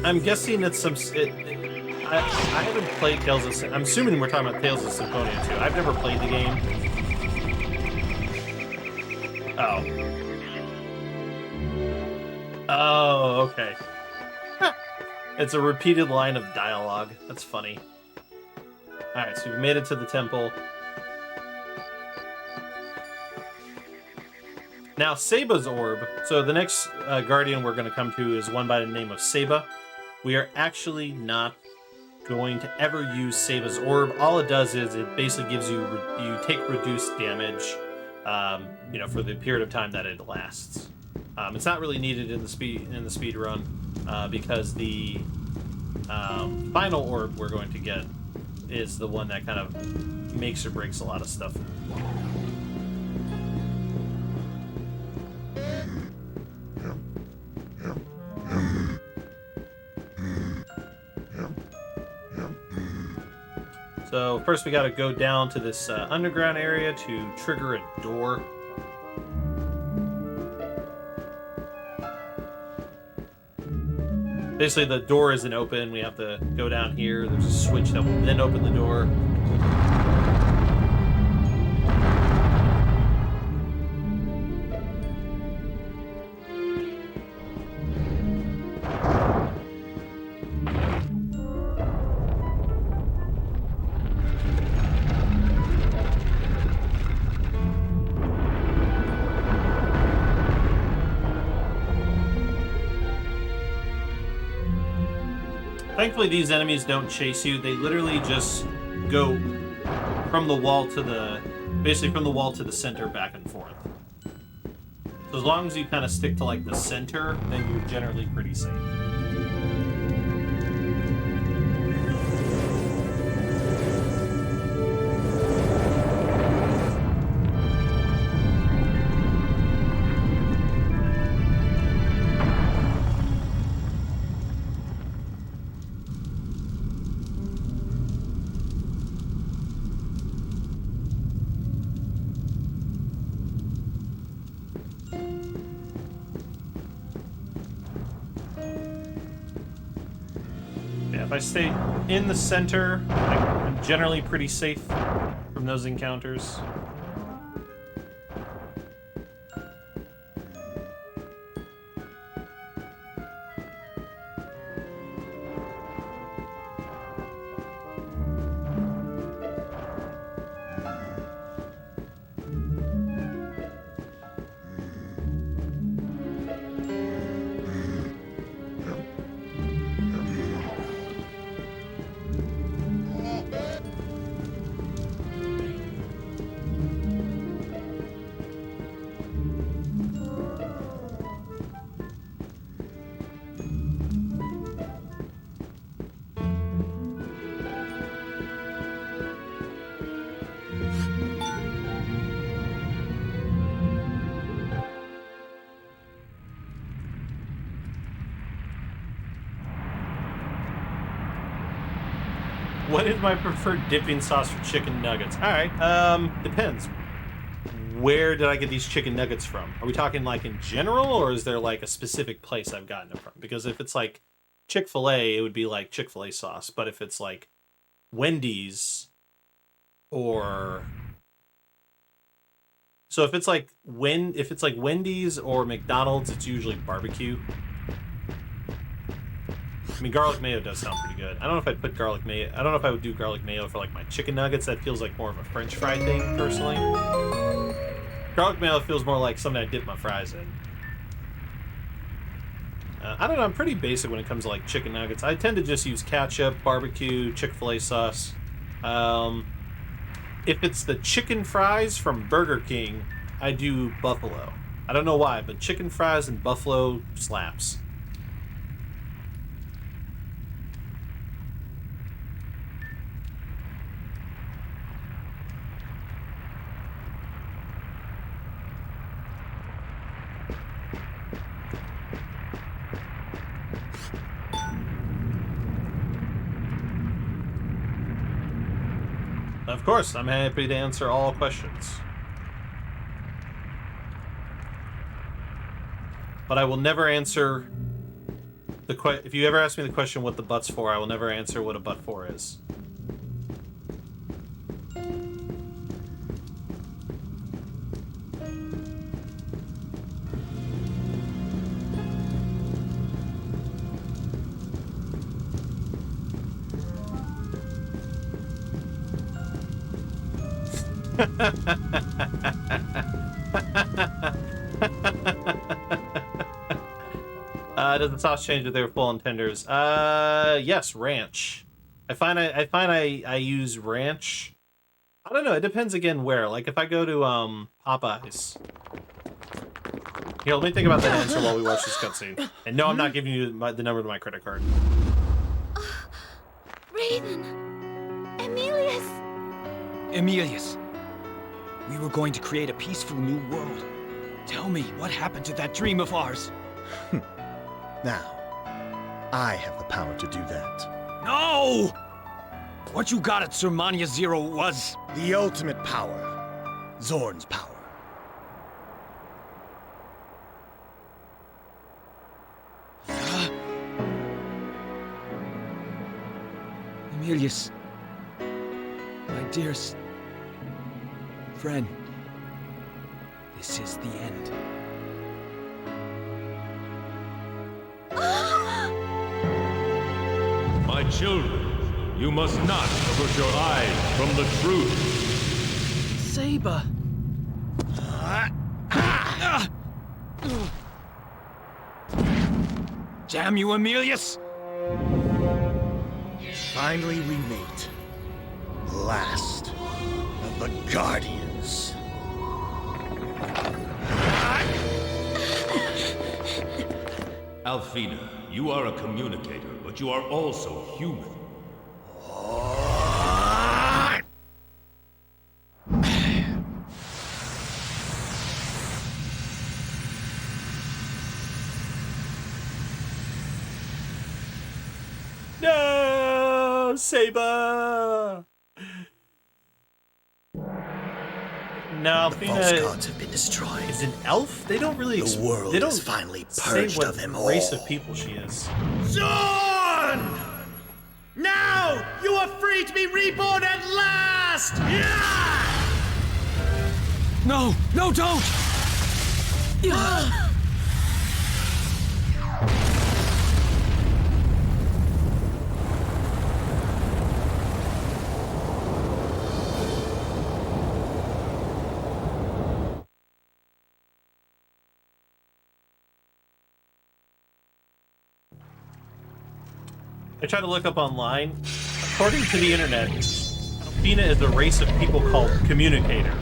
I'm guessing it's some. I haven't played Tales of. I'm assuming we're talking about Tales of Symphonia 2. I've never played the game. Oh. Oh, okay. It's a repeated line of dialogue. That's funny. Alright, so we've made it to the temple. Now, Seba's orb. So the next guardian we're going to come to is one by the name of Seba. We are actually not going to ever use Seba's orb. All it does is it basically gives you you take reduced damage, you know, for the period of time that it lasts. It's not really needed in the speed run because the final orb we're going to get is the one that kind of makes or breaks a lot of stuff. So first we got to go down to this underground area to trigger a door. Basically the door isn't open, we have to go down here, there's a switch that will then open the door. Thankfully, these enemies don't chase you. They literally just go from the wall to the... basically from the wall to the center, back and forth. So as long as you kind of stick to, like, the center, then you're generally pretty safe. If I stay in the center, I'm generally pretty safe from those encounters. What is my preferred dipping sauce for chicken nuggets? Alright, depends. Where did I get these chicken nuggets from? Are we talking like in general, or is there like a specific place I've gotten it from? Because if it's like Chick-fil-A, it would be like Chick-fil-A sauce. But if it's like Wendy's or... So if it's like Wendy's or McDonald's, it's usually barbecue. I mean, garlic mayo does sound pretty good. I don't know if I'd put garlic mayo... I don't know if I would do garlic mayo for, like, my chicken nuggets. That feels like more of a French fry thing, personally. Garlic mayo feels more like something I dip my fries in. I don't know. I'm pretty basic when it comes to, like, chicken nuggets. I tend to just use ketchup, barbecue, Chick-fil-A sauce. If it's the chicken fries from Burger King, I do buffalo. I don't know why, but chicken fries and buffalo slaps. Of course, I'm happy to answer all questions. But I will never answer the if you ever ask me the question what the butt's for, I will never answer what a butt for is. Does the sauce change with their full on tenders? Yes, ranch. I find I use ranch. I don't know. It depends again where. Like if I go to Popeyes. Here, let me think about that answer while we watch this cutscene. And no, I'm not giving you the number to my credit card. Raven! Emilius! Emilius, we were going to create a peaceful new world. Tell me, what happened to that dream of ours? Now, I have the power to do that. No! What you got at Sermania Zero was... the ultimate power. Zorn's power. Emilius, my dearest friend, this is the end. My children, you must not avert your eyes from the truth. Saber. Damn you, Emilius! Finally we meet. Last of the Guardians. Alfina, you are a communicator, but you are also human. No, Saber. No, The false Alfina gods have been destroyed. is an elf. They don't really. The world they don't is finally say purged what of them all. race of people she is. Zorn! Now you are free to be reborn at last! Yeah! No! No, don't! I tried to look up online. According to the internet, Alfina is a race of people called communicator.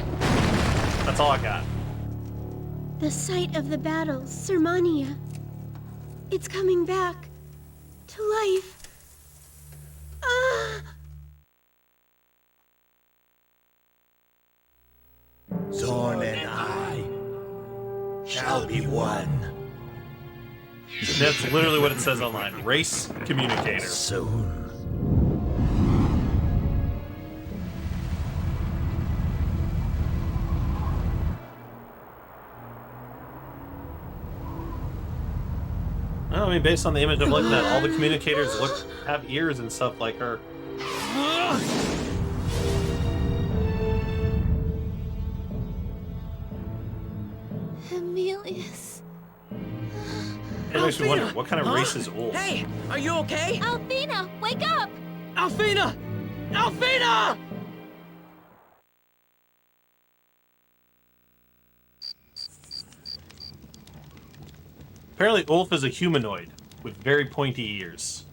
That's all I got. The site of the battle, Sermania. It's coming back to life. Zorn and I shall be one. That's literally what it says online. Race communicator. Soon. I mean, based on the image I'm looking at, all the communicators have ears and stuff like her. Emilius. It makes me wonder, what kind of race is Ulf? Hey, are you okay? Alfina, wake up! Alfina! Alfina! Apparently Ulf is a humanoid with very pointy ears.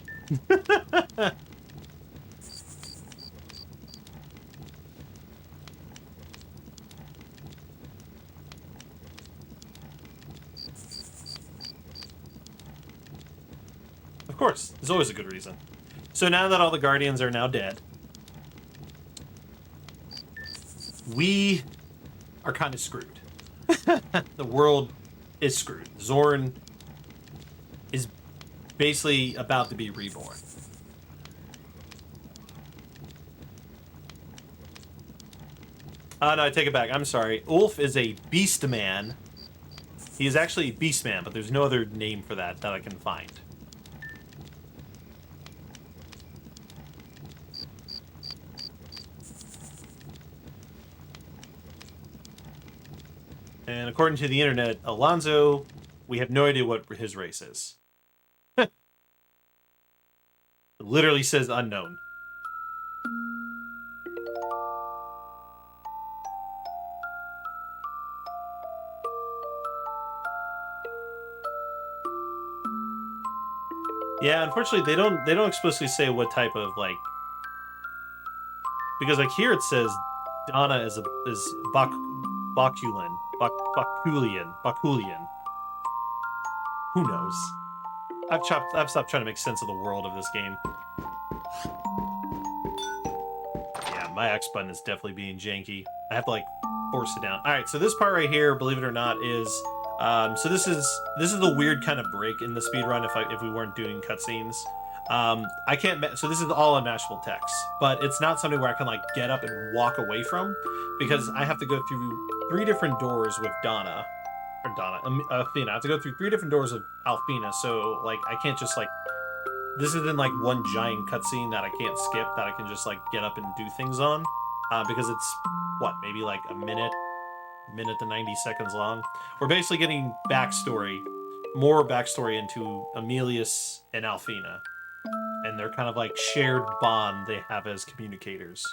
Of course, there's always a good reason. So now that all the Guardians are now dead, we are kind of screwed. The world is screwed. Zorn is basically about to be reborn. No, I take it back. I'm sorry. Ulf is a beast man. He is actually a beast man, but there's no other name for that I can find. And according to the internet, Alonso, we have no idea what his race is. It literally says unknown. Yeah, unfortunately, they don't explicitly say what type of, like, because like here it says Donna is Bakulian. Who knows? I've stopped trying to make sense of the world of this game. Yeah, my X button is definitely being janky. I have to like force it down. All right, so this part right here, believe it or not, is so this is the weird kind of break in the speedrun if we weren't doing cutscenes. I can't. So this is all unmatchable text, but it's not something where I can like get up and walk away from because I have to go through 3 different doors with Athena. I have to go through 3 different doors with Alfina, so like I can't just like. This isn't like one giant cutscene that I can't skip that I can just like get up and do things on, because it's what, maybe like a minute to 90 seconds long. We're basically getting more backstory into Emilius and Alfina, and their kind of like shared bond they have as communicators,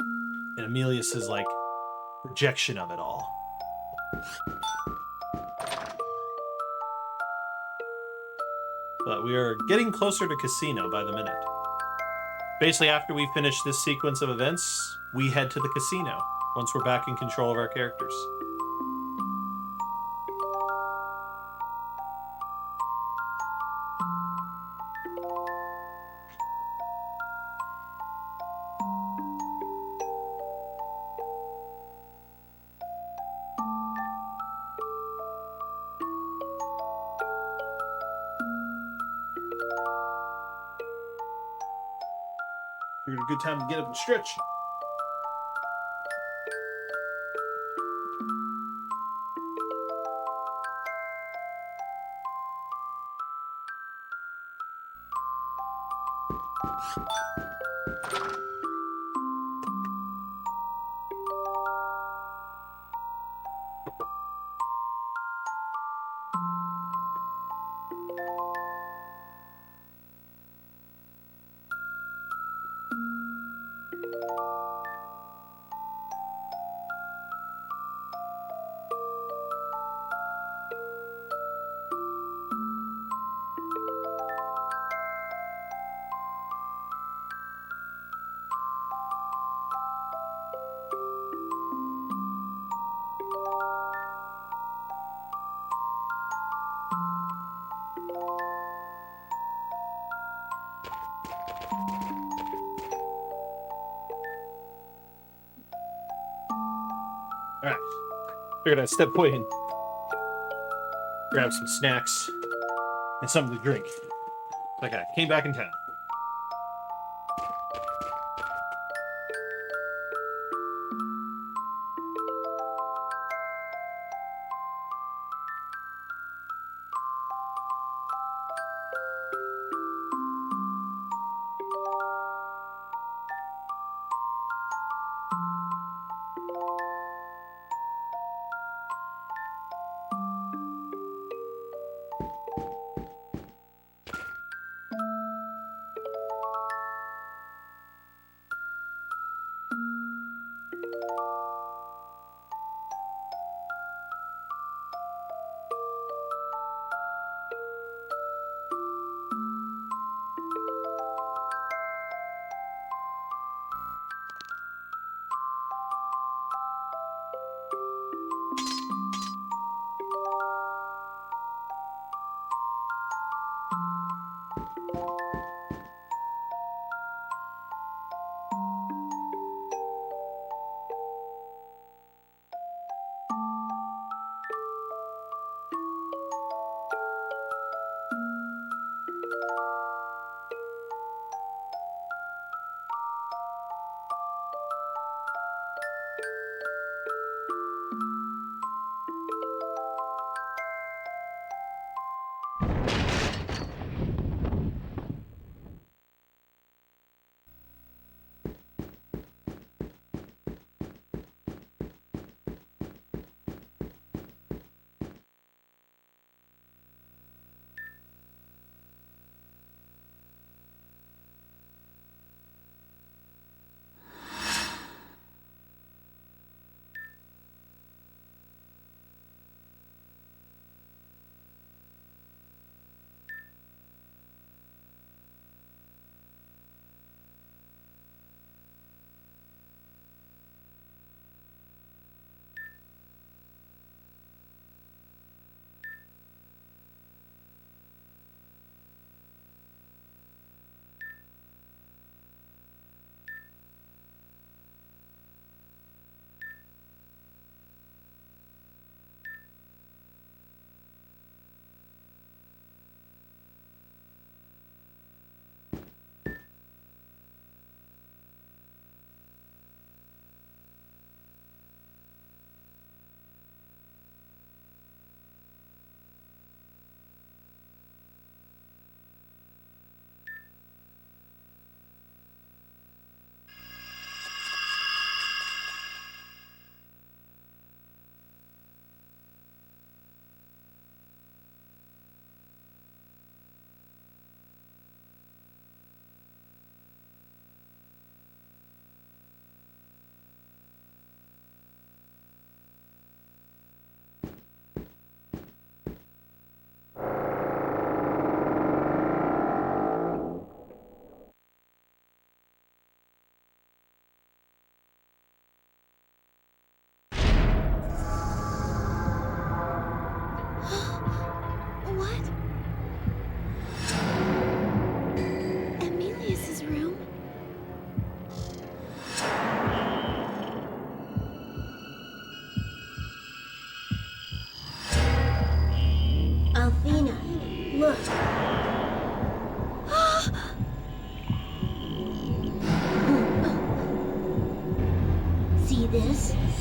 and Emilius's like rejection of it all. But we are getting closer to Casino by the minute. Basically, after we finish this sequence of events, we head to the casino, once we're back in control of our characters. Figured a good time to get up and stretch. Alright. Figured I'd step away and grab some snacks and something to drink. Like I came back in town.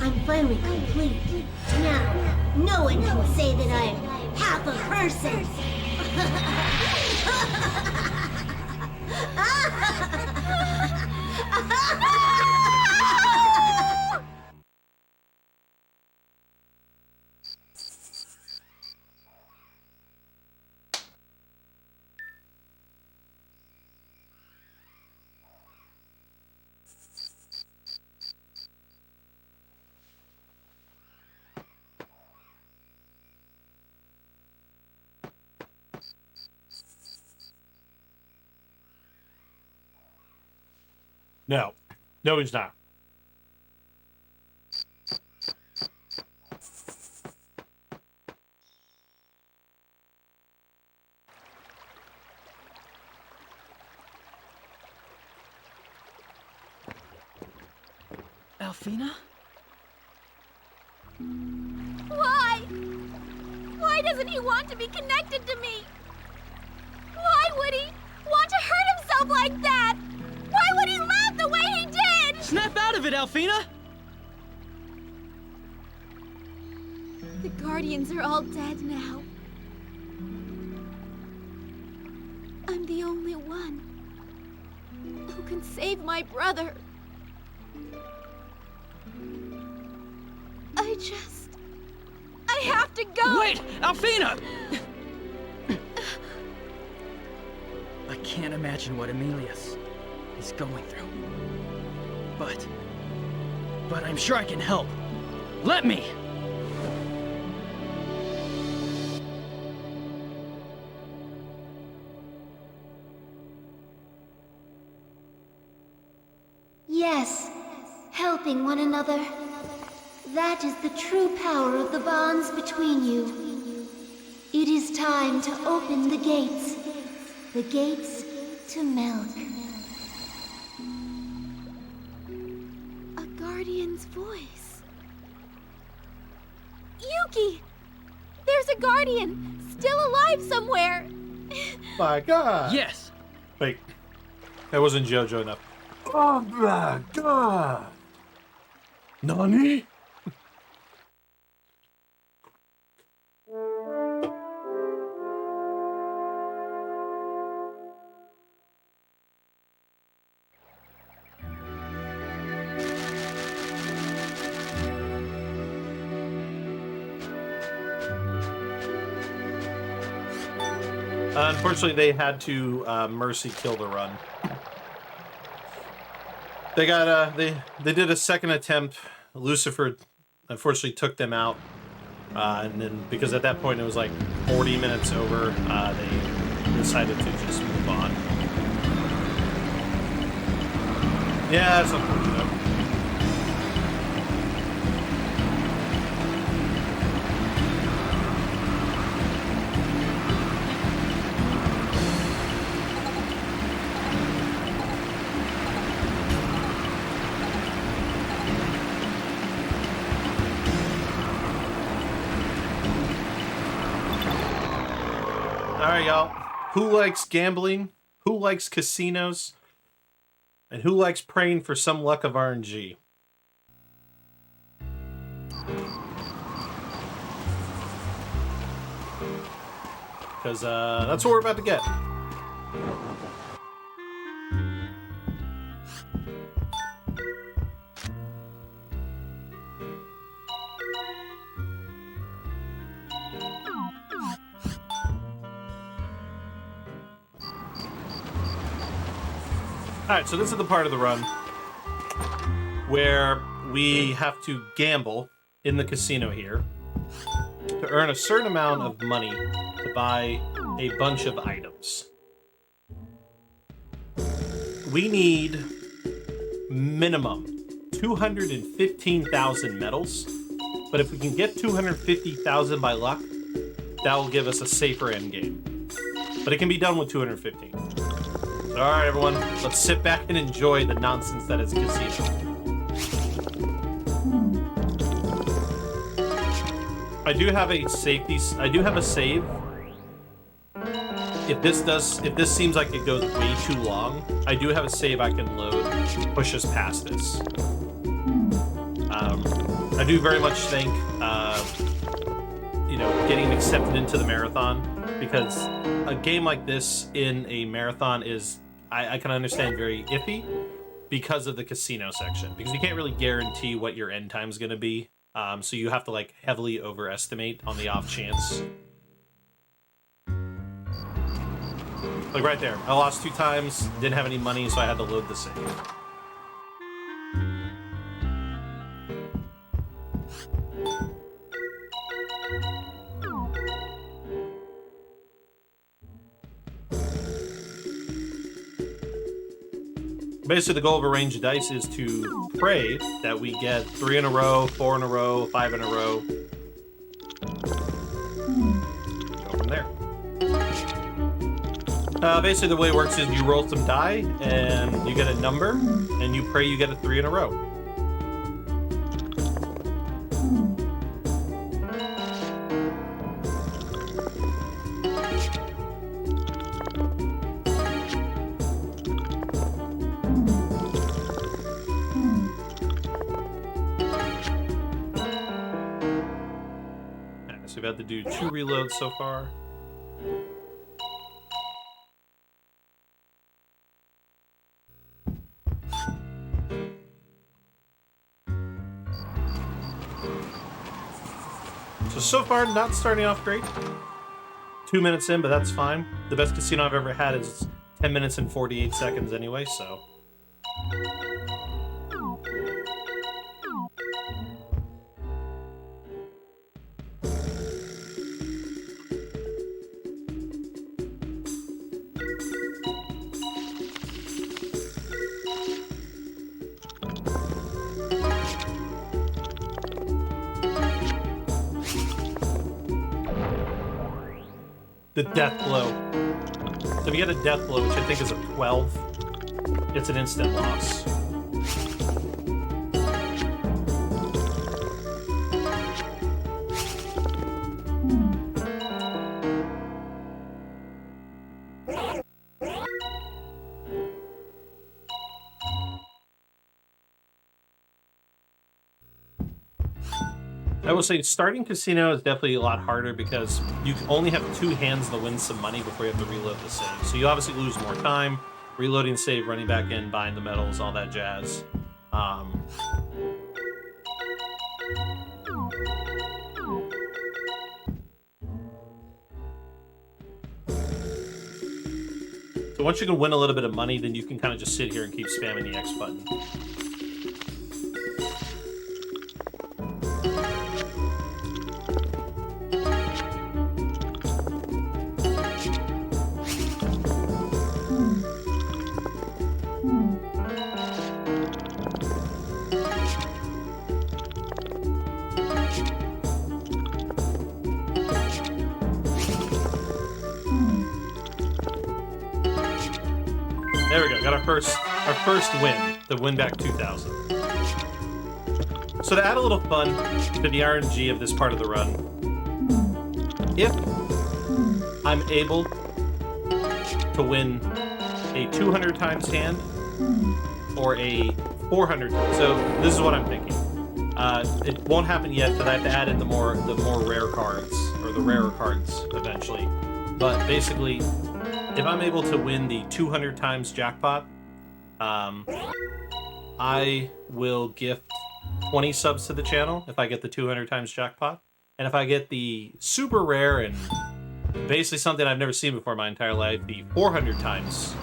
I'm finally complete. Now, no one can say that I'm half a person. No. No, he's not. Alfina? Why? Why doesn't he want to be connected to me? Why would he want to hurt himself like that? Why would he laugh the way he did? Snap out of it, Alfina! The Guardians are all dead now. I'm the only one who can save my brother. I have to go! Wait! Alfina! I can't imagine what Emilius is going through. But I'm sure I can help. Let me! Yes, helping one another. That is the true power of the bonds between you. It is time to open the gates. The gates to milk. A Guardian's voice. Yuki! There's a Guardian! Still alive somewhere! My God! Yes! Wait. That wasn't JoJo enough. Oh my God! Nani? Unfortunately, they had to mercy kill the run. They got they did a second attempt. Lucifer unfortunately took them out, and then because at that point it was like 40 minutes over, they decided to just move on. Yeah, that's unfortunate. Alright, y'all. Who likes gambling? Who likes casinos? And who likes praying for some luck of RNG? Because that's what we're about to get. Alright, so this is the part of the run where we have to gamble in the casino here to earn a certain amount of money to buy a bunch of items. We need minimum 215,000 medals, but if we can get 250,000 by luck, that will give us a safer end game. But it can be done with 215. All right, everyone, let's sit back and enjoy the nonsense that is casino. I do have a safety. I do have a save. If this seems like it goes way too long, I do have a save I can load, push us past this. I do very much think, you know, getting accepted into the marathon, because a game like this in a marathon is, I can understand, very iffy because of the casino section, because you can't really guarantee what your end time is going to be. So you have to like heavily overestimate on the off chance. Like right there, I lost 2 times, didn't have any money, so I had to load the save. Basically, the goal of a range of dice is to pray that we get 3 in a row, 4 in a row, 5 in a row. Go from there. Basically, the way it works is you roll some die, and you get a number, and you pray you get a 3 in a row. So we've had to do 2 reloads so far. So far, not starting off great. 2 minutes in, but that's fine. The best casino I've ever had is 10 minutes and 48 seconds anyway, so... The death blow. So if you get a death blow, which I think is a 12, it's an instant loss. I will say starting casino is definitely a lot harder because you only have 2 hands to win some money before you have to reload the save. So you obviously lose more time, reloading save, running back in, buying the medals, all that jazz. So once you can win a little bit of money, then you can kind of just sit here and keep spamming the X button. There we go, got our first win, the win back 2,000. So to add a little fun to the RNG of this part of the run, if I'm able to win a 200 times hand or a 400, so this is what I'm thinking. It won't happen yet because I have to add in the more rare cards, or the rarer cards eventually. But basically, if I'm able to win the 200 times jackpot, I will gift 20 subs to the channel if I get the 200 times jackpot. And if I get the super rare and basically something I've never seen before in my entire life, the 400 times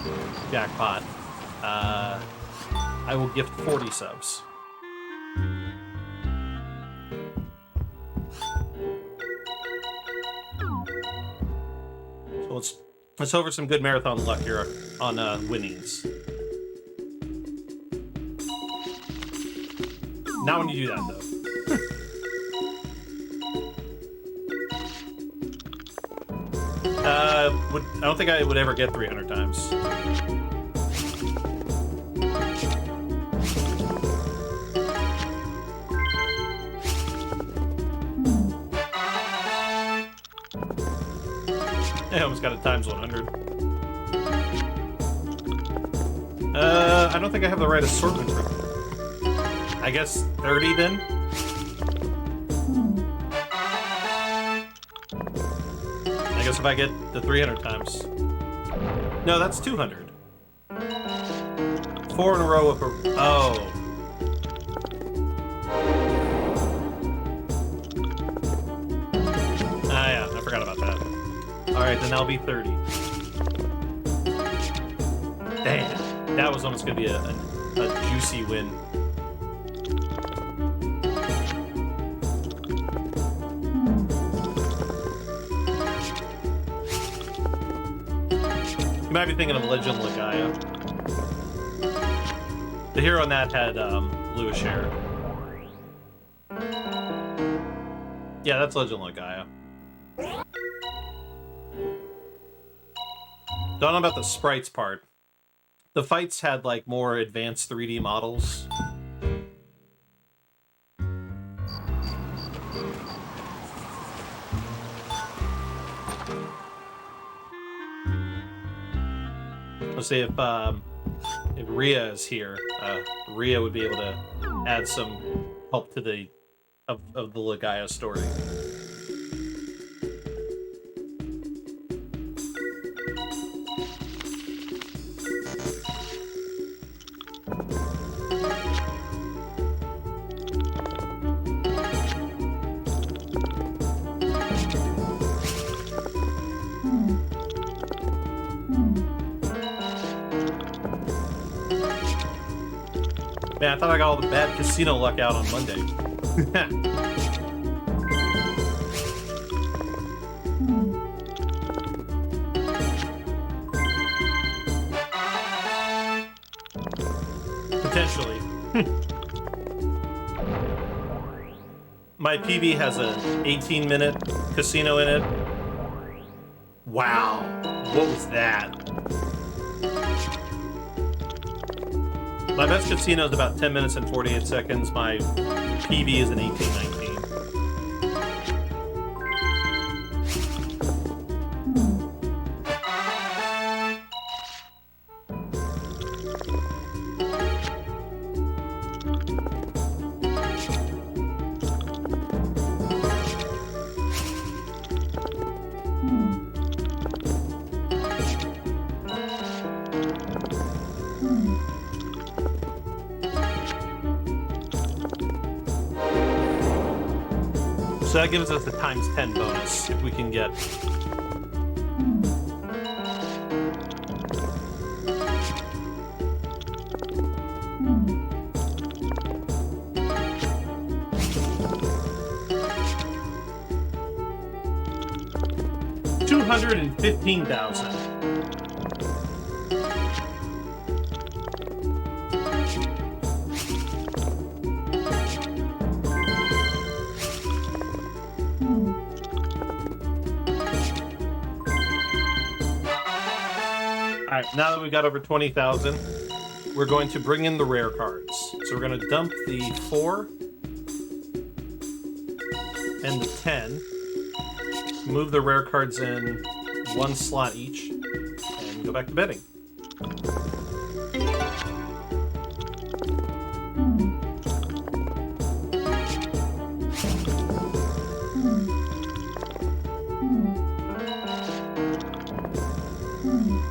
jackpot, I will gift 40 subs. So let's hope for some good marathon luck here on winnings. Not when you do that, though. I don't think I would ever get 300 times. I almost got it times 100. I don't think I have the right assortment for it. I guess 30 then? guess if I get the 300 times. No, that's 200. 4 in a row with a... Oh. Ah, yeah, I forgot about that. Alright, then that'll be 30. Damn, that was almost gonna be a juicy win. You might be thinking of Legend Legaia. The hero on that had Lewis Share. Yeah, that's Legend Legaia. Don't know about the sprites part. The fights had like more advanced 3D models. Let's see if Rhea is here. Rhea would be able to add some help to the of the Legaia story. Man, I thought I got all the bad casino luck out on Monday. Potentially. My PB has an 18-minute casino in it. Wow. What was that? My best casino is about 10 minutes and 48 seconds. My PB is an 18-19. So that gives us a times 10 bonus if we can get. $215,000. Now that we got over 20,000, we're going to bring in the rare cards. So we're going to dump the 4 and the 10, move the rare cards in 1 slot each, and go back to betting.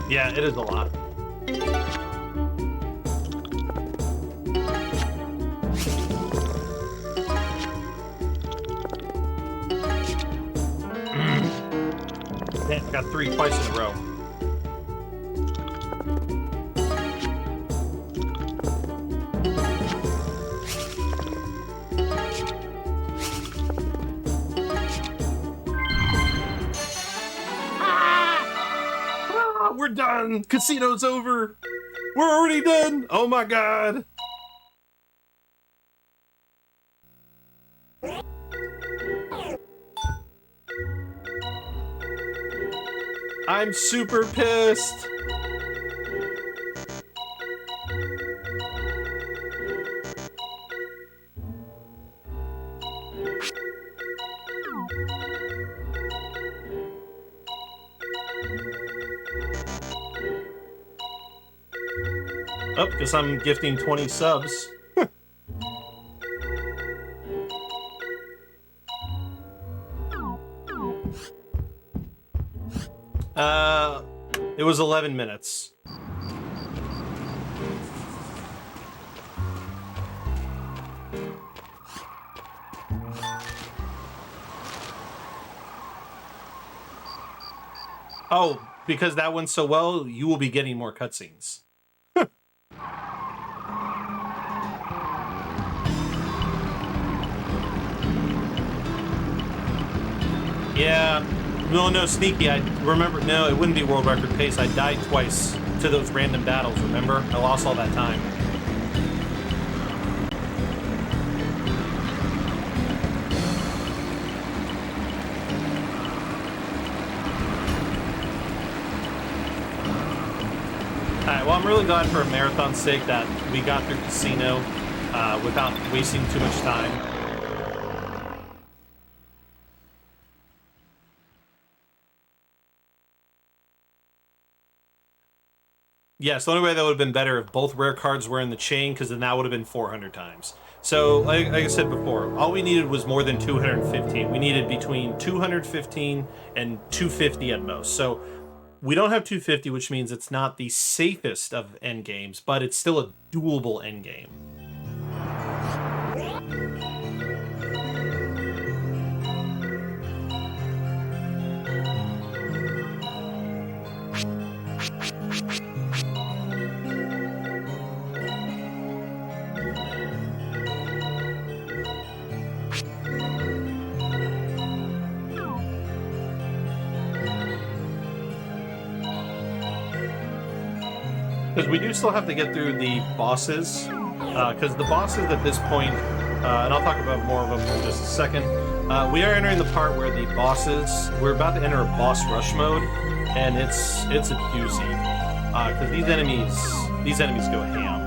Yeah, it is a lot. Damn, I got 3 twice in a row. We're done! Casino's over! We're already done! Oh my god! I'm super pissed! Oh, because I'm gifting 20 subs. was 11 minutes. Oh, because that went so well, you will be getting more cutscenes. Yeah, no, Sneaky, I remember, no, it wouldn't be world record pace. I died twice to those random battles, remember? I lost all that time. Alright, well, I'm really glad for a marathon's sake that we got through Casino without wasting too much time. Yes, the only way that would have been better if both rare cards were in the chain, because then that would have been 400 times. So, like I said before, all we needed was more than 215. We needed between 215 and 250 at most. So, we don't have 250, which means it's not the safest of endgames, but it's still a doable endgame. Because we do still have to get through the bosses, because the bosses at this point, and I'll talk about more of them in just a second, we are entering the part where the bosses, we're about to enter a boss rush mode, and it's a doozy, because these enemies go ham.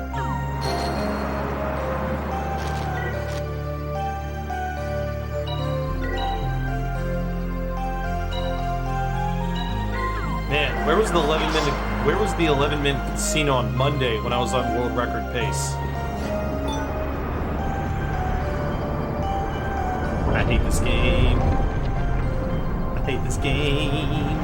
Man, where was the 11-minute casino on Monday when I was on world record pace? I hate this game. I hate this game.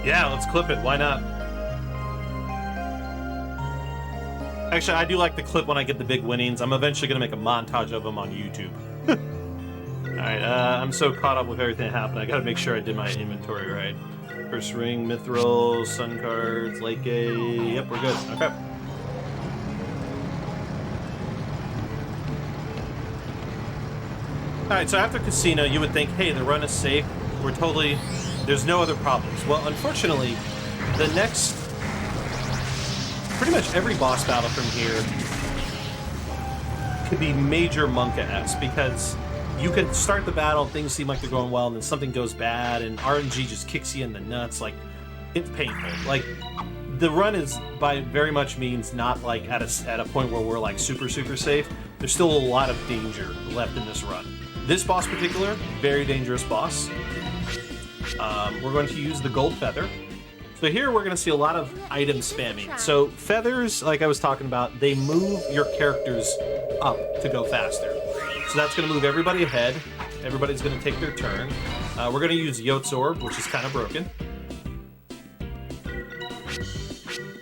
Yeah, let's clip it. Why not? Actually, I do like the clip when I get the big winnings. I'm eventually going to make a montage of them on YouTube. Alright, I'm so caught up with everything that happened. I got to make sure I did my inventory right. First ring, mithril, sun cards, late gate. Yep, we're good. Okay. Alright, so after Casino, you would think, hey, the run is safe. We're totally... There's no other problems. Well, unfortunately, the next... Pretty much every boss battle from here could be major Monka-esque, because you could start the battle, things seem like they're going well, and then something goes bad, and RNG just kicks you in the nuts. Like, it's painful. Like, the run is, by very much means, not, like, at a point where we're, like, super safe. There's still a lot of danger left in this run. This boss in particular, very dangerous boss. We're going to use the gold feather. So here we're going to see a lot of item spamming. So feathers, like I was talking about, they move your characters up to go faster. So that's going to move everybody ahead. Everybody's going to take their turn. We're going to use Yote's Orb, which is kind of broken.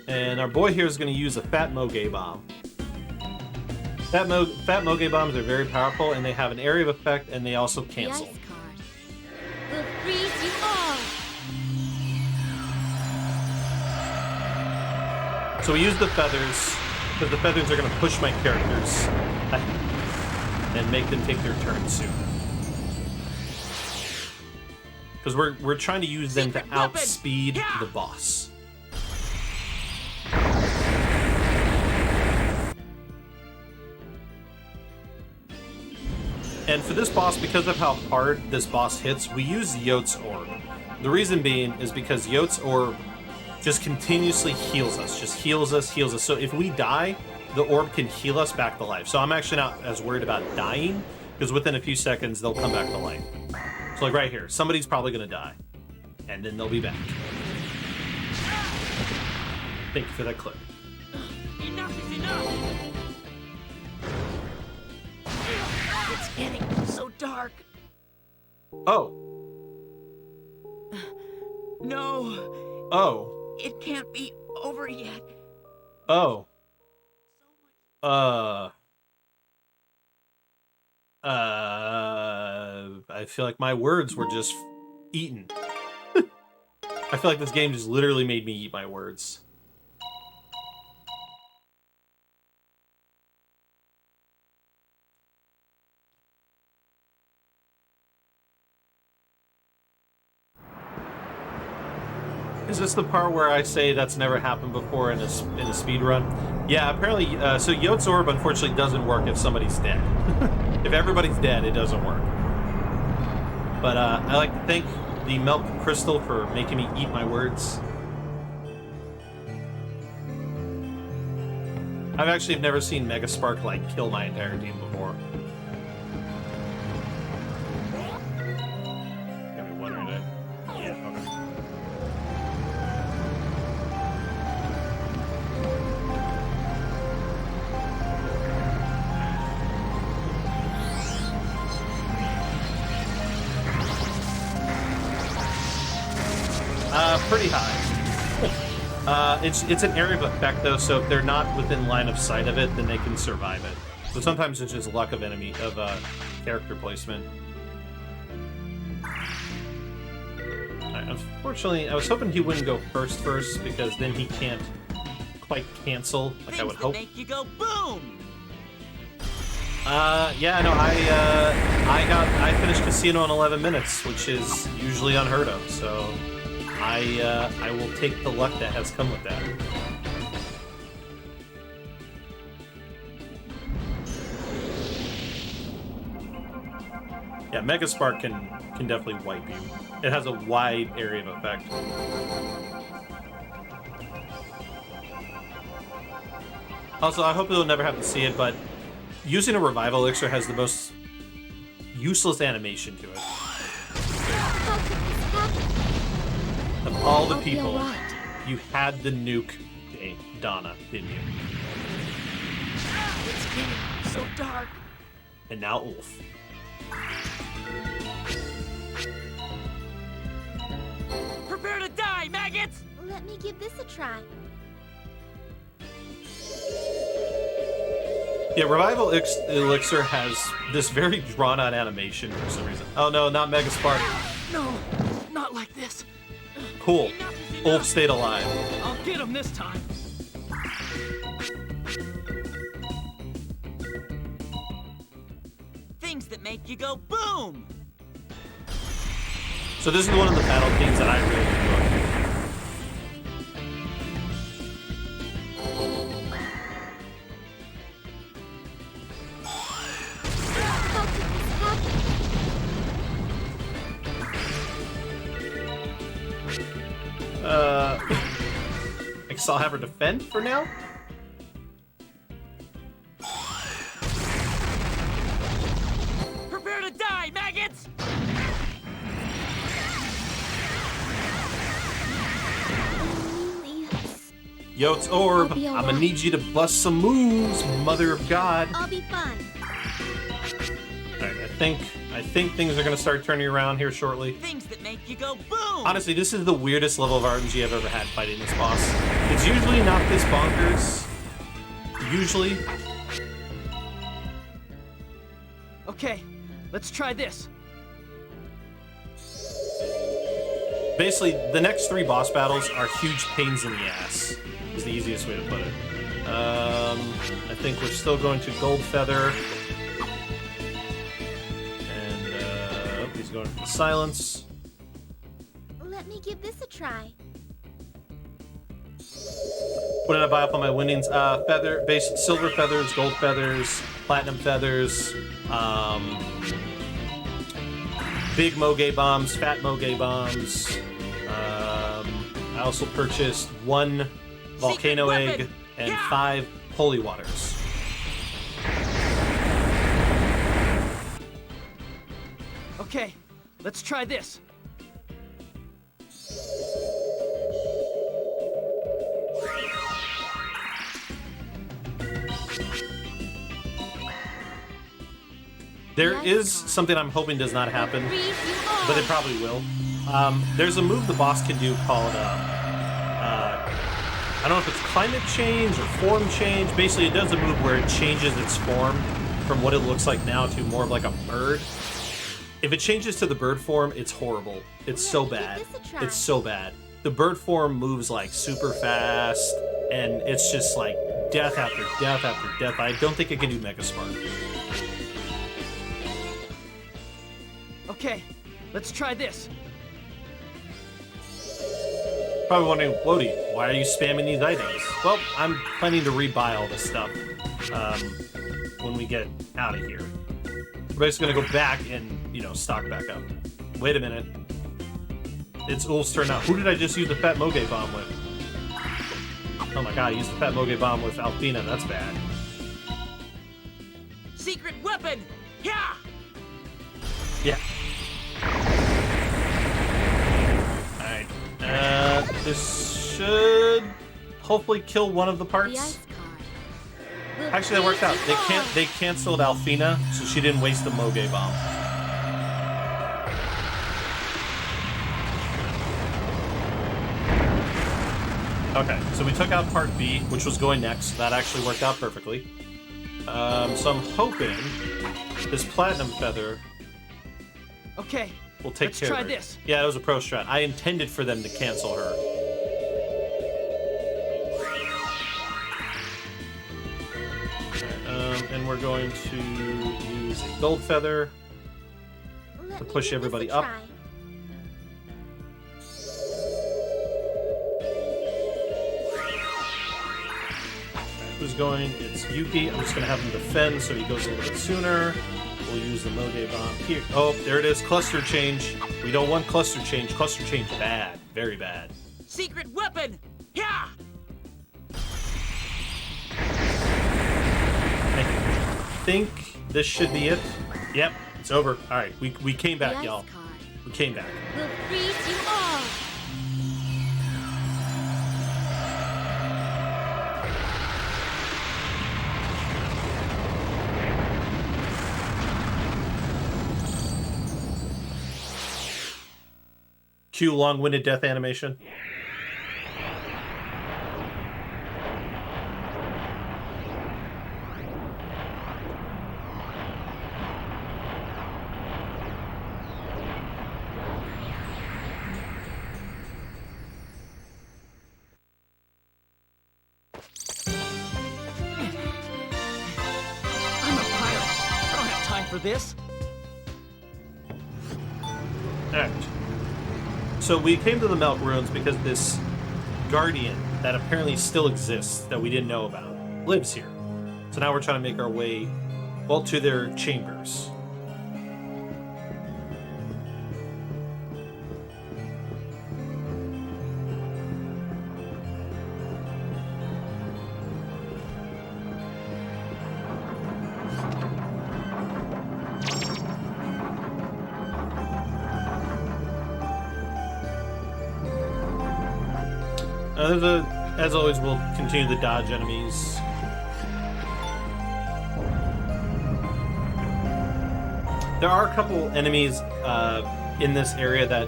And our boy here is going to use a Fat Moge Bomb. Fat Moge Bombs are very powerful, and they have an area of effect, and they also cancel. The ice card will freeze you all. So we use the feathers, because the feathers are going to push my characters and make them take their turn soon. Because we're trying to use them to outspeed the boss. And for this boss, because of how hard this boss hits, we use Yote's Orb. The reason being is because Yote's Orb just continuously heals us. Just heals us. So if we die, the orb can heal us back to life. So I'm actually not as worried about dying, because within a few seconds, they'll come back to life. So like right here, somebody's probably going to die. and then they'll be back. Thank you for that clip. Enough is enough! It's getting so dark. Oh. No. Oh. It can't be over yet. Oh. I feel like my words were just eaten. I feel like this game just literally made me eat my words. Is this the part where I say that's never happened before in a speed run? Yeah, apparently. So Yote's Orb unfortunately doesn't work if somebody's dead. If everybody's dead, it doesn't work. But I like to thank the Milk Crystal for making me eat my words. I've actually never seen Megaspark like kill my entire team before. Got me wondering that. Yeah. Okay. Pretty high. It's an area of effect though, so if they're not within line of sight of it, then they can survive it. So sometimes it's just luck of character placement. Unfortunately, I was hoping he wouldn't go first because then he can't quite cancel like I would hope. Make you go boom. Yeah, no, I finished Casino in 11 minutes, which is usually unheard of. So. I will take the luck that has come with that. Yeah, Megaspark can definitely wipe you. It has a wide area of effect. Also, I hope you'll never have to see it, but using a Revival Elixir has the most useless animation to it. Of all the people, you had the nuke Donna, didn't you? It's getting so dark. And now Ulf. Prepare to die, maggots! Let me give this a try. Yeah, Revival Elixir has this very drawn-out animation for some reason. Oh no, not Megaspark. No, not like this. Cool. Ulf stayed alive. I'll get him this time. Things that make you go boom. So this is one of the battle themes that I really enjoy. I guess I'll have her defend for now. Prepare to die, maggots! Yote's Orb, I'm gonna need you to bust some moves, Mother of God. I'll be fine. Alright, I think things are gonna start turning around here shortly. Things that make you go boom! Honestly, this is the weirdest level of RNG I've ever had fighting this boss. It's usually not this bonkers. Usually. Okay, let's try this. Basically, the next 3 boss battles are huge pains in the ass, is the easiest way to put it. I think we're still going to Gold Feather. And, he's going to Silence. Let me give this a try. What did I buy up on my winnings? Silver feathers, gold feathers, platinum feathers, big Moge bombs, fat Moge bombs. I also purchased 1 volcano egg and 5 holy waters. Okay, let's try this. There is something I'm hoping does not happen, but it probably will. There's a move the boss can do called, I don't know if it's climate change or form change. Basically, it does a move where it changes its form from what it looks like now to more of like a bird. If it changes to the bird form, it's horrible. It's so bad. It's so bad. The bird form moves like super fast, and it's just like death after death after death. I don't think it can do Mega Spark. Okay, let's try this. Probably wondering, Woady, why are you spamming these items? Well, I'm planning to rebuy all this stuff when we get out of here. We're just gonna go back and, you know, stock back up. Wait a minute. It's Ulf's turn now. Who did I just use the Fat Moge Bomb with? Oh my god, I used the Fat Moge Bomb with Alfina. That's bad. Secret weapon! Yeah! Yeah. Alright. This should hopefully kill one of the parts. Actually, that worked out. They canceled Alfina, so she didn't waste the Moge Bomb. Okay, so we took out part B, which was going next. That actually worked out perfectly. So I'm hoping this Platinum Feather Okay, will take care of her. Let's try this. Yeah, it was a pro strat. I intended for them to cancel her. And we're going to use a Gold Feather to push everybody up. Who's going? It's Yuki. I'm just going to have him defend so he goes a little bit sooner. We'll use the Moge Bomb here. Oh, there it is. Cluster change. We don't want cluster change. Cluster change bad. Very bad. Secret weapon! Yeah! I think this should be it. Yep, it's over. All right, we came back, y'all. We came back. We'll freeze you all. Cue long-winded death animation. For this? Alright. So we came to the Milk Ruins because this Guardian that apparently still exists that we didn't know about lives here. So now we're trying to make our way, well, to their chambers. As always, we'll continue to dodge enemies. There are a couple enemies in this area that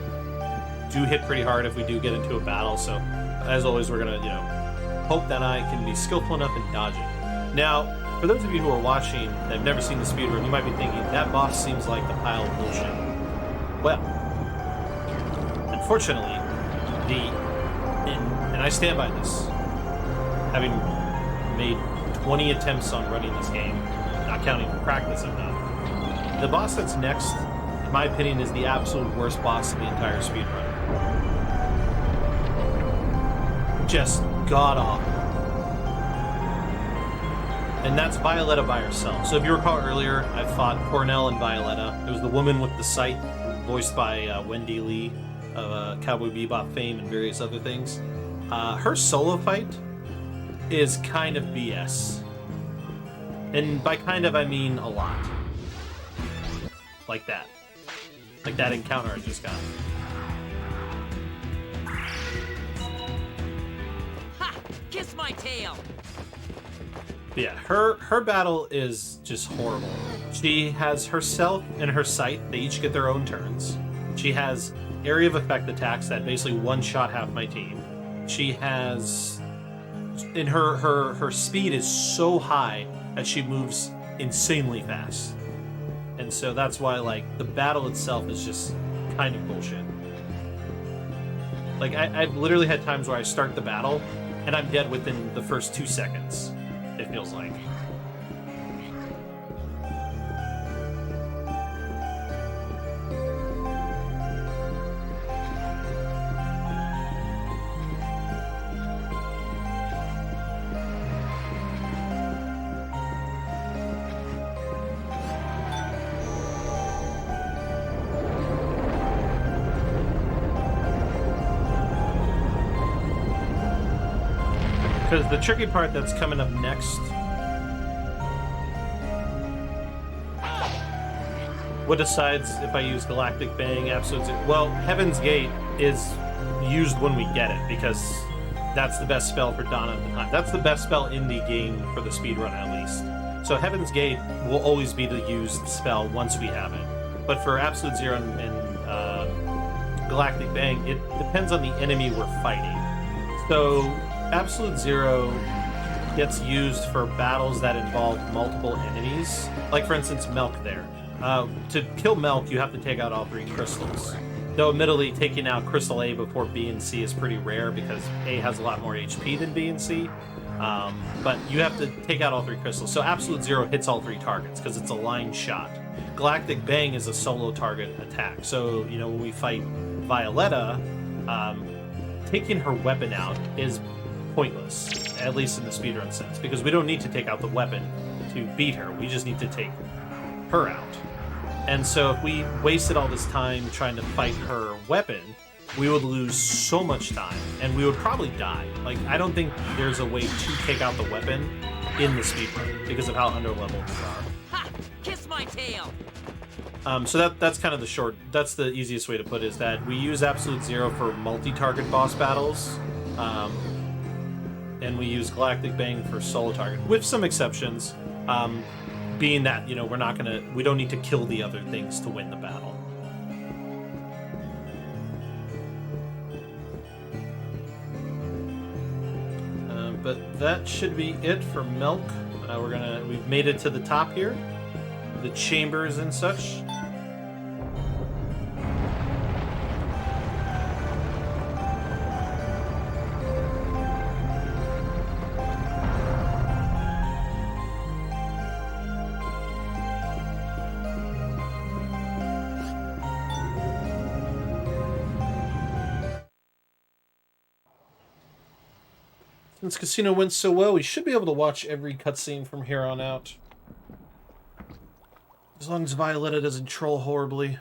do hit pretty hard if we do get into a battle, so as always, we're gonna, you know, hope that I can be skillful enough in dodging. Now, for those of you who are watching that have never seen the speedrun, you might be thinking, that boss seems like the pile of bullshit. Well, unfortunately, and I stand by this, having made 20 attempts on running this game, not counting practice I've done, the boss that's next, in my opinion, is the absolute worst boss in the entire speedrun. Just god-awful. And that's Violetta by herself. So if you recall earlier, I fought Cornell and Violetta. It was the woman with the sight, voiced by Wendy Lee of Cowboy Bebop fame and various other things. Her solo fight is kind of BS. And by kind of, I mean a lot. Like that. Like that encounter I just got. Ha! Kiss my tail! Yeah, her battle is just horrible. She has herself and her sight. They each get their own turns. She has area of effect attacks that basically one-shot half my team. She has... And her speed is so high that she moves insanely fast. And so that's why, like, the battle itself is just kind of bullshit. Like, I've literally had times where I start the battle, and I'm dead within the first 2 seconds, it feels like. Because the tricky part that's coming up next... What decides if I use Galactic Bang, Absolute Zero? Well, Heaven's Gate is used when we get it, because that's the best spell for Donna at the time. That's the best spell in the game for the speedrun, at least. So Heaven's Gate will always be the used spell once we have it. But for Absolute Zero and Galactic Bang, it depends on the enemy we're fighting. So Absolute Zero gets used for battles that involve multiple enemies. Like, for instance, Milk there. To kill Milk, you have to take out all 3 crystals. Though, admittedly, taking out Crystal A before B and C is pretty rare because A has a lot more HP than B and C. But you have to take out all 3 crystals. So Absolute Zero hits all 3 targets because it's a line shot. Galactic Bang is a solo target attack. So, you know, when we fight Violetta, taking her weapon out is pointless, at least in the speedrun sense, because we don't need to take out the weapon to beat her. We just need to take her out. And so if we wasted all this time trying to fight her weapon, we would lose so much time, and we would probably die. Like, I don't think there's a way to take out the weapon in the speedrun because of how underleveled we are. Ha! Kiss my tail! So that's kind of that's the easiest way to put it, is that we use Absolute Zero for multi-target boss battles, and we use Galactic Bang for solo target, with some exceptions, being that, you know, we don't need to kill the other things to win the battle. But that should be it for Milk. We've made it to the top here, the chambers and such. Since Casino went so well, we should be able to watch every cutscene from here on out. As long as Violetta doesn't troll horribly.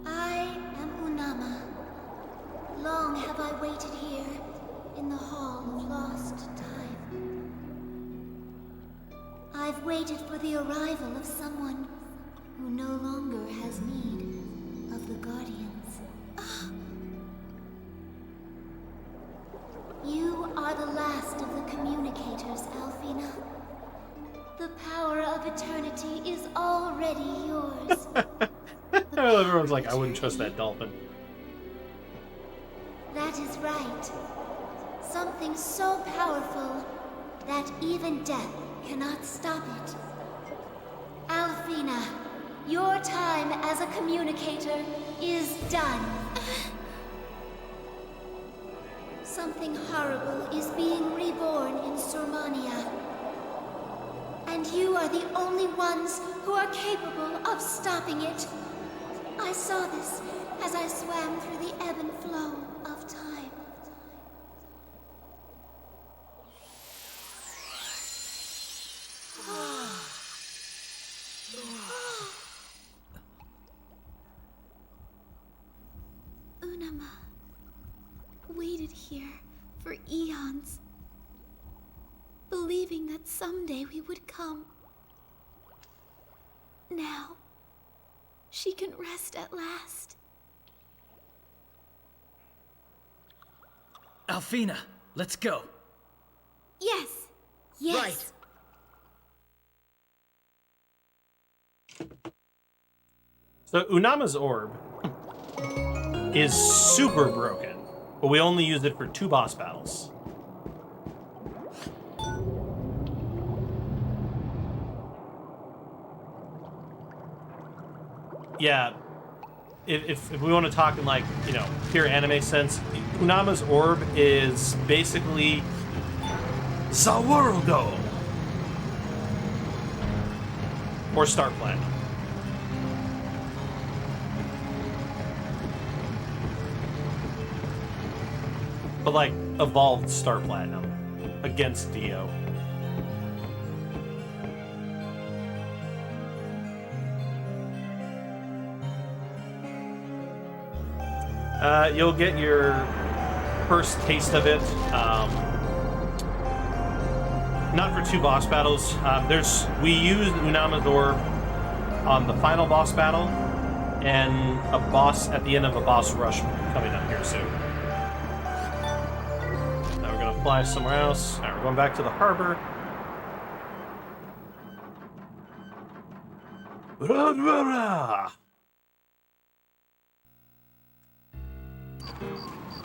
I am Unama. Long have I waited here, in the Hall of Lost Time. I've waited for the arrival of someone who no longer has need of the Guardians. You are the last of the communicators, Alfina. The power of eternity is already yours. Everyone's like, I wouldn't trust that dolphin. That is right. Something so powerful that even death cannot stop it. Alfina, your time as a communicator is done. Something horrible is being reborn in Surmania. And you are the only ones who are capable of stopping it. I saw this as I swam through the ebb and flow of time. Unama waited here for eons, believing that someday we would come Now, she can rest at last. Alfina, let's go. Yes. Yes. Right. So Unama's orb is super broken, but we only use it for 2 boss battles. Yeah, if we want to talk in, like, you know, pure anime sense, Unama's orb is basically the world, or Star Platinum. But, like, evolved Star Platinum against Dio. You'll get your first taste of it. Not for 2 boss battles. We used Unama's orb on the final boss battle, and a boss at the end of a boss rush coming up here soon. Now we're gonna fly somewhere else. All right, we're going back to the harbor.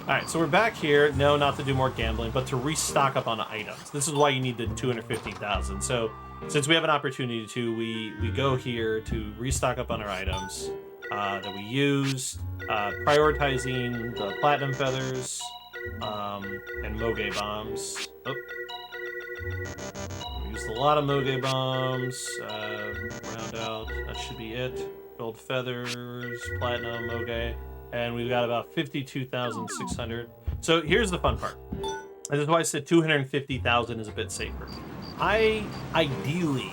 Alright, so we're back here. No, not to do more gambling, but to restock up on items. This is why you need the 215,000. So, since we have an opportunity to, we go here to restock up on our items that we used, prioritizing the platinum feathers and Moge bombs. Oh. We used a lot of Moge bombs. Round out. That should be it. Gold feathers, platinum, Moge. And we've got about 52,600. So here's the fun part. This is why I said 250,000 is a bit safer. Ideally,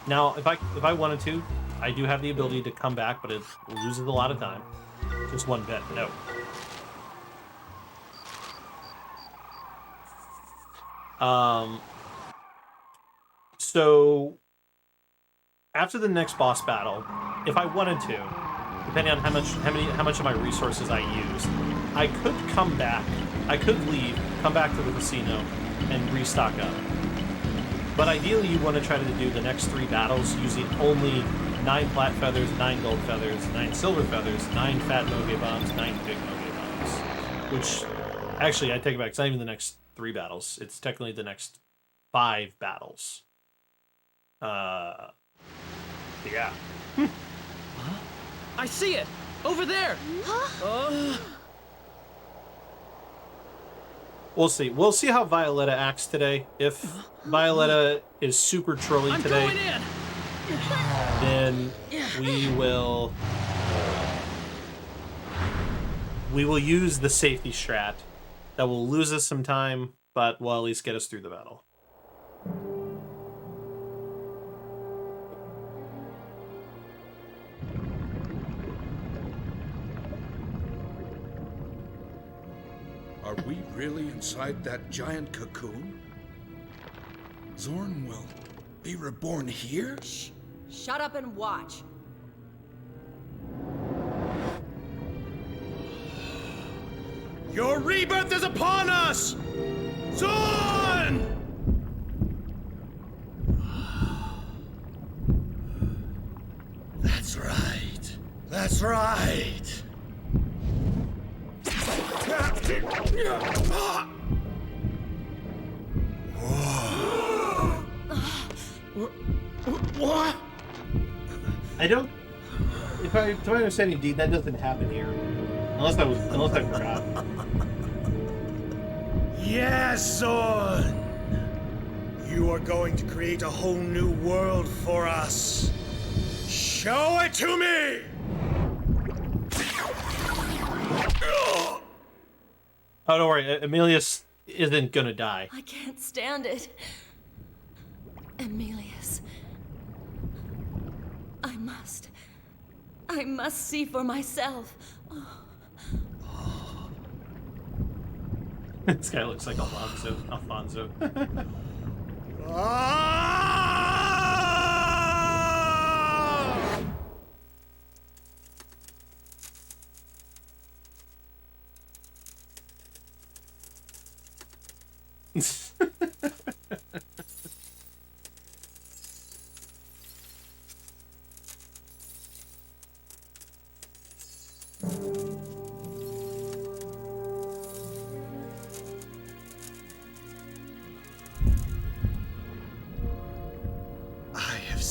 now if I wanted to, I do have the ability to come back, but it loses a lot of time. Just one bet, no. So after the next boss battle, if I wanted to, depending on how much of my resources I used, I could come back. I could leave, come back to the casino, and restock up. But ideally, you want to try to do the next 3 battles using only 9 flat feathers, 9 gold feathers, 9 silver feathers, 9 fat Moge bombs, 9 big Moge bombs. Which, actually, I take it back. It's not even the next 3 battles. It's technically the next 5 battles. Yeah. Huh? I see it! Over there! Huh? We'll see. We'll see how Violetta acts today. If Violetta is super trolly today, then we will use the safety strat that will lose us some time, but will at least get us through the battle. Are we really inside that giant cocoon? Zorn will be reborn here? Shh. Shut up and watch. Your rebirth is upon us! Zorn! That's right. That's right. What? I don't. If I, to my understanding, Dean, that doesn't happen here, unless I forgot. Yes, Zorn. You are going to create a whole new world for us. Show it to me. Oh, don't worry. Emilius isn't gonna die. I can't stand it. Emilius. I must see for myself. This guy looks like Alfonso.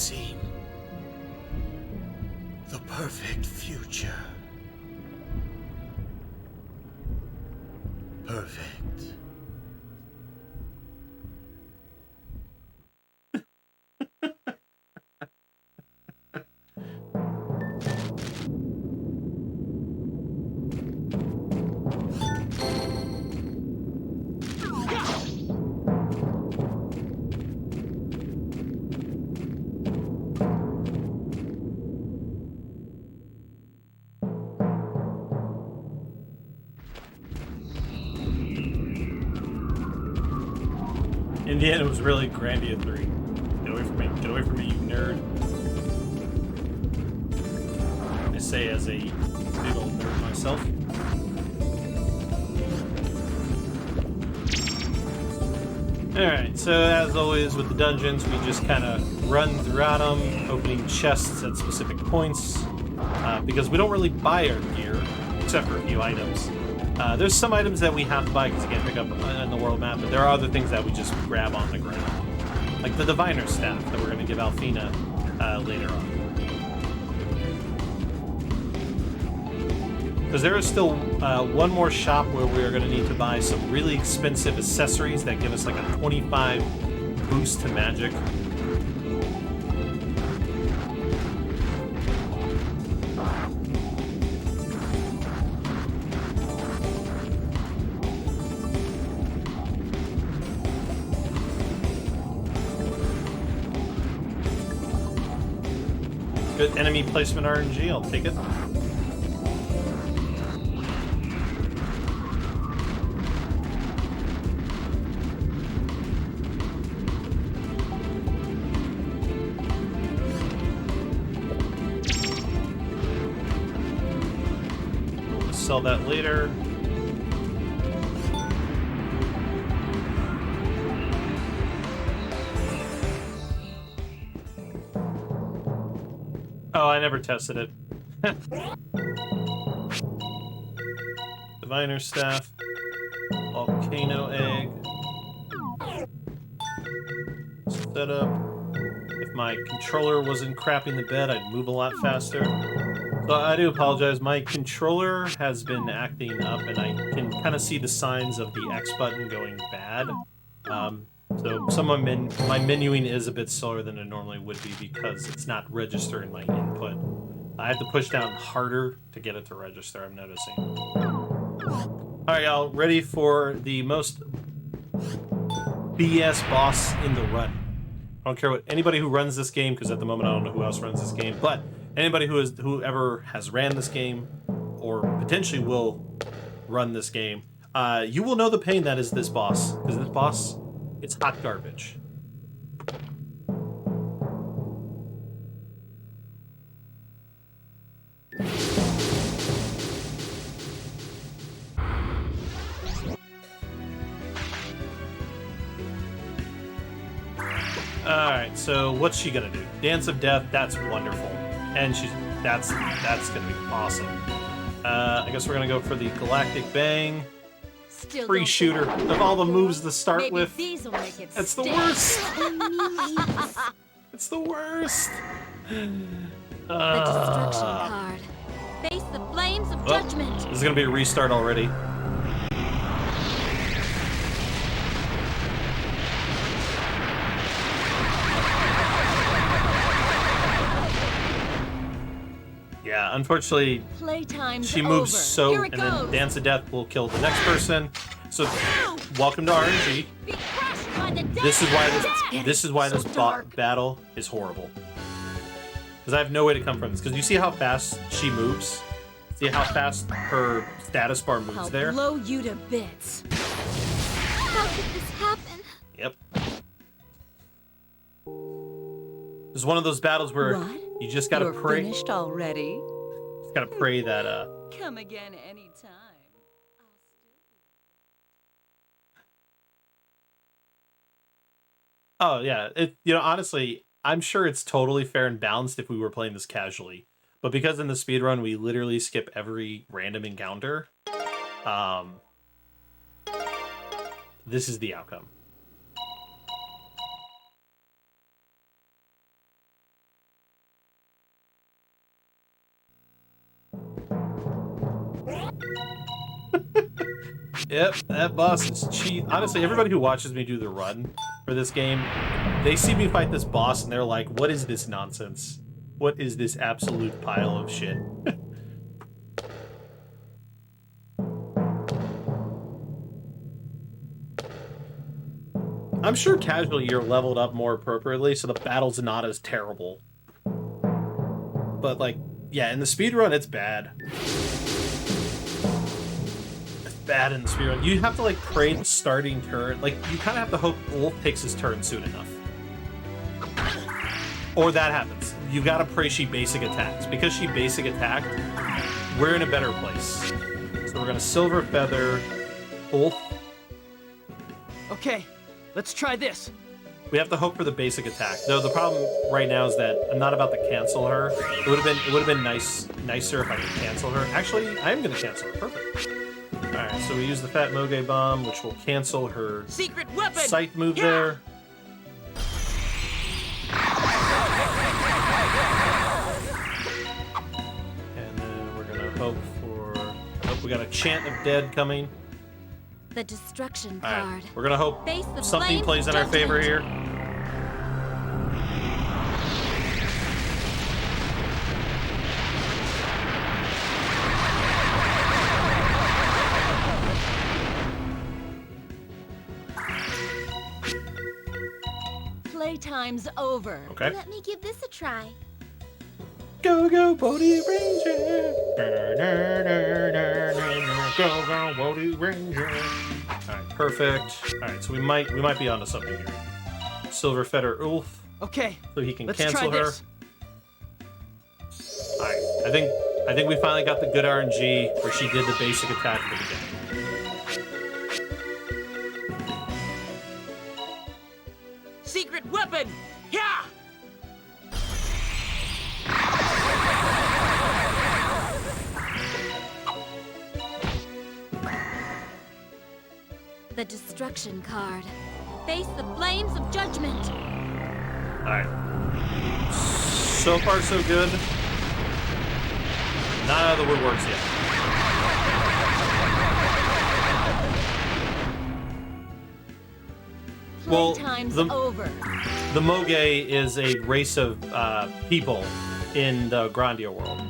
seem. The perfect future. Perfect. In the end, it was really Grandia 3. Get away from me. Get away from me, you nerd. I say as a big old nerd myself. Alright, so as always with the dungeons, we just kind of run throughout them, opening chests at specific points, because we don't really buy our gear, except for a few items. There's some items that we have to buy because you can't pick up on the world map, but there are other things that we just grab on the ground. Like the Diviner Staff that we're going to give Alfina later on. Because there is still one more shop where we are going to need to buy some really expensive accessories that give us like a 25 boost to magic. Good enemy placement RNG, I'll take it. We'll sell that later. Oh, I never tested it. Diviner Staff. Volcano Egg. Set up. If my controller wasn't crapping the bed, I'd move a lot faster. So I do apologize. My controller has been acting up, and I can kind of see the signs of the X button going bad. So some of my menuing is a bit slower than it normally would be because it's not registering my input. I have to push down harder to get it to register, I'm noticing. Alright, y'all, ready for the most BS boss in the run. I don't care what anybody who runs this game, because at the moment I don't know who else runs this game, but anybody whoever has ran this game or potentially will run this game, you will know the pain that is this boss, because this boss, it's hot garbage. Alright, so what's she gonna do? Dance of Death, that's wonderful. And that's gonna be awesome. I guess we're gonna go for the Galactic Bang. Still Free shooter of all the moves to start Maybe with. These'll make it It's the stick. worst. It's the worst. The destruction card. Face the flames of Well, judgment. this is gonna be a restart already. Yeah, unfortunately, Playtime's she moves over. so, Here it and then goes. Dance of Death will kill the next person. So, welcome to RNG. Be crushed by the This is why death. this is why this battle is horrible. Because I have no way to come from this. Because you see how fast she moves. See how fast her status bar moves I'll there. blow you to bits. How could this happen? Yep. It's one of those battles where you just gotta You're pray. finished already? Just gotta pray that Come again anytime. oh yeah, honestly, I'm sure it's totally fair and balanced if we were playing this casually. But because in the speedrun we literally skip every random encounter, this is the outcome. Yep, that boss is cheat. Honestly, everybody who watches me do the run for this game, they see me fight this boss and they're like, what is this nonsense? What is this absolute pile of shit? I'm sure casually you're leveled up more appropriately, so the battle's not as terrible. But, like, yeah, in the speedrun, it's bad. It's bad in the speedrun. You have to, like, pray the starting turn. Like, you kind of have to hope Ulf takes his turn soon enough. Or that happens. You gotta pray she basic attacks. Because she basic attacked, we're in a better place. So we're gonna Silver Feather Ulf. Okay, let's try this. We have to hope for the basic attack. Though the problem right now is that I'm not about to cancel her. It would have been nicer if I could cancel her. Actually, I am gonna cancel her. Perfect. Alright, so we use the Fat Moge Bomb, which will cancel her secret weapon sight move there. And then we're gonna hope for we got a Chant of Dead coming. The destruction All right, card. we're gonna hope Face the something flames plays of in our favor here. judgment. Playtime's over. Okay. Let me give this a try. Go, go, Woady Ranger! Go, go, Woady Ranger! Alright, perfect. Alright, so we might be onto something here. Silver Feather Ulf. Okay. So he can let's cancel try her. this. Alright, I think we finally got the good RNG where she did the basic attack at the beginning. Secret weapon! Yeah! The destruction card. Face the flames of judgment. Alright. So far, so good. Not out of the woodworks yet. Well, Playtime's over. The Moge is a race of people in the Grandia world.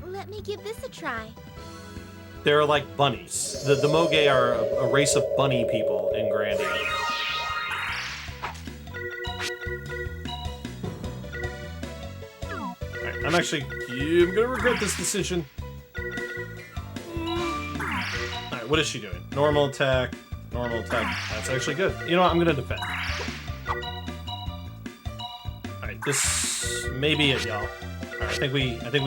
Let me give this a try. They're like bunnies. The Moge are a race of bunny people in Grandia. Alright, I'm gonna regret this decision. Alright, what is she doing? Normal attack. Normal attack. That's actually good. You know what? I'm gonna defend. Alright, this may be it, y'all. Alright, I think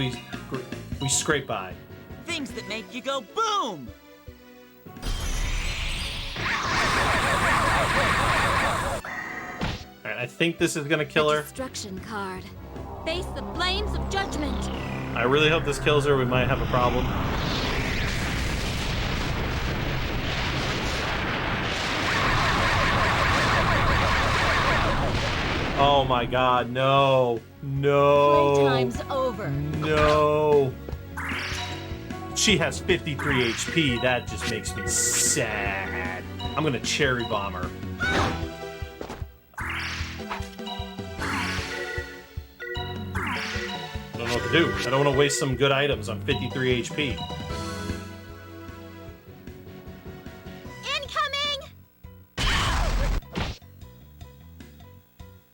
we scrape by. Things that make you go boom! Alright, I think this is gonna kill her. Destruction card. Face the flames of judgment. I really hope this kills her. We might have a problem. Oh my god, no. No. Playtime's over. No. She has 53 HP. That just makes me sad. I'm gonna cherry bomb her. I don't know what to do. I don't want to waste some good items on 53 HP.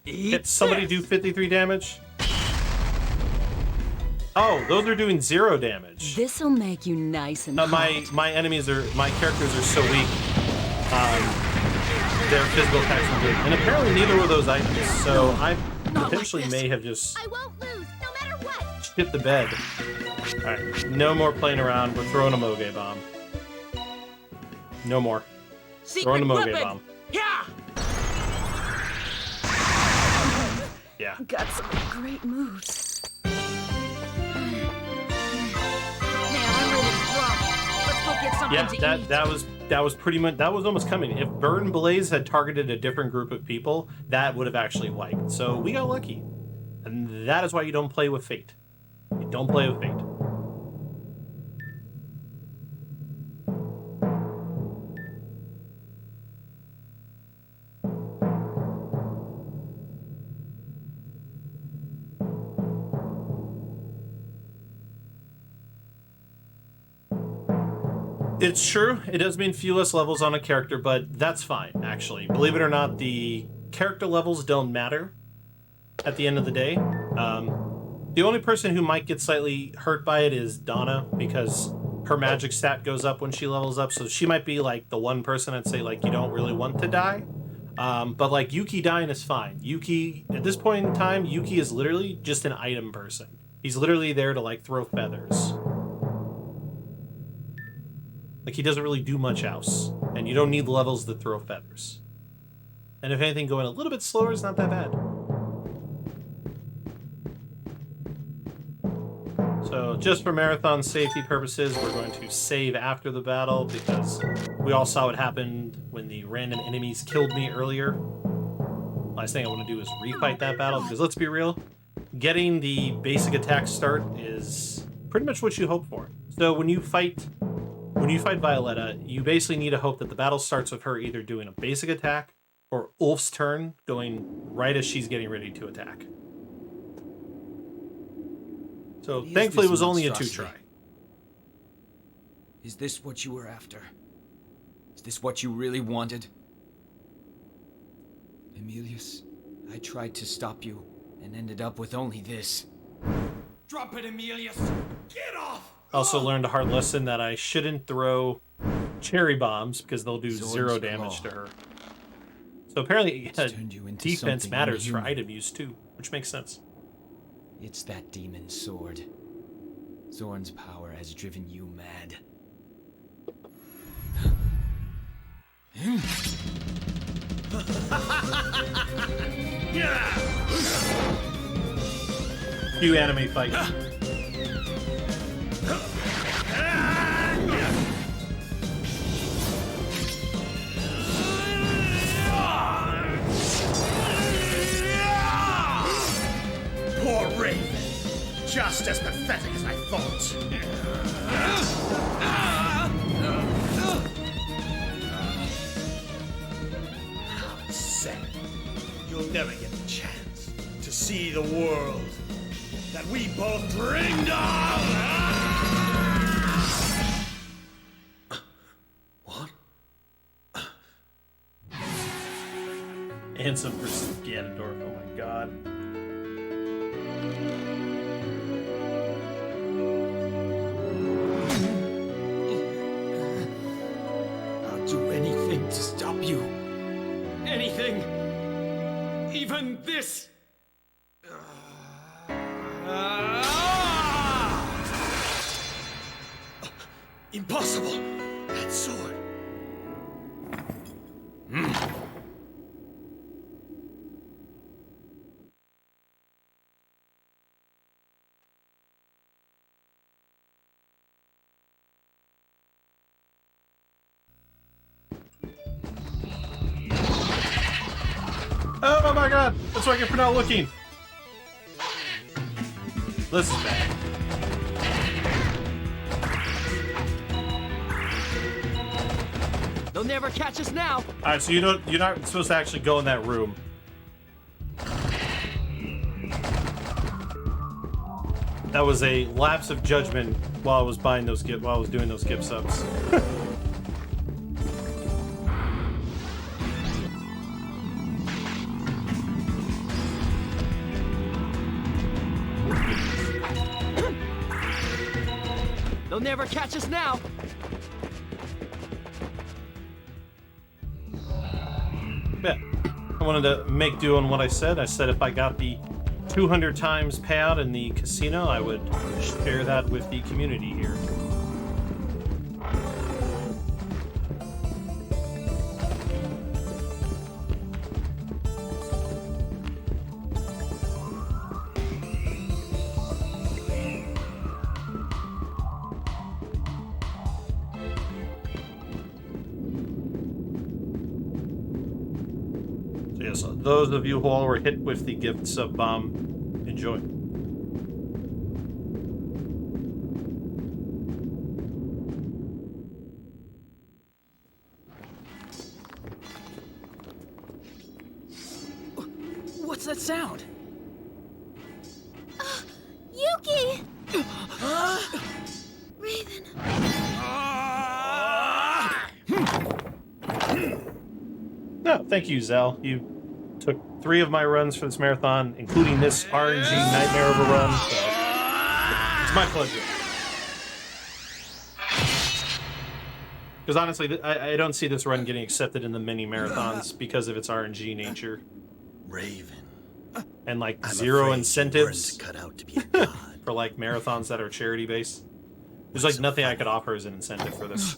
Did somebody do 53 damage? Oh, those are doing 0 damage. This'll make you nice and hot. My characters are so weak. Their physical attacks are good. And apparently neither were those items. So I potentially may have just I won't lose, no matter what. shit the bed. Alright, no more playing around. We're throwing a Moge Bomb. No more. Throwing a Moge Bomb. Yeah! Yeah. Got some great moves. Man, I'm ready to drop. Let's go get something to eat. that was pretty much, that was almost coming. If Burn Blaze had targeted a different group of people, that would have actually wiped. So we got lucky. And that is why you don't play with fate. You don't play with fate. It's true. It does mean few less levels on a character, but that's fine, actually. Believe it or not, the character levels don't matter at the end of the day. The only person who might get slightly hurt by it is Donna, because her magic stat goes up when she levels up, so she might be like the one person I'd say like you don't really want to die. But like Yuki dying is fine. Yuki, at this point in time, Yuki is literally just an item person. He's literally there to like throw feathers. Like he doesn't really do much else, and you don't need levels to throw feathers. And if anything, going a little bit slower is not that bad. So just for marathon safety purposes, we're going to save after the battle because we all saw what happened when the random enemies killed me earlier. Last thing I want to do is refight that battle because let's be real, getting the basic attack start is pretty much what you hope for. So when you fight Violetta, you basically need to hope that the battle starts with her either doing a basic attack or Ulf's turn going right as she's getting ready to attack. So thankfully it was only a 2-try. Is this what you were after? Is this what you really wanted? Emilius, I tried to stop you and ended up with only this. Drop it, Emilius! Get off! Also learned a hard lesson that I shouldn't throw cherry bombs because they'll do 0 damage to her. So apparently defense matters for item use too, which makes sense. It's that demon sword. Zorn's power has driven you mad. Few anime fights. Poor Raven. Just as pathetic as I thought. Said, you'll never get the chance to see the world that we both dreamed of. What? Ansem versus Ganondorf, oh my god. I'll do anything to stop you. Anything. Even this. Impossible! That sword. Oh my god! That's what I get for not looking! This is bad. They'll never catch us now! Alright, so you're not supposed to actually go in that room. That was a lapse of judgment while I was buying those while I was doing those gift subs. They'll never catch us now! Yeah. I wanted to make do on what I said. I said if I got the 200 times payout in the casino, I would share that with the community here. So yes, those of you who all were hit with the gift sub bomb, enjoy. What's that sound? Yuki! Raven. thank you, Zell. You took 3 of my runs for this marathon, including this RNG Nightmare of a run. So it's my pleasure. Because honestly, I don't see this run getting accepted in the mini marathons because of its RNG nature. Raven. And like I'm 0 afraid incentives you weren't cut out to be a god. for like marathons that are charity based. There's like nothing I could offer as an incentive for this.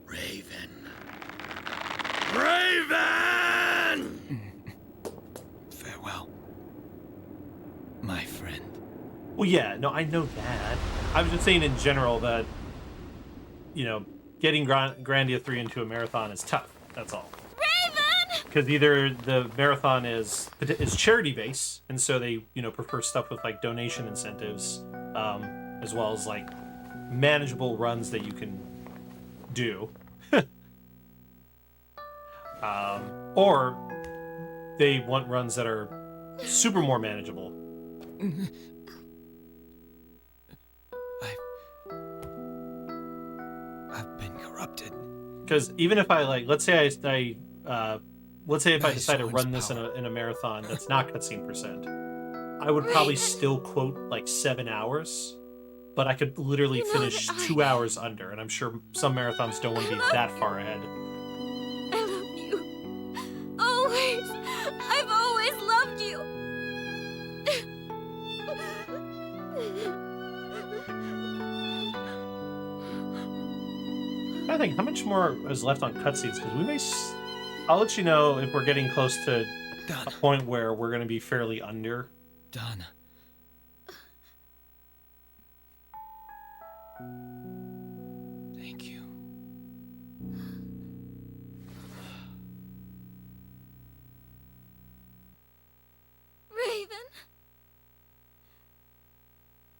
Raven. Raven! Farewell, my friend. Well, yeah, no, I know that. I was just saying in general that, you know, getting Grandia 3 into a marathon is tough. That's all. Raven! Because either the marathon is charity based, and so they, you know, prefer stuff with like donation incentives, as well as like manageable runs that you can do, or they want runs that are super more manageable. I've been corrupted. Because even if I like, let's say if I decide to run this in a marathon that's not cutscene percent, I would probably still quote like 7 hours, but I could literally finish 2 hours under, and I'm sure some marathons don't want to be that far ahead. I love you. Always. I've always loved you. I think how much more is left on cutscenes, because we may. I'll let you know if we're getting close to a point where we're going to be fairly under. Done. Thank you. Raven.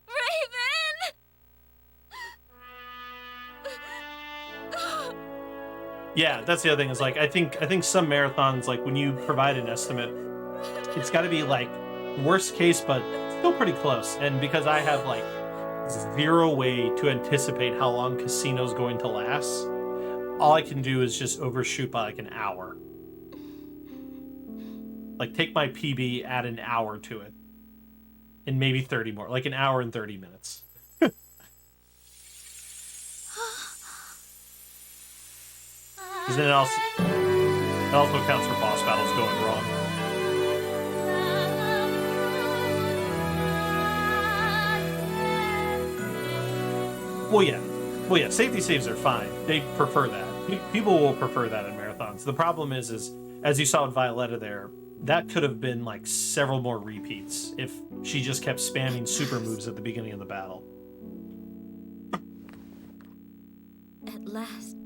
Raven! Yeah, that's the other thing is like I think some marathons, like when you provide an estimate, it's got to be like worst case but still pretty close. And because I have like 0 way to anticipate how long Casino's going to last, all I can do is just overshoot by like an hour. Like take my PB, add an hour to it, and maybe 30 more, like an hour and 30 minutes. Because then it also counts for boss battles going wrong. Well, yeah. Safety saves are fine. They prefer that. People will prefer that in marathons. The problem is as you saw with Violetta there, that could have been like several more repeats if she just kept spamming super moves at the beginning of the battle. At last.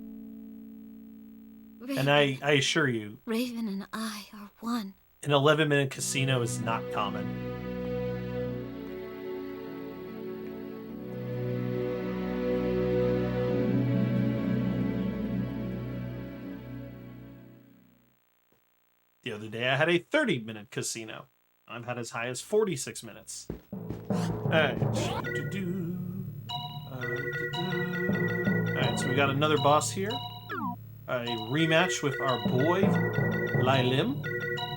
And I assure you, Raven and I are one. an 11-minute casino is not common. The other day I had a 30-minute casino. I've had as high as 46 minutes. Alright. Alright, so we got another boss here. A rematch with our boy, Lailim.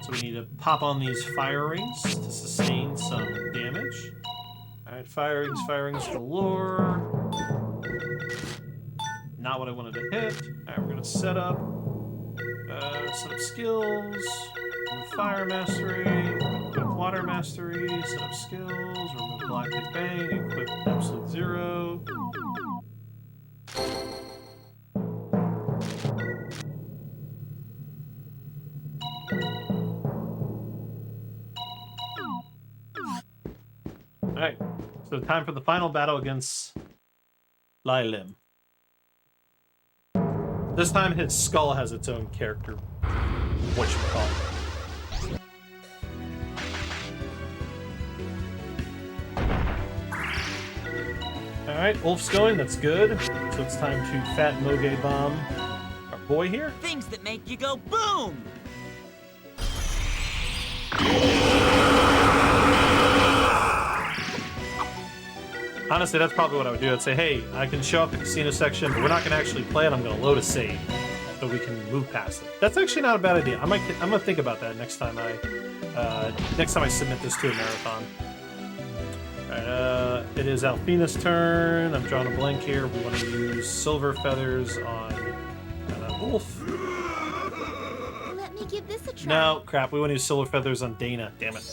So we need to pop on these fire rings to sustain some damage. Alright, fire rings galore. Not what I wanted to hit. Alright, we're gonna set up skills, remove fire mastery, equip water mastery, set up skills, remove galactic bang, equip absolute zero. Alright, so time for the final battle against Lailim. This time his skull has its own character, whatchamacallit. Alright, Ulf's going, that's good. So it's time to Fat Moge Bomb our boy here. Things that make you go boom! Honestly, that's probably what I would do. I'd say, hey, I can show up the casino section, but we're not going to actually play it. I'm going to load a save so we can move past it. That's actually not a bad idea. I'm going to think about that next time I submit this to a marathon. All right, it is Alfina's turn. I'm drawing a blank here. We want to use silver feathers on Wolf. Let me give this a try. No, crap. We want to use silver feathers on Dana. Damn it.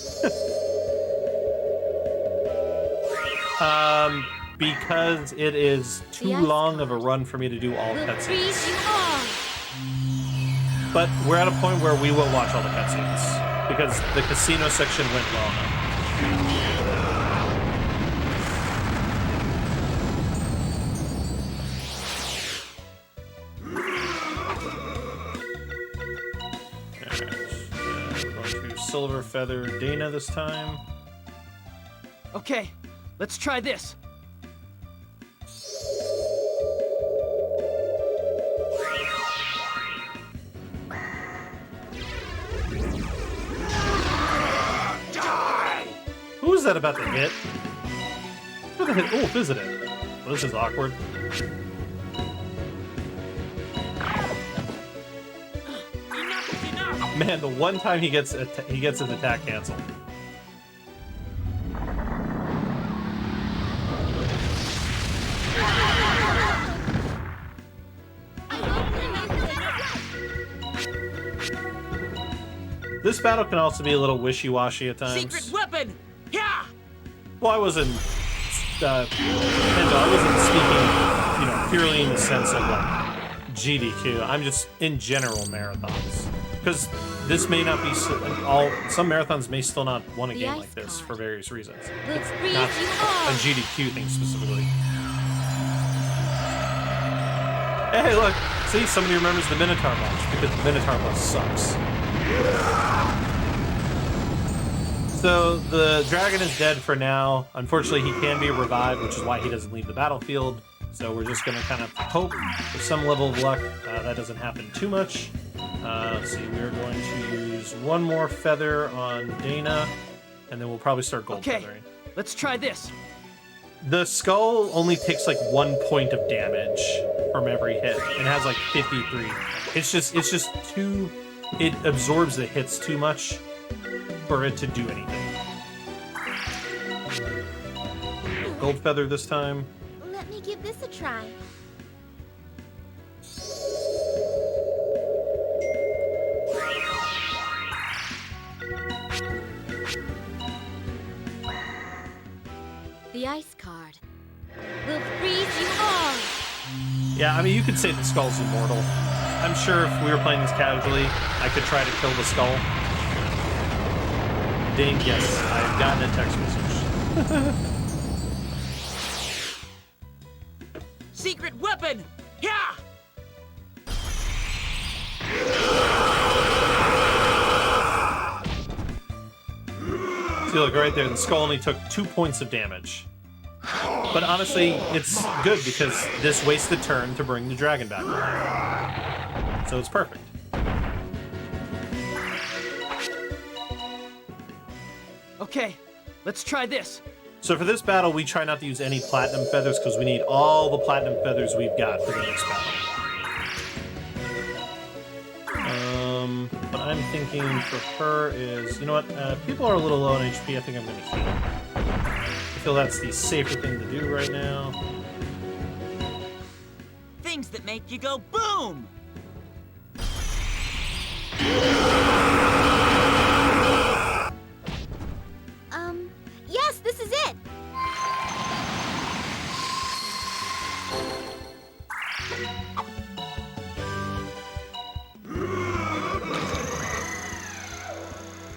Because it is too long of a run for me to do all cutscenes. But we're at a point where we will watch all the cutscenes because the casino section went well enough. Going to silver feather Dana this time. Okay, let's try this. Who is that about to hit? Who the hit? Oh, isn't it? Well, this is awkward. Man, the one time he gets his attack canceled. This battle can also be a little wishy-washy at times. Secret weapon! Yeah! Well, I wasn't speaking, purely in the sense of like GDQ. I'm just in general marathons, because this may not be some marathons may still not want a game like this for various reasons. It's not a GDQ thing specifically. Hey, look! See, somebody remembers the Minotaur boss because the Minotaur boss sucks. So the dragon is dead for now. Unfortunately, he can be revived, which is why he doesn't leave the battlefield. So we're just going to kind of hope for some level of luck that doesn't happen too much. Let's see, we're going to use one more feather on Dana, and then we'll probably start gold feathering. Let's try this. The skull only takes like 1 point of damage from every hit. It has like 53. It's just too. It absorbs the hits too much for it to do anything. Gold feather this time. Let me give this a try. The ice card will freeze you all. Yeah, I mean, you could say the skull's immortal. I'm sure if we were playing this casually, I could try to kill the skull. Ding, yes, I've gotten a text message. Secret weapon! Yeah! See, look, right there, the skull only took 2 points of damage. But honestly, it's good because this wastes the turn to bring the dragon back. So it's perfect. Okay, let's try this. So for this battle, we try not to use any platinum feathers because we need all the platinum feathers we've got for the next battle. What I'm thinking for her is, you know what? People are a little low on HP. I think I'm going to heal. I feel that's the safer thing to do right now. Things that make you go boom! Yes, this is it!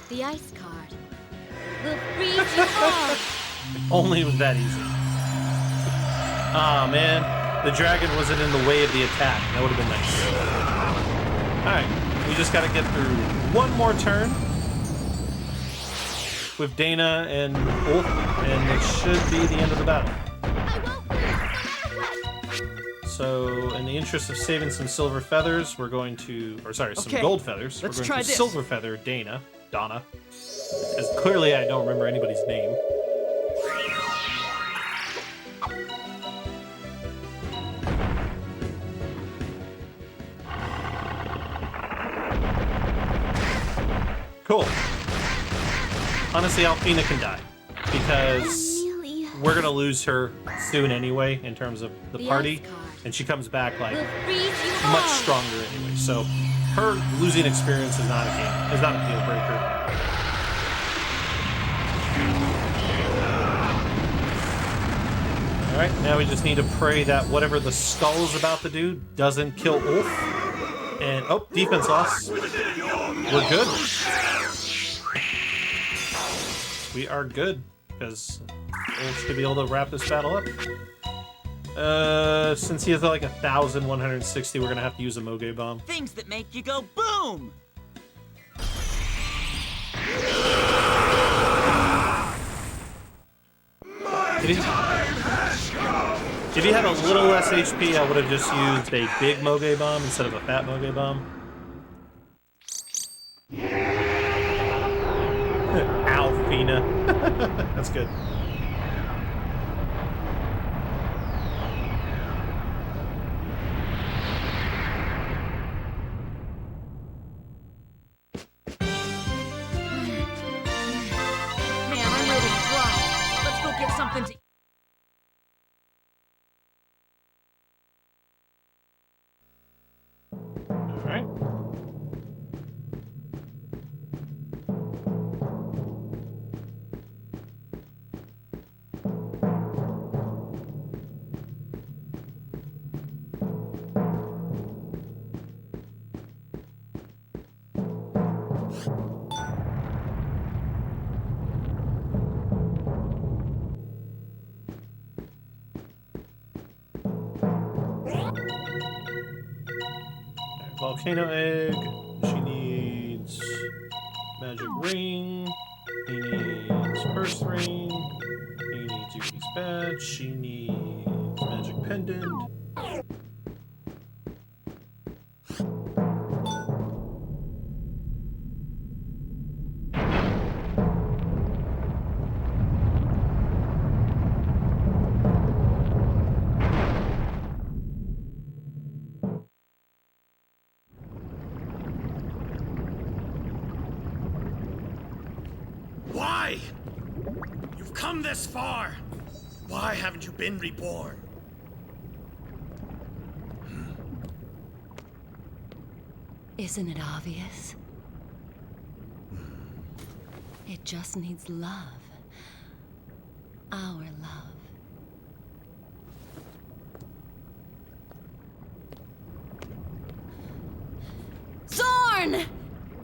The ice card will freeze you all. Only it was that easy. Ah, man. The dragon wasn't in the way of the attack. That would have been nice. Alright, we just got to get through one more turn with Dana and Wolf, and it should be the end of the battle. So, in the interest of saving some silver feathers, we're going to, some gold feathers. Let's we're try going to this. silver feather Dana, because clearly I don't remember anybody's name. Cool. Honestly, Alfina can die because we're gonna lose her soon anyway in terms of the party, and she comes back like much stronger anyway. So her losing experience is not a game, is not a deal breaker. All right, now we just need to pray that whatever the skull is about to do doesn't kill Ulf. And oh, defense loss. We're good. We are good because Ulf should be able to wrap this battle up. Since he has like 1,160, we're gonna have to use a Moge bomb. Things that make you go boom. If he had a little less HP, I would have just used a big Moge bomb instead of a fat Moge bomb. Alfina. That's good. Man, I'm ready to drop. Let's go get something to... All right. Volcano egg. She needs magic ring. He needs purse ring. He needs Yuki's badge. She needs magic pendant. Why? You've come this far. Why haven't you been reborn? Isn't it obvious? It just needs love. Our love. Zorn!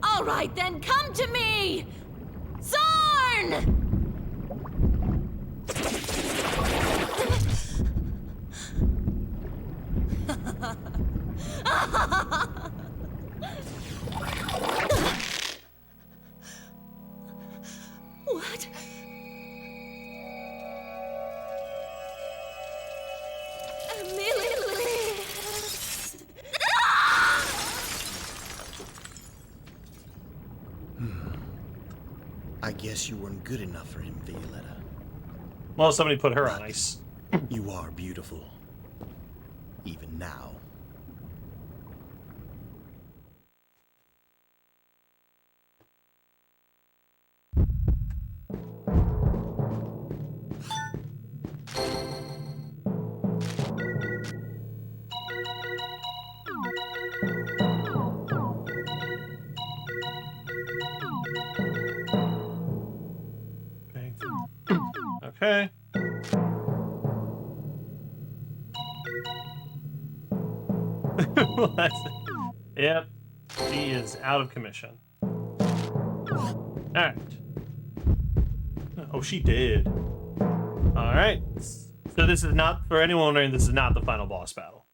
All right then, come to me! Zorn! What? I guess you weren't good enough for him, Violetta. Well, somebody put her on ice. You are beautiful. Even now. Okay. Yep. She is out of commission. Alright. Oh, she did. Alright. So this is not, for anyone wondering, this is not the final boss battle.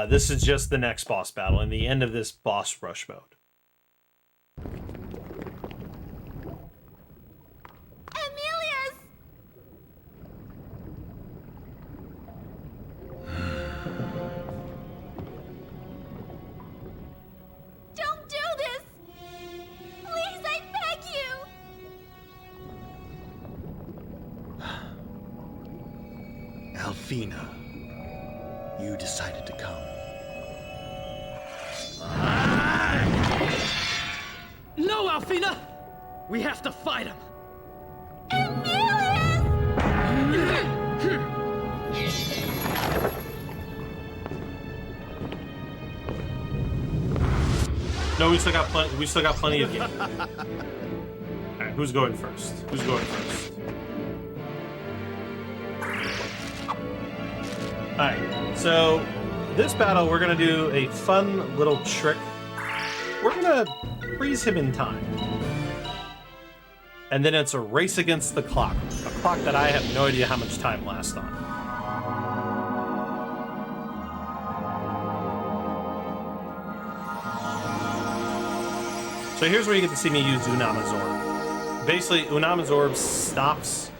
This is just the next boss battle and the end of this boss rush mode. Alfina, you decided to come. No! No, Alfina! We have to fight him! No, we still got plenty. We still got plenty of game. All right, who's going first? Who's going first? All right. So this battle, we're gonna do a fun little trick. We're gonna freeze him in time, and then it's a race against the clock. A clock that I have no idea how much time lasts on. So here's where you get to see me use Unama's Orb. Basically, Unama's Orb stops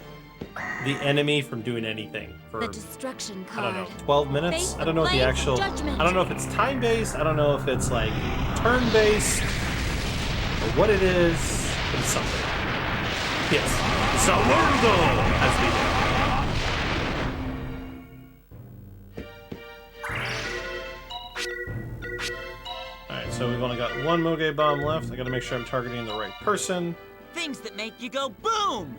the enemy from doing anything for, The destruction I card. don't know, 12 minutes? Face I don't know what the flames actual... judgment. I don't know if it's time-based, I don't know if it's like turn-based, or what it is, but it's something. Yes, Salundo, as we do. Alright, so we've only got one Moge Bomb left. I gotta make sure I'm targeting the right person. Things that make you go boom!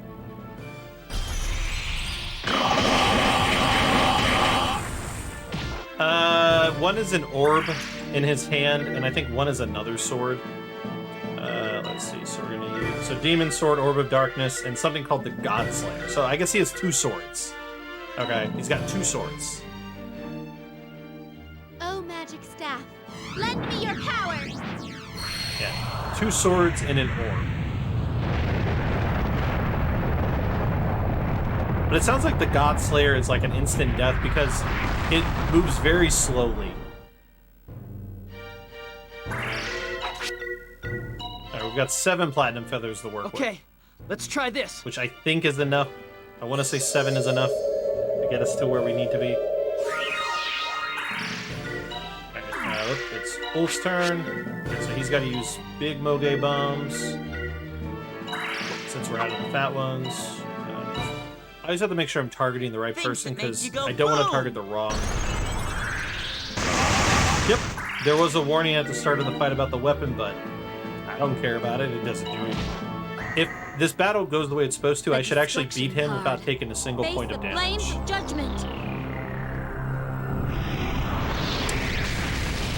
One is an orb in his hand, and I think one is another sword. Let's see, so we're gonna use... So Demon Sword, Orb of Darkness, and something called the God Slayer. So I guess he has two swords. Okay, he's got two swords. Oh, magic staff, lend me your power! Yeah, two swords and an orb. But it sounds like the God Slayer is like an instant death because it moves very slowly. Alright, we've got 7 platinum feathers to work with. Okay, let's try this. Which I think is enough. I want to say 7 is enough to get us to where we need to be. Alright, look, it's Wolf's turn. Okay, so he's got to use big Moge bombs. Since we're out of the fat ones. I always have to make sure I'm targeting the right person because I don't want to target the wrong. Yep, there was a warning at the start of the fight about the weapon, but I don't care about it. It doesn't do anything. If this battle goes the way it's supposed to, I should actually beat him without taking a single point of damage. Flames of judgment.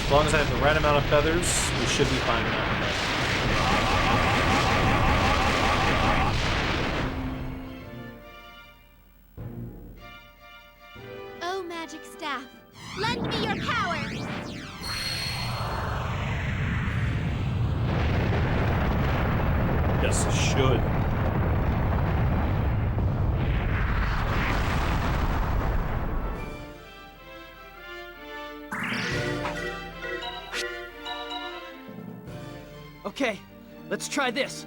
As long as I have the right amount of feathers, we should be fine with that. Oh, magic staff, lend me your power! Yes, should. Okay, let's try this.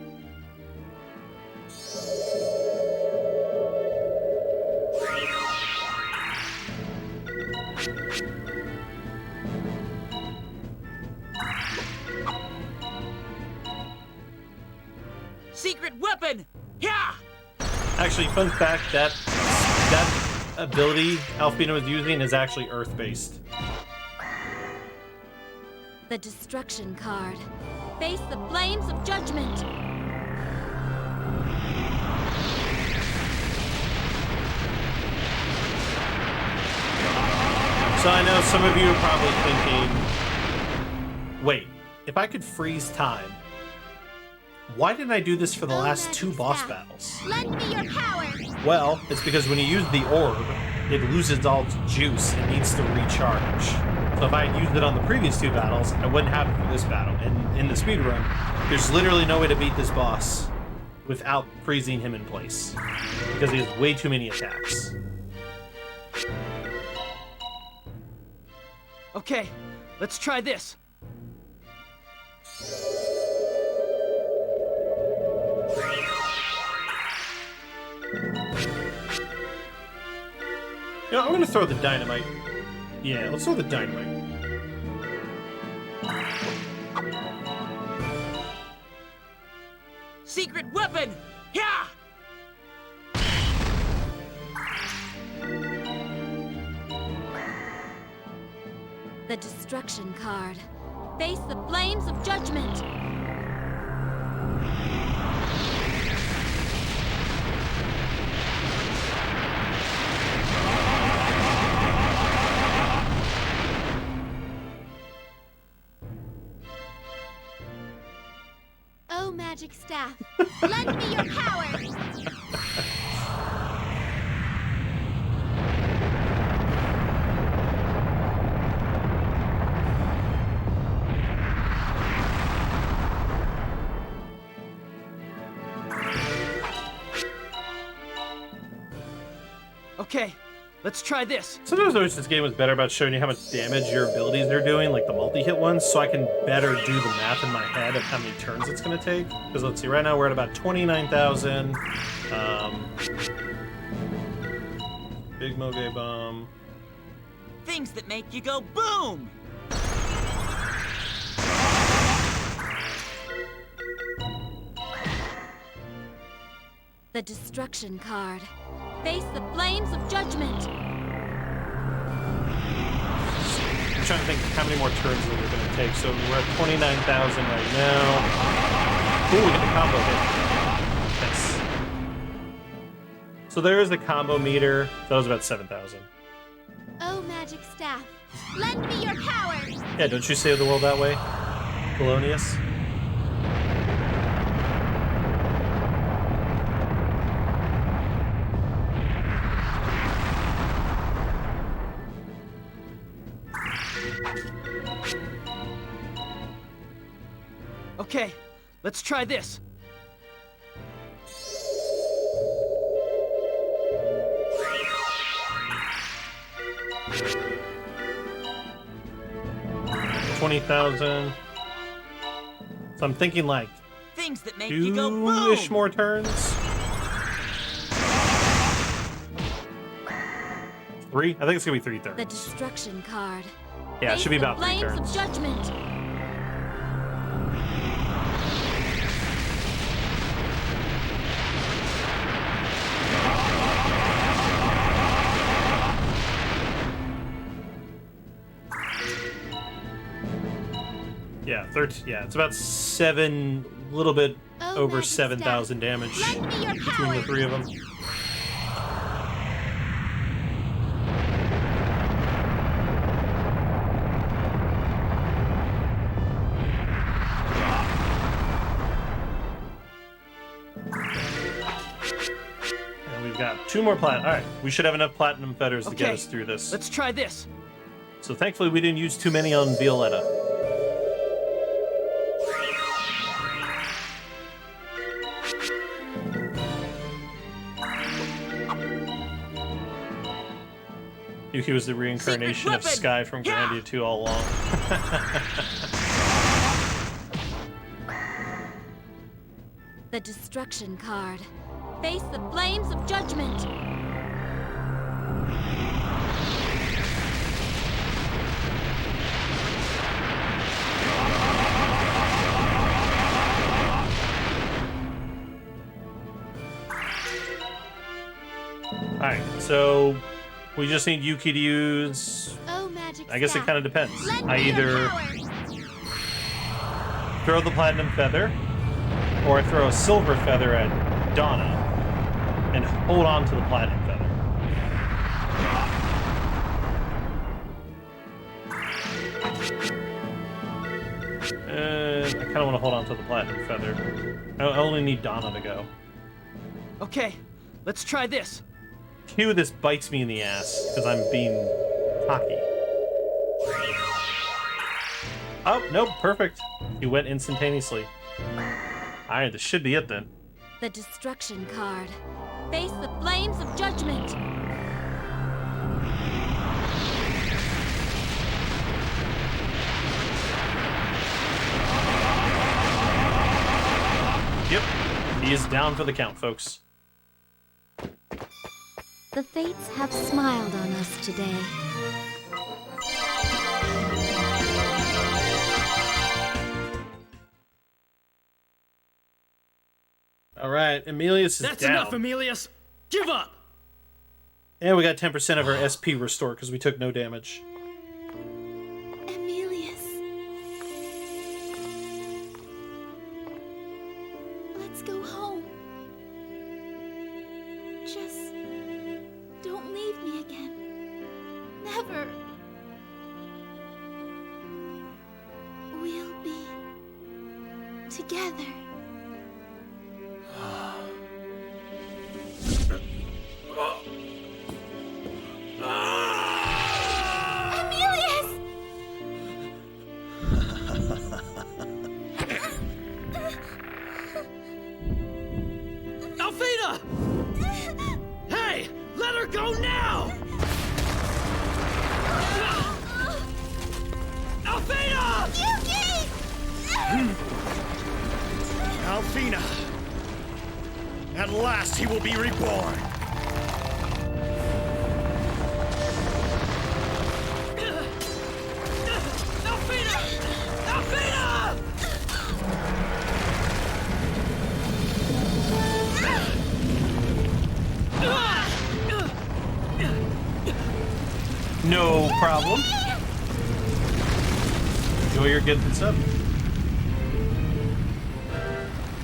Secret weapon! Yeah! Actually, fun fact, that ability Alfina was using is actually Earth-based. The destruction card. Face the flames of judgment. So I know some of you are probably thinking, wait, if I could freeze time, why didn't I do this for the last 2 boss battles? Lend me your power! Well, it's because when you use the orb, it loses all its juice and needs to recharge. So if I had used it on the previous 2 battles, I wouldn't have it for this battle. And in the speedrun, there's literally no way to beat this boss without freezing him in place. Because he has way too many attacks. Okay, let's try this. You know, I'm gonna throw the dynamite. Yeah, let's throw the dynamite. Secret weapon! Yeah! The destruction card. Face the flames of judgment. magic staff. Lend me your power. Okay, let's try this. Sometimes I wish this game was better about showing you how much damage your abilities are doing, like the multi-hit ones, so I can better do the math in my head of how many turns it's going to take. Because let's see, right now we're at about 29,000. Big Moge Bomb. Things that make you go boom! The destruction card. Face the flames of judgment. I'm trying to think how many more turns are we going to take. So we're at 29,000 right now. Ooh, we got the combo hit. Nice. So there is the combo meter. That was about 7,000. Oh, magic staff. Lend me your power. Yeah, don't you save the world that way, Polonius? Okay, let's try this. $20,000. So I'm thinking like Things that make you go boom! two-ish more turns. 3? I think it's gonna be 3 turns. The destruction card. Yeah, it should be about 3 Flames turns. of judgment. Yeah, 13. Yeah, it's about 7, a little bit over 7,000 damage between the 3 of them. And we've got 2 more platinum. All right, we should have enough platinum feathers to get us through this. Let's try this. So thankfully we didn't use too many on Violetta. Yuki was the reincarnation of Sky from Grandia 2 all along. The destruction card. Face the flames of judgment. Alright, so we just need Yuki to use... Oh, magic I guess it staff. kind of depends. Lend I me your either power. throw the platinum feather, or I throw a silver feather at Donna, and hold on to the platinum feather. And I kind of want to hold on to the platinum feather. I only need Donna to go. Okay, let's try this. Cue this bites me in the ass, because I'm being cocky. Oh, nope, perfect. He went instantaneously. Alright, this should be it then. The destruction card. Face the flames of judgment. Yep, he is down for the count, folks. The fates have smiled on us today. All right, Emilius is That's down. enough, Emilius. Give up. And we got 10% of our SP restored because we took no damage. Emilius. Let's go home. Just don't leave me again. Never. We'll be together her go now! Alfina! Yuki! Alfina! At last he will be reborn! Alfina! Alfina! No problem. Enjoy your good sub.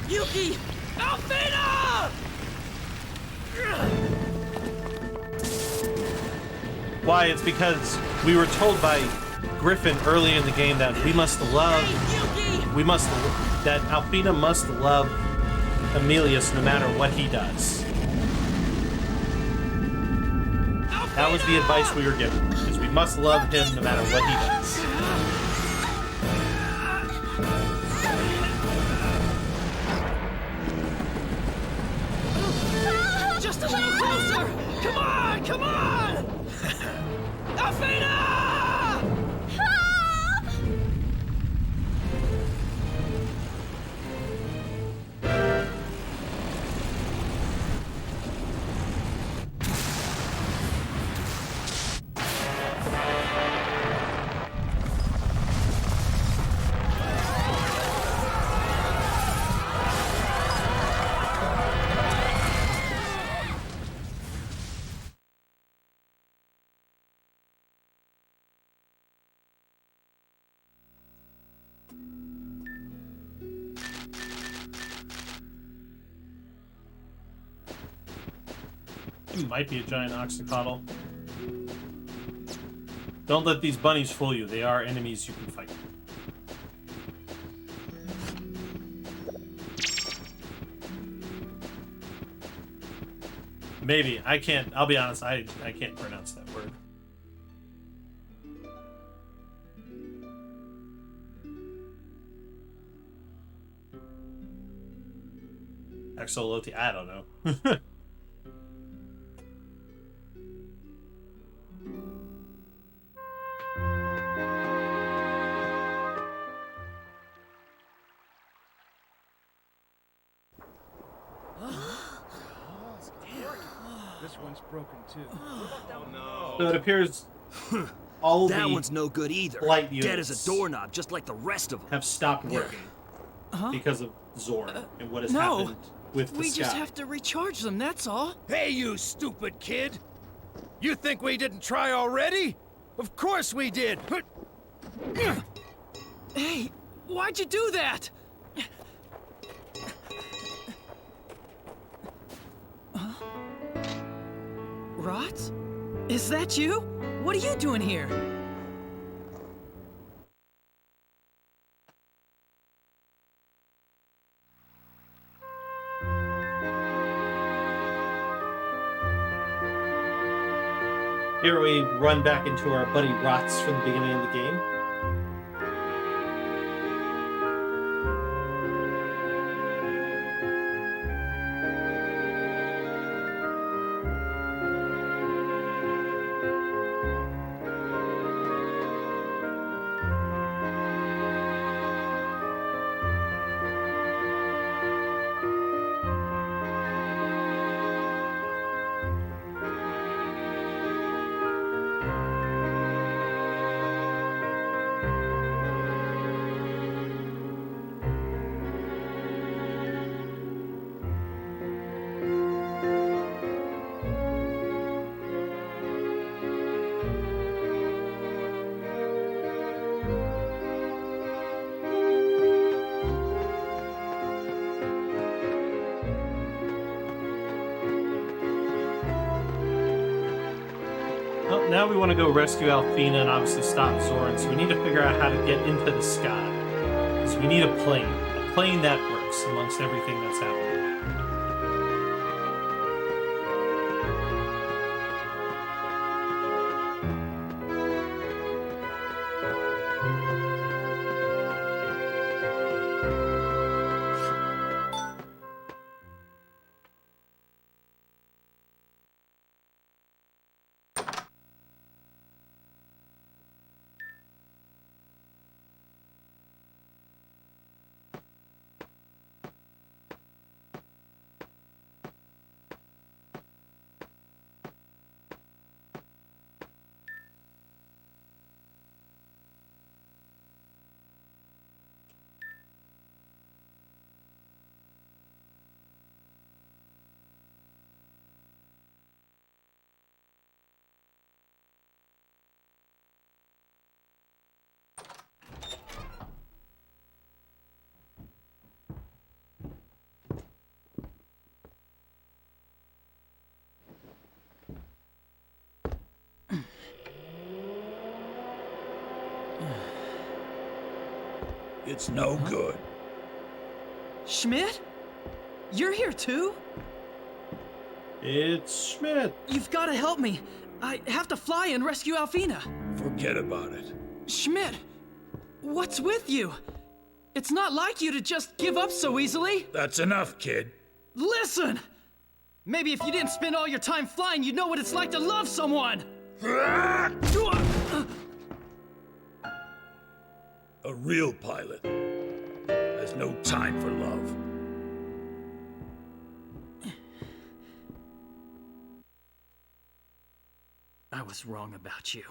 Yuki! Alfina! Why? It's because we were told by Griffin early in the game that that Alfina must love Emilius no matter what he does. That was the advice we were given, is we must love him no matter what he does. Just a little closer! Come on! Come on! Alfina! It might be a giant oxycodal. Don't let these bunnies fool you. They are enemies you can fight. Maybe. I can't. I'll be honest. I can't pronounce that word. Axolotl. I don't know. This one's broken too. Oh no. So it appears all that the one's no good either. Light Dead as units a doorknob, just like the rest of them. have stopped working because of Zorn and what has happened with the We sky. just have to recharge them, that's all. Hey, you stupid kid! You think we didn't try already? Of course we did! Hey, why'd you do that? Rot? Is that you? What are you doing here? Here we run back into our buddy Rots from the beginning of the game. Well, now we want to go rescue Alfina and obviously stop Zorn, so we need to figure out how to get into the sky. Because we need a plane that works amongst everything that's happening. It's no good. Schmidt? You're here too? It's Schmidt. You've got to help me. I have to fly and rescue Alfina. Forget about it. Schmidt, what's with you? It's not like you to just give up so easily. That's enough, kid. Listen! Maybe if you didn't spend all your time flying, you'd know what it's like to love someone. A real pilot has no time for love. I was wrong about you.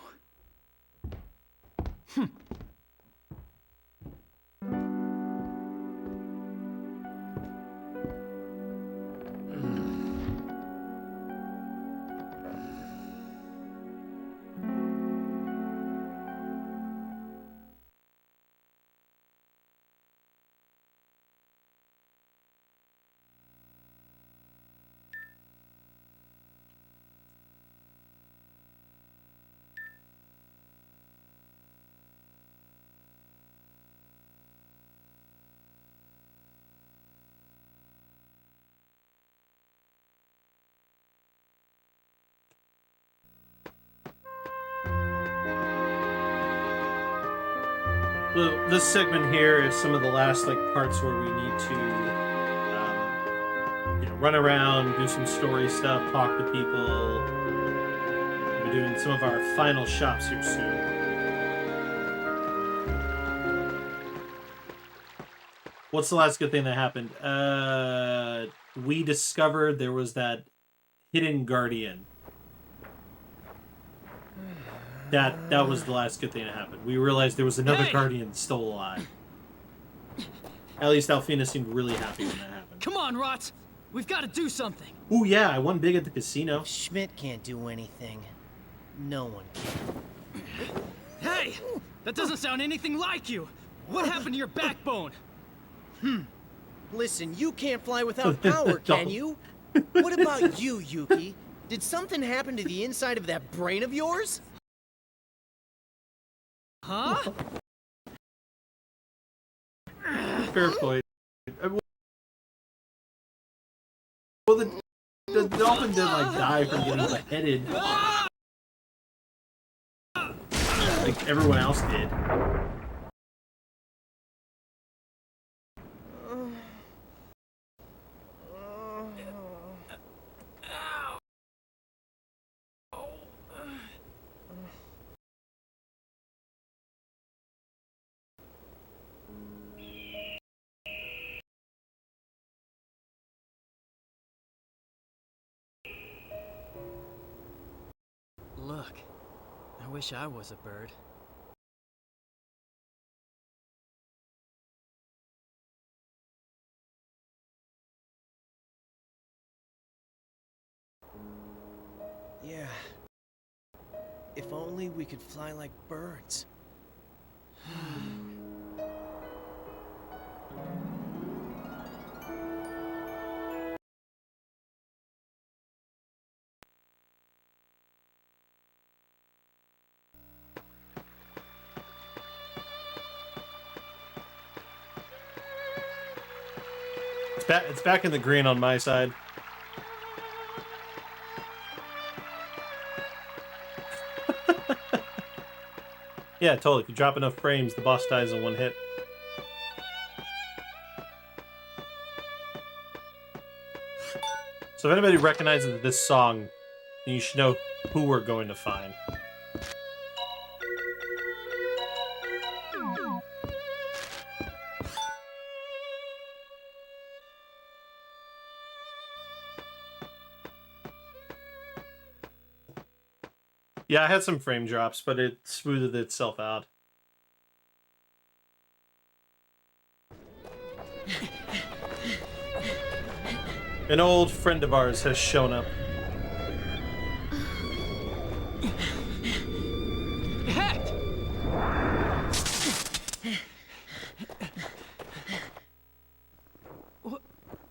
Well, this segment here is some of the last parts where we need to run around, do some story stuff, talk to people. We're doing some of our final shops here soon. What's the last good thing that happened? We discovered there was that hidden guardian. That was the last good thing that happened. We realized there was another guardian still alive. At least Alfina seemed really happy when that happened. Come on, Rot! We've got to do something. Ooh, yeah, I won big at the casino. Schmidt can't do anything. No one can. Hey! That doesn't sound anything like you! What happened to your backbone? Listen, you can't fly without power, can you? What about you, Yuki? Did something happen to the inside of that brain of yours? Huh? Fair point. Well, the dolphin did die from getting beheaded, like everyone else did. Look, I wish I was a bird. Yeah. If only we could fly like birds. It's back in the green on my side. Yeah, totally. If you drop enough frames, the boss dies in one hit. So if anybody recognizes this song, then you should know who we're going to find. Yeah, I had some frame drops, but it smoothed itself out. An old friend of ours has shown up. Heck!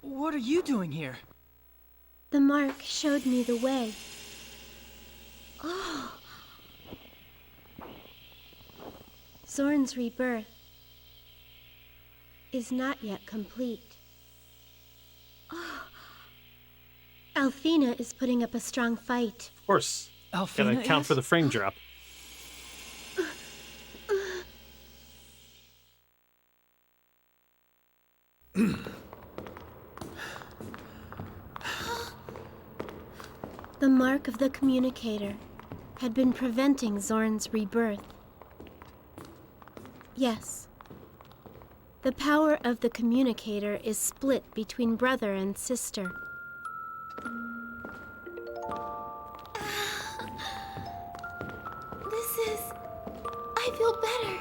What are you doing here? The mark showed me the way. Oh. Zorn's rebirth. is not yet complete. Alfina is putting up a strong fight. Of course. Alfina Gotta account for the frame drop. The mark of the communicator had been preventing Zorn's rebirth. Yes. The power of the communicator is split between brother and sister. I feel better.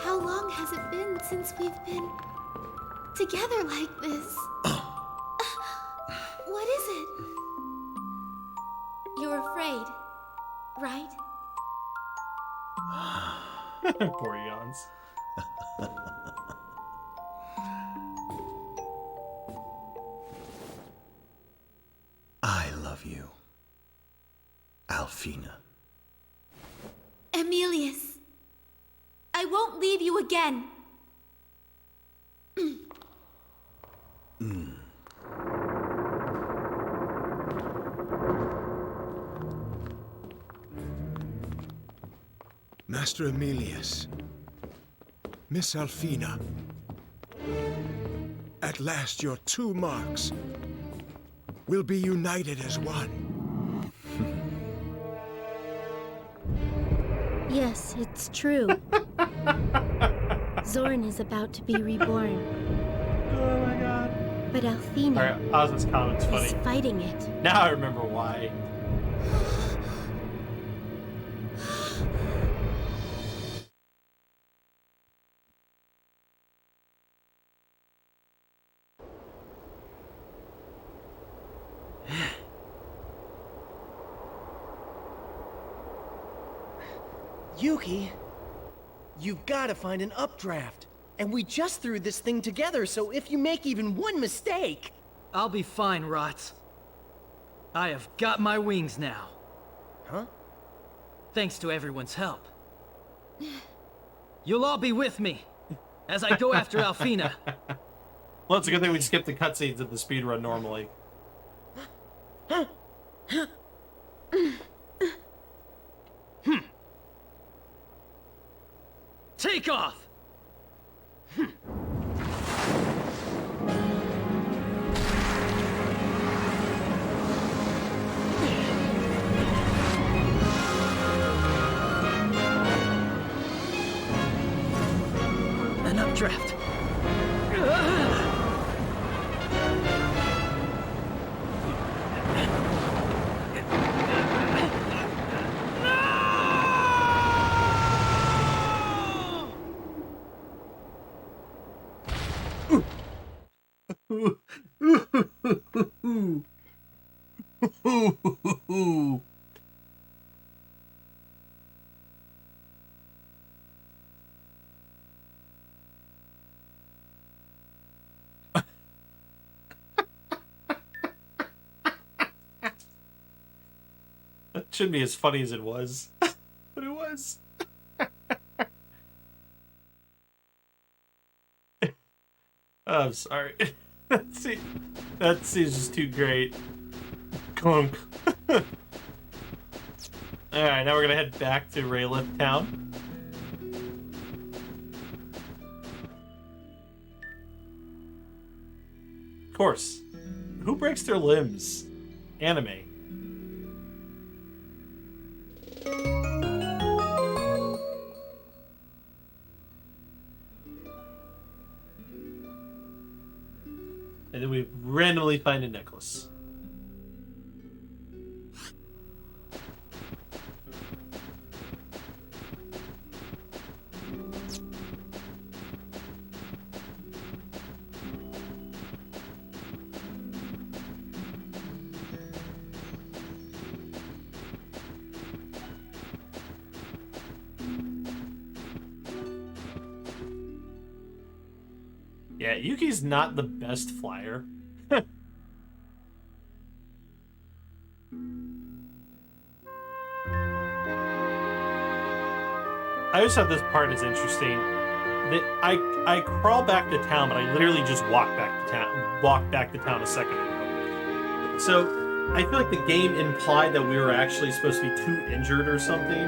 How long has it been since we've been together like this? What is it? You're afraid, right? Poor yawns. I love you, Alfina. Emilius, I won't leave you again. Master Emilius, Miss Alfina, at last your two marks will be united as one. Yes, it's true. Zorn is about to be reborn. Oh my god. But Alfina Alright, Oz's comment's funny. is fighting it. Now I remember why. Yuki, you've got to find an updraft. And we just threw this thing together, so if you make even one mistake... I'll be fine, Rots. I have got my wings now. Huh? Thanks to everyone's help. You'll all be with me as I go after Alfina. Well, it's a good thing we skipped the cutscenes of the speedrun normally. Take off! An updraft. That shouldn't be as funny as it was. But it was. Oh, I'm sorry. That seems just too great. Clunk. Alright, now we're gonna head back to RRLAT town. Of course. Who breaks their limbs? Anime. And then we randomly find a necklace. Yeah, Yuki's not the best flyer. I always thought this part is interesting. That I crawl back to town, but I literally just walk back to town a second ago. So I feel like the game implied that we were actually supposed to be too injured or something.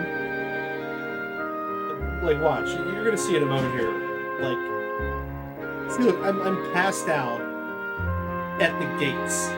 Like, watch, you're gonna see in a moment here. Like, see, look, I'm passed out at the gates.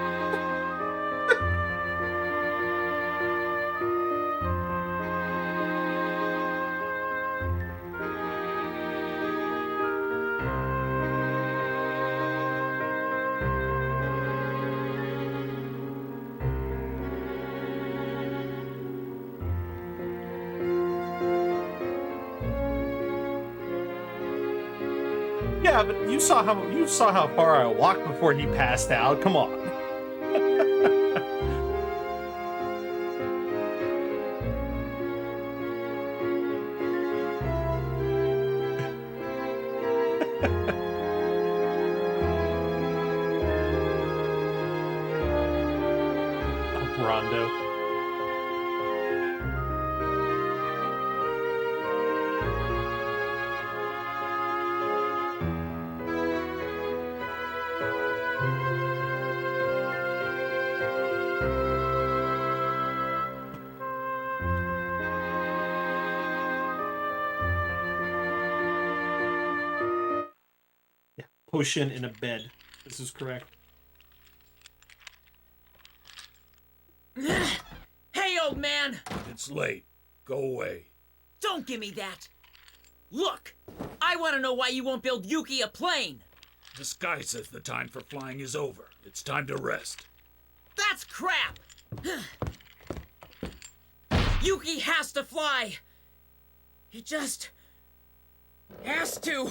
Yeah, but you saw how far I walked before he passed out. Come on. Rondo. Potion in a bed. This is correct. Hey, old man! It's late. Go away. Don't give me that! Look! I want to know why you won't build Yuki a plane! The sky says the time for flying is over. It's time to rest. That's crap! Yuki has to fly! He just... has to...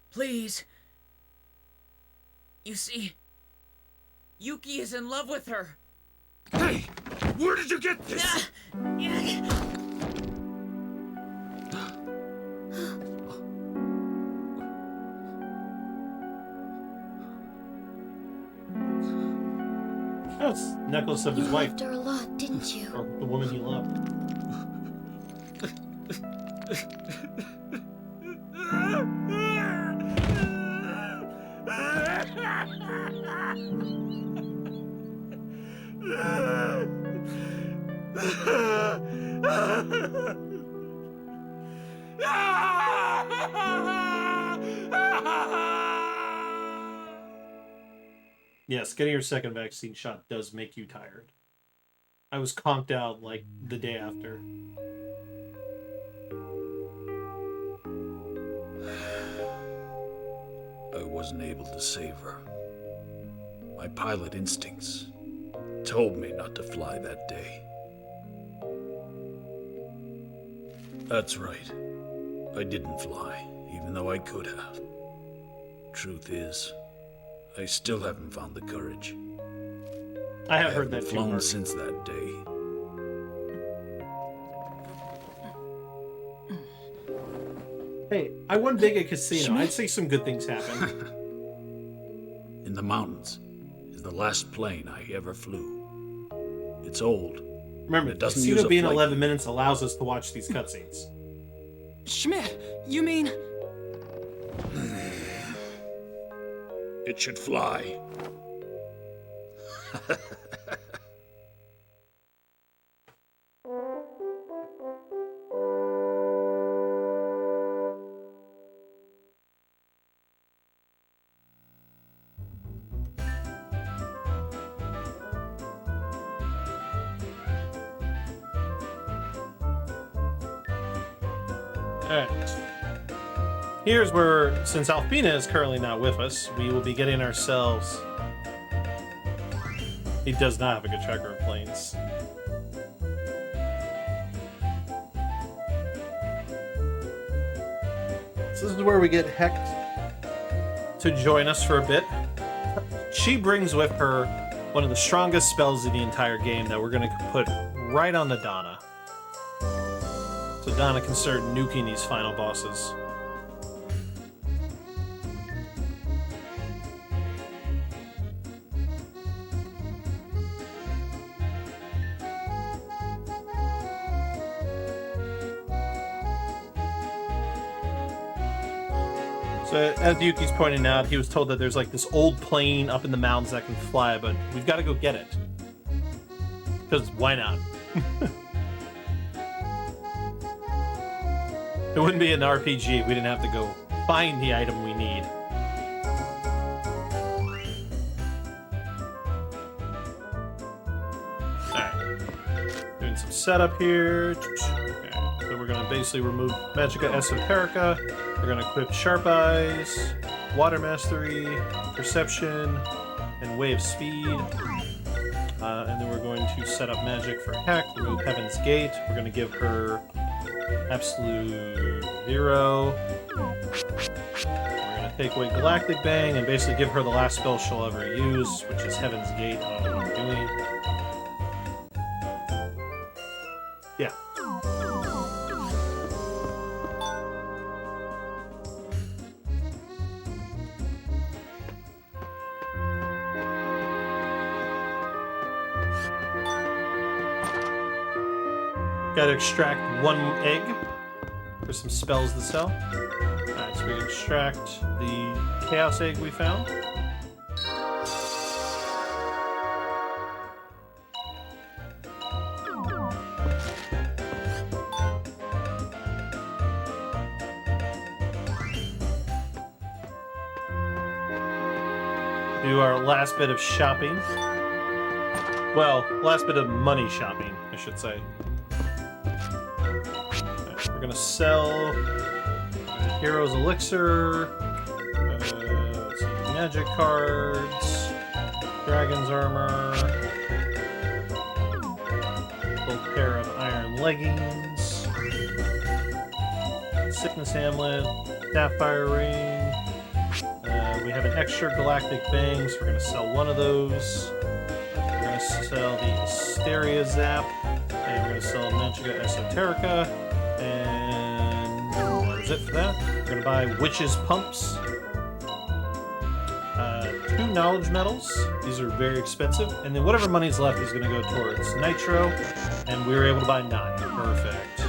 Please. You see, Yuki is in love with her. Hey! Where did you get this? Oh, it's necklace of his wife. You loved her a lot, didn't you? Or the woman he loved. Yes, getting your second vaccine shot does make you tired. I was conked out like the day after. I wasn't able to save her. My pilot instincts told me not to fly that day. That's right. I didn't fly, even though I could have. Truth is, I still haven't found the courage. I have heard that too. too. Flown since that day. Hey, I won big at casino. I'd say some good things happen. In the mountains is the last plane I ever flew. It's old. Remember, it doesn't casino use a being flight. 11 minutes allows us to watch these cutscenes. Schmidt, you mean... It should fly. Alright. Here's where, since Alfina is currently not with us, we will be getting ourselves... He does not have a good track record of planes. So this is where we get Hecht to join us for a bit. She brings with her one of the strongest spells of the entire game that we're going to put right on the Donna. So Donna can start nuking these final bosses. So as Yuki's pointing out, he was told that there's like this old plane up in the mountains that can fly, but we've got to go get it. Because why not? It wouldn't be an RPG if we didn't have to go find the item we need. Alright. Doing some setup here. Okay. So we're going to basically remove Magica Esoterica. We're going to equip Sharp Eyes, Water Mastery, Perception, and Way of Speed. And then we're going to set up magic for Heck, remove Heaven's Gate. We're going to give her Absolute 0. We're going to take away Galactic Bang and basically give her the last spell she'll ever use, which is Heaven's Gate. I don't know what I'm doing. Yeah. Gotta extract 1 egg for some spells to sell. Alright, so we can extract the Chaos Egg we found. Do our last bit of shopping. Well, last bit of money shopping, I should say. We're gonna sell Hero's Elixir, let's see, Magic Cards, Dragon's Armor, full pair of Iron Leggings, Sickness Amulet, Sapphire Ring. We have an extra Galactic Bang, so we're gonna sell one of those. We're gonna sell the Hysteria Zap, and we're gonna sell Magica Esoterica. And that is it for that. We're going to buy Witch's Pumps. 2 Knowledge Medals. These are very expensive. And then whatever money's left is going to go towards Nitro. And we were able to buy 9. Perfect.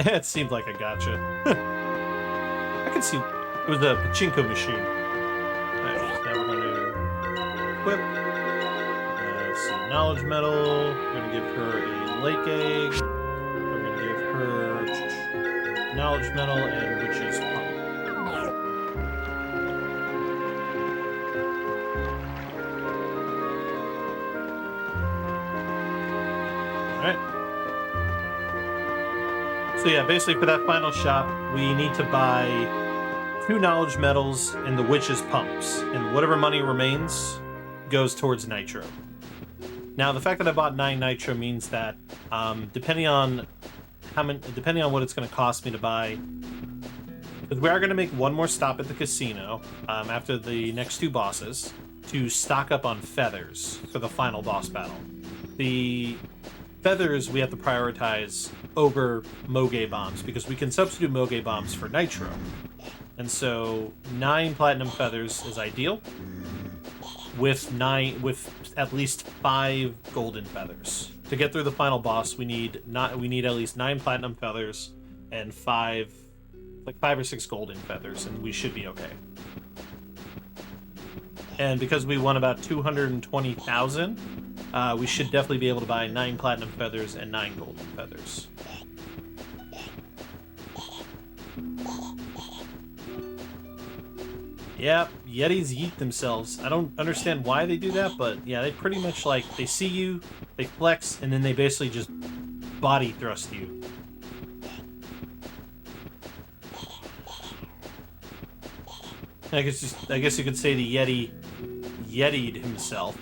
It seemed like a gotcha. I can see it was a pachinko machine. Alright, now we're going to equip. Knowledge Medal. We're going to give her a Lake Egg. We're going to give her Knowledge Medal and Witch's Pump. Alright. So yeah, basically for that final shop, we need to buy 2 Knowledge Medals and the Witch's Pumps. And whatever money remains goes towards Nitro. Now, the fact that I bought 9 Nitro means that, depending on what it's going to cost me to buy, because we are going to make one more stop at the casino after the next 2 bosses to stock up on feathers for the final boss battle. The feathers we have to prioritize over Moge bombs because we can substitute Moge bombs for Nitro, and so 9 platinum feathers is ideal. With at least 5 golden feathers. To get through the final boss, we need at least 9 platinum feathers and 5 or 6 golden feathers, and we should be okay. And because we won about 220,000, we should definitely be able to buy 9 platinum feathers and 9 golden feathers. Yep, Yetis yeet themselves. I don't understand why they do that, but yeah, they pretty much they see you, they flex, and then they basically just body thrust you. I guess you could say the Yeti Yeti'd himself.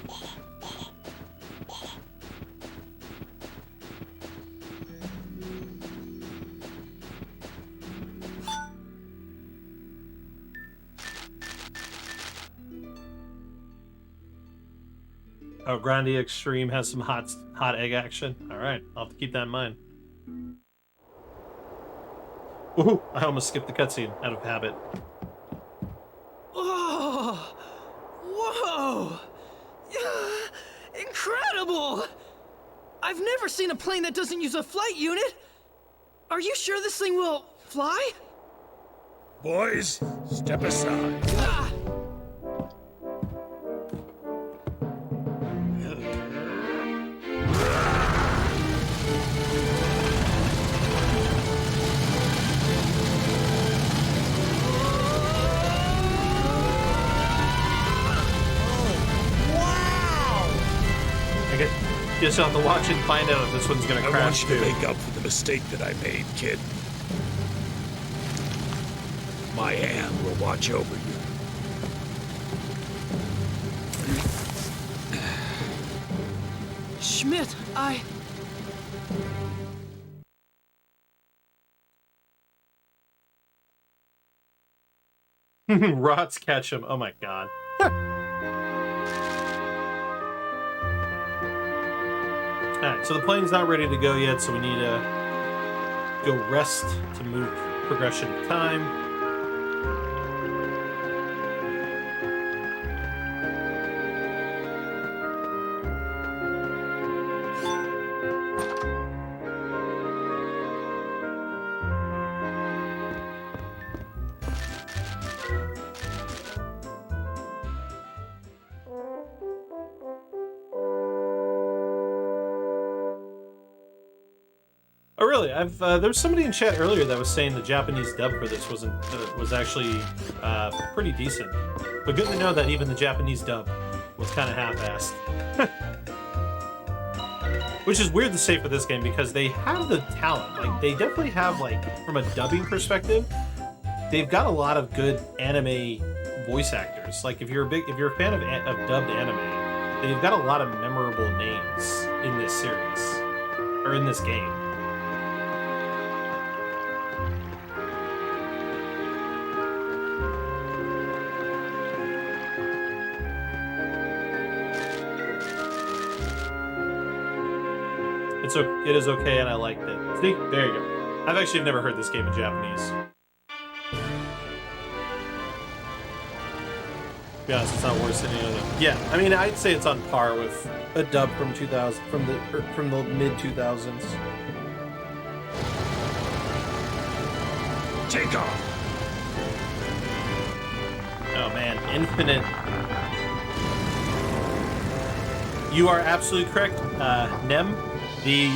Oh, Grandia Extreme has some hot egg action. All right, I'll have to keep that in mind. Ooh, I almost skipped the cutscene out of habit. Oh, whoa! Incredible! I I've never seen a plane that doesn't use a flight unit. Are you sure this thing will fly? Boys, step aside. Ah! I guess you'll have to watch and find out if this one's gonna I crash want you too. to make up for the mistake that I made, kid. My hand will watch over you. Schmidt, I... Rots catch him. Oh my god. Alright, so the plane's not ready to go yet, so we need to go rest to move progression of time. Oh really? There was somebody in chat earlier that was saying the Japanese dub for this was actually pretty decent. But good to know that even the Japanese dub was kind of half-assed. Which is weird to say for this game because they have the talent. Like they definitely have, like, from a dubbing perspective, they've got a lot of good anime voice actors. Like if you're a fan of dubbed anime, they've got a lot of memorable names in this series or in this game. It is okay, and I liked it. See? There you go. I've actually never heard this game in Japanese. To be honest, it's not worse than any other. Yeah, I mean, I'd say it's on par with a dub from 2000, from the mid 2000s. Take off. Oh man, Infinite. You are absolutely correct, Nem. The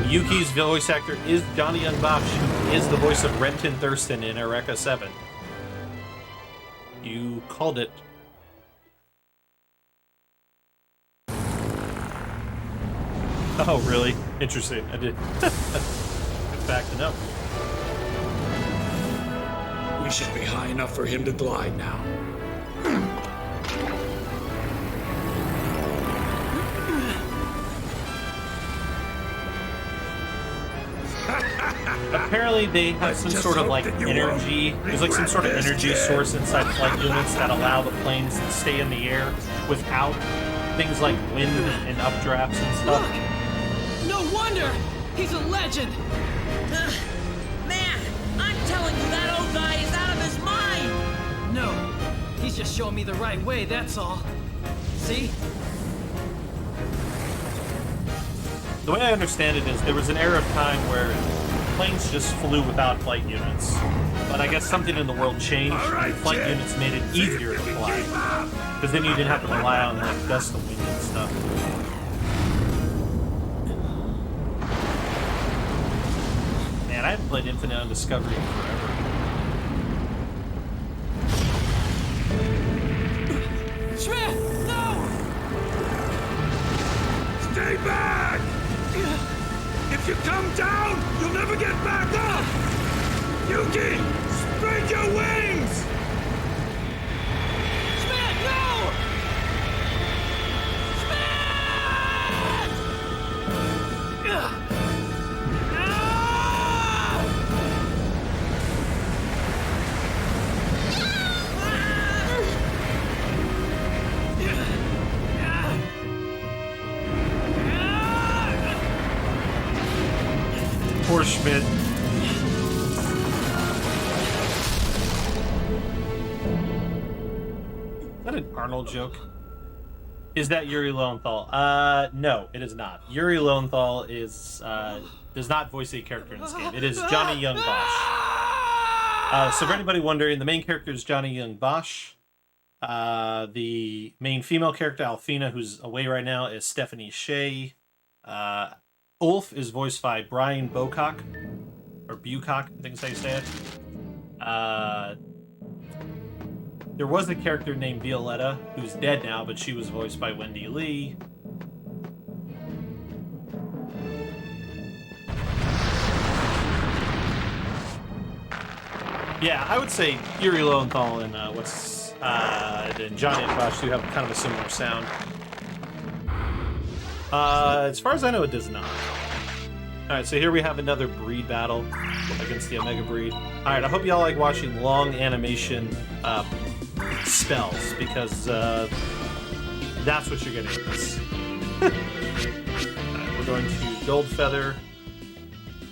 Yuki's voice actor is Johnny Young Bosch, who is the voice of Renton Thurston in Eureka 7. You called it. Oh, really? Interesting. I did. Good fact to know. We should be high enough for him to glide now. Apparently they have some sort of like energy. There's like some sort of energy source inside flight units that allow the planes to stay in the air without things like wind and updrafts and stuff. Look! No wonder! He's a legend! Man, I'm telling you, that old guy is out of his mind! No, he's just showing me the right way, that's all. See? The way I understand it is there was an era of time where planes just flew without flight units. But I guess something in the world changed, and flight units made it easier to fly. Because then you didn't have to rely on like gust of wind and stuff. Man, I haven't played Infinite on Discovery in forever. Schmidt, no! Stay back! If you come down, you'll never get back up! Yuki, spread your wings! Schmidt, no! Schmidt! Poor Schmidt. Is that an Arnold joke? Is that Yuri Lowenthal? No, it is not. Yuri Lowenthal is does not voice a character in this game. It is Johnny Young Bosch. So for anybody wondering, the main character is Johnny Young Bosch. The main female character, Alfina, who's away right now, is Stephanie Shea. Ulf is voiced by Brian Bocock, or Bucock, I think is how you say it. There was a character named Violetta, who's dead now, but she was voiced by Wendy Lee. Yeah, I would say Yuri Lowenthal and and Johnny and Bosch do have kind of a similar sound. As far as I know, it does not. Alright, so here we have another breed battle against the Omega breed. Alright, I hope y'all like watching long animation spells, because that's what you're getting in this. Alright, we're going to Gold Feather.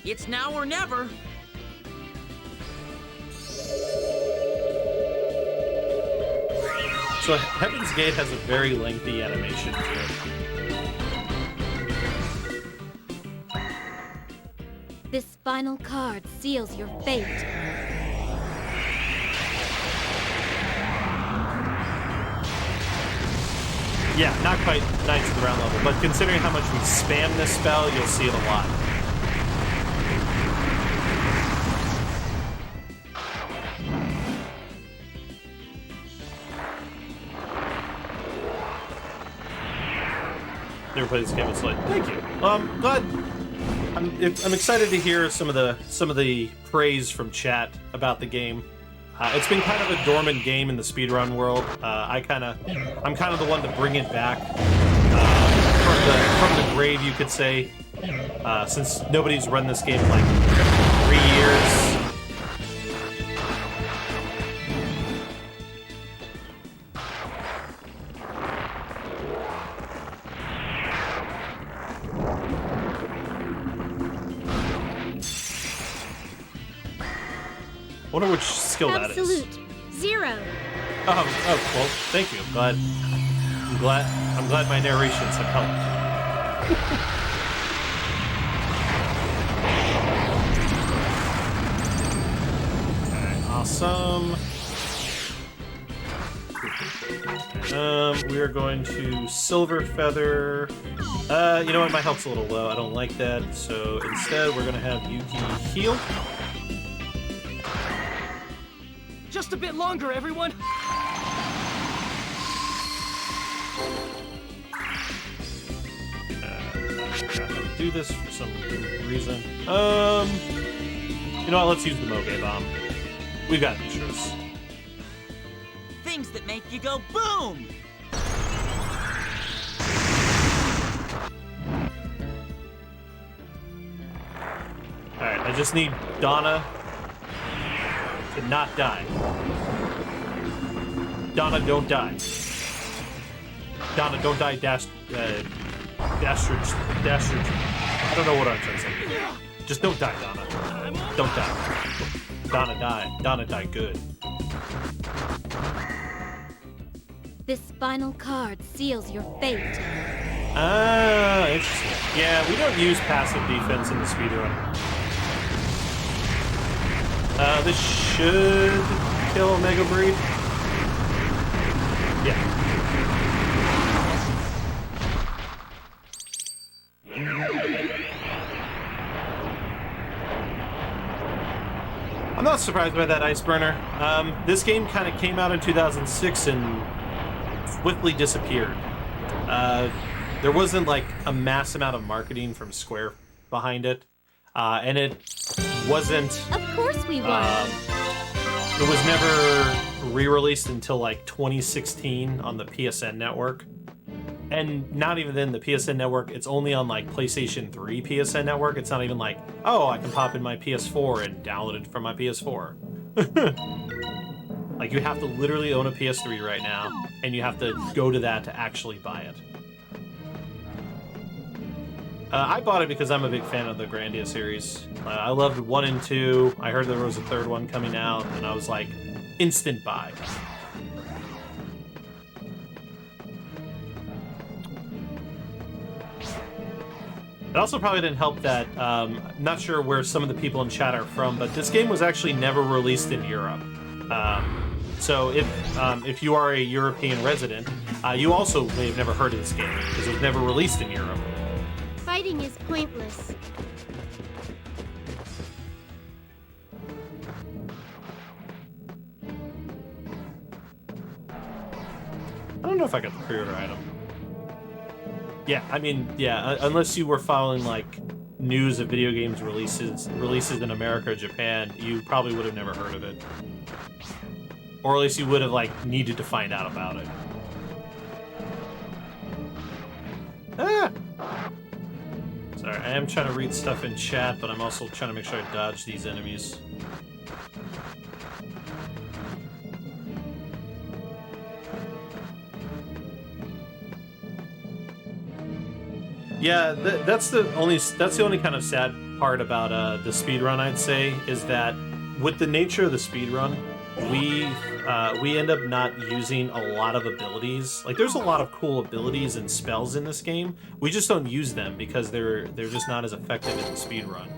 It's now or never. So Heaven's Gate has a very lengthy animation to it. This final card seals your fate. Yeah, not quite Knights of the Round level, but considering how much we spam this spell, you'll see it a lot. Never played this game. It's like, thank you. Glad. I'm excited to hear some of the praise from chat about the game. It's been kind of a dormant game in the speedrun world. I'm kind of the one to bring it back from the grave, you could say, since nobody's run this game in like 3 years. I wonder which skill that is. Absolute. 0. Oh, well, thank you. I'm glad my narrations have helped. Alright, awesome. We are going to Silver Feather. You know what? My health's a little low. I don't like that. So instead, we're gonna have Yuki heal. Just a bit longer, everyone! Gotta do this for some reason. You know what? Let's use the Moge Bomb. We've got extras. Things that make you go boom! Alright, I just need Donna to not die. Donna, don't die. Donna, don't die. Dastardge. I don't know what I'm trying to say. Just don't die, Donna. Don't die. Donna, die. Donna, die good. This final card seals your fate. Ah, interesting. Yeah, we don't use passive defense in the speedrun. This should kill Omega Breed. Yeah. I'm not surprised by that Ice Burner. This game kind of came out in 2006 and swiftly disappeared. There wasn't like a mass amount of marketing from Square behind it. And it wasn't... Of course we won! It was never re-released until like 2016 on the PSN network. And not even then, the PSN network, it's only on like PlayStation 3 PSN network. It's not even like, oh, I can pop in my PS4 and download it from my PS4. Like, you have to literally own a PS3 right now, and you have to go to that to actually buy it. I bought it because I'm a big fan of the Grandia series. I loved 1 and 2. I heard there was a 3rd one coming out, and I was like, instant buy. It also probably didn't help that, I'm not sure where some of the people in chat are from, but this game was actually never released in Europe. So if you are a European resident, you also may have never heard of this game because it was never released in Europe. Fighting is pointless. I don't know if I got the pre-order item. Yeah, I mean, yeah, unless you were following like news of video games releases in America or Japan, you probably would have never heard of it. Or at least you would have like needed to find out about it. Ah! Sorry, I am trying to read stuff in chat, but I'm also trying to make sure I dodge these enemies. Yeah, that's the only kind of sad part about the speedrun, I'd say, is that with the nature of the speedrun, we end up not using a lot of abilities. Like, there's a lot of cool abilities and spells in this game. We just don't use them because they're just not as effective in the speedrun.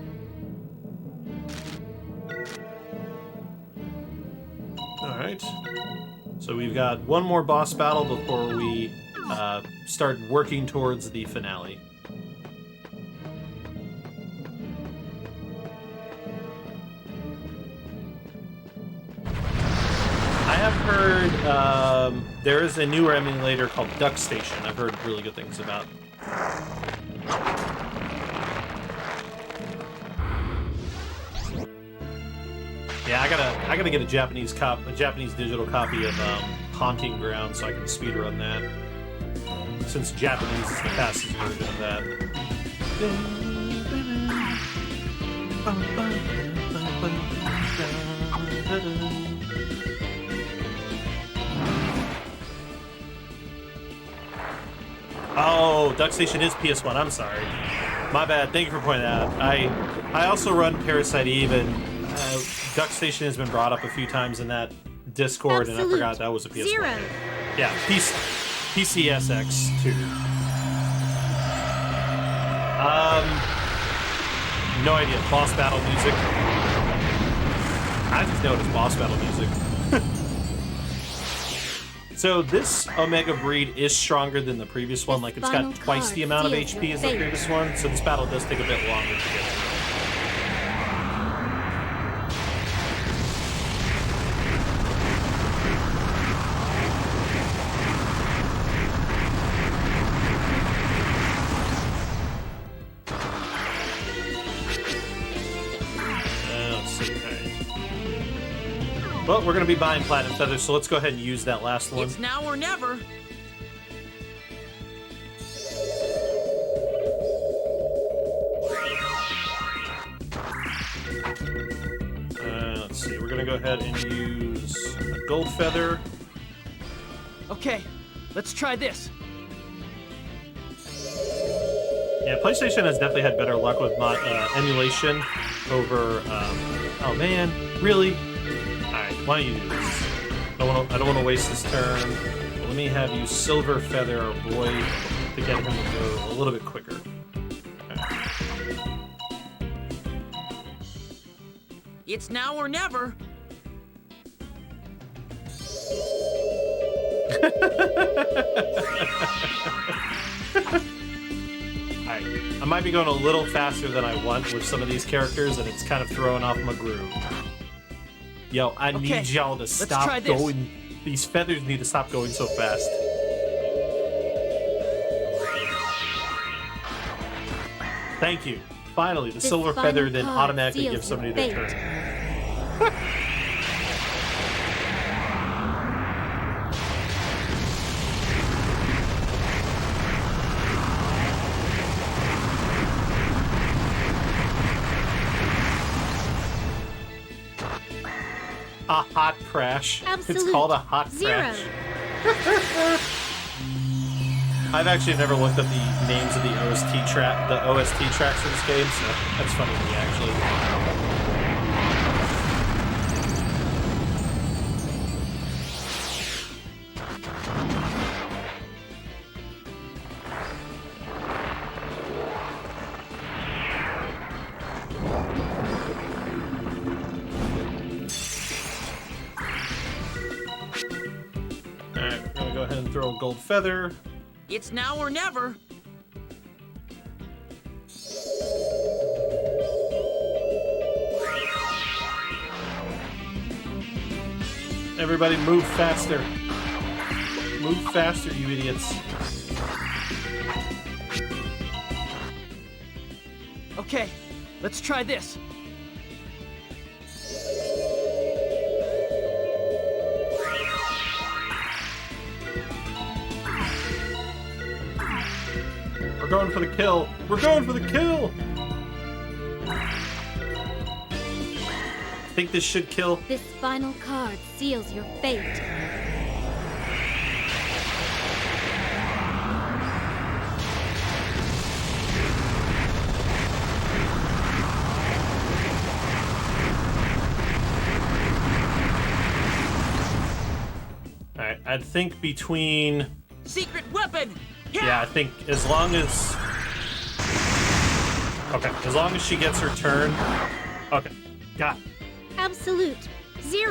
Alright. So we've got one more boss battle before we start working towards the finale. I have heard there is a newer emulator called Duck Station. I've heard really good things about. Yeah, I gotta get a Japanese digital copy of Haunting Ground so I can speedrun that. Since Japanese is the fastest version of that. Oh, Duck Station is PS1. I'm sorry. My bad. Thank you for pointing that out. I also run Parasite Eve, and Duck Station has been brought up a few times in that Discord, and I forgot that was a PS1 Zero. game. Yeah, PCSX2. No idea. Boss battle music. I just know it as boss battle music. So this Omega breed is stronger than the previous one. Like, it's got twice the amount of HP as the previous one, so this battle does take a bit longer to get through. Well, we're going to be buying Platinum Feathers, so let's go ahead and use that last one. It's now or never. Let's see, we're going to go ahead and use a Gold Feather. Okay, let's try this. Yeah, PlayStation has definitely had better luck with emulation over... oh man, really? Alright, why don't you do this? I don't want to waste this turn. But let me have you Silver Feather our boy to get him to go a little bit quicker. It's now or never. Alright, I might be going a little faster than I want with some of these characters, and it's kind of throwing off my groove. Yo, I need y'all to stop going. These feathers need to stop going so fast. Thank you. Finally, the silver feather then automatically gives somebody their turn. A hot crash. It's called a hot crash. I've actually never looked up the names of the OST tracks for this game, so that's funny to me, actually. go ahead and throw a gold feather. It's now or never. Everybody move faster. Move faster, you idiots. Okay, let's try this. We're going for the kill. We're going for the kill. I think this should kill. This final card seals your fate. Alright, I think between... Secret weapon! Yeah, I think as long as... Okay, as long as she gets her turn... Okay, got it. Absolute. 0.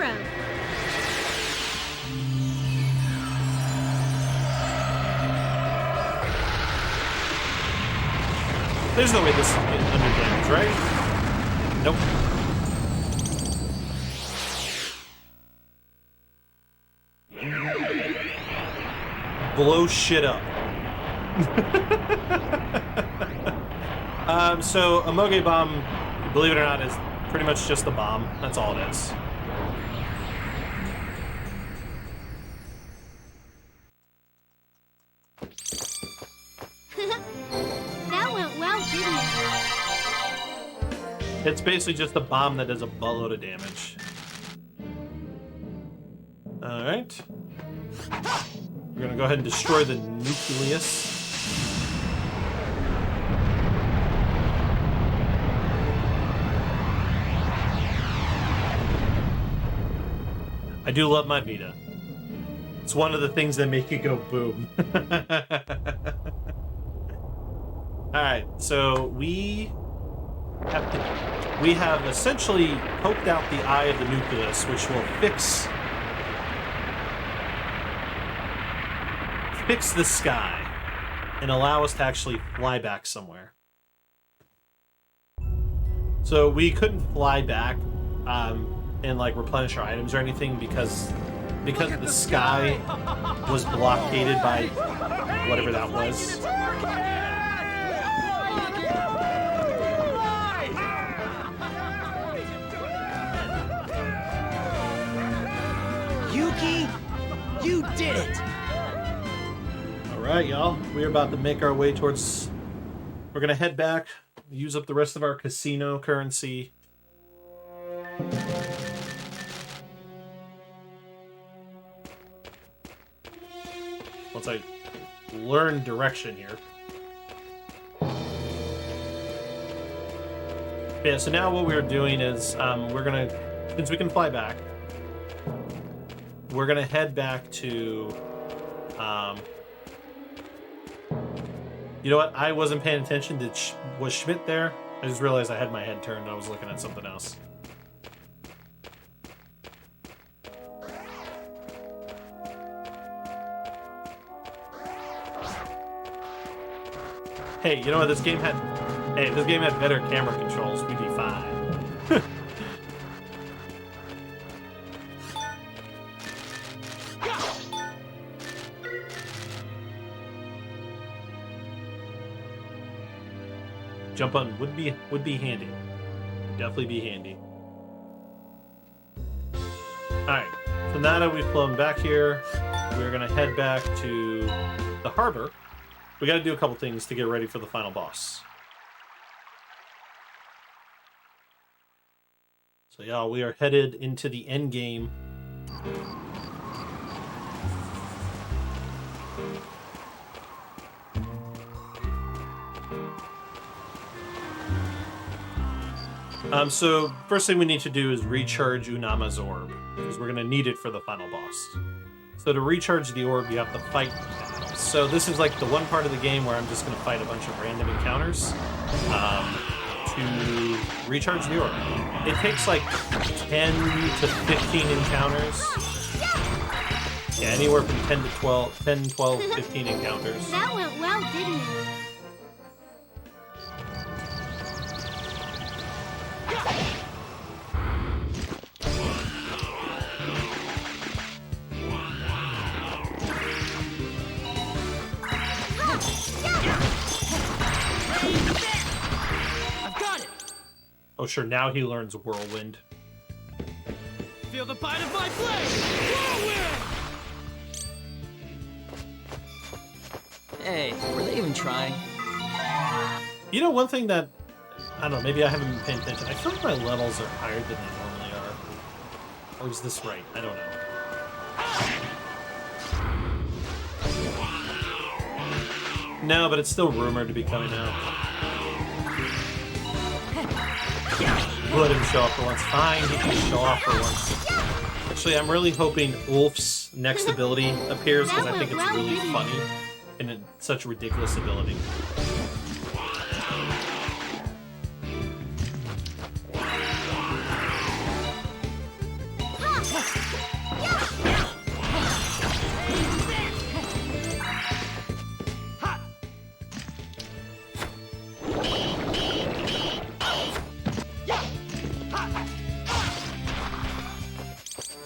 There's no way this is under damage, right? Nope. Blow shit up. So a Moge bomb, believe it or not, is pretty much just a bomb. That's all it is. That went well, didn't it? It's basically just a bomb that does a buttload of damage. Alright. We're gonna go ahead and destroy the nucleus. I do love my Vita. It's one of the things that make it go boom. Alright, so we have essentially poked out the eye of the nucleus, which will fix the sky and allow us to actually fly back somewhere. So we couldn't fly back and like replenish our items or anything because the sky was blockaded by whatever that was. Yuki, you did it! Alright, y'all. We're about to make our way towards... We're gonna head back, use up the rest of our casino currency. Once I learn direction here. Yeah, so now what we're doing is we're gonna, since we can fly back, we're gonna head back to you know what? I wasn't paying attention. Was Schmidt there? I just realized I had my head turned and I was looking at something else. Hey, you know what? This game had better camera controls, we'd be fine. Jump button would be handy. Definitely be handy. Alright, so now that we've flown back here, we're gonna head back to the harbor. We gotta do a couple things to get ready for the final boss. So y'all, we are headed into the end game. So first thing we need to do is recharge Unama's orb, because we're gonna need it for the final boss. So to recharge the orb, you have to fight. So this is like the one part of the game where I'm just gonna fight a bunch of random encounters to recharge the orb. It takes like 10 to 15 encounters Yeah, anywhere from 10 to 12, 10, 12, 15 encounters. That went well, didn't it? I've got it! Oh, sure, now he learns Whirlwind. Feel the bite of my blade! Whirlwind! Hey, were they even trying? You know, one thing that, I don't know, maybe I haven't been paying attention. I feel like my levels are higher than they normally are. Or is this right? I don't know. No, but it's still rumored to be coming out. Let him show off for once. Fine, he can show off for once. Actually, I'm really hoping Ulf's next ability appears because I think it's really funny. And it's such a ridiculous ability.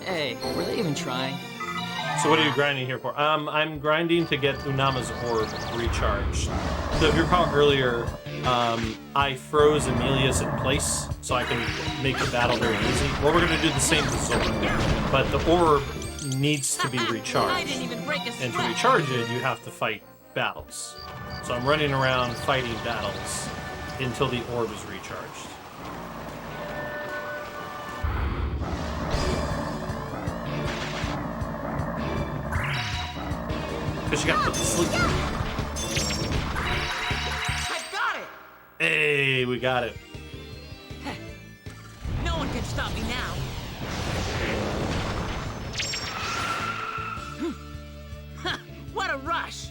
Hey, were they even trying? So what are you grinding here for? I'm grinding to get Unama's orb recharged. So if you recall earlier, I froze Emilius in place so I can make the battle very easy. Well, we're going to do the same with Zora, but the orb needs to be recharged. I didn't even break a sweat. And to recharge it, you have to fight battles. So I'm running around fighting battles until the orb is recharged. Because you got put to sleep. I got it! Hey, we got it. No one can stop me now. What a rush!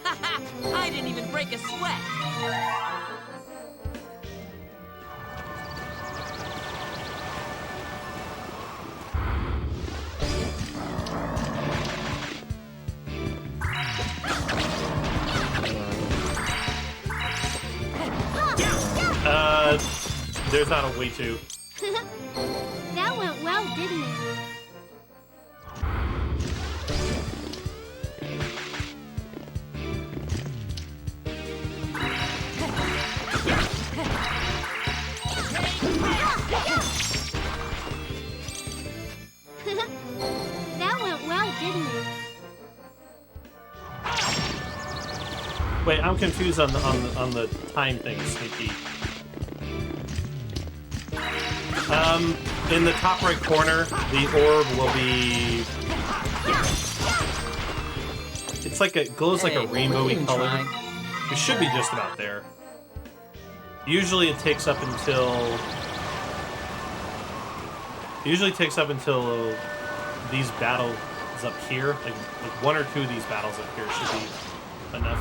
I didn't even break a sweat. There's not a way to. That went well, didn't it? That went well, didn't it? Wait, I'm confused on the time thing, Sneaky. In the top right corner, the orb will be. It's like it glows like a rainbowy color. It should be just about there. Usually it takes up until. Usually takes up until these battles up here, like one or two of these battles up here should be enough.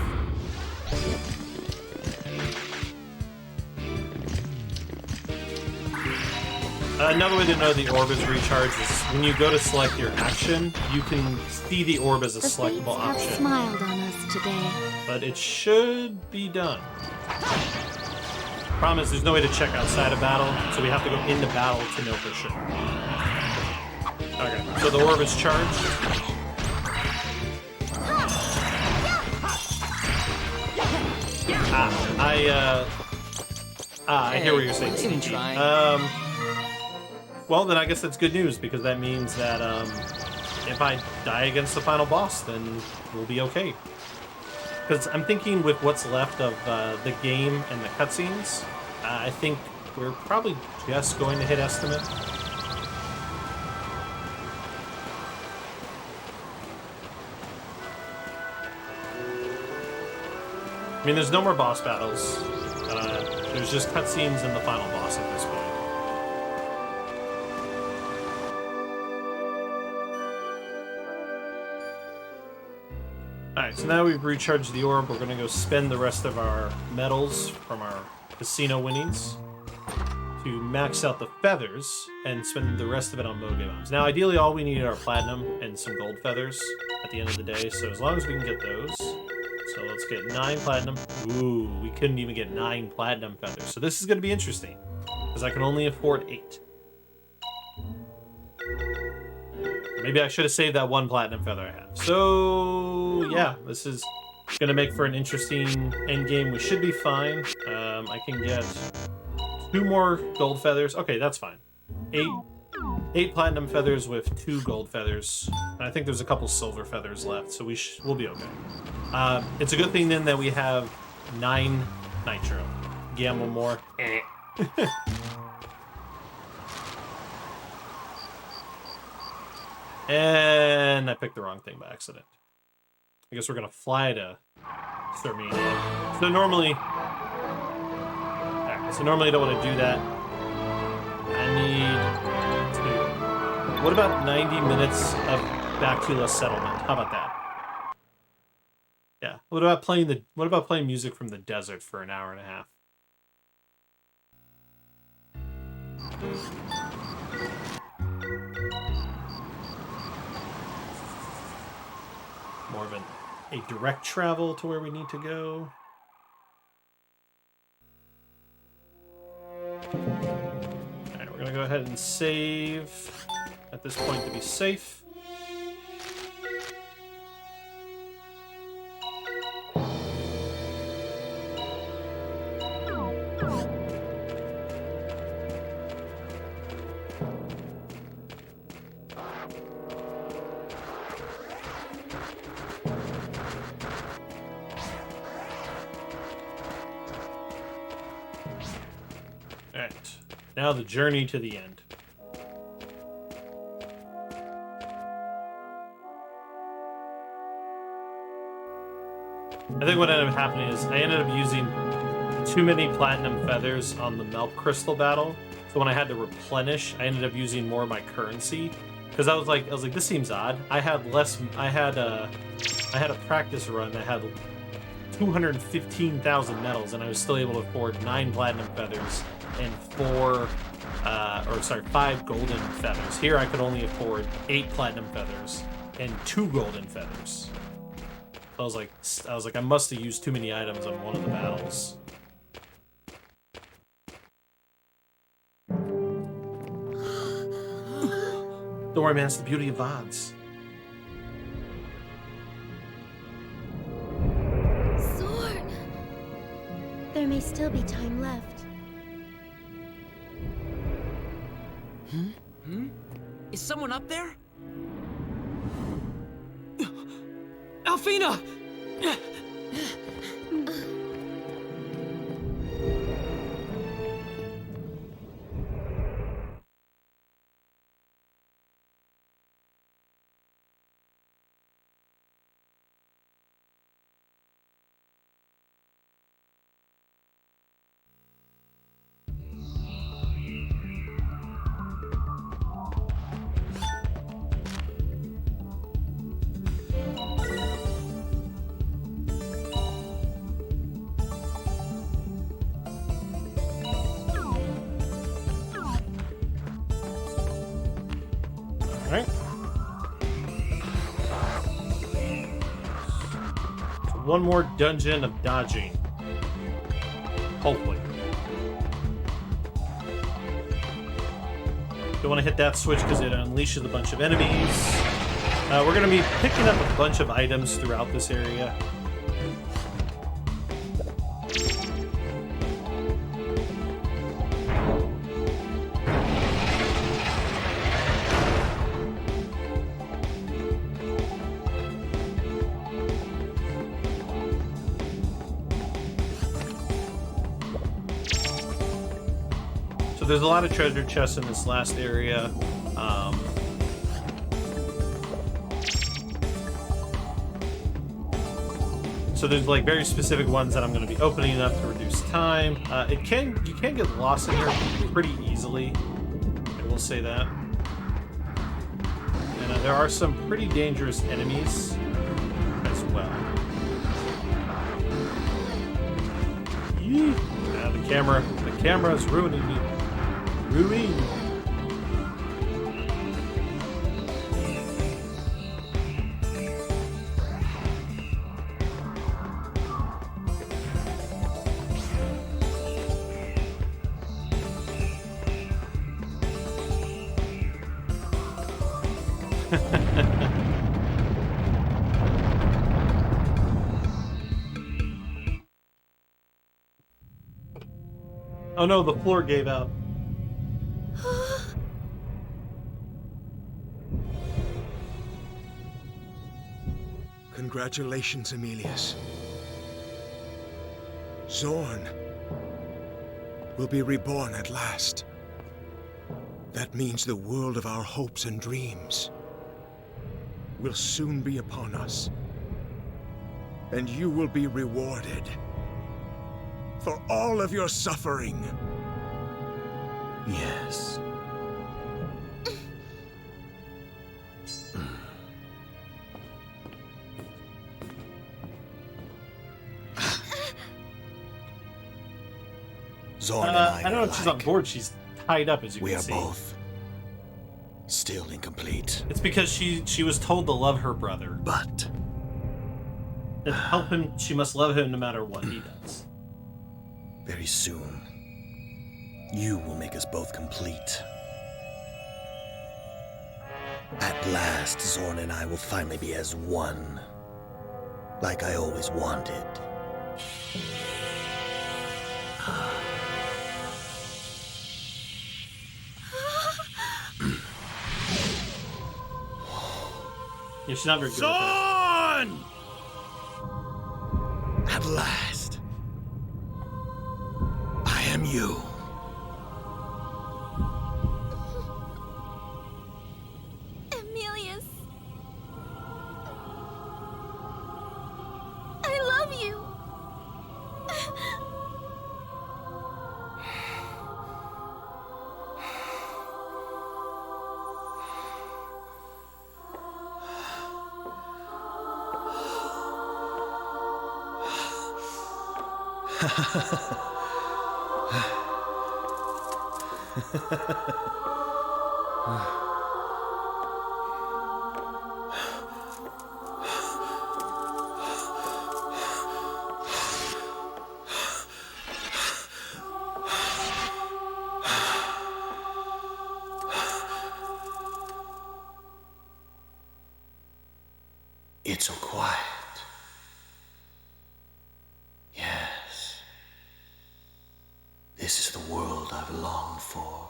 Another way to know the orb is recharged is when you go to select your action, you can see the orb as a selectable Have option. smiled on us today. But it should be done. Problem is, there's no way to check outside of battle, so we have to go into battle to know for sure. Okay, so the orb is charged. I hear what you're saying, Sneaky. Well, then I guess that's good news, because that means that if I die against the final boss, then we'll be okay. Because I'm thinking with what's left of the game and the cutscenes, I think we're probably just going to hit estimate. I mean, there's no more boss battles. There's just cutscenes and the final boss at this point. Alright, so now we've recharged the orb. We're going to go spend the rest of our medals from our casino winnings. to max out the feathers and spend the rest of it on Moge Bombs. Now, ideally, all we need are platinum and some gold feathers at the end of the day, so as long as we can get those. So let's get 9 platinum. Ooh, we couldn't even get 9 platinum feathers. So this is going to be interesting, because I can only afford 8. Maybe I should have saved that 1 platinum feather I have. So, yeah, this is going to make for an interesting end game. We should be fine. I can get 2 more gold feathers. Okay, that's fine. 8 platinum feathers with 2 gold feathers. And I think there's a couple silver feathers left, so we'll be okay. It's a good thing then that we have 9 nitro. Gamble more. And I picked the wrong thing by accident. I guess we're gonna fly to Sermina. So normally I don't want to do that. I need to... What about 90 minutes of Bacula settlement? How about that? Yeah. What about playing music from the desert for an hour and a half? More of a direct travel to where we need to go. Alright, we're gonna go ahead and save at this point to be safe. Now the journey to the end. I think what ended up happening is I ended up using too many platinum feathers on the milk crystal battle. So when I had to replenish, I ended up using more of my currency. Because I was like, this seems odd. I had a practice run that had 215,000 medals, and I was still able to afford 9 platinum feathers and 5 golden feathers. Here I could only afford 8 platinum feathers and 2 golden feathers. I was like, I must have used too many items on one of the battles. Don't worry, man, it's the beauty of VODs. Zorn! There may still be time left. Is someone up there? Alfina! Alright. So one more dungeon of dodging. Hopefully. Don't want to hit that switch because it unleashes a bunch of enemies. We're going to be picking up a bunch of items throughout this area. There's a lot of treasure chests in this last area. So there's like very specific ones that I'm going to be opening up to reduce time. You can get lost in here pretty easily. I will say that. And there are some pretty dangerous enemies as well. The camera is ruining me. Ruin. Oh no, the floor gave out. Congratulations, Emilius. Zorn will be reborn at last. That means the world of our hopes and dreams will soon be upon us. And you will be rewarded for all of your suffering. Yes. Zorn and I don't know are if she's on board. She's tied up, as you we can are see. both still incomplete. It's because she was told to love her brother. But to help him, she must love him no matter what he does. very soon, you will make us both complete. At last, Zorn and I will finally be as one, like I always wanted. Yeah, she's not very good Zorn! At last, I am you. Emilius. I love you. It's so quiet. Yes. This is the world I've longed for.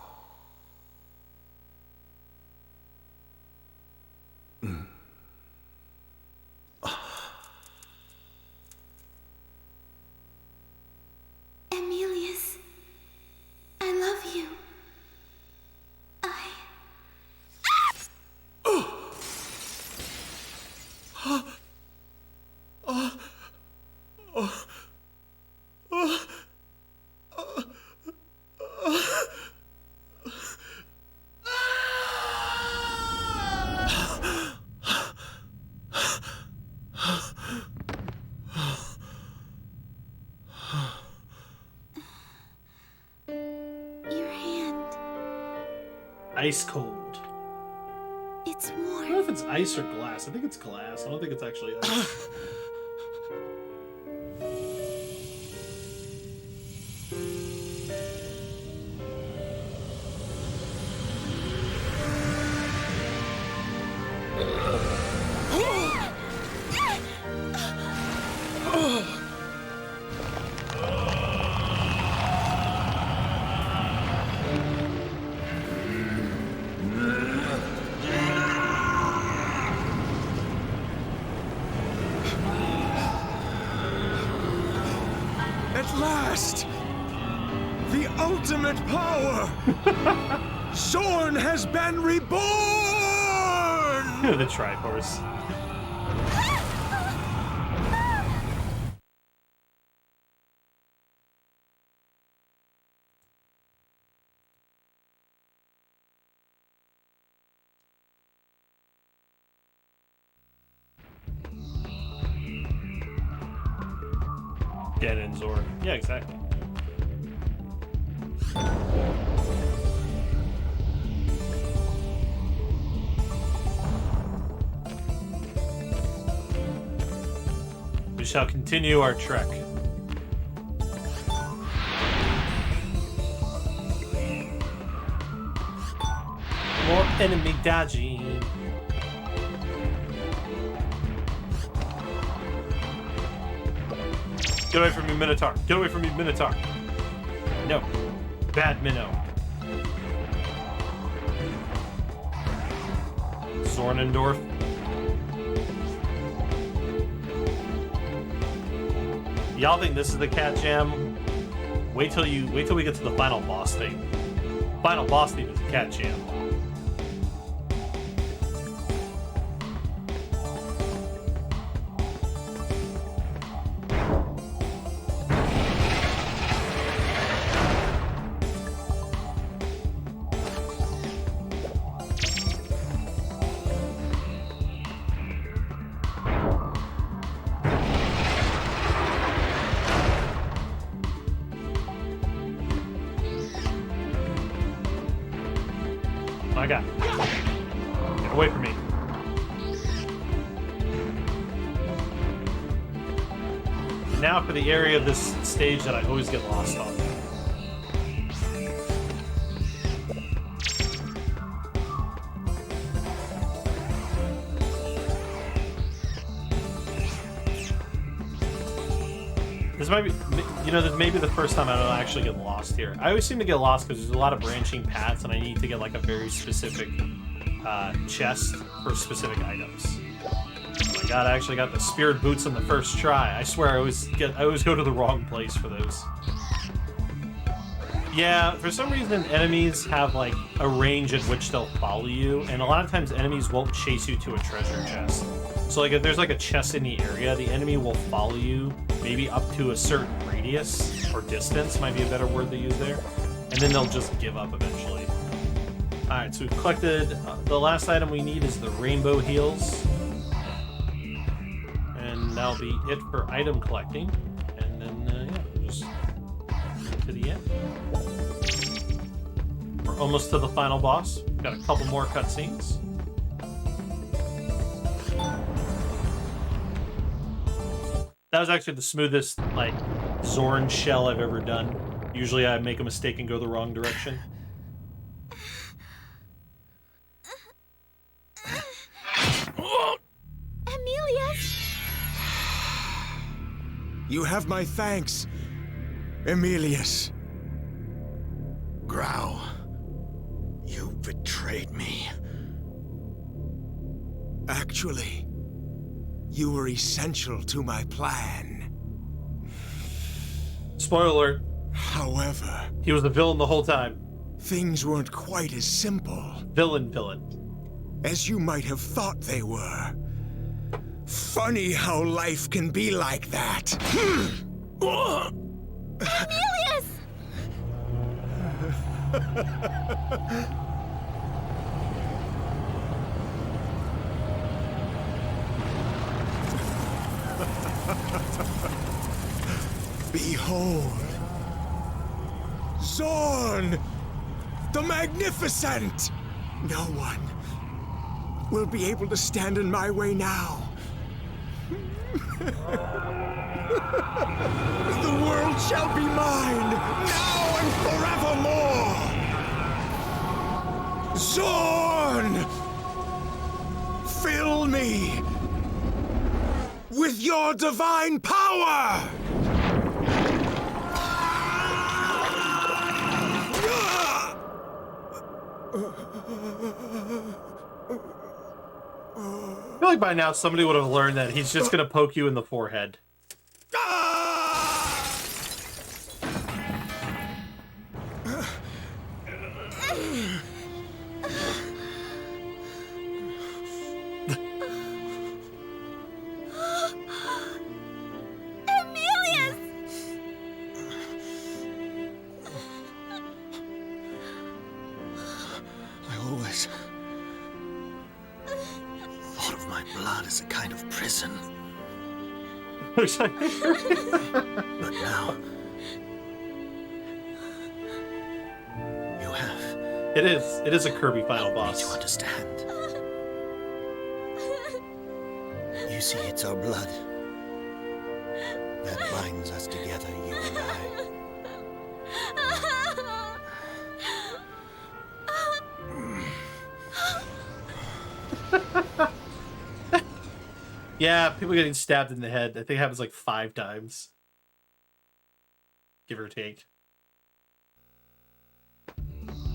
Emilius, I love you. Your hand. Ice cold. It's I don't warm. know if it's ice or glass. I think it's glass. I don't think it's actually ice. At last! The ultimate power! Zorn has been reborn! The Triforce. Get in, Zorn. Yeah, exactly. shall continue our trek. More enemy dodging. Get away from me, Minotaur. Get away from me, Minotaur. No. Bad Minnow. Zornendorf. Y'all think this is the cat jam? Wait till we get to the final boss thing. Final boss theme is the cat jam. My God. Get away from me. Now for the area of this stage that I always get lost on. This might be, you know, this may be the first time I don't actually get lost here. I always seem to get lost because there's a lot of branching paths and I need to get like a very specific chest for specific items. Oh my God, I actually got the spirit boots on the first try. I swear I always go to the wrong place for those. Yeah, for some reason enemies have like a range at which they'll follow you, and a lot of times enemies won't chase you to a treasure chest. So like if there's like a chest in the area, the enemy will follow you maybe up to a certain radius or distance, might be a better word to use there, and then they'll just give up eventually. Alright, so we've collected, the last item we need is the rainbow heals. And that'll be it for item collecting. And then, yeah, we'll just get to the end. We're almost to the final boss. We've got a couple more cutscenes. That was actually the smoothest, like, Zorn shell I've ever done. Usually I make a mistake and go the wrong direction. Emilius! You have my thanks, Emilius. Grau, you betrayed me. Actually, you were essential to my plan. Spoiler alert. However, he was the villain the whole time. Things weren't quite as simple. Villain. As you might have thought they were. Funny how life can be like that. Emilius! Behold, Zorn, the Magnificent! No one will be able to stand in my way now. The world shall be mine, now and forevermore! Zorn! Fill me with your divine power! I feel like by now somebody would have learned that he's just gonna poke you in the forehead. Emilius! I always thought of my blood as a kind of prison. But now, you have. It is a Kirby final boss. To understand. You see, it's our blood that binds us together, you and I. Yeah, people getting stabbed in the head. I think it happens like 5 times. Give or take.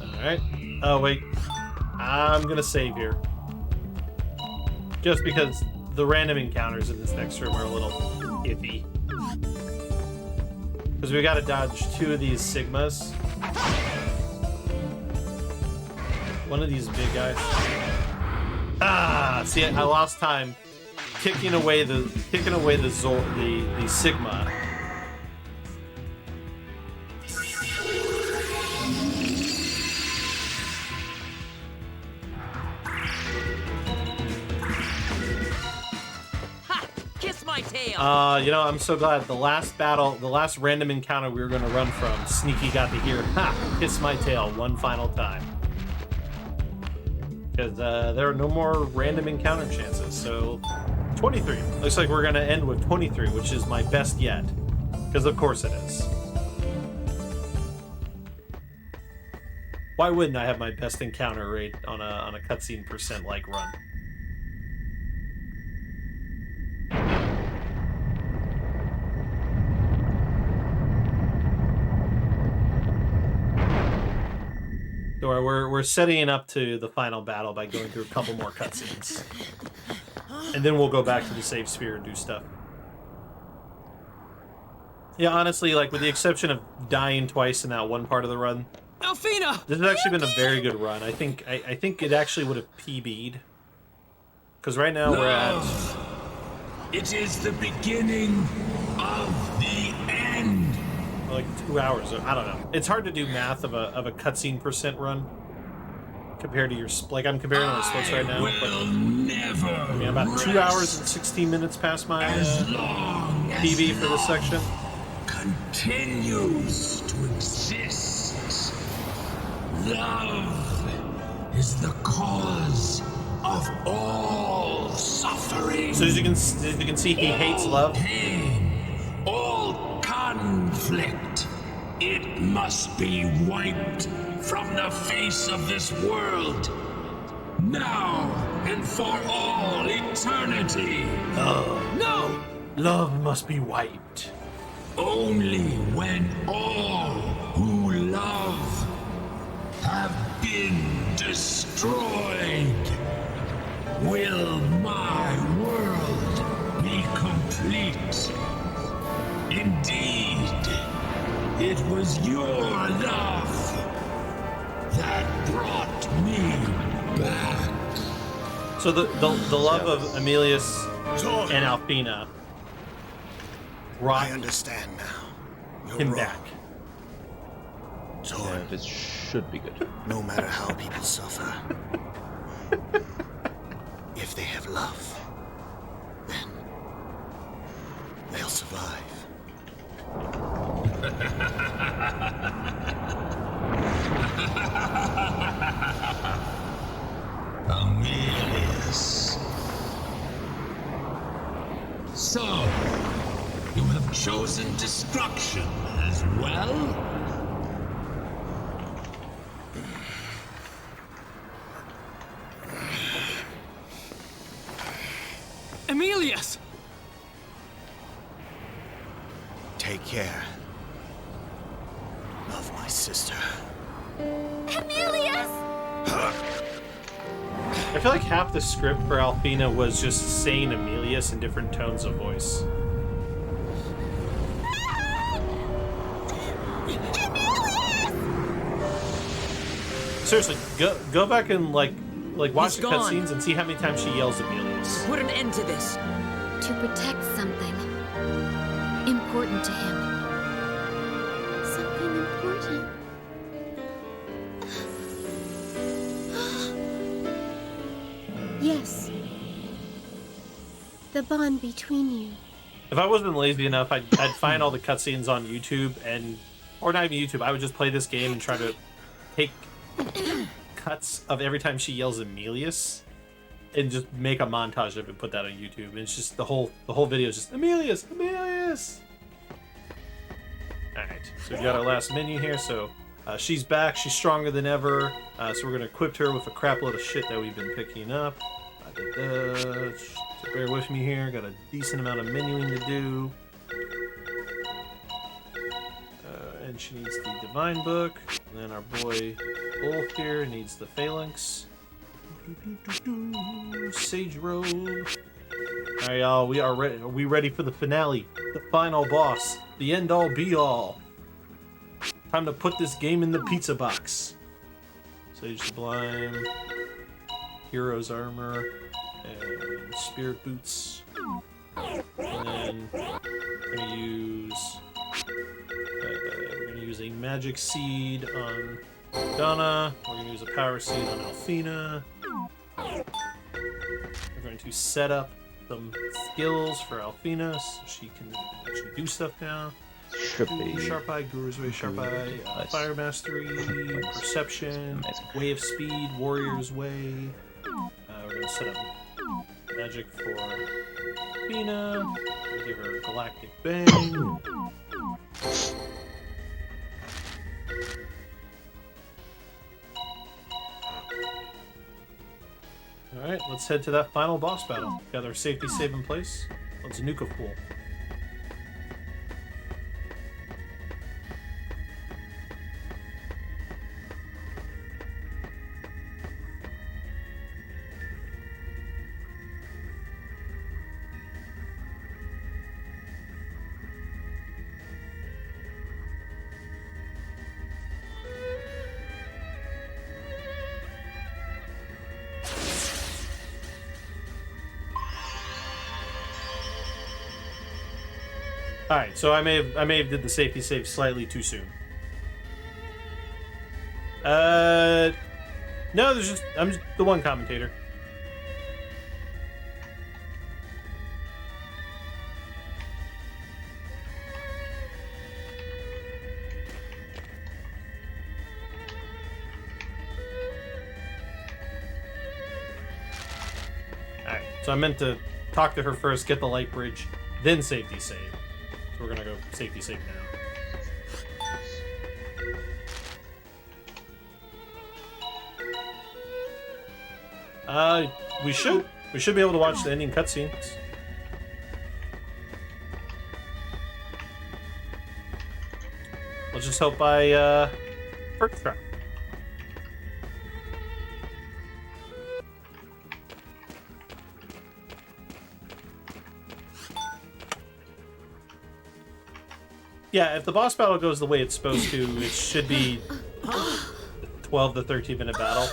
Alright. Oh, wait. I'm gonna save here. Just because the random encounters in this next room are a little iffy. Because we gotta dodge 2 of these Sigmas. One of these big guys. Ah! See, I lost time kicking away the Sigma. Ha! Kiss my tail. You know, I'm so glad the last battle, the last random encounter we were going to run from, Sneaky got to hear, ha! Kiss my tail one final time. Because there are no more random encounter chances, so 23. Looks like we're going to end with 23, which is my best yet. Because of course it is. Why wouldn't I have my best encounter rate on a cutscene percent like run? So we're setting up to the final battle by going through a couple more cutscenes. And then we'll go back to the save sphere and do stuff. Yeah, honestly, like with the exception of dying twice in that one part of the run, Alfina! this has actually been a very good run. I think it actually would have PB'd. Because right now we're at... It is the beginning of the end. Like 2 hours. I don't know. It's hard to do math of a cutscene percent run compared to your like I'm comparing on the splits right now. But I mean, about 2 hours and 16 minutes past my PB for this section. Continues to exist. Love is the cause of all suffering. So as you can see, he hates love. Pain, all conflict. It must be wiped from the face of this world. Now and for all eternity. No! Love must be wiped. Only when all who love have been destroyed will my world be complete. Indeed, it was your love that brought me back. So the love of Emilius and Alfina brought I understand now. You're him wrong. back. Torn. Yeah, this should be good. No matter how people suffer, if they have love, then they'll survive. Emilius. So, you have chosen destruction as well? Emilius! Take care of my sister. Emilius! I feel like half the script for Alfina was just saying Emilius in different tones of voice. Seriously, go back and like watch He's the gone. cutscenes and see how many times she yells Emilius. Put an end to this. To protect something important to him. Something important. Yes. The bond between you. If I wasn't lazy enough, I'd find all the cutscenes on YouTube or not even YouTube. I would just play this game and try to take cuts of every time she yells Emilius and just make a montage of it and put that on YouTube. And it's just the whole video is just Emilius, Emilius. Alright, so we got our last menu here, so she's back, she's stronger than ever, so we're gonna equip her with a crap load of shit that we've been picking up. So bear with me here, got a decent amount of menuing to do. And she needs the Divine Book, and then our boy Wolf here needs the Phalanx. Sage Robe. Alright, y'all, we are ready. Are we ready for the finale? The final boss. The end-all, be-all. Time to put this game in the pizza box. Sage Sublime. Hero's Armor. And Spirit Boots. And then we're gonna use... we're gonna use a Magic Seed on Donna. We're gonna use a Power Seed on Alfina. We're going to set up some skills for Alfina so she can actually do stuff now. Sharp Eye, Guru's Way, Sharp Eye, Fire Mastery, Perception, Way of Speed, Warrior's Way. We're going to set up magic for Alfina. Give her Galactic Bang. Alright, let's head to that final boss battle. Got our safety save in place. Let's nuke a fool. Alright, so I may have did the safety save slightly too soon. No, I'm just the one commentator. Alright, so I meant to talk to her first, get the light bridge, then safety save. So we're gonna go safety save now. We should be able to watch the ending cutscenes. Let's just hope I first try. Yeah, if the boss battle goes the way it's supposed to, it should be 12 to 13 minute battle.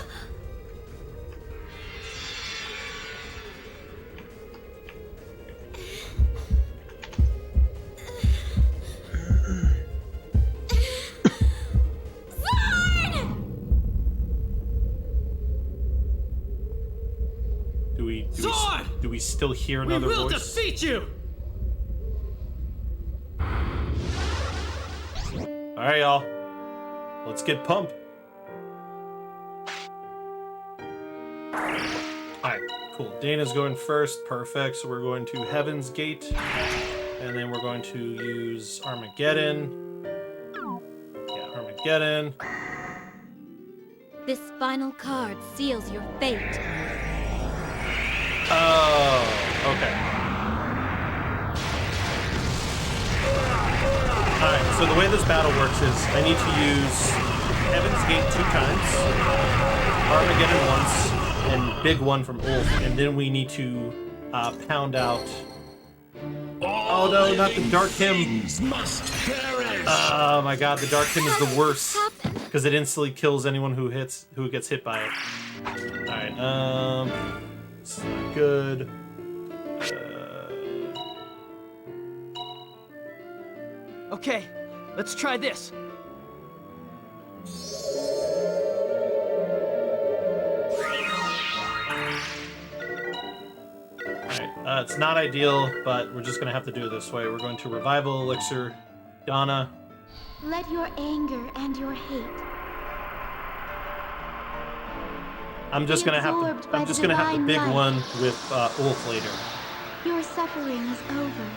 Do we still hear another voice? We will defeat you! Alright, y'all. Let's get pumped. Alright, cool. Dana's going first. Perfect. So we're going to Heaven's Gate. And then we're going to use Armageddon. Yeah, Armageddon. This final card seals your fate. Oh, okay. Alright, so the way this battle works is I need to use Heaven's Gate 2 times, Armageddon once, and Big One from Ulf, and then we need to pound out... Oh no, not the Dark Hymn! Oh my god, the Dark Hymn is the worst, because it instantly kills anyone who gets hit by it. Alright, it's not good. Okay, let's try this. Alright, it's not ideal, but we're just gonna have to do it this way. We're going to Revival Elixir Donna. Let your anger and your hate I'm just gonna have the big one with Ulf later. Your suffering is over.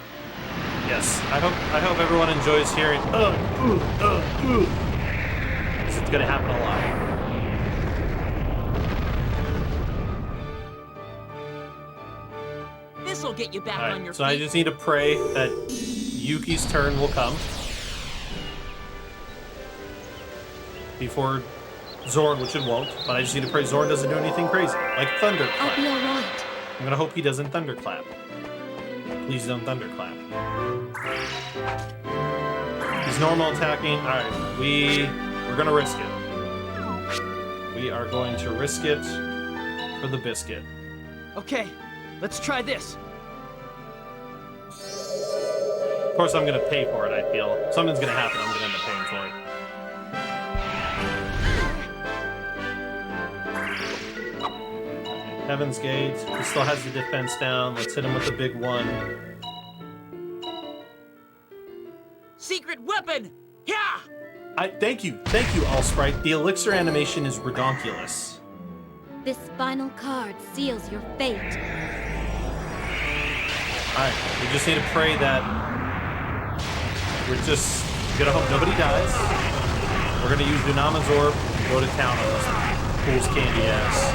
Yes, I hope everyone enjoys hearing. It's gonna happen a lot. This'll get you back All on your right, so feet. I just need to pray that Yuki's turn will come before Zorn, which it won't. But I just need to pray Zorn doesn't do anything crazy, like thunderclap. I'll be alright. I'm gonna hope he doesn't thunderclap. Please don't thunderclap. He's normal attacking. All right, we're gonna risk it. We are going to risk it for the biscuit. Okay, let's try this. Of course, I'm gonna pay for it. I feel something's gonna happen. I'm gonna end up paying for it. Heaven's Gate. He still has the defense down. Let's hit him with the big one. Secret weapon! Yeah! Thank you, Allsprite. The elixir animation is redonkulous. This final card seals your fate. Alright, we just need to pray that we're just gonna hope nobody dies. We're gonna use Dunama's Orb and go to town on this fool's candy ass.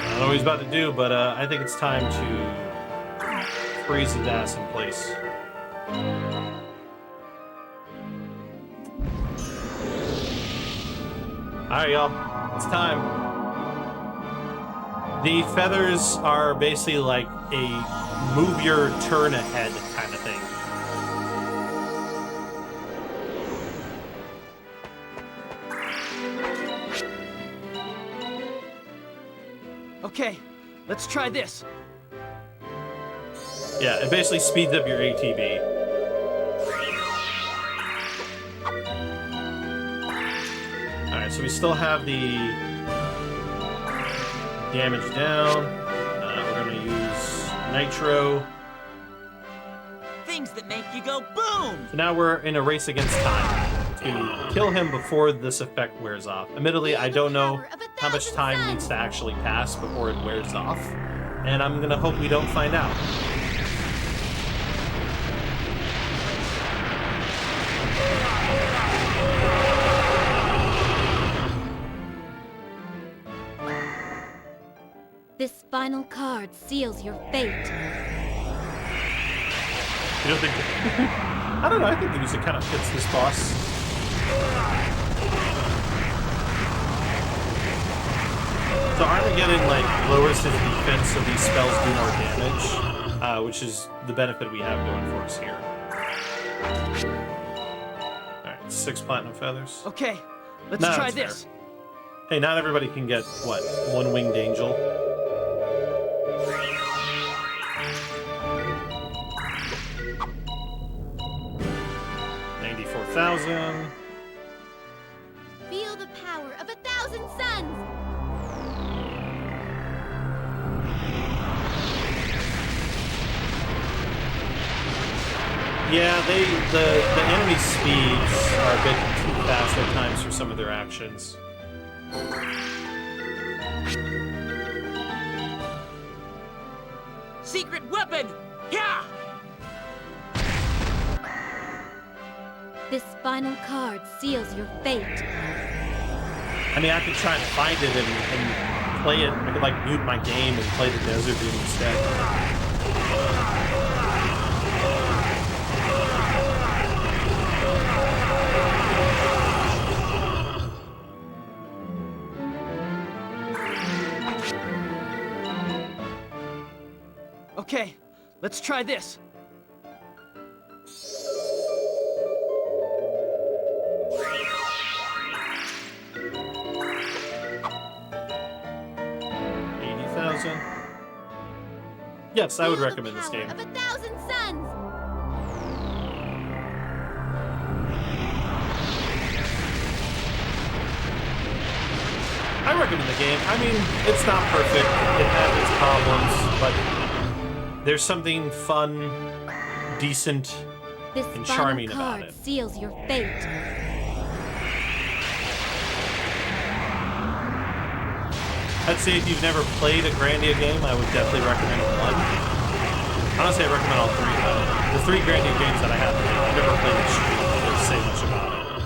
I don't know what he's about to do, but I think it's time to freeze his ass in place. Alright, y'all. It's time. The feathers are basically like a move your turn ahead kind of thing. Okay, let's try this. Yeah, it basically speeds up your ATB. Alright, so we still have the damage down. We're going to use Nitro. Things that make you go boom! So now we're in a race against time to kill him before this effect wears off. Admittedly, I don't know how much time needs to actually pass before it wears off, and I'm going to hope we don't find out. This final card seals your fate. You don't think... I don't know, I think the music kind of fits this boss. So Armageddon, like, lowers his defense so these spells do more damage, which is the benefit we have going for us here. Alright, 6 platinum feathers. Okay, let's No, try that's this. fair. Hey, not everybody can get, what, 1 winged angel? $94,000. Feel the power of 1,000 suns! Yeah, the enemy speeds are a bit too fast at times for some of their actions. Secret weapon! Yeah! This final card seals your fate. I mean, I could try and find it and play it. I could, like, mute my game and play the Desert Doom instead. Okay, let's try this. Yes, I would recommend this game. Of 1,000 suns! I recommend the game. I mean, it's not perfect. It has its problems, but there's something fun, decent, This and final charming about card it. seals your fate. I'd say if you've never played a Grandia game, I would definitely recommend 1. Honestly, I recommend all 3. The 3 Grandia games that I have played, I've never played the stream to say much about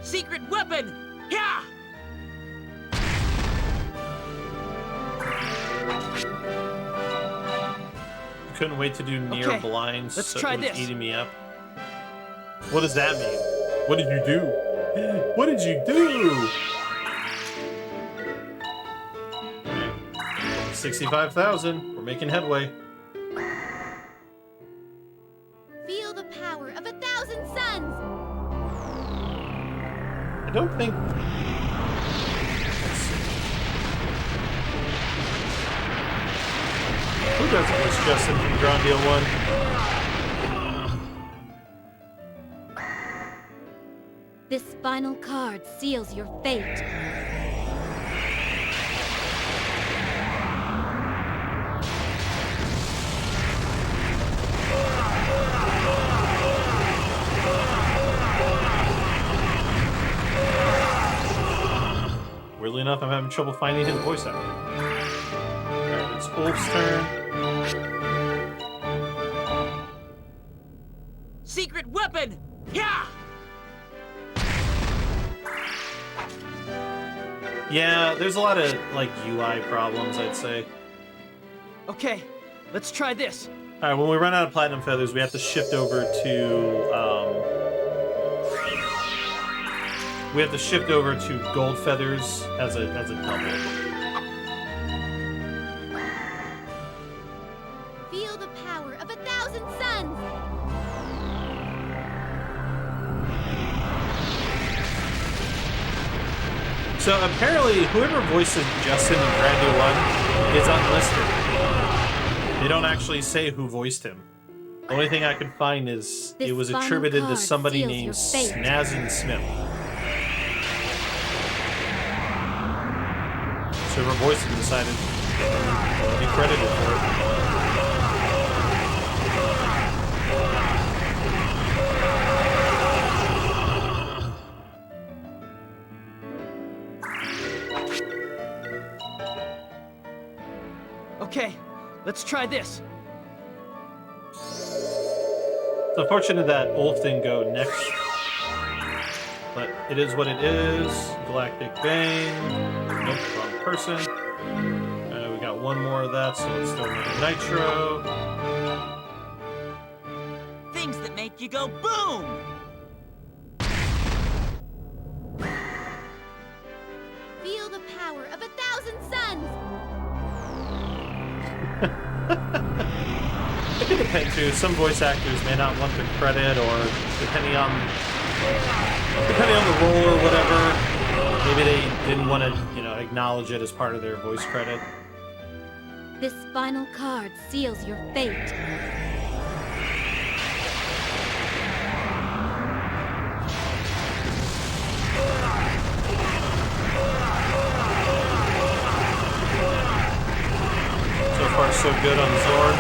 it. Secret weapon! Yeah! Couldn't wait to do near blinds. Let's so try it was this. eating me up. What does that mean? What did you do? What did you do? 65,000. We're making headway. Feel the power of 1,000 suns. I don't think. Who does voice Justin from Grandia 1? This final card seals your fate. Weirdly enough, I'm having trouble finding his voice actor. Alright, it's Ulf's turn. Secret weapon! Yeah! Yeah, there's a lot of, like, UI problems, I'd say. Okay, let's try this. Alright, when we run out of Platinum Feathers, we have to shift over to, Gold Feathers as a double. Feel the power of 1,000 suns. So apparently, whoever voices Justin in Grandia 1 is unlisted. They don't actually say who voiced him. The only thing I could find is it was attributed to somebody named Snazin Smith. So whoever voiced him decided to be credited for it. Okay, let's try this. It's unfortunate that Ulf didn't go next, but it is what it is. Galactic Bane. Nope, wrong person. We got one more of that, so let's throw another Nitro. Things that make you go boom! Feel the power of 1,000 suns. It could depend too. Some voice actors may not want the credit, or depending on the role or whatever, maybe they didn't want to, acknowledge it as part of their voice credit. This final card seals your fate. So far, so good on Zorn.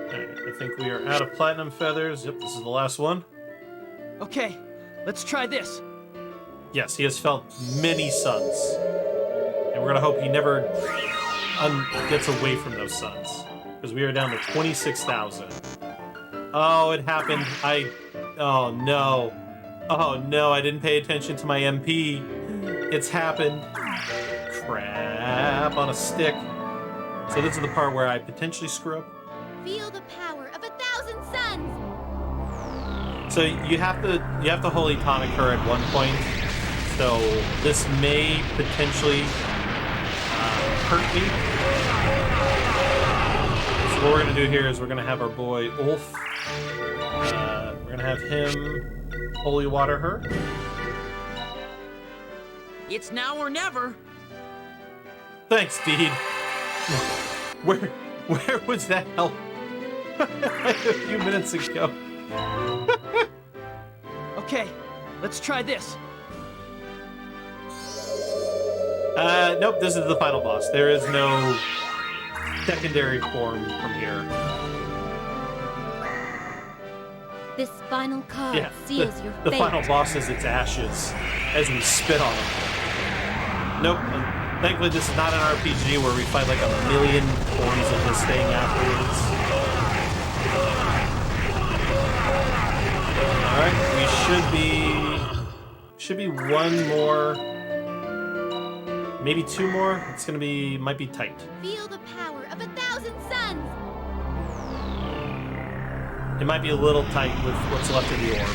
Alright, I think we are out of Platinum Feathers. Yep, this is the last one. Okay, let's try this. Yes, he has felt many suns. And we're gonna hope he never gets away from those suns. Because we are down to 26,000. Oh, it happened. Oh no. Oh no, I didn't pay attention to my MP. It's happened. Crap on a stick. So this is the part where I potentially screw up. Feel the power of 1,000 suns. So you have to Holy Tonic her at one point. So this may potentially hurt me. So what we're gonna do here is we're gonna have our boy Ulf. We're gonna have him holy water her. It's now or never. Thanks, Deed. Where was that help? A few minutes ago. Okay, let's try this. Nope, this is the final boss. There is no secondary form from here. This final card Yeah, seals your the fate. final boss is its ashes as we spit on him. Nope. Thankfully, this is not an RPG where we fight like a million forms of this thing afterwards. All right, we should be one more, maybe two more. It's gonna be, might be tight. Feel the power of 1,000 suns. It might be a little tight with what's left of the orb.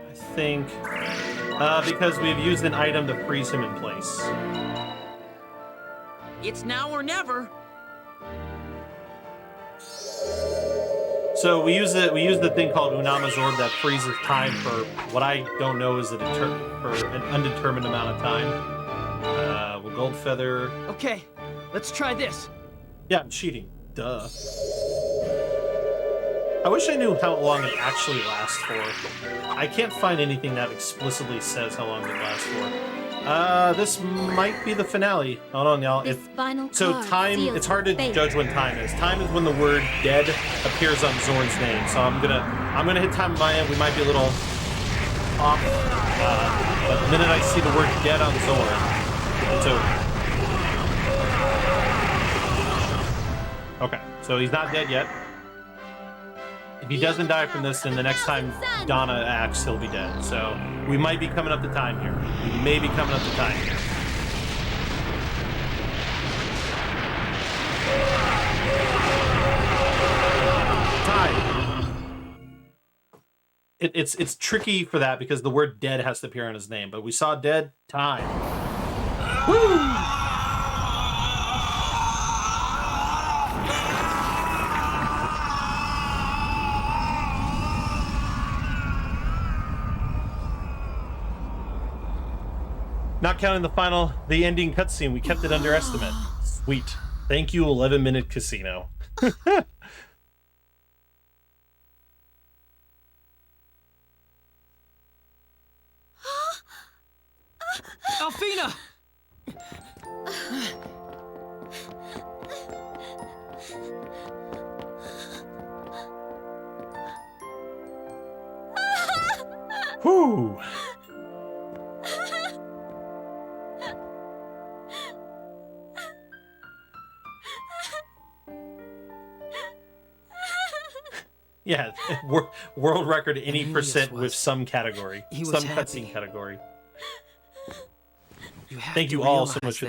I think because we've used an item to freeze him in place. It's now or never. So we use the thing called Unama's Orb that freezes time for what I don't know is for an undetermined amount of time. We'll gold feather. Okay, let's try this. Yeah, I'm cheating. Duh. I wish I knew how long it actually lasts for. I can't find anything that explicitly says how long it lasts for. This might be the finale. Hold on, y'all. So time, it's hard to judge when time is. Time is when the word dead appears on Zorn's name. So I'm gonna hit time on my end. We might be a little off. But the minute I see the word dead on Zorn, it's over. Okay, so he's not dead yet. If he doesn't die from this, then the next time Donna acts, he'll be dead. So we might be coming up to time here. We may be coming up to time here. Time. It's tricky for that because the word dead has to appear on his name. But we saw dead, time. Woo! Not counting the ending cutscene, we kept it under estimate. Sweet. Thank you, 11-minute casino. Alfina! Whew. Yeah, world record any percent with some category, some cutscene category. Thank you all so much for